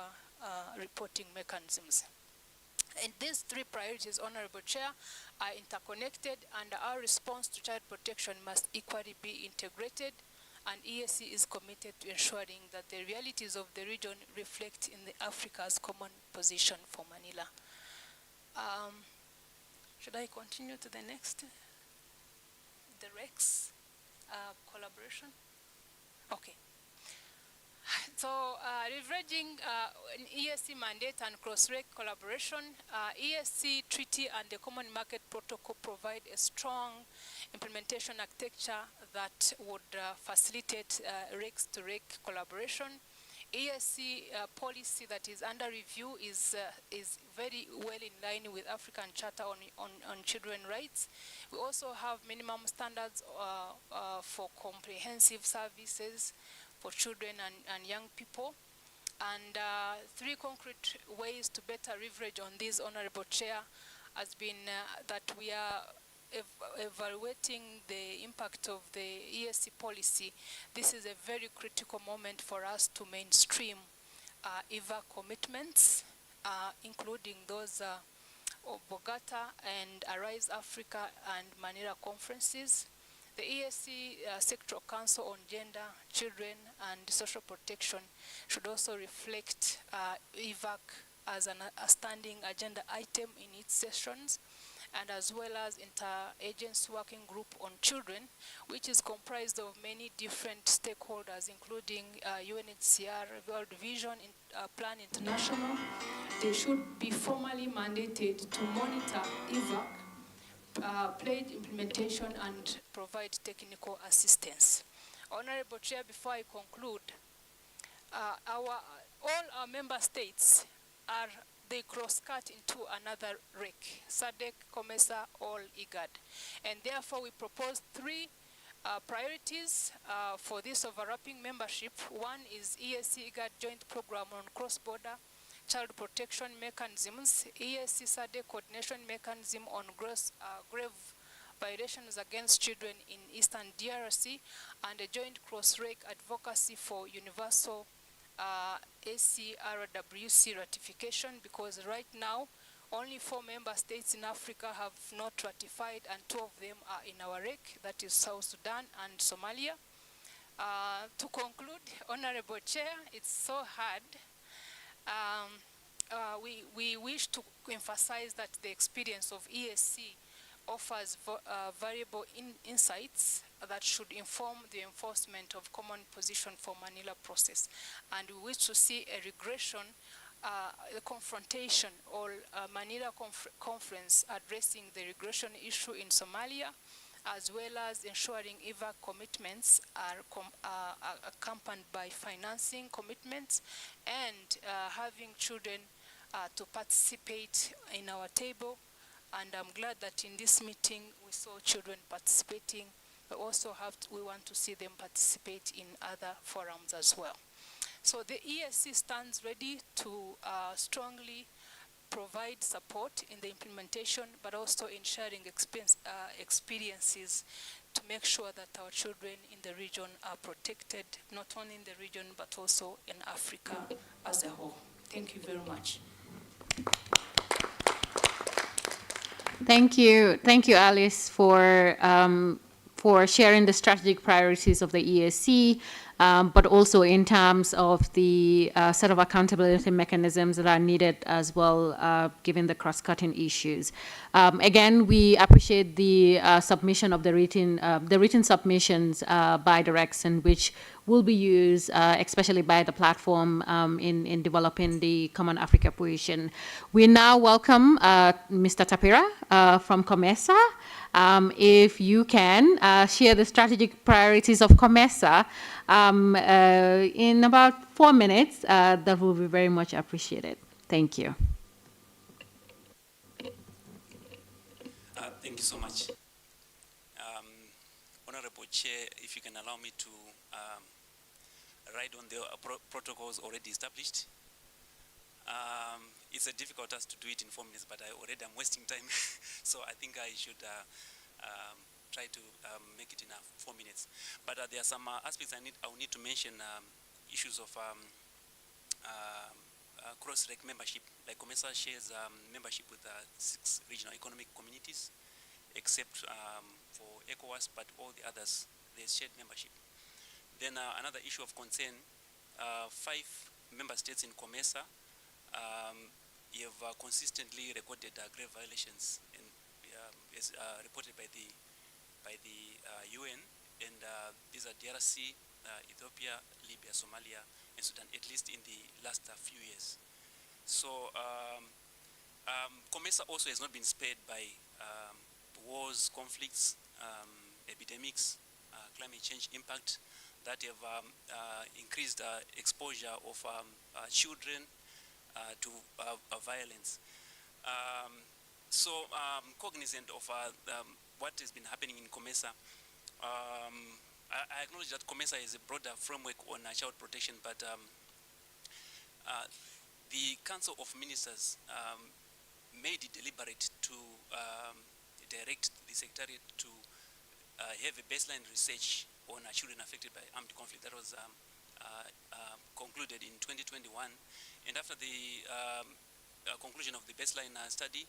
reporting mechanisms. And these three priorities, Honorable Chair, are interconnected, and our response to child protection must equally be integrated, and ESC is committed to ensuring that the realities of the region reflect in the Africa's common position for Manila. Should I continue to the next? The REX collaboration? Okay. So leveraging an ESC mandate and cross-rec collaboration, ESC treaty and the Common Market Protocol provide a strong implementation architecture that would facilitate REC-to-REC collaboration. ESC policy that is under review is very well in line with African Charter on children rights. We also have minimum standards for comprehensive services for children and young people. And three concrete ways to better leverage on this, Honorable Chair, has been that we are evaluating the impact of the ESC policy. This is a very critical moment for us to mainstream EVA commitments, including those of Bogota and Arise Africa and Manila conferences. The ESC Sectoral Council on Gender, Children, and Social Protection should also reflect EVAC as a standing agenda item in its sessions, and as well as inter-agency working group on children, which is comprised of many different stakeholders, including UNHCR, World Vision, Plan International. They should be formally mandated to monitor EVAC, pledge implementation, and provide technical assistance. Honorable Chair, before I conclude, all our member states they cross-cut into another REC, SADC, COMESA, all IGAD. And therefore we propose three priorities for this overlapping membership. One is ESC IGAD Joint Program on Cross-Border Child Protection Mechanisms, ESC SADC Coordination Mechanism on grave violations against children in Eastern DRC, and a joint cross-rec advocacy for universal ACERWC ratification, because right now only 4 member states in Africa have not ratified, and 2 of them are in our REC, that is South Sudan and Somalia. To conclude, Honorable Chair, it's so hard. We wish to emphasize that the experience of ESC offers variable insights that should inform the enforcement of common position for Manila process. And we wish to see a regression, a confrontation, or Manila conference addressing the regression issue in Somalia, as well as ensuring EVA commitments are accompanied by financing commitments, and having children to participate in our table. And I'm glad that in this meeting we saw children participating, but also we want to see them participate in other forums as well. So the ESC stands ready to strongly provide support in the implementation, but also in sharing experiences to make sure that our children in the region are protected, not only in the region, but also in Africa as a whole. Thank you very much. Thank you, Alice, for for sharing the strategic priorities of the EAC, but also in terms of the set of accountability mechanisms that are needed as well, given the cross-cutting issues. Again, we appreciate the submission of the written submissions by the RECs, and which will be used, especially by the platform in developing the Common Africa position. We now welcome Mr. Tapira from COMESA. If you can share the strategic priorities of COMESA in about 4 minutes, that will be very much appreciated. Thank you. Thank you so much. Honorable Chair, if you can allow me to ride on the protocols already established. It's a difficult task to do it in 4 minutes, but I already am wasting time. So I think I should try to make it in 4 minutes. But there are some aspects I will need to mention, issues of cross-rec membership. Like COMESA shares membership with 6 regional economic communities, except for ECOWAS, but all the others, there's shared membership. Then another issue of concern, 5 member states in COMESA have consistently recorded grave violations, and as reported by the UN, and these are DRC, Ethiopia, Libya, Somalia, and Sudan, at least in the last few years. So COMESA also has not been spared by wars, conflicts, epidemics, climate change impact that have increased exposure of children to violence. So cognizant of what has been happening in COMESA, I acknowledge that COMESA is a broader framework on child protection, but the Council of Ministers made it deliberate to direct the Secretariat to have a baseline research on children affected by armed conflict. That was concluded in 2021. And after the conclusion of the baseline study,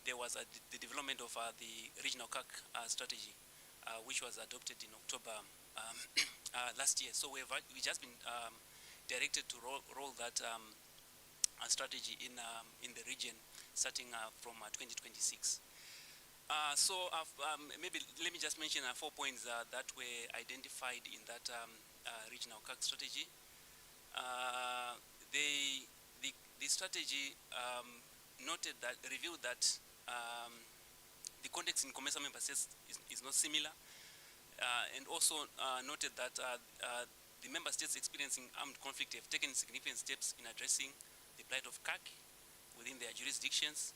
there was the development of the regional CAC strategy, which was adopted in October last year. So we've just been directed to roll that strategy in the region, starting from 2026. Maybe let me just mention 4 points that were identified in that regional CAC strategy. The strategy revealed that the context in COMESA member states is not similar, and also noted that the member states experiencing armed conflict have taken significant steps in addressing the plight of CAC within their jurisdictions.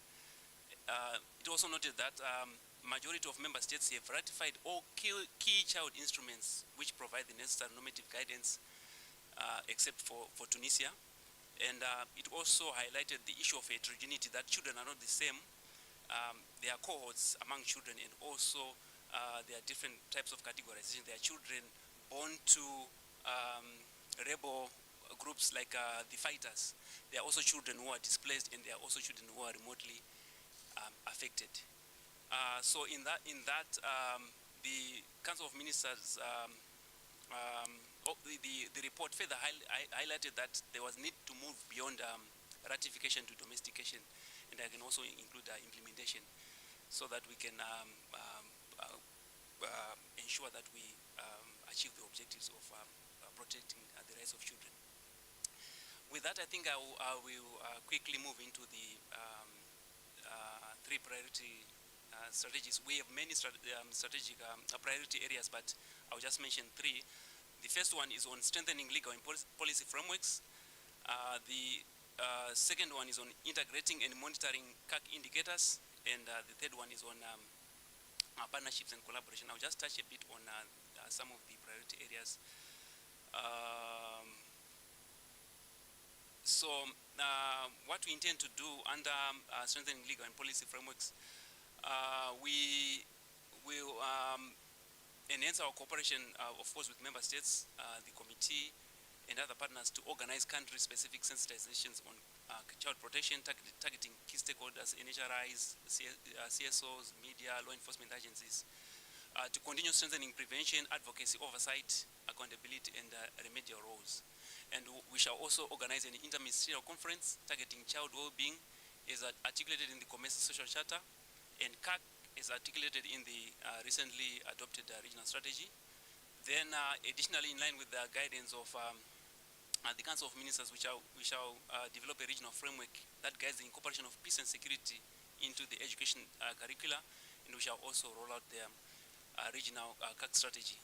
It also noted that majority of member states have ratified all key child instruments which provide the necessary normative guidance, except for Tunisia. And it also highlighted the issue of heterogeneity, that children are not the same. There are cohorts among children, and also there are different types of categorization. There are children born to rebel groups like the fighters. There are also children who are displaced, and there are also children who are remotely affected. So in that, the Council of Ministers, the report further highlighted that there was need to move beyond ratification to domestication, and I can also include implementation, so that we can ensure that we achieve the objectives of protecting the rights of children. With that, I think I will quickly move into the 3 priority strategies. We have many strategic priority areas, but I'll just mention 3. The first one is on strengthening legal and policy frameworks. The second one is on integrating and monitoring CAC indicators. And the third one is on partnerships and collaboration. I'll just touch a bit on some of the priority areas. What we intend to do under strengthening legal and policy frameworks, we will enhance our cooperation, of course, with member states, the committee, and other partners to organize country-specific sensitizations on child protection, targeting key stakeholders, NHRIs, CSOs, media, law enforcement agencies. to continue strengthening prevention, advocacy, oversight, accountability, and remedial roles. And we shall also organize an interministerial conference targeting child well-being, as articulated in the COMESA Social Charter, and CAC is articulated in the recently adopted regional strategy. Then additionally, in line with the guidance of the Council of Ministers, we shall develop a regional framework that guides the incorporation of peace and security into the education curricula, and we shall also roll out the regional CAC strategy.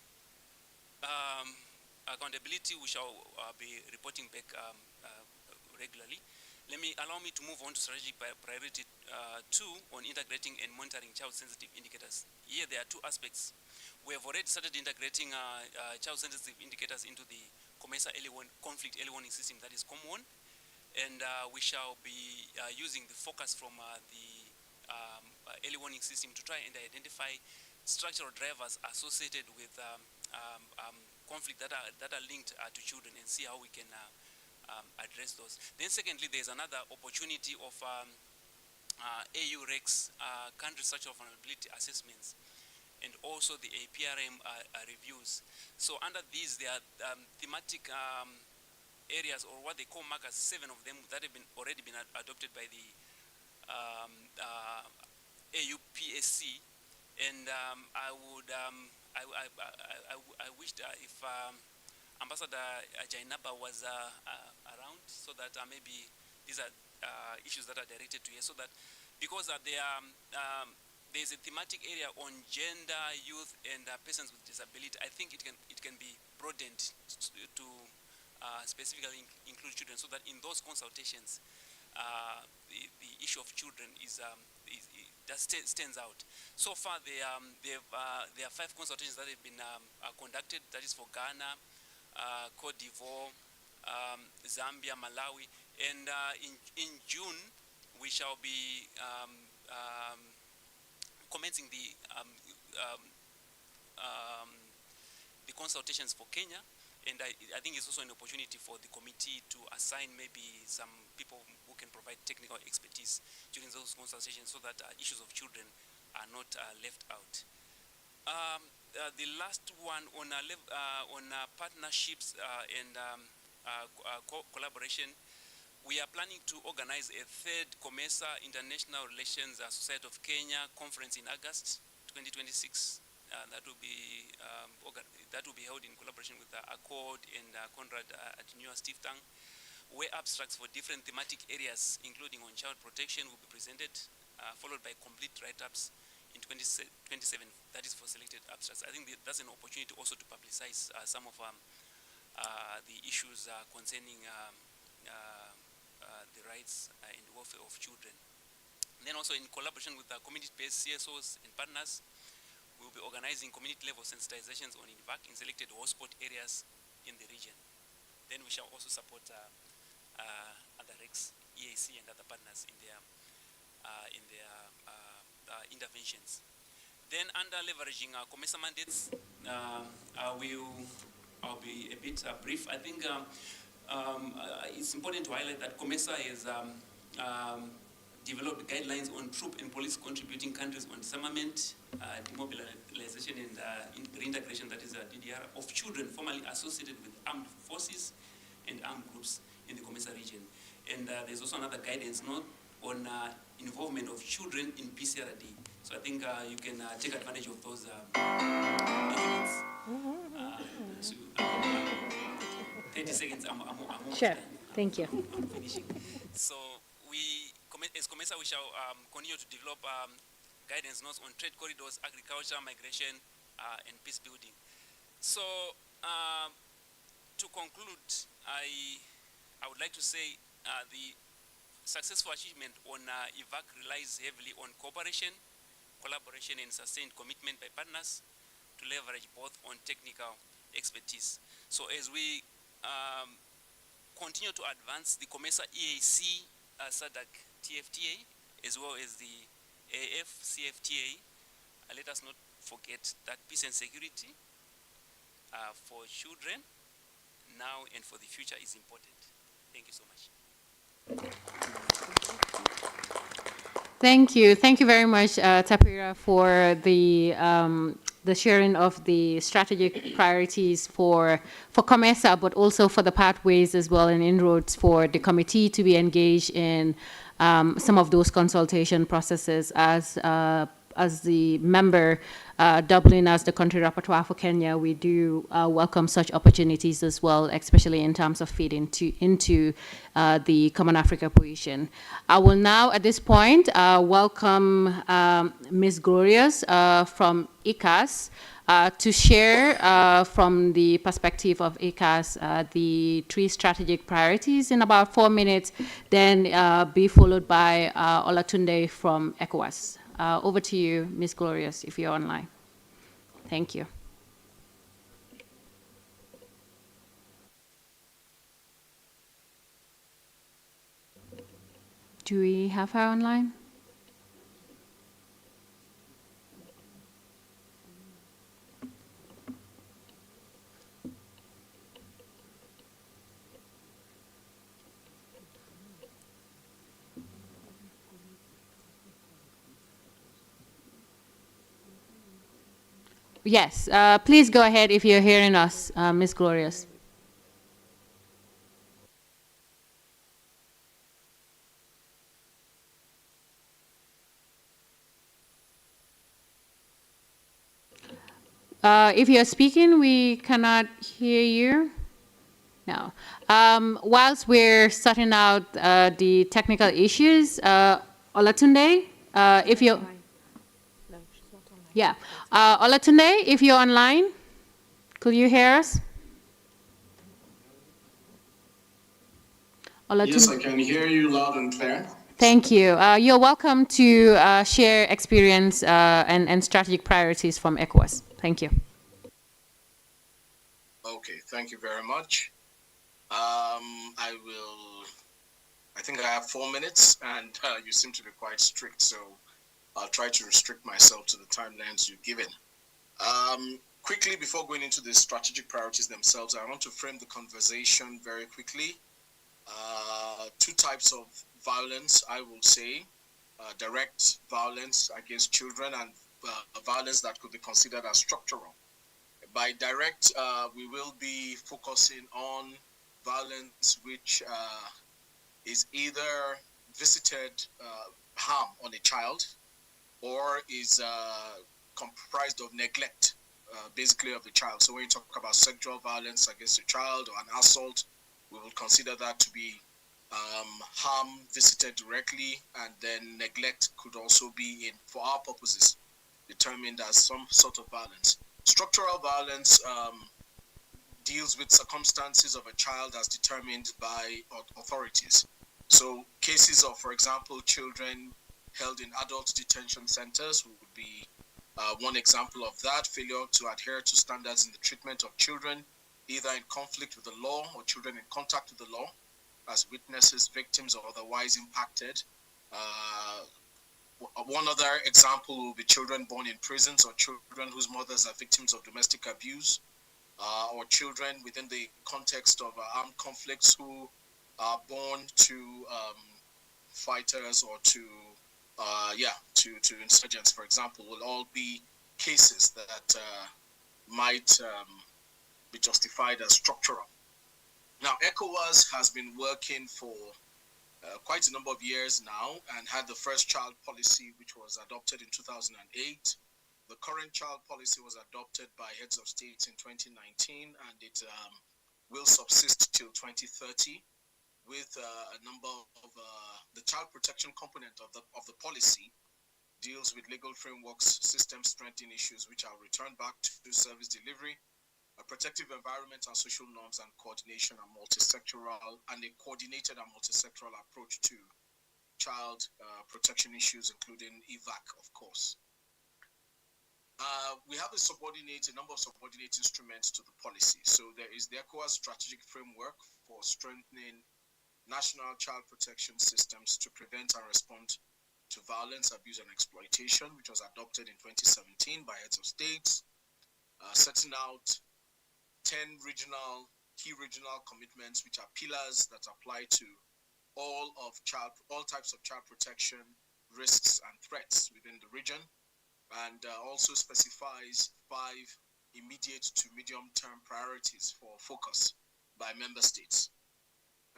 Accountability, we shall be reporting back regularly. Allow me to move on to strategic priority 2 on integrating and monitoring child-sensitive indicators. Here there are 2 aspects. We have already started integrating child-sensitive indicators into the COMESA conflict early warning system, that is COM1, and we shall be using the focus from the early warning system to try and identify structural drivers associated with conflict that are linked to children, and see how we can address those. Then secondly, there's another opportunity of ACERWC country structural vulnerability assessments, and also the APRM reviews. So under these, there are thematic areas, or what they call markers, 7 of them that have already been adopted by the AUPSC, and I wished if Ambassador Jainaba was around, so that maybe these are issues that are directed to her, so that because there's a thematic area on gender, youth, and persons with disability. I think it can be broadened to specifically include children, so that in those consultations, the issue of children that stands out. So far, there are 5 consultations that have been conducted. That is for Ghana, Cote d'Ivoire, Zambia, Malawi, and in June we shall be commencing the consultations for Kenya, and I think it's also an opportunity for the committee to assign maybe some people who can provide technical expertise during those consultations, so that issues of children are not left out. The last one on partnerships and collaboration, we are planning to organize a 3rd COMESA International Relations Society of Kenya conference in August 2026. That will be held in collaboration with Accord and Conrad at Newer Stiftang, where abstracts for different thematic areas, including on child protection, will be presented, followed by complete write-ups in 2027, that is for selected abstracts. I think that's an opportunity also to publicize some of the issues concerning the rights and welfare of children. And then also in collaboration with community-based CSOs and partners, we will be organizing community-level sensitizations on INVAC in selected hotspot areas in the region. Then we shall also support other RECs, EAC, and other partners in their interventions. Then under leveraging COMESA mandates, I'll be a bit brief. I think it's important to highlight that COMESA has developed guidelines on troop and police contributing countries on disarmament, demobilization, and reintegration, that is DDR, of children formerly associated with armed forces and armed groups in the COMESA region. And there's also another guidance note on involvement of children in PCRD. So I think you can take advantage of those documents. 30 seconds, I'm sure. Thank you. I'm finishing. So as COMESA, we shall continue to develop guidance notes on trade corridors, agriculture, migration, and peace building. So to conclude, I would like to say the successful achievement on IVAC relies heavily on cooperation, collaboration, and sustained commitment by partners to leverage both on technical expertise. So as we continue to advance the COMESA EAC SADC TFTA, as well as the AF CFTA, let us not forget that peace and security for children now and for the future is important. Thank you so much. Thank you. Thank you very much, Tapira, for the the sharing of the strategic priorities for COMESA, but also for the pathways as well and inroads for the committee to be engaged in some of those consultation processes as the member Dublin as the country rapporteur for Kenya. We do welcome such opportunities as well, especially in terms of feeding into the Common Africa position. I will now, at this point, welcome Ms. Glorious from ICAS to share from the perspective of ICAS the 3 strategic priorities in about 4 minutes, then be followed by Olatunde from ECOWAS. Over to you, Ms. Glorious, if you're online. Thank you. Do we have her online? Yes, please go ahead if you're hearing us, Ms. Glorious. If you're speaking, we cannot hear you. No. Whilst we're sorting out the technical issues, Olatunde, if you're... Yeah. Olatunde, if you're online, could you hear us? Olatunde. Yes, I can hear you loud and clear. Thank you. You're welcome to share experience and strategic priorities from ECOWAS. Thank you. Okay, thank you very much. I think I have 4 minutes, and you seem to be quite strict, so I'll try to restrict myself to the timelines you've given. Quickly, before going into the strategic priorities themselves, I want to frame the conversation very quickly. 2 types of violence, I will say. Direct violence against children and violence that could be considered as structural. By direct, we will be focusing on violence which is either visited harm on a child or is comprised of neglect, basically, of the child. So when you talk about sexual violence against a child or an assault, we will consider that to be harm visited directly, and then neglect could also be, for our purposes, determined as some sort of violence. Structural violence deals with circumstances of a child as determined by authorities. So cases of, for example, children held in adult detention centers would be one example of that. Failure to adhere to standards in the treatment of children, either in conflict with the law or children in contact with the law, as witnesses, victims, or otherwise impacted. One other example will be children born in prisons or children whose mothers are victims of domestic abuse, or children within the context of armed conflicts who are born to fighters or to insurgents, for example, will all be cases that might be justified as structural. Now, ECOWAS has been working for quite a number of years now and had the first child policy, which was adopted in 2008. The current child policy was adopted by heads of states in 2019, and it will subsist till 2030, with a number of the child protection component of the policy deals with legal frameworks, system strengthening issues, which I'll return back to service delivery, a protective environment and social norms, and coordination and a coordinated and multisectoral approach to child protection issues, including EVAC, of course. We have a number of subordinate instruments to the policy. So there is the ECOWAS strategic framework for strengthening national child protection systems to prevent and respond to violence, abuse, and exploitation, which was adopted in 2017 by heads of states, setting out 10 key regional commitments, which are pillars that apply to all types of child protection risks and threats within the region. and also specifies 5 immediate to medium-term priorities for focus by member states.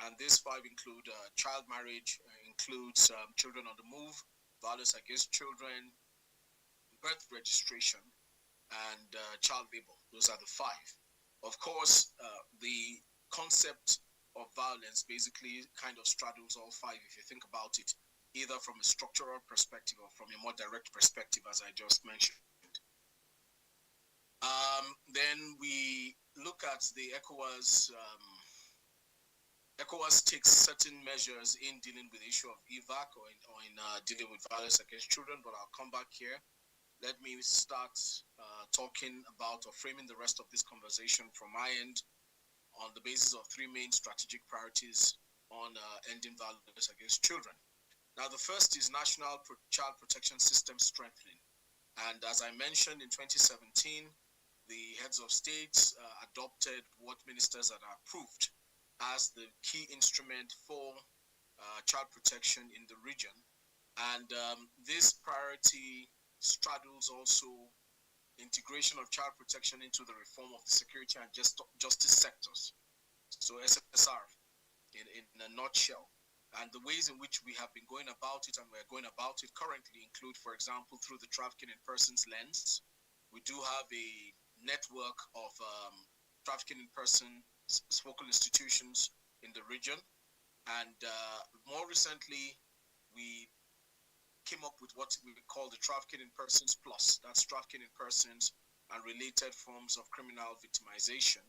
And these 5 include child marriage, includes children on the move, violence against children, birth registration, and child labor. Those are the 5. Of course, the concept of violence basically kind of straddles all 5 if you think about it, either from a structural perspective or from a more direct perspective, as I just mentioned. Then we look at the ECOWAS. ECOWAS takes certain measures in dealing with the issue of evac or in dealing with violence against children, but I'll come back here. Let me start talking about or framing the rest of this conversation from my end on the basis of 3 main strategic priorities on ending violence against children. Now, the first is National Child Protection System strengthening. And as I mentioned, in 2017, the heads of states adopted what ministers had approved as the key instrument for child protection in the region. And this priority straddles also integration of child protection into the reform of the security and justice sectors. So SSR in a nutshell. And the ways in which we have been going about it and we're going about it currently include, for example, through the trafficking in persons lens. We do have a network of trafficking in persons focal institutions in the region. And more recently, we came up with what we call the Trafficking in Persons Plus. That's trafficking in persons and related forms of criminal victimization,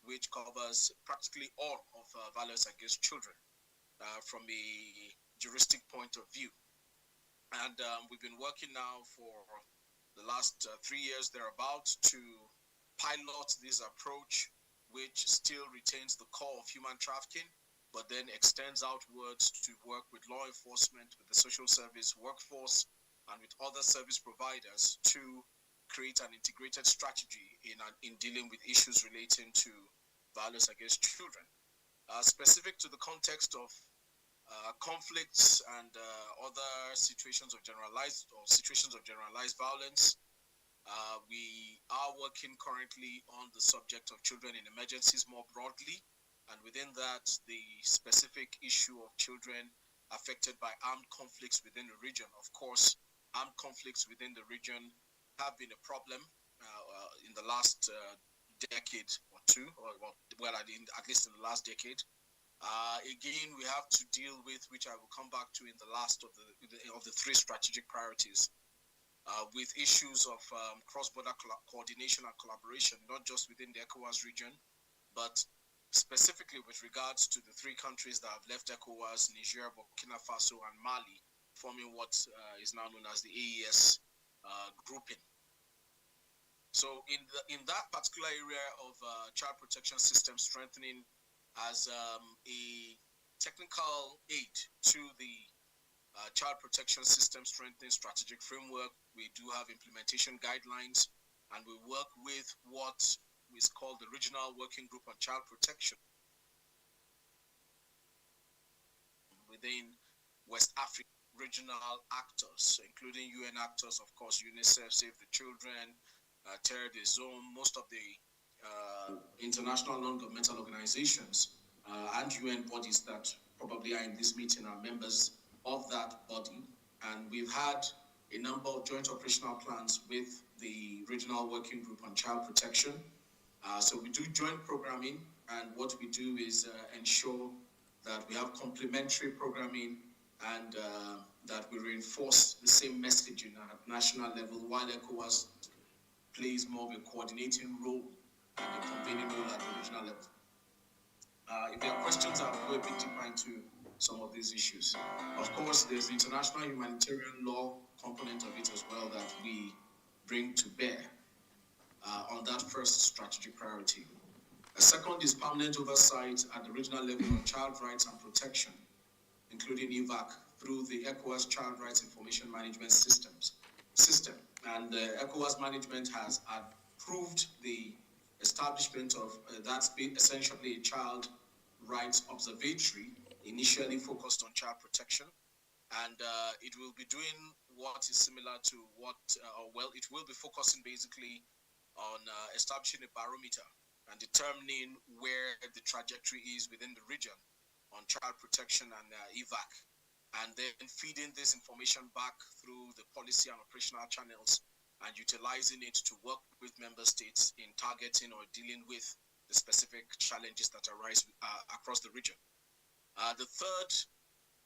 which covers practically all of violence against children from a juristic point of view. And we've been working now for the last 3 years thereabouts to pilot this approach, which still retains the core of human trafficking, but then extends outwards to work with law enforcement, with the social service workforce, and with other service providers to create an integrated strategy in dealing with issues relating to violence against children. Specific to the context of conflicts and other situations of generalized violence, we are working currently on the subject of children in emergencies more broadly, and within that, the specific issue of children affected by armed conflicts within the region. Of course, armed conflicts within the region have been a problem in the last decade or two, at least in the last decade. Again, we have to deal with, which I will come back to in the last of the 3 strategic priorities, with issues of cross-border coordination and collaboration, not just within the ECOWAS region, but specifically with regards to the 3 countries that have left ECOWAS, Niger, Burkina Faso, and Mali, forming what is now known as the AES grouping. So in that particular area of child protection system strengthening as a technical aid to the child protection system strengthening strategic framework, we do have implementation guidelines, and we work with what is called the Regional Working Group on Child Protection within West Africa. Regional actors, including UN actors, of course, UNICEF, Save the Children, Terre des Hommes, most of the international non-governmental organizations and UN bodies that probably are in this meeting are members of that body. And we've had a number of joint operational plans with the Regional Working Group on Child Protection. So we do joint programming, and what we do is ensure that we have complementary programming and that we reinforce the same messaging at national level, while ECOWAS plays more of a coordinating role and a convening role at the regional level. If there are questions, I'll go a bit deeper into some of these issues. Of course, there's the international humanitarian law component of it as well that we bring to bear on that first strategic priority. A second is permanent oversight at the regional level on child rights and protection, including EVAC, through the ECOWAS Child Rights Information Management System. And ECOWAS management has approved the establishment of that's essentially a child rights observatory, initially focused on child protection. And it will be doing what is similar to what, well, it will be focusing basically on establishing a barometer and determining where the trajectory is within the region on child protection and evac, and then feeding this information back through the policy and operational channels and utilizing it to work with member states in targeting or dealing with the specific challenges that arise across the region. The third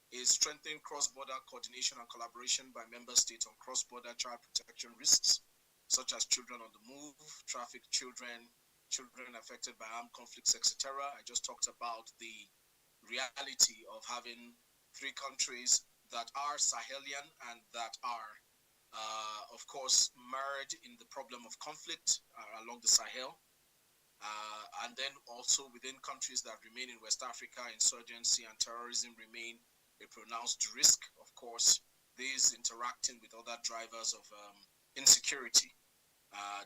is strengthening cross-border coordination and collaboration by member states on cross-border child protection risks, such as children on the move, trafficked children, children affected by armed conflicts, etc. I just talked about the reality of having 3 countries that are Sahelian and that are, of course, mired in the problem of conflict along the Sahel. And then also within countries that remain in West Africa, insurgency and terrorism remain a pronounced risk. Of course, these interacting with other drivers of insecurity,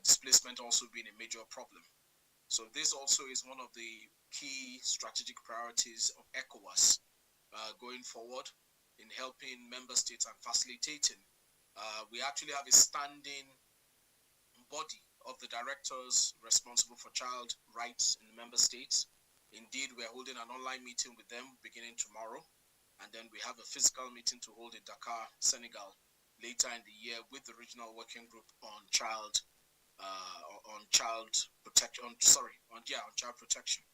displacement also being a major problem. So this also is one of the key strategic priorities of ECOWAS going forward in helping member states and facilitating. We actually have a standing body of the directors responsible for child rights in the member states. Indeed, we're holding an online meeting with them beginning tomorrow. And then we have a physical meeting to hold in Dakar, Senegal, later in the year with the regional working group on child protection. On child protection.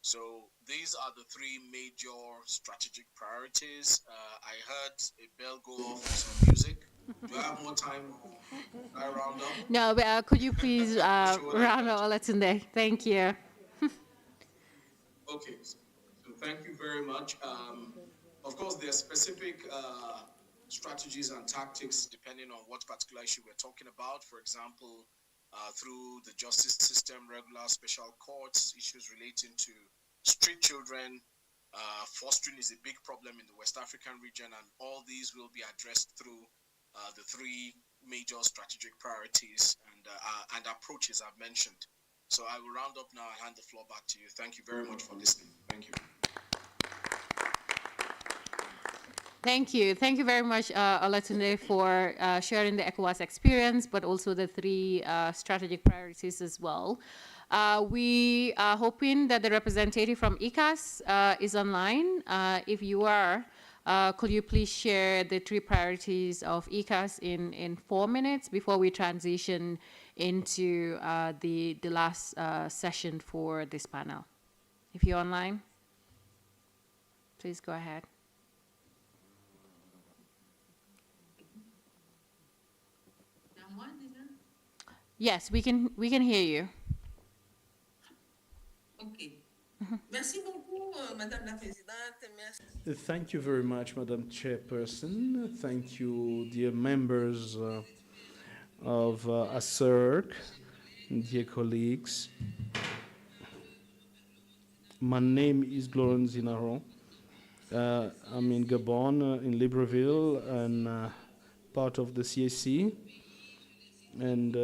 So these are the 3 major strategic priorities. I heard a bell go off for some music. Do I have more time? I round up? No, but could you please round up Olatunde? Thank you. Okay, so thank you very much. Of course, there are specific strategies and tactics depending on what particular issue we're talking about. For example, through the justice system, regular special courts, issues relating to street children, fostering is a big problem in the West African region, and all these will be addressed through the 3 major strategic priorities and approaches I've mentioned. So I will round up now and hand the floor back to you. Thank you very much for listening. Thank you. Thank you. Thank you very much, Olatunde, for sharing the ECOWAS experience, but also the 3 strategic priorities as well. We are hoping that the representative from ECAS is online. If you are, could you please share the 3 priorities of ECAS in 4 minutes before we transition into the last session for this panel? If you're online, please go ahead. Yes, we can hear you. Okay. Merci beaucoup, Madame la Présidente. Merci. Thank you very much, Madam Chairperson. Thank you, dear members of ACERWC, dear colleagues. My name is Glorin Zinaro. I'm in Gabon, in Libreville, and part of the CAC. And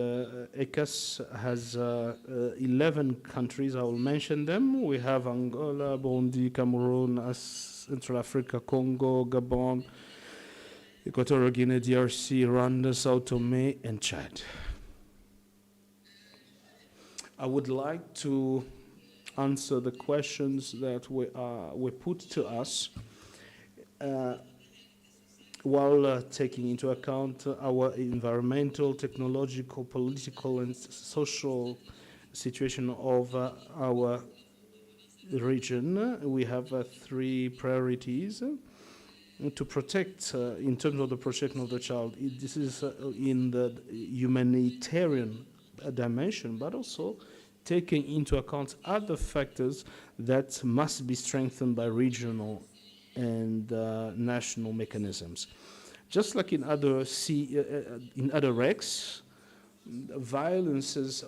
ECAS has 11 countries. I will mention them. We have Angola, Burundi, Cameroon, Central Africa, Congo, Gabon, Equatorial Guinea, DRC, Rwanda, Sao Tome, and Chad. I would like to answer the questions that were put to us while taking into account our environmental, technological, political, and social situation of our region. We have 3 priorities to protect, in terms of the protection of the child. This is in the humanitarian dimension, but also taking into account other factors that must be strengthened by regional and national mechanisms. Just like in other RECs, violences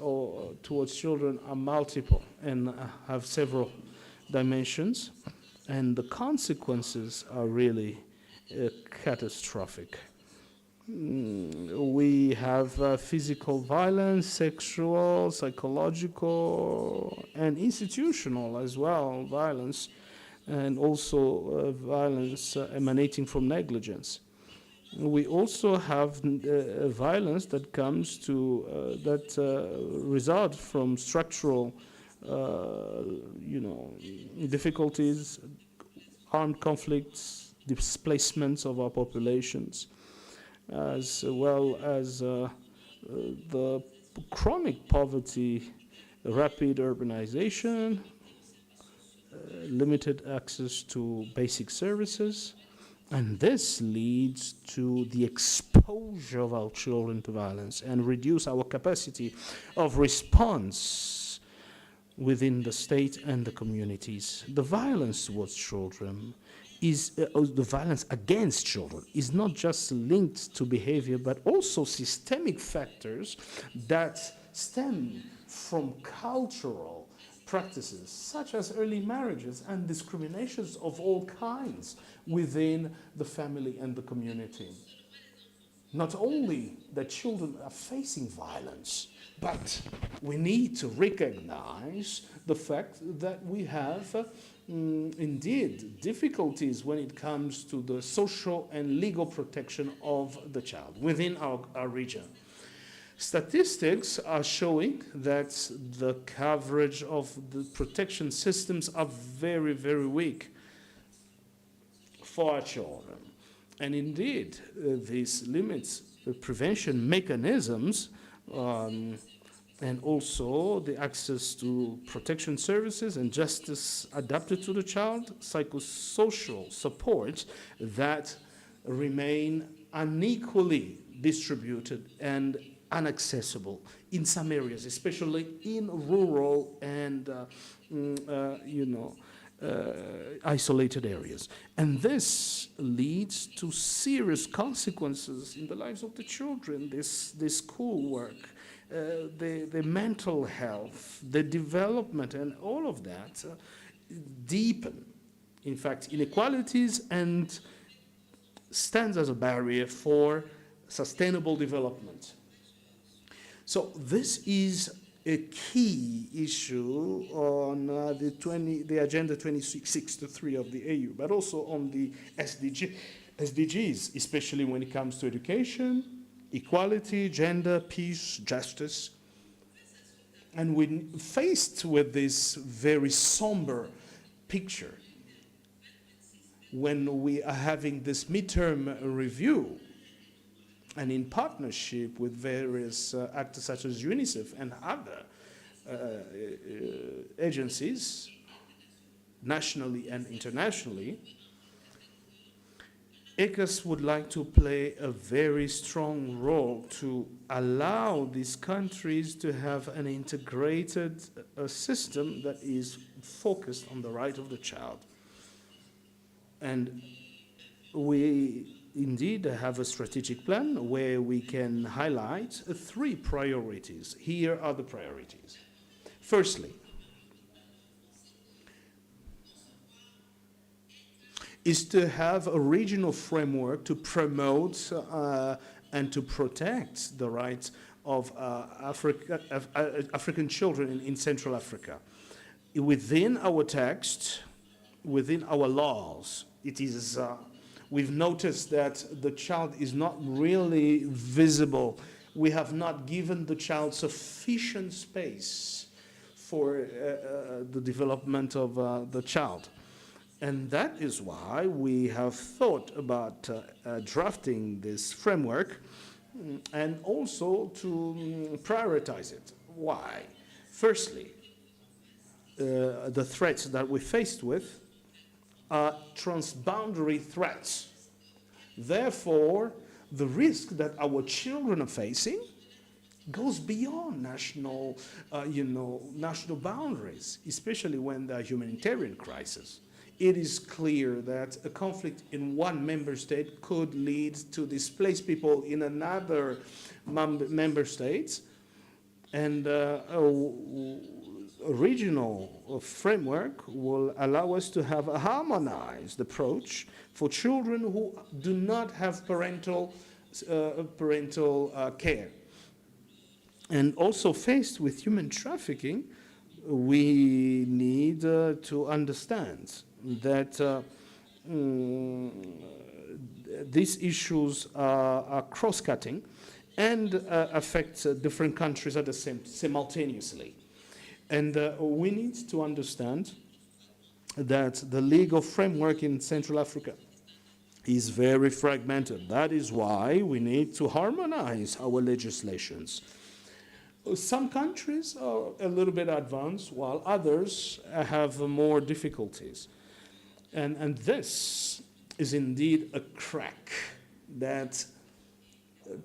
towards children are multiple and have several dimensions, and the consequences are really catastrophic. We have physical violence, sexual, psychological, and institutional as well violence, and also violence emanating from negligence. we also have violence that comes to result from structural, difficulties, armed conflicts, displacements of our populations, as well as the chronic poverty, rapid urbanization, limited access to basic services, and this leads to the exposure of our children to violence and reduce our capacity of response within the state and the communities. The violence towards children is, the violence against children is not just linked to behavior, but also systemic factors that stem from cultural practices, such as early marriages and discriminations of all kinds within the family and the community. Not only that children are facing violence, but we need to recognize the fact that we have indeed difficulties when it comes to the social and legal protection of the child within our region. Statistics are showing that the coverage of the protection systems are very, very weak for our children. And indeed, this limits the prevention mechanisms and also the access to protection services and justice adapted to the child, psychosocial support that remain unequally distributed and inaccessible in some areas, especially in rural and isolated areas. And this leads to serious consequences in the lives of the children, this schoolwork, the mental health, the development, and all of that deepen, in fact, inequalities and stands as a barrier for sustainable development. So this is a key issue on the Agenda 2063 of the AU, but also on the SDGs, especially when it comes to education, equality, gender, peace, justice. And when faced with this very somber picture, when we are having this midterm review, and in partnership with various actors such as UNICEF and other agencies, nationally and internationally, ECAS would like to play a very strong role to allow these countries to have an integrated system that is focused on the right of the child. And we indeed have a strategic plan where we can highlight 3 priorities. Here are the priorities. Firstly, is to have a regional framework to promote and to protect the rights of African children in Central Africa. Within our text, within our laws, it is we've noticed that the child is not really visible. We have not given the child sufficient space for the development of the child. And that is why we have thought about drafting this framework and also to prioritize it. Why? Firstly, the threats that we're faced with are transboundary threats. Therefore, the risk that our children are facing goes beyond national boundaries, especially when there are humanitarian crises. It is clear that a conflict in one member state could lead to displace people in another member state, and a regional framework will allow us to have a harmonized approach for children who do not have parental care. And also faced with human trafficking, we need to understand that these issues are cross-cutting and affect different countries at the simultaneously. And we need to understand that the legal framework in Central Africa is very fragmented. That is why we need to harmonize our legislations. Some countries are a little bit advanced, while others have more difficulties. And this is indeed a crack that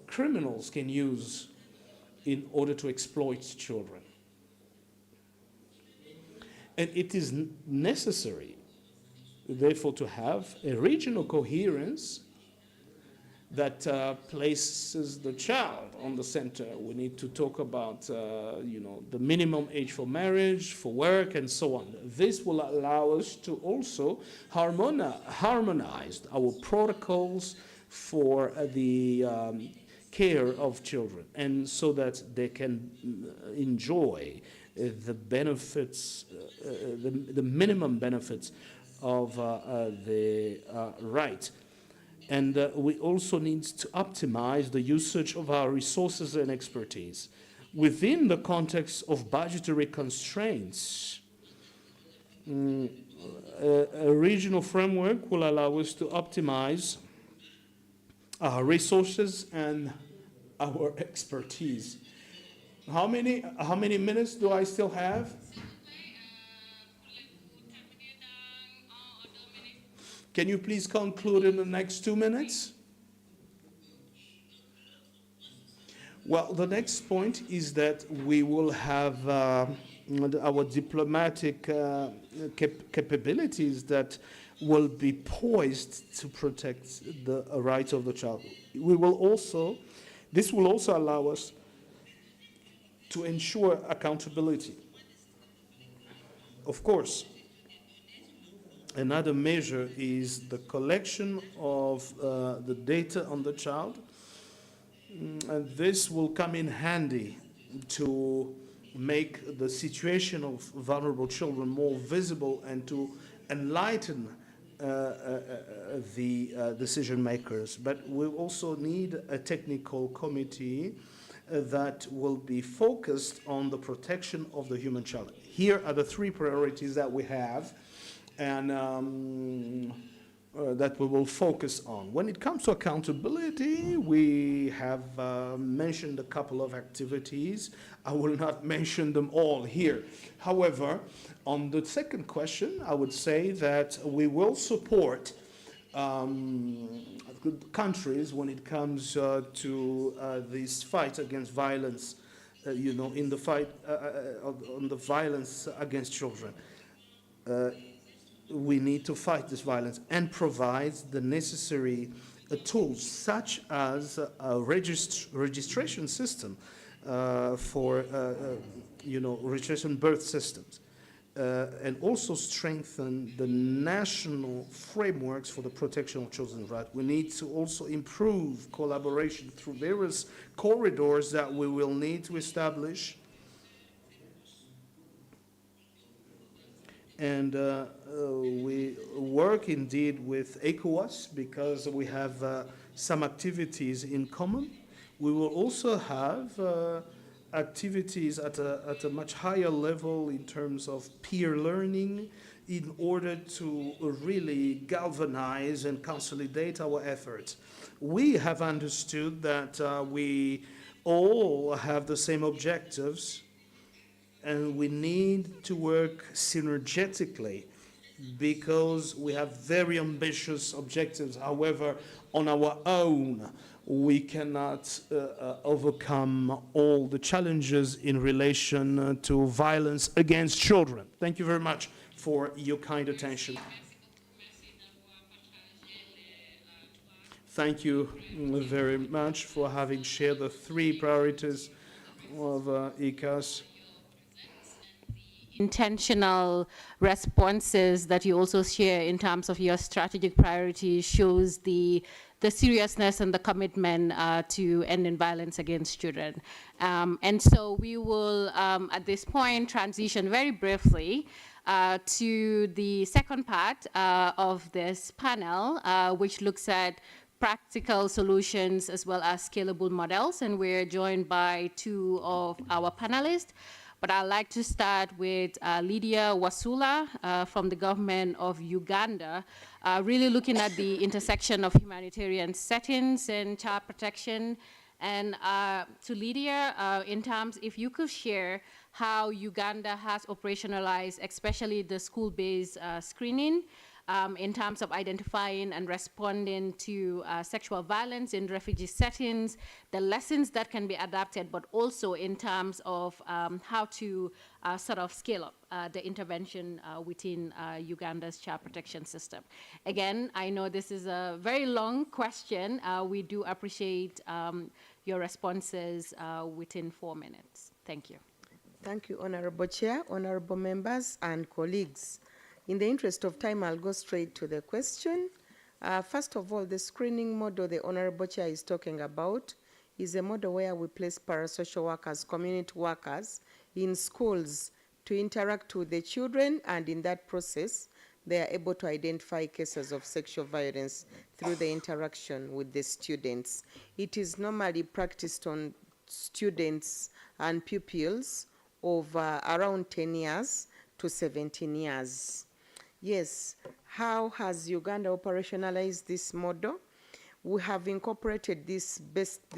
criminals can use in order to exploit children. And it is necessary, therefore, to have a regional coherence that places the child on the center. We need to talk about, the minimum age for marriage, for work, and so on. This will allow us to also harmonize our protocols for the care of children, and so that they can enjoy the benefits, the minimum benefits of the right. And we also need to optimize the usage of our resources and expertise within the context of budgetary constraints. A regional framework will allow us to optimize our resources and our expertise. How many minutes do I still have? Can you please conclude in the next 2 minutes? Well, the next point is that we will have our diplomatic capabilities that will be poised to protect the rights of the child. This will also allow us to ensure accountability. Of course, another measure is the collection of the data on the child. And this will come in handy to make the situation of vulnerable children more visible and to enlighten the decision makers. But we also need a technical committee that will be focused on the protection of the human child. Here are the 3 priorities that we have, and that we will focus on. When it comes to accountability, we have mentioned a couple of activities. I will not mention them all here. However, on the second question, I would say that we will support countries when it comes to this fight against violence, in the fight on the violence against children. We need to fight this violence and provide the necessary tools, such as a registration system for, registration birth systems, and also strengthen the national frameworks for the protection of children's rights. We need to also improve collaboration through various corridors that we will need to establish. And we work indeed with ACERWC because we have some activities in common. We will also have activities at a much higher level in terms of peer learning in order to really galvanize and consolidate our efforts. We have understood that we all have the same objectives, and we need to work synergetically because we have very ambitious objectives. However, on our own, we cannot overcome all the challenges in relation to violence against children. Thank you very much for your kind attention. Thank you very much for having shared the 3 priorities of ICAS. Intentional responses that you also share in terms of your strategic priorities shows the the seriousness and the commitment to ending violence against children. And so we will, at this point, transition very briefly to the second part of this panel, which looks at practical solutions as well as scalable models. And we're joined by two of our panelists. But I'd like to start with Lydia Wasula from the government of Uganda, really looking at the intersection of humanitarian settings and child protection. And to Lydia, in terms, if you could share how Uganda has operationalized, especially the school-based screening, in terms of identifying and responding to sexual violence in refugee settings, the lessons that can be adapted, but also in terms of how to sort of scale up the intervention within Uganda's child protection system. Again, I know this is a very long question. We do appreciate your responses within 4 minutes. Thank you. Thank you, Honorable Chair, honorable members, and colleagues. In the interest of time, I'll go straight to the question. First of all, the screening model the Honorable Chair is talking about is a model where we place parasocial workers, community workers in schools to interact with the children, and in that process, they are able to identify cases of sexual violence through the interaction with the students. It is normally practiced on students and pupils of around 10 years to 17 years. Yes, how has Uganda operationalized this model? We have incorporated this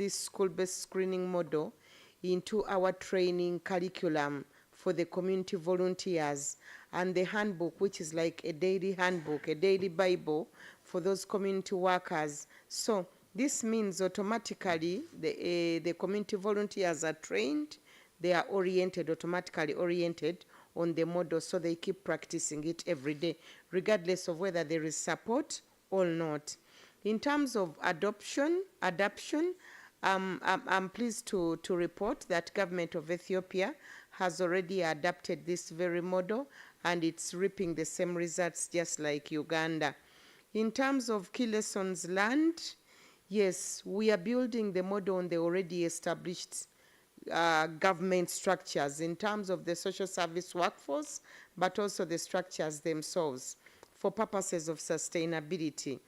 school-based screening model into our training curriculum for the community volunteers, and the handbook, which is like a daily handbook, a daily Bible for those community workers. So this means automatically the community volunteers are trained, they are oriented, automatically oriented on the model, so they keep practicing it every day, regardless of whether there is support or not. In terms of adoption, I'm pleased to report that government of Ethiopia has already adapted this very model, and it's reaping the same results just like Uganda. In terms of key lessons learned, yes, we are building the model on the already established government structures in terms of the social service workforce, but also the structures themselves for purposes of sustainability.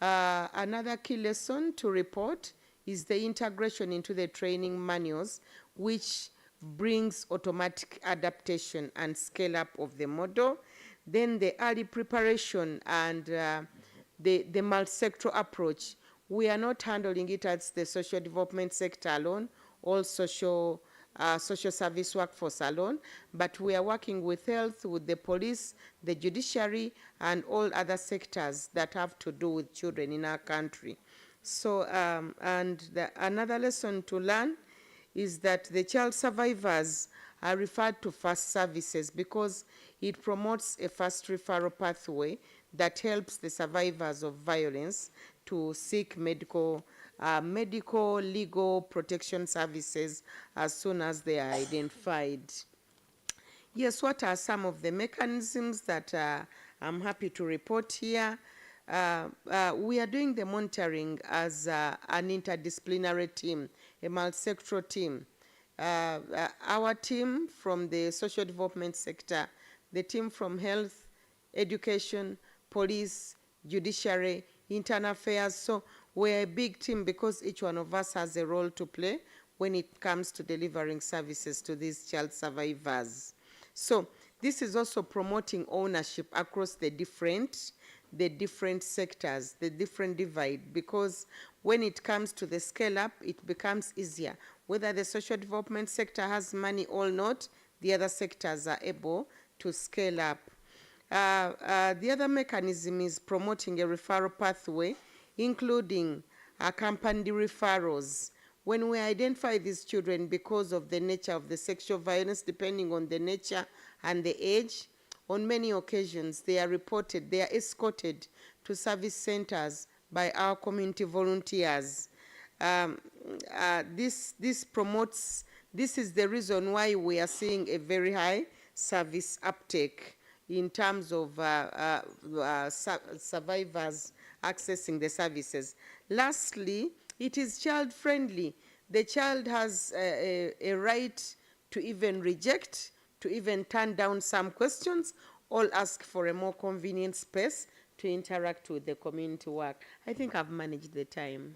Another key lesson to report is the integration into the training manuals, which brings automatic adaptation and scale up of the model. Then the early preparation and the multi-sector approach. We are not handling it as the social development sector alone, all social service workforce alone, but we are working with health, with the police, the judiciary, and all other sectors that have to do with children in our country. So, another lesson to learn is that the child survivors are referred to first services because it promotes a fast referral pathway that helps the survivors of violence to seek medical, legal protection services as soon as they are identified. Yes, what are some of the mechanisms that I'm happy to report here? We are doing the monitoring as an interdisciplinary team, a multi-sectoral team. Our team from the social development sector, the team from health, education, police, judiciary, internal affairs. So we're a big team because each one of us has a role to play when it comes to delivering services to these child survivors. So this is also promoting ownership across the different sectors, the different divide, because when it comes to the scale up, it becomes easier. Whether the social development sector has money or not, the other sectors are able to scale up. The other mechanism is promoting a referral pathway, including accompanied referrals. When we identify these children because of the nature of the sexual violence, depending on the nature and the age, on many occasions they are reported, they are escorted to service centers by our community volunteers. This is the reason why we are seeing a very high service uptake in terms of survivors accessing the services. Lastly, it is child-friendly. The child has a right to even reject, to even turn down some questions, or ask for a more convenient space to interact with the community work. I think I've managed the time.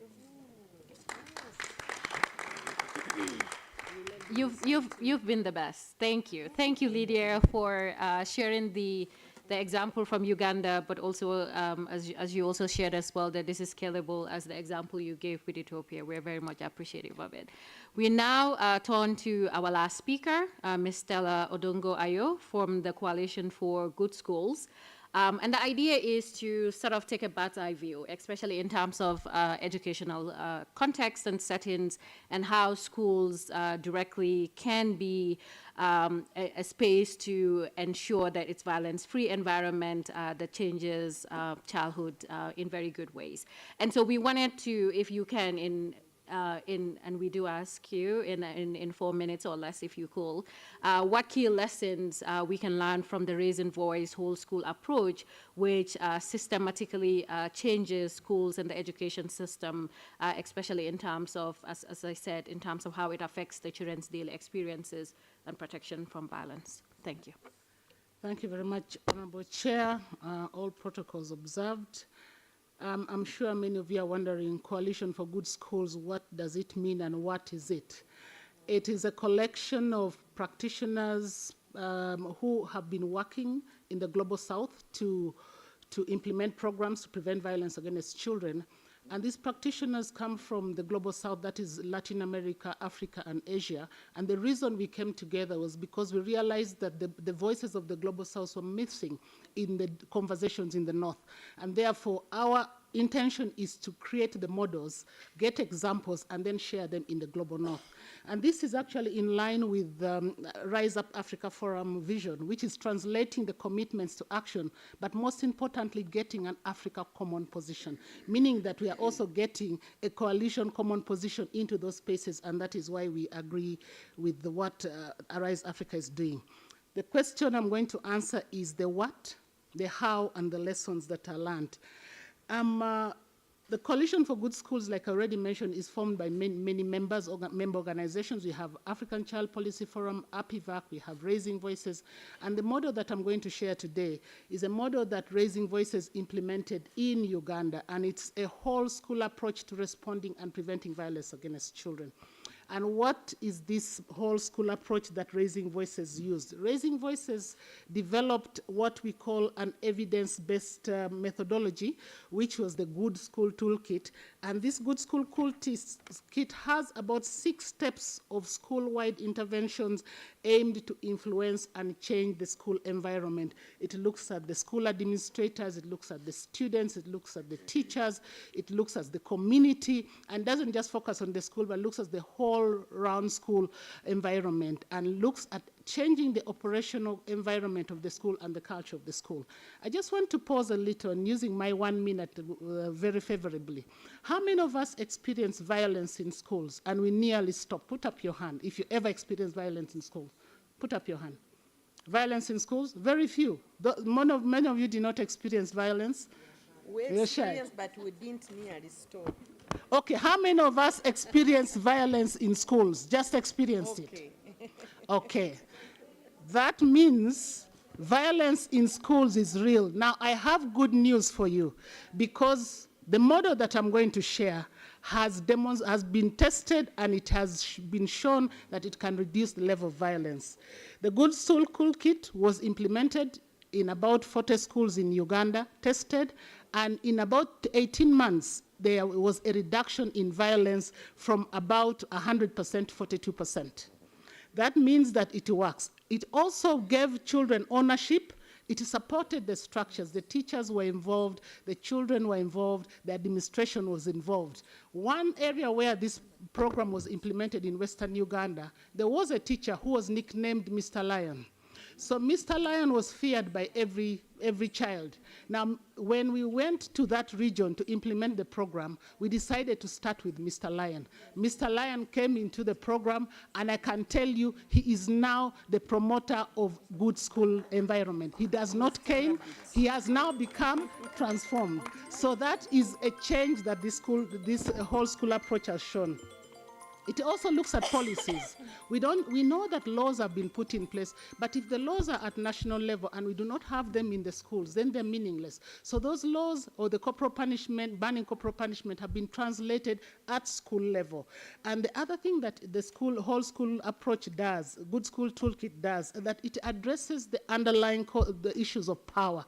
You've been the best. Thank you. Thank you, Lydia, for sharing the example from Uganda, but also, as you also shared as well, that this is scalable as the example you gave with Ethiopia. We're very much appreciative of it. We now turn to our last speaker, Ms. Stella Odongo Ayo from the Coalition for Good Schools. And the idea is to sort of take a bird's eye view, especially in terms of educational context and settings, and how schools directly can be a space to ensure that it's violence-free environment that changes childhood in very good ways. And so we wanted to, if you can, and we do ask you in 4 minutes or less, if you could, what key lessons we can learn from the Raising Voice whole school approach, which systematically changes schools and the education system, especially in terms of, as I said, in terms of how it affects the children's daily experiences and protection from violence. Thank you. Thank you very much, Honorable Chair. All protocols observed. I'm sure many of you are wondering, Coalition for Good Schools, what does it mean and what is it? It is a collection of practitioners who have been working in the Global South to implement programs to prevent violence against children. And these practitioners come from the Global South, that is Latin America, Africa, and Asia. And the reason we came together was because we realized that the voices of the Global South were missing in the conversations in the North. And therefore, our intention is to create the models, get examples, and then share them in the Global North. And this is actually in line with Rise Up Africa Forum vision, which is translating the commitments to action, but most importantly, getting an Africa common position, meaning that we are also getting a coalition common position into those spaces, and that is why we agree with what Rise Africa is doing. The question I'm going to answer is the what, the how, and the lessons that are learned. The Coalition for Good Schools, like I already mentioned, is formed by many member organizations. We have African Child Policy Forum, APIVAC, we have Raising Voices, and the model that I'm going to share today is a model that Raising Voices implemented in Uganda, and it's a whole school approach to responding and preventing violence against children. And what is this whole school approach that Raising Voices used? Raising Voices developed what we call an evidence-based methodology, which was the Good School Toolkit. And this Good School Toolkit has about 6 steps of school-wide interventions aimed to influence and change the school environment. It looks at the school administrators, it looks at the students, it looks at the teachers, it looks at the community, and doesn't just focus on the school, but looks at the whole round school environment and looks at changing the operational environment of the school and the culture of the school. I just want to pause a little and using my 1 minute very favorably. How many of us experience violence in schools and we nearly stop? Put up your hand if you ever experience violence in schools. Put up your hand. Violence in schools? Very few. Many of you did not experience violence. We experienced, but we didn't nearly stop. Okay, how many of us experience violence in schools? Just experienced it. Okay. That means violence in schools is real. Now, I have good news for you because the model that I'm going to share has been tested and it has been shown that it can reduce the level of violence. The Good School Toolkit was implemented in about 40 schools in Uganda, tested, and in about 18 months, there was a reduction in violence from about 100% to 42%. That means that it works. It also gave children ownership. It supported the structures. The teachers were involved, the children were involved, the administration was involved. One area where this program was implemented in Western Uganda, there was a teacher who was nicknamed Mr. Lion. So Mr. Lion was feared by every child. Now, when we went to that region to implement the program, we decided to start with Mr. Lion. Mr. Lion came into the program, and I can tell you he is now the promoter of good school environment. He does not cane, he has now become transformed. So that is a change that this whole school approach has shown. It also looks at policies. We know that laws have been put in place, but if the laws are at national level and we do not have them in the schools, then they're meaningless. So those laws or the corporal punishment, banning corporal punishment, have been translated at school level. And the other thing that the whole school approach does, Good School Toolkit does, that it addresses the underlying the issues of power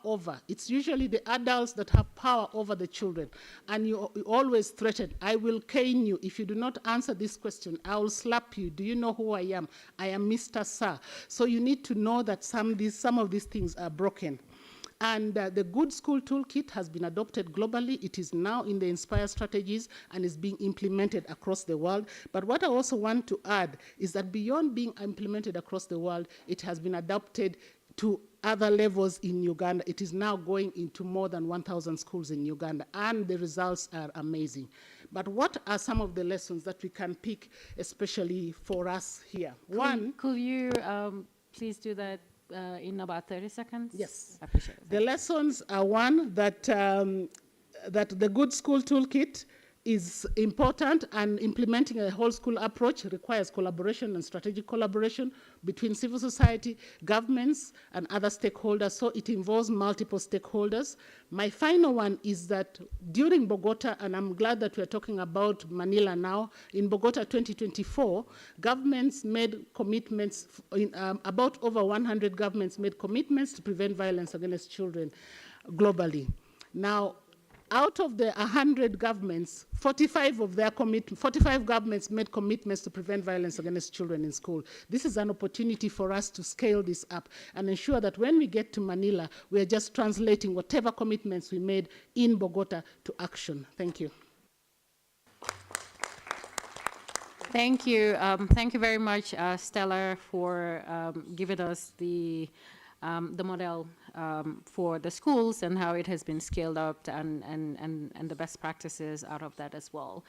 over. It's usually the adults that have power over the children. And you always threaten, I will cane you. If you do not answer this question, I will slap you. Do you know who I am? I am Mr. Sir. So you need to know that some of these things are broken. And the Good School Toolkit has been adopted globally. It is now in the Inspire strategies and is being implemented across the world. But what I also want to add is that beyond being implemented across the world, it has been adopted to other levels in Uganda. It is now going into more than 1,000 schools in Uganda, and the results are amazing. But what are some of the lessons that we can pick, especially for us here? Could you please do that in about 30 seconds? Yes. I appreciate it. The lessons are one, that the Good School Toolkit is important, and implementing a whole school approach requires collaboration and strategic collaboration between civil society, governments, and other stakeholders, so it involves multiple stakeholders. My final one is that during Bogota, and I'm glad that we're talking about Manila now, in Bogota 2024, governments made commitments, about over 100 governments made commitments to prevent violence against children globally. Now, out of the 100 governments, 45 governments made commitments to prevent violence against children in school. This is an opportunity for us to scale this up and ensure that when we get to Manila, we are just translating whatever commitments we made in Bogota to action. Thank you. Thank you. Thank you very much, Stella, for giving us the model for the schools and how it has been scaled up, and the best practices out of that as well.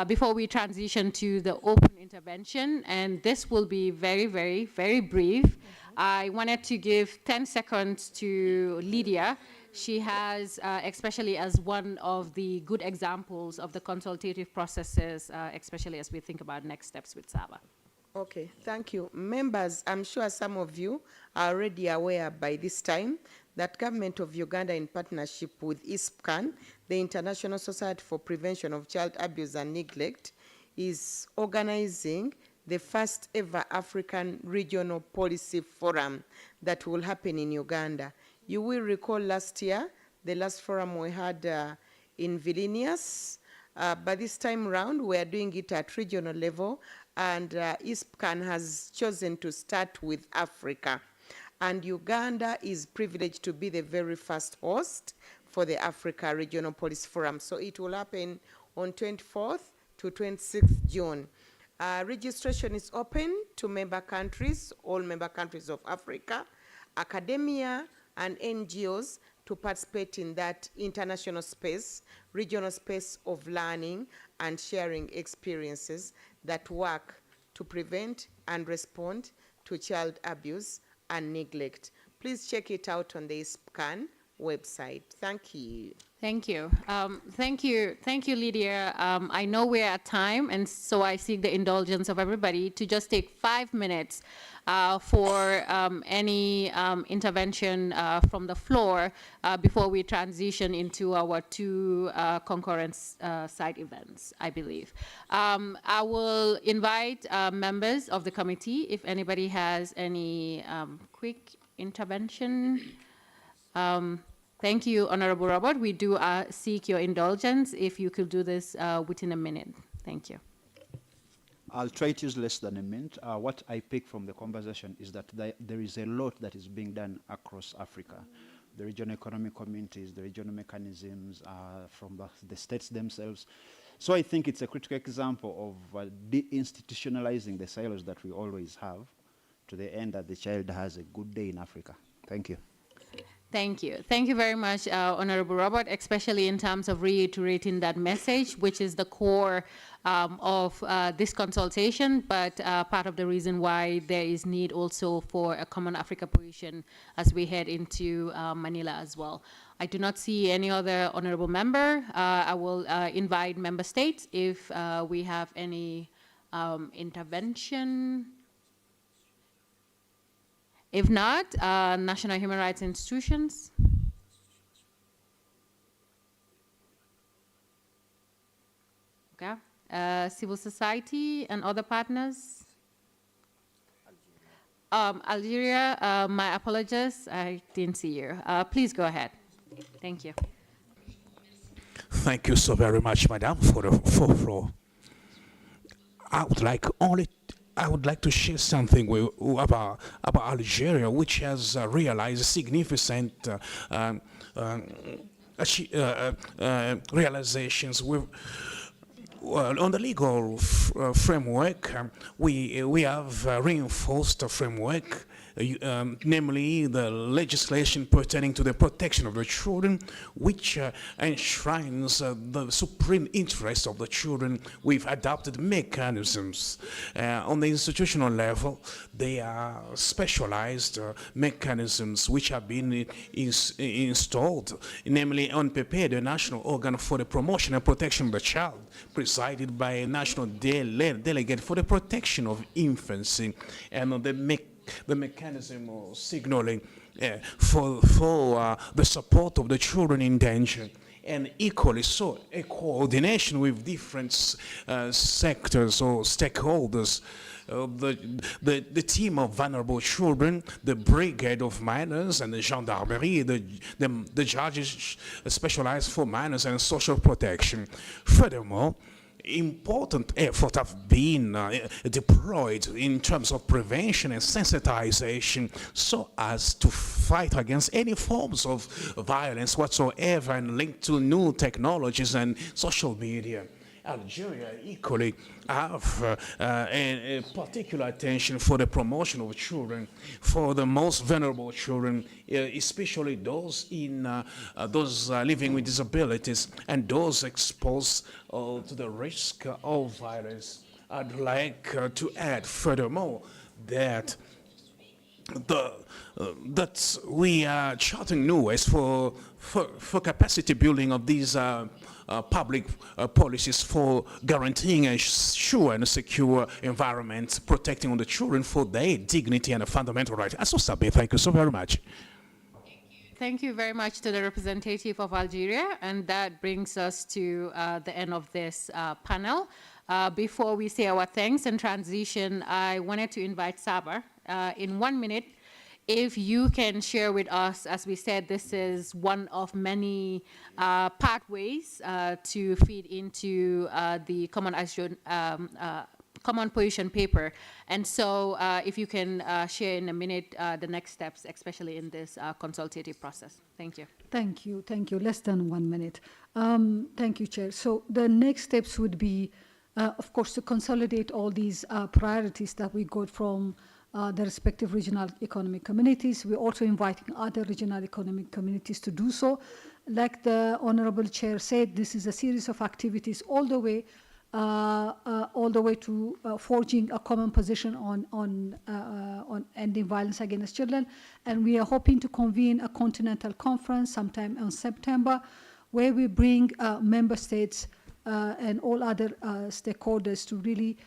Before we transition to the open intervention, and this will be very, very, very brief, I wanted to give 10 seconds to Lydia. She has, especially as one of the good examples of the consultative processes, especially as we think about next steps with SAVA. Okay, thank you. Members, I'm sure some of you are already aware by this time that Government of Uganda, in partnership with ISPCAN, the International Society for Prevention of Child Abuse and Neglect, is organizing the first ever African Regional Policy Forum that will happen in Uganda. You will recall last year, the last forum we had in Vilnius, but this time around we are doing it at regional level, and ISPCAN has chosen to start with Africa. And Uganda is privileged to be the very first host for the Africa Regional Policy Forum. So it will happen on 24th to 26th June. Registration is open to member countries, all member countries of Africa, academia, and NGOs to participate in that international space, regional space of learning and sharing experiences that work to prevent and respond to child abuse and neglect. Please check it out on the ISPCAN website. Thank you. Thank you. Thank you, Lydia. I know we're at time, and so I seek the indulgence of everybody to just take 5 minutes for any intervention from the floor before we transition into our two concurrent side events, I believe. I will invite members of the committee if anybody has any quick intervention. Thank you, Honorable Robert. We do seek your indulgence if you could do this within a minute. Thank you. I'll try to use less than a minute. What I pick from the conversation is that there is a lot that is being done across Africa. The regional economic communities, the regional mechanisms from the states themselves. So I think it's a critical example of deinstitutionalizing the silos that we always have to the end that the child has a good day in Africa. Thank you. Thank you. Thank you very much, Honorable Robert, especially in terms of reiterating that message, which is the core of this consultation, but part of the reason why there is need also for a common Africa position as we head into Manila as well. I do not see any other honorable member. I will invite member states if we have any intervention. If not, national human rights institutions. Okay. Civil society and other partners. Algeria, my apologies, I didn't see you. Please go ahead. Thank you. Thank you so very much, Madam, for the floor. I would like to share something about Algeria, which has realized significant realizations with. Well, on the legal framework, we have reinforced a framework, namely the legislation pertaining to the protection of the children, which enshrines the supreme interest of the children. We've adopted mechanisms. On the institutional level, they are specialized mechanisms which have been installed, namely UNPP, the National Organ for the Promotion and Protection of the Child, presided by a national delegate for the protection of infancy, and the mechanism of signaling for the support of the children in danger. And equally so, a coordination with different sectors or stakeholders. The team of vulnerable children, the brigade of minors, and the gendarmerie, the judges specialized for minors and social protection. Furthermore, important efforts have been deployed in terms of prevention and sensitization so as to fight against any forms of violence whatsoever and linked to new technologies and social media. Algeria equally have a particular attention for the promotion of children, for the most vulnerable children, especially those living with disabilities and those exposed to the risk of violence. I'd like to add furthermore that that we are charting new ways for capacity building of these public policies for guaranteeing a sure and a secure environment, protecting on the children for their dignity and a fundamental right. Asosabe, thank you so very much. Thank you very much to the representative of Algeria, and that brings us to the end of this panel. Before we say our thanks and transition, I wanted to invite Sabar in 1 minute. If you can share with us, as we said, this is one of many pathways to feed into the common position paper. And so if you can share in a minute the next steps, especially in this consultative process. Thank you. Thank you. Thank you. Less than 1 minute. Thank you, Chair. So the next steps would be, of course, to consolidate all these priorities that we got from the respective regional economic communities. We're also inviting other regional economic communities to do so. Like the Honorable Chair said, this is a series of activities all the way to forging a common position on ending violence against children. And we are hoping to convene a continental conference sometime in September, where we bring member states and all other stakeholders to really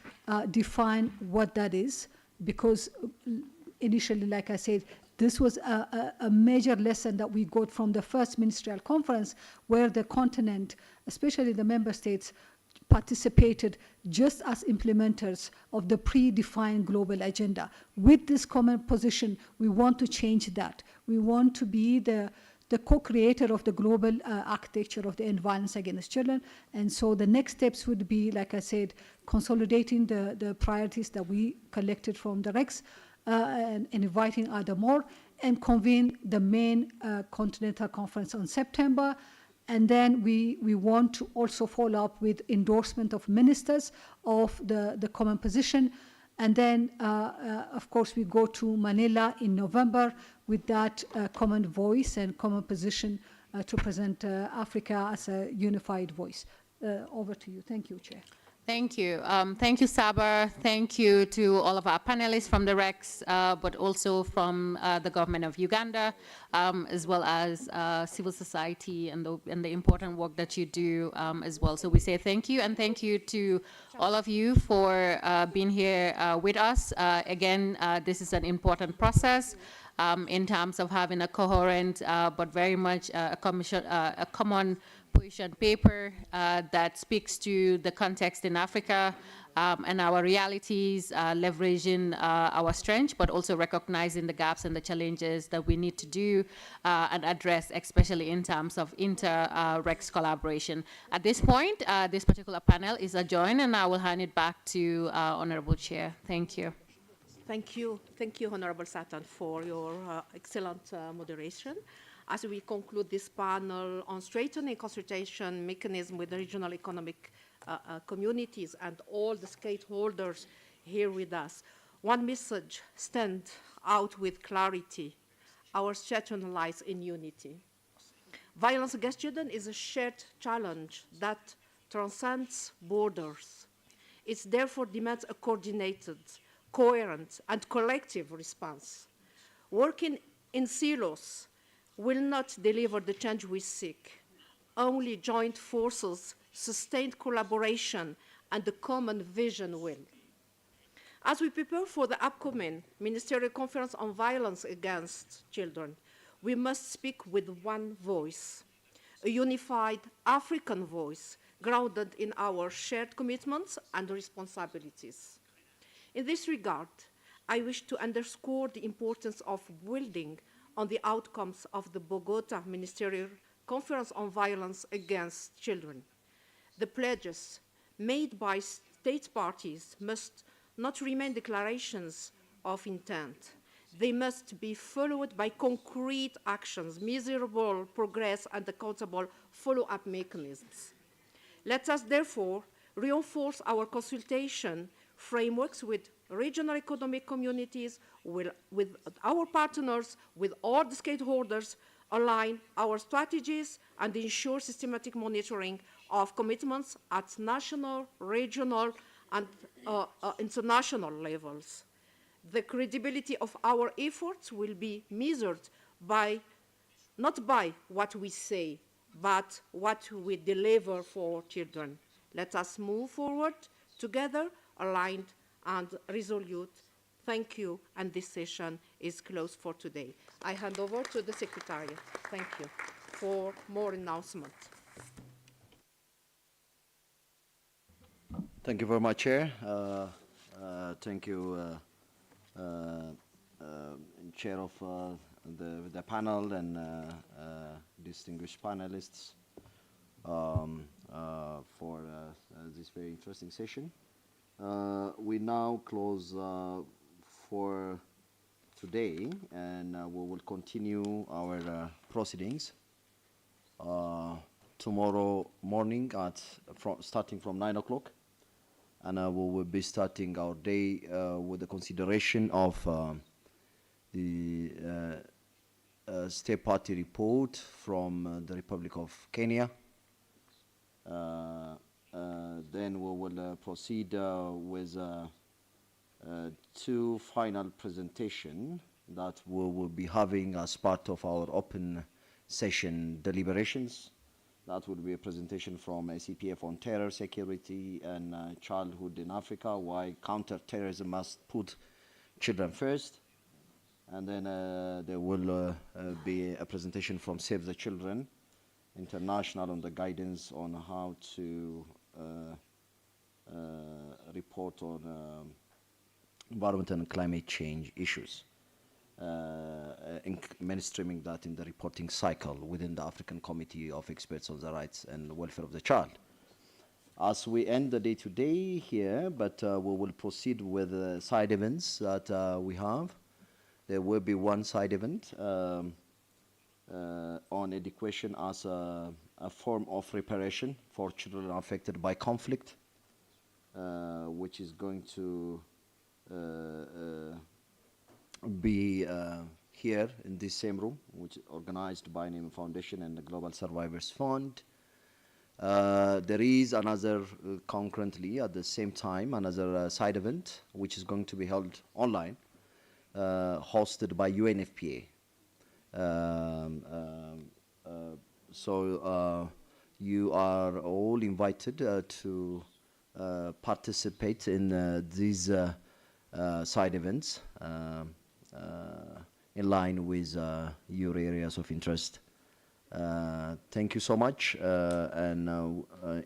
define what that is. Because initially, like I said, this was a major lesson that we got from the first ministerial conference, where the continent, especially the member states, participated just as implementers of the predefined global agenda. With this common position, we want to change that. We want to be the co-creator of the global architecture of the end violence against children. And so the next steps would be, like I said, consolidating the priorities that we collected from the RECs and inviting other more, and convene the main continental conference on September. And then we want to also follow up with endorsement of ministers of the common position, And then, of course, we go to Manila in November with that common voice and common position to present Africa as a unified voice. Over to you. Thank you, Chair. Thank you. Thank you, Sabar. Thank you to all of our panelists from the REX, but also from the government of Uganda, as well as civil society and the important work that you do as well. So we say thank you, and thank you to all of you for being here with us. Again, this is an important process in terms of having a coherent, but very much a common position paper that speaks to the context in Africa and our realities, leveraging our strengths, but also recognizing the gaps and the challenges that we need to do and address, especially in terms of inter-REX collaboration. At this point, this particular panel is adjourned, and I will hand it back to Honorable Chair. Thank you. Thank you. Thank you, Honorable Satan, for your excellent moderation. As we conclude this panel on strengthening consultation mechanism with the regional economic communities and all the stakeholders here with us, one message stands out with clarity. Our strategy lies in unity. Violence against children is a shared challenge that transcends borders. It therefore demands a coordinated, coherent, and collective response. Working in silos will not deliver the change we seek. Only joint forces, sustained collaboration, and a common vision will. As we prepare for the upcoming Ministerial Conference on Violence Against Children, we must speak with one voice, a unified African voice grounded in our shared commitments and responsibilities. In this regard, I wish to underscore the importance of building on the outcomes of the Bogota Ministerial Conference on Violence Against Children. The pledges made by state parties must not remain declarations of intent. They must be followed by concrete actions, measurable progress, and accountable follow-up mechanisms. Let us therefore reinforce our consultation frameworks with regional economic communities, with our partners, with all the stakeholders, align our strategies, and ensure systematic monitoring of commitments at national, regional, and international levels. The credibility of our efforts will be measured by, not by what we say, but what we deliver for children. Let us move forward together, aligned and resolute. Thank you, and this session is closed for today. I hand over to the Secretariat. Thank you for more announcements. Thank you very much, Chair. Thank you, Chair of the panel and distinguished panelists for this very interesting session. We now close for today, and we will continue our proceedings tomorrow morning starting from 9 o'clock. And we will be starting our day with the consideration of the State Party report from the Republic of Kenya. Then we will proceed with two final presentations that we will be having as part of our open session deliberations. That will be a presentation from CPF on terror, security, and childhood in Africa, why counter-terrorism must put children first. And then there will be a presentation from Save the Children International on the guidance on how to report on environment and climate change issues. Mainstreaming that in the reporting cycle within the African Committee of Experts on the Rights and Welfare of the Child. As we end the day today here, but we will proceed with the side events that we have. There will be one side event on education as a form of reparation for children affected by conflict, which is going to be here in this same room, which is organized by Neiman Foundation and the Global Survivors Fund. There is another, concurrently at the same time, another side event, which is going to be held online, hosted by UNFPA. So you are all invited to participate in these side events in line with your areas of interest. Thank you so much, and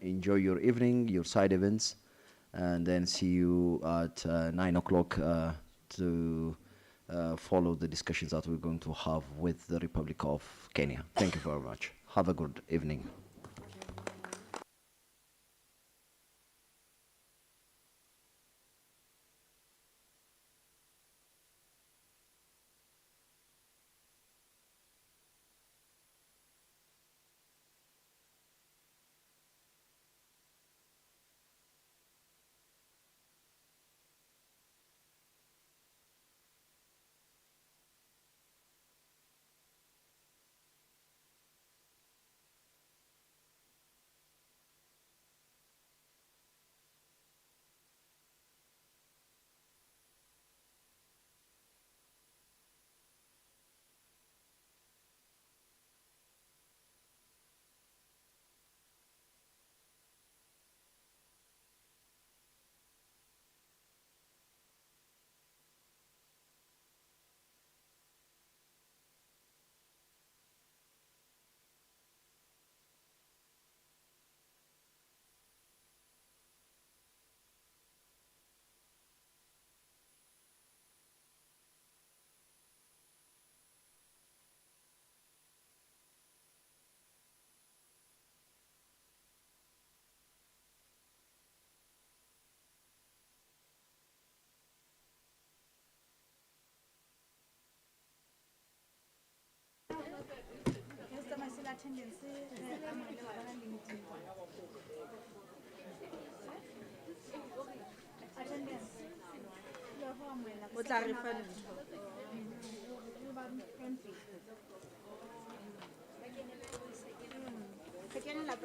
enjoy your evening, your side events, and then see you at 9 o'clock to follow the discussions that we're going to have with the Republic of Kenya. Thank you very much. Have a good evening. Pequeño la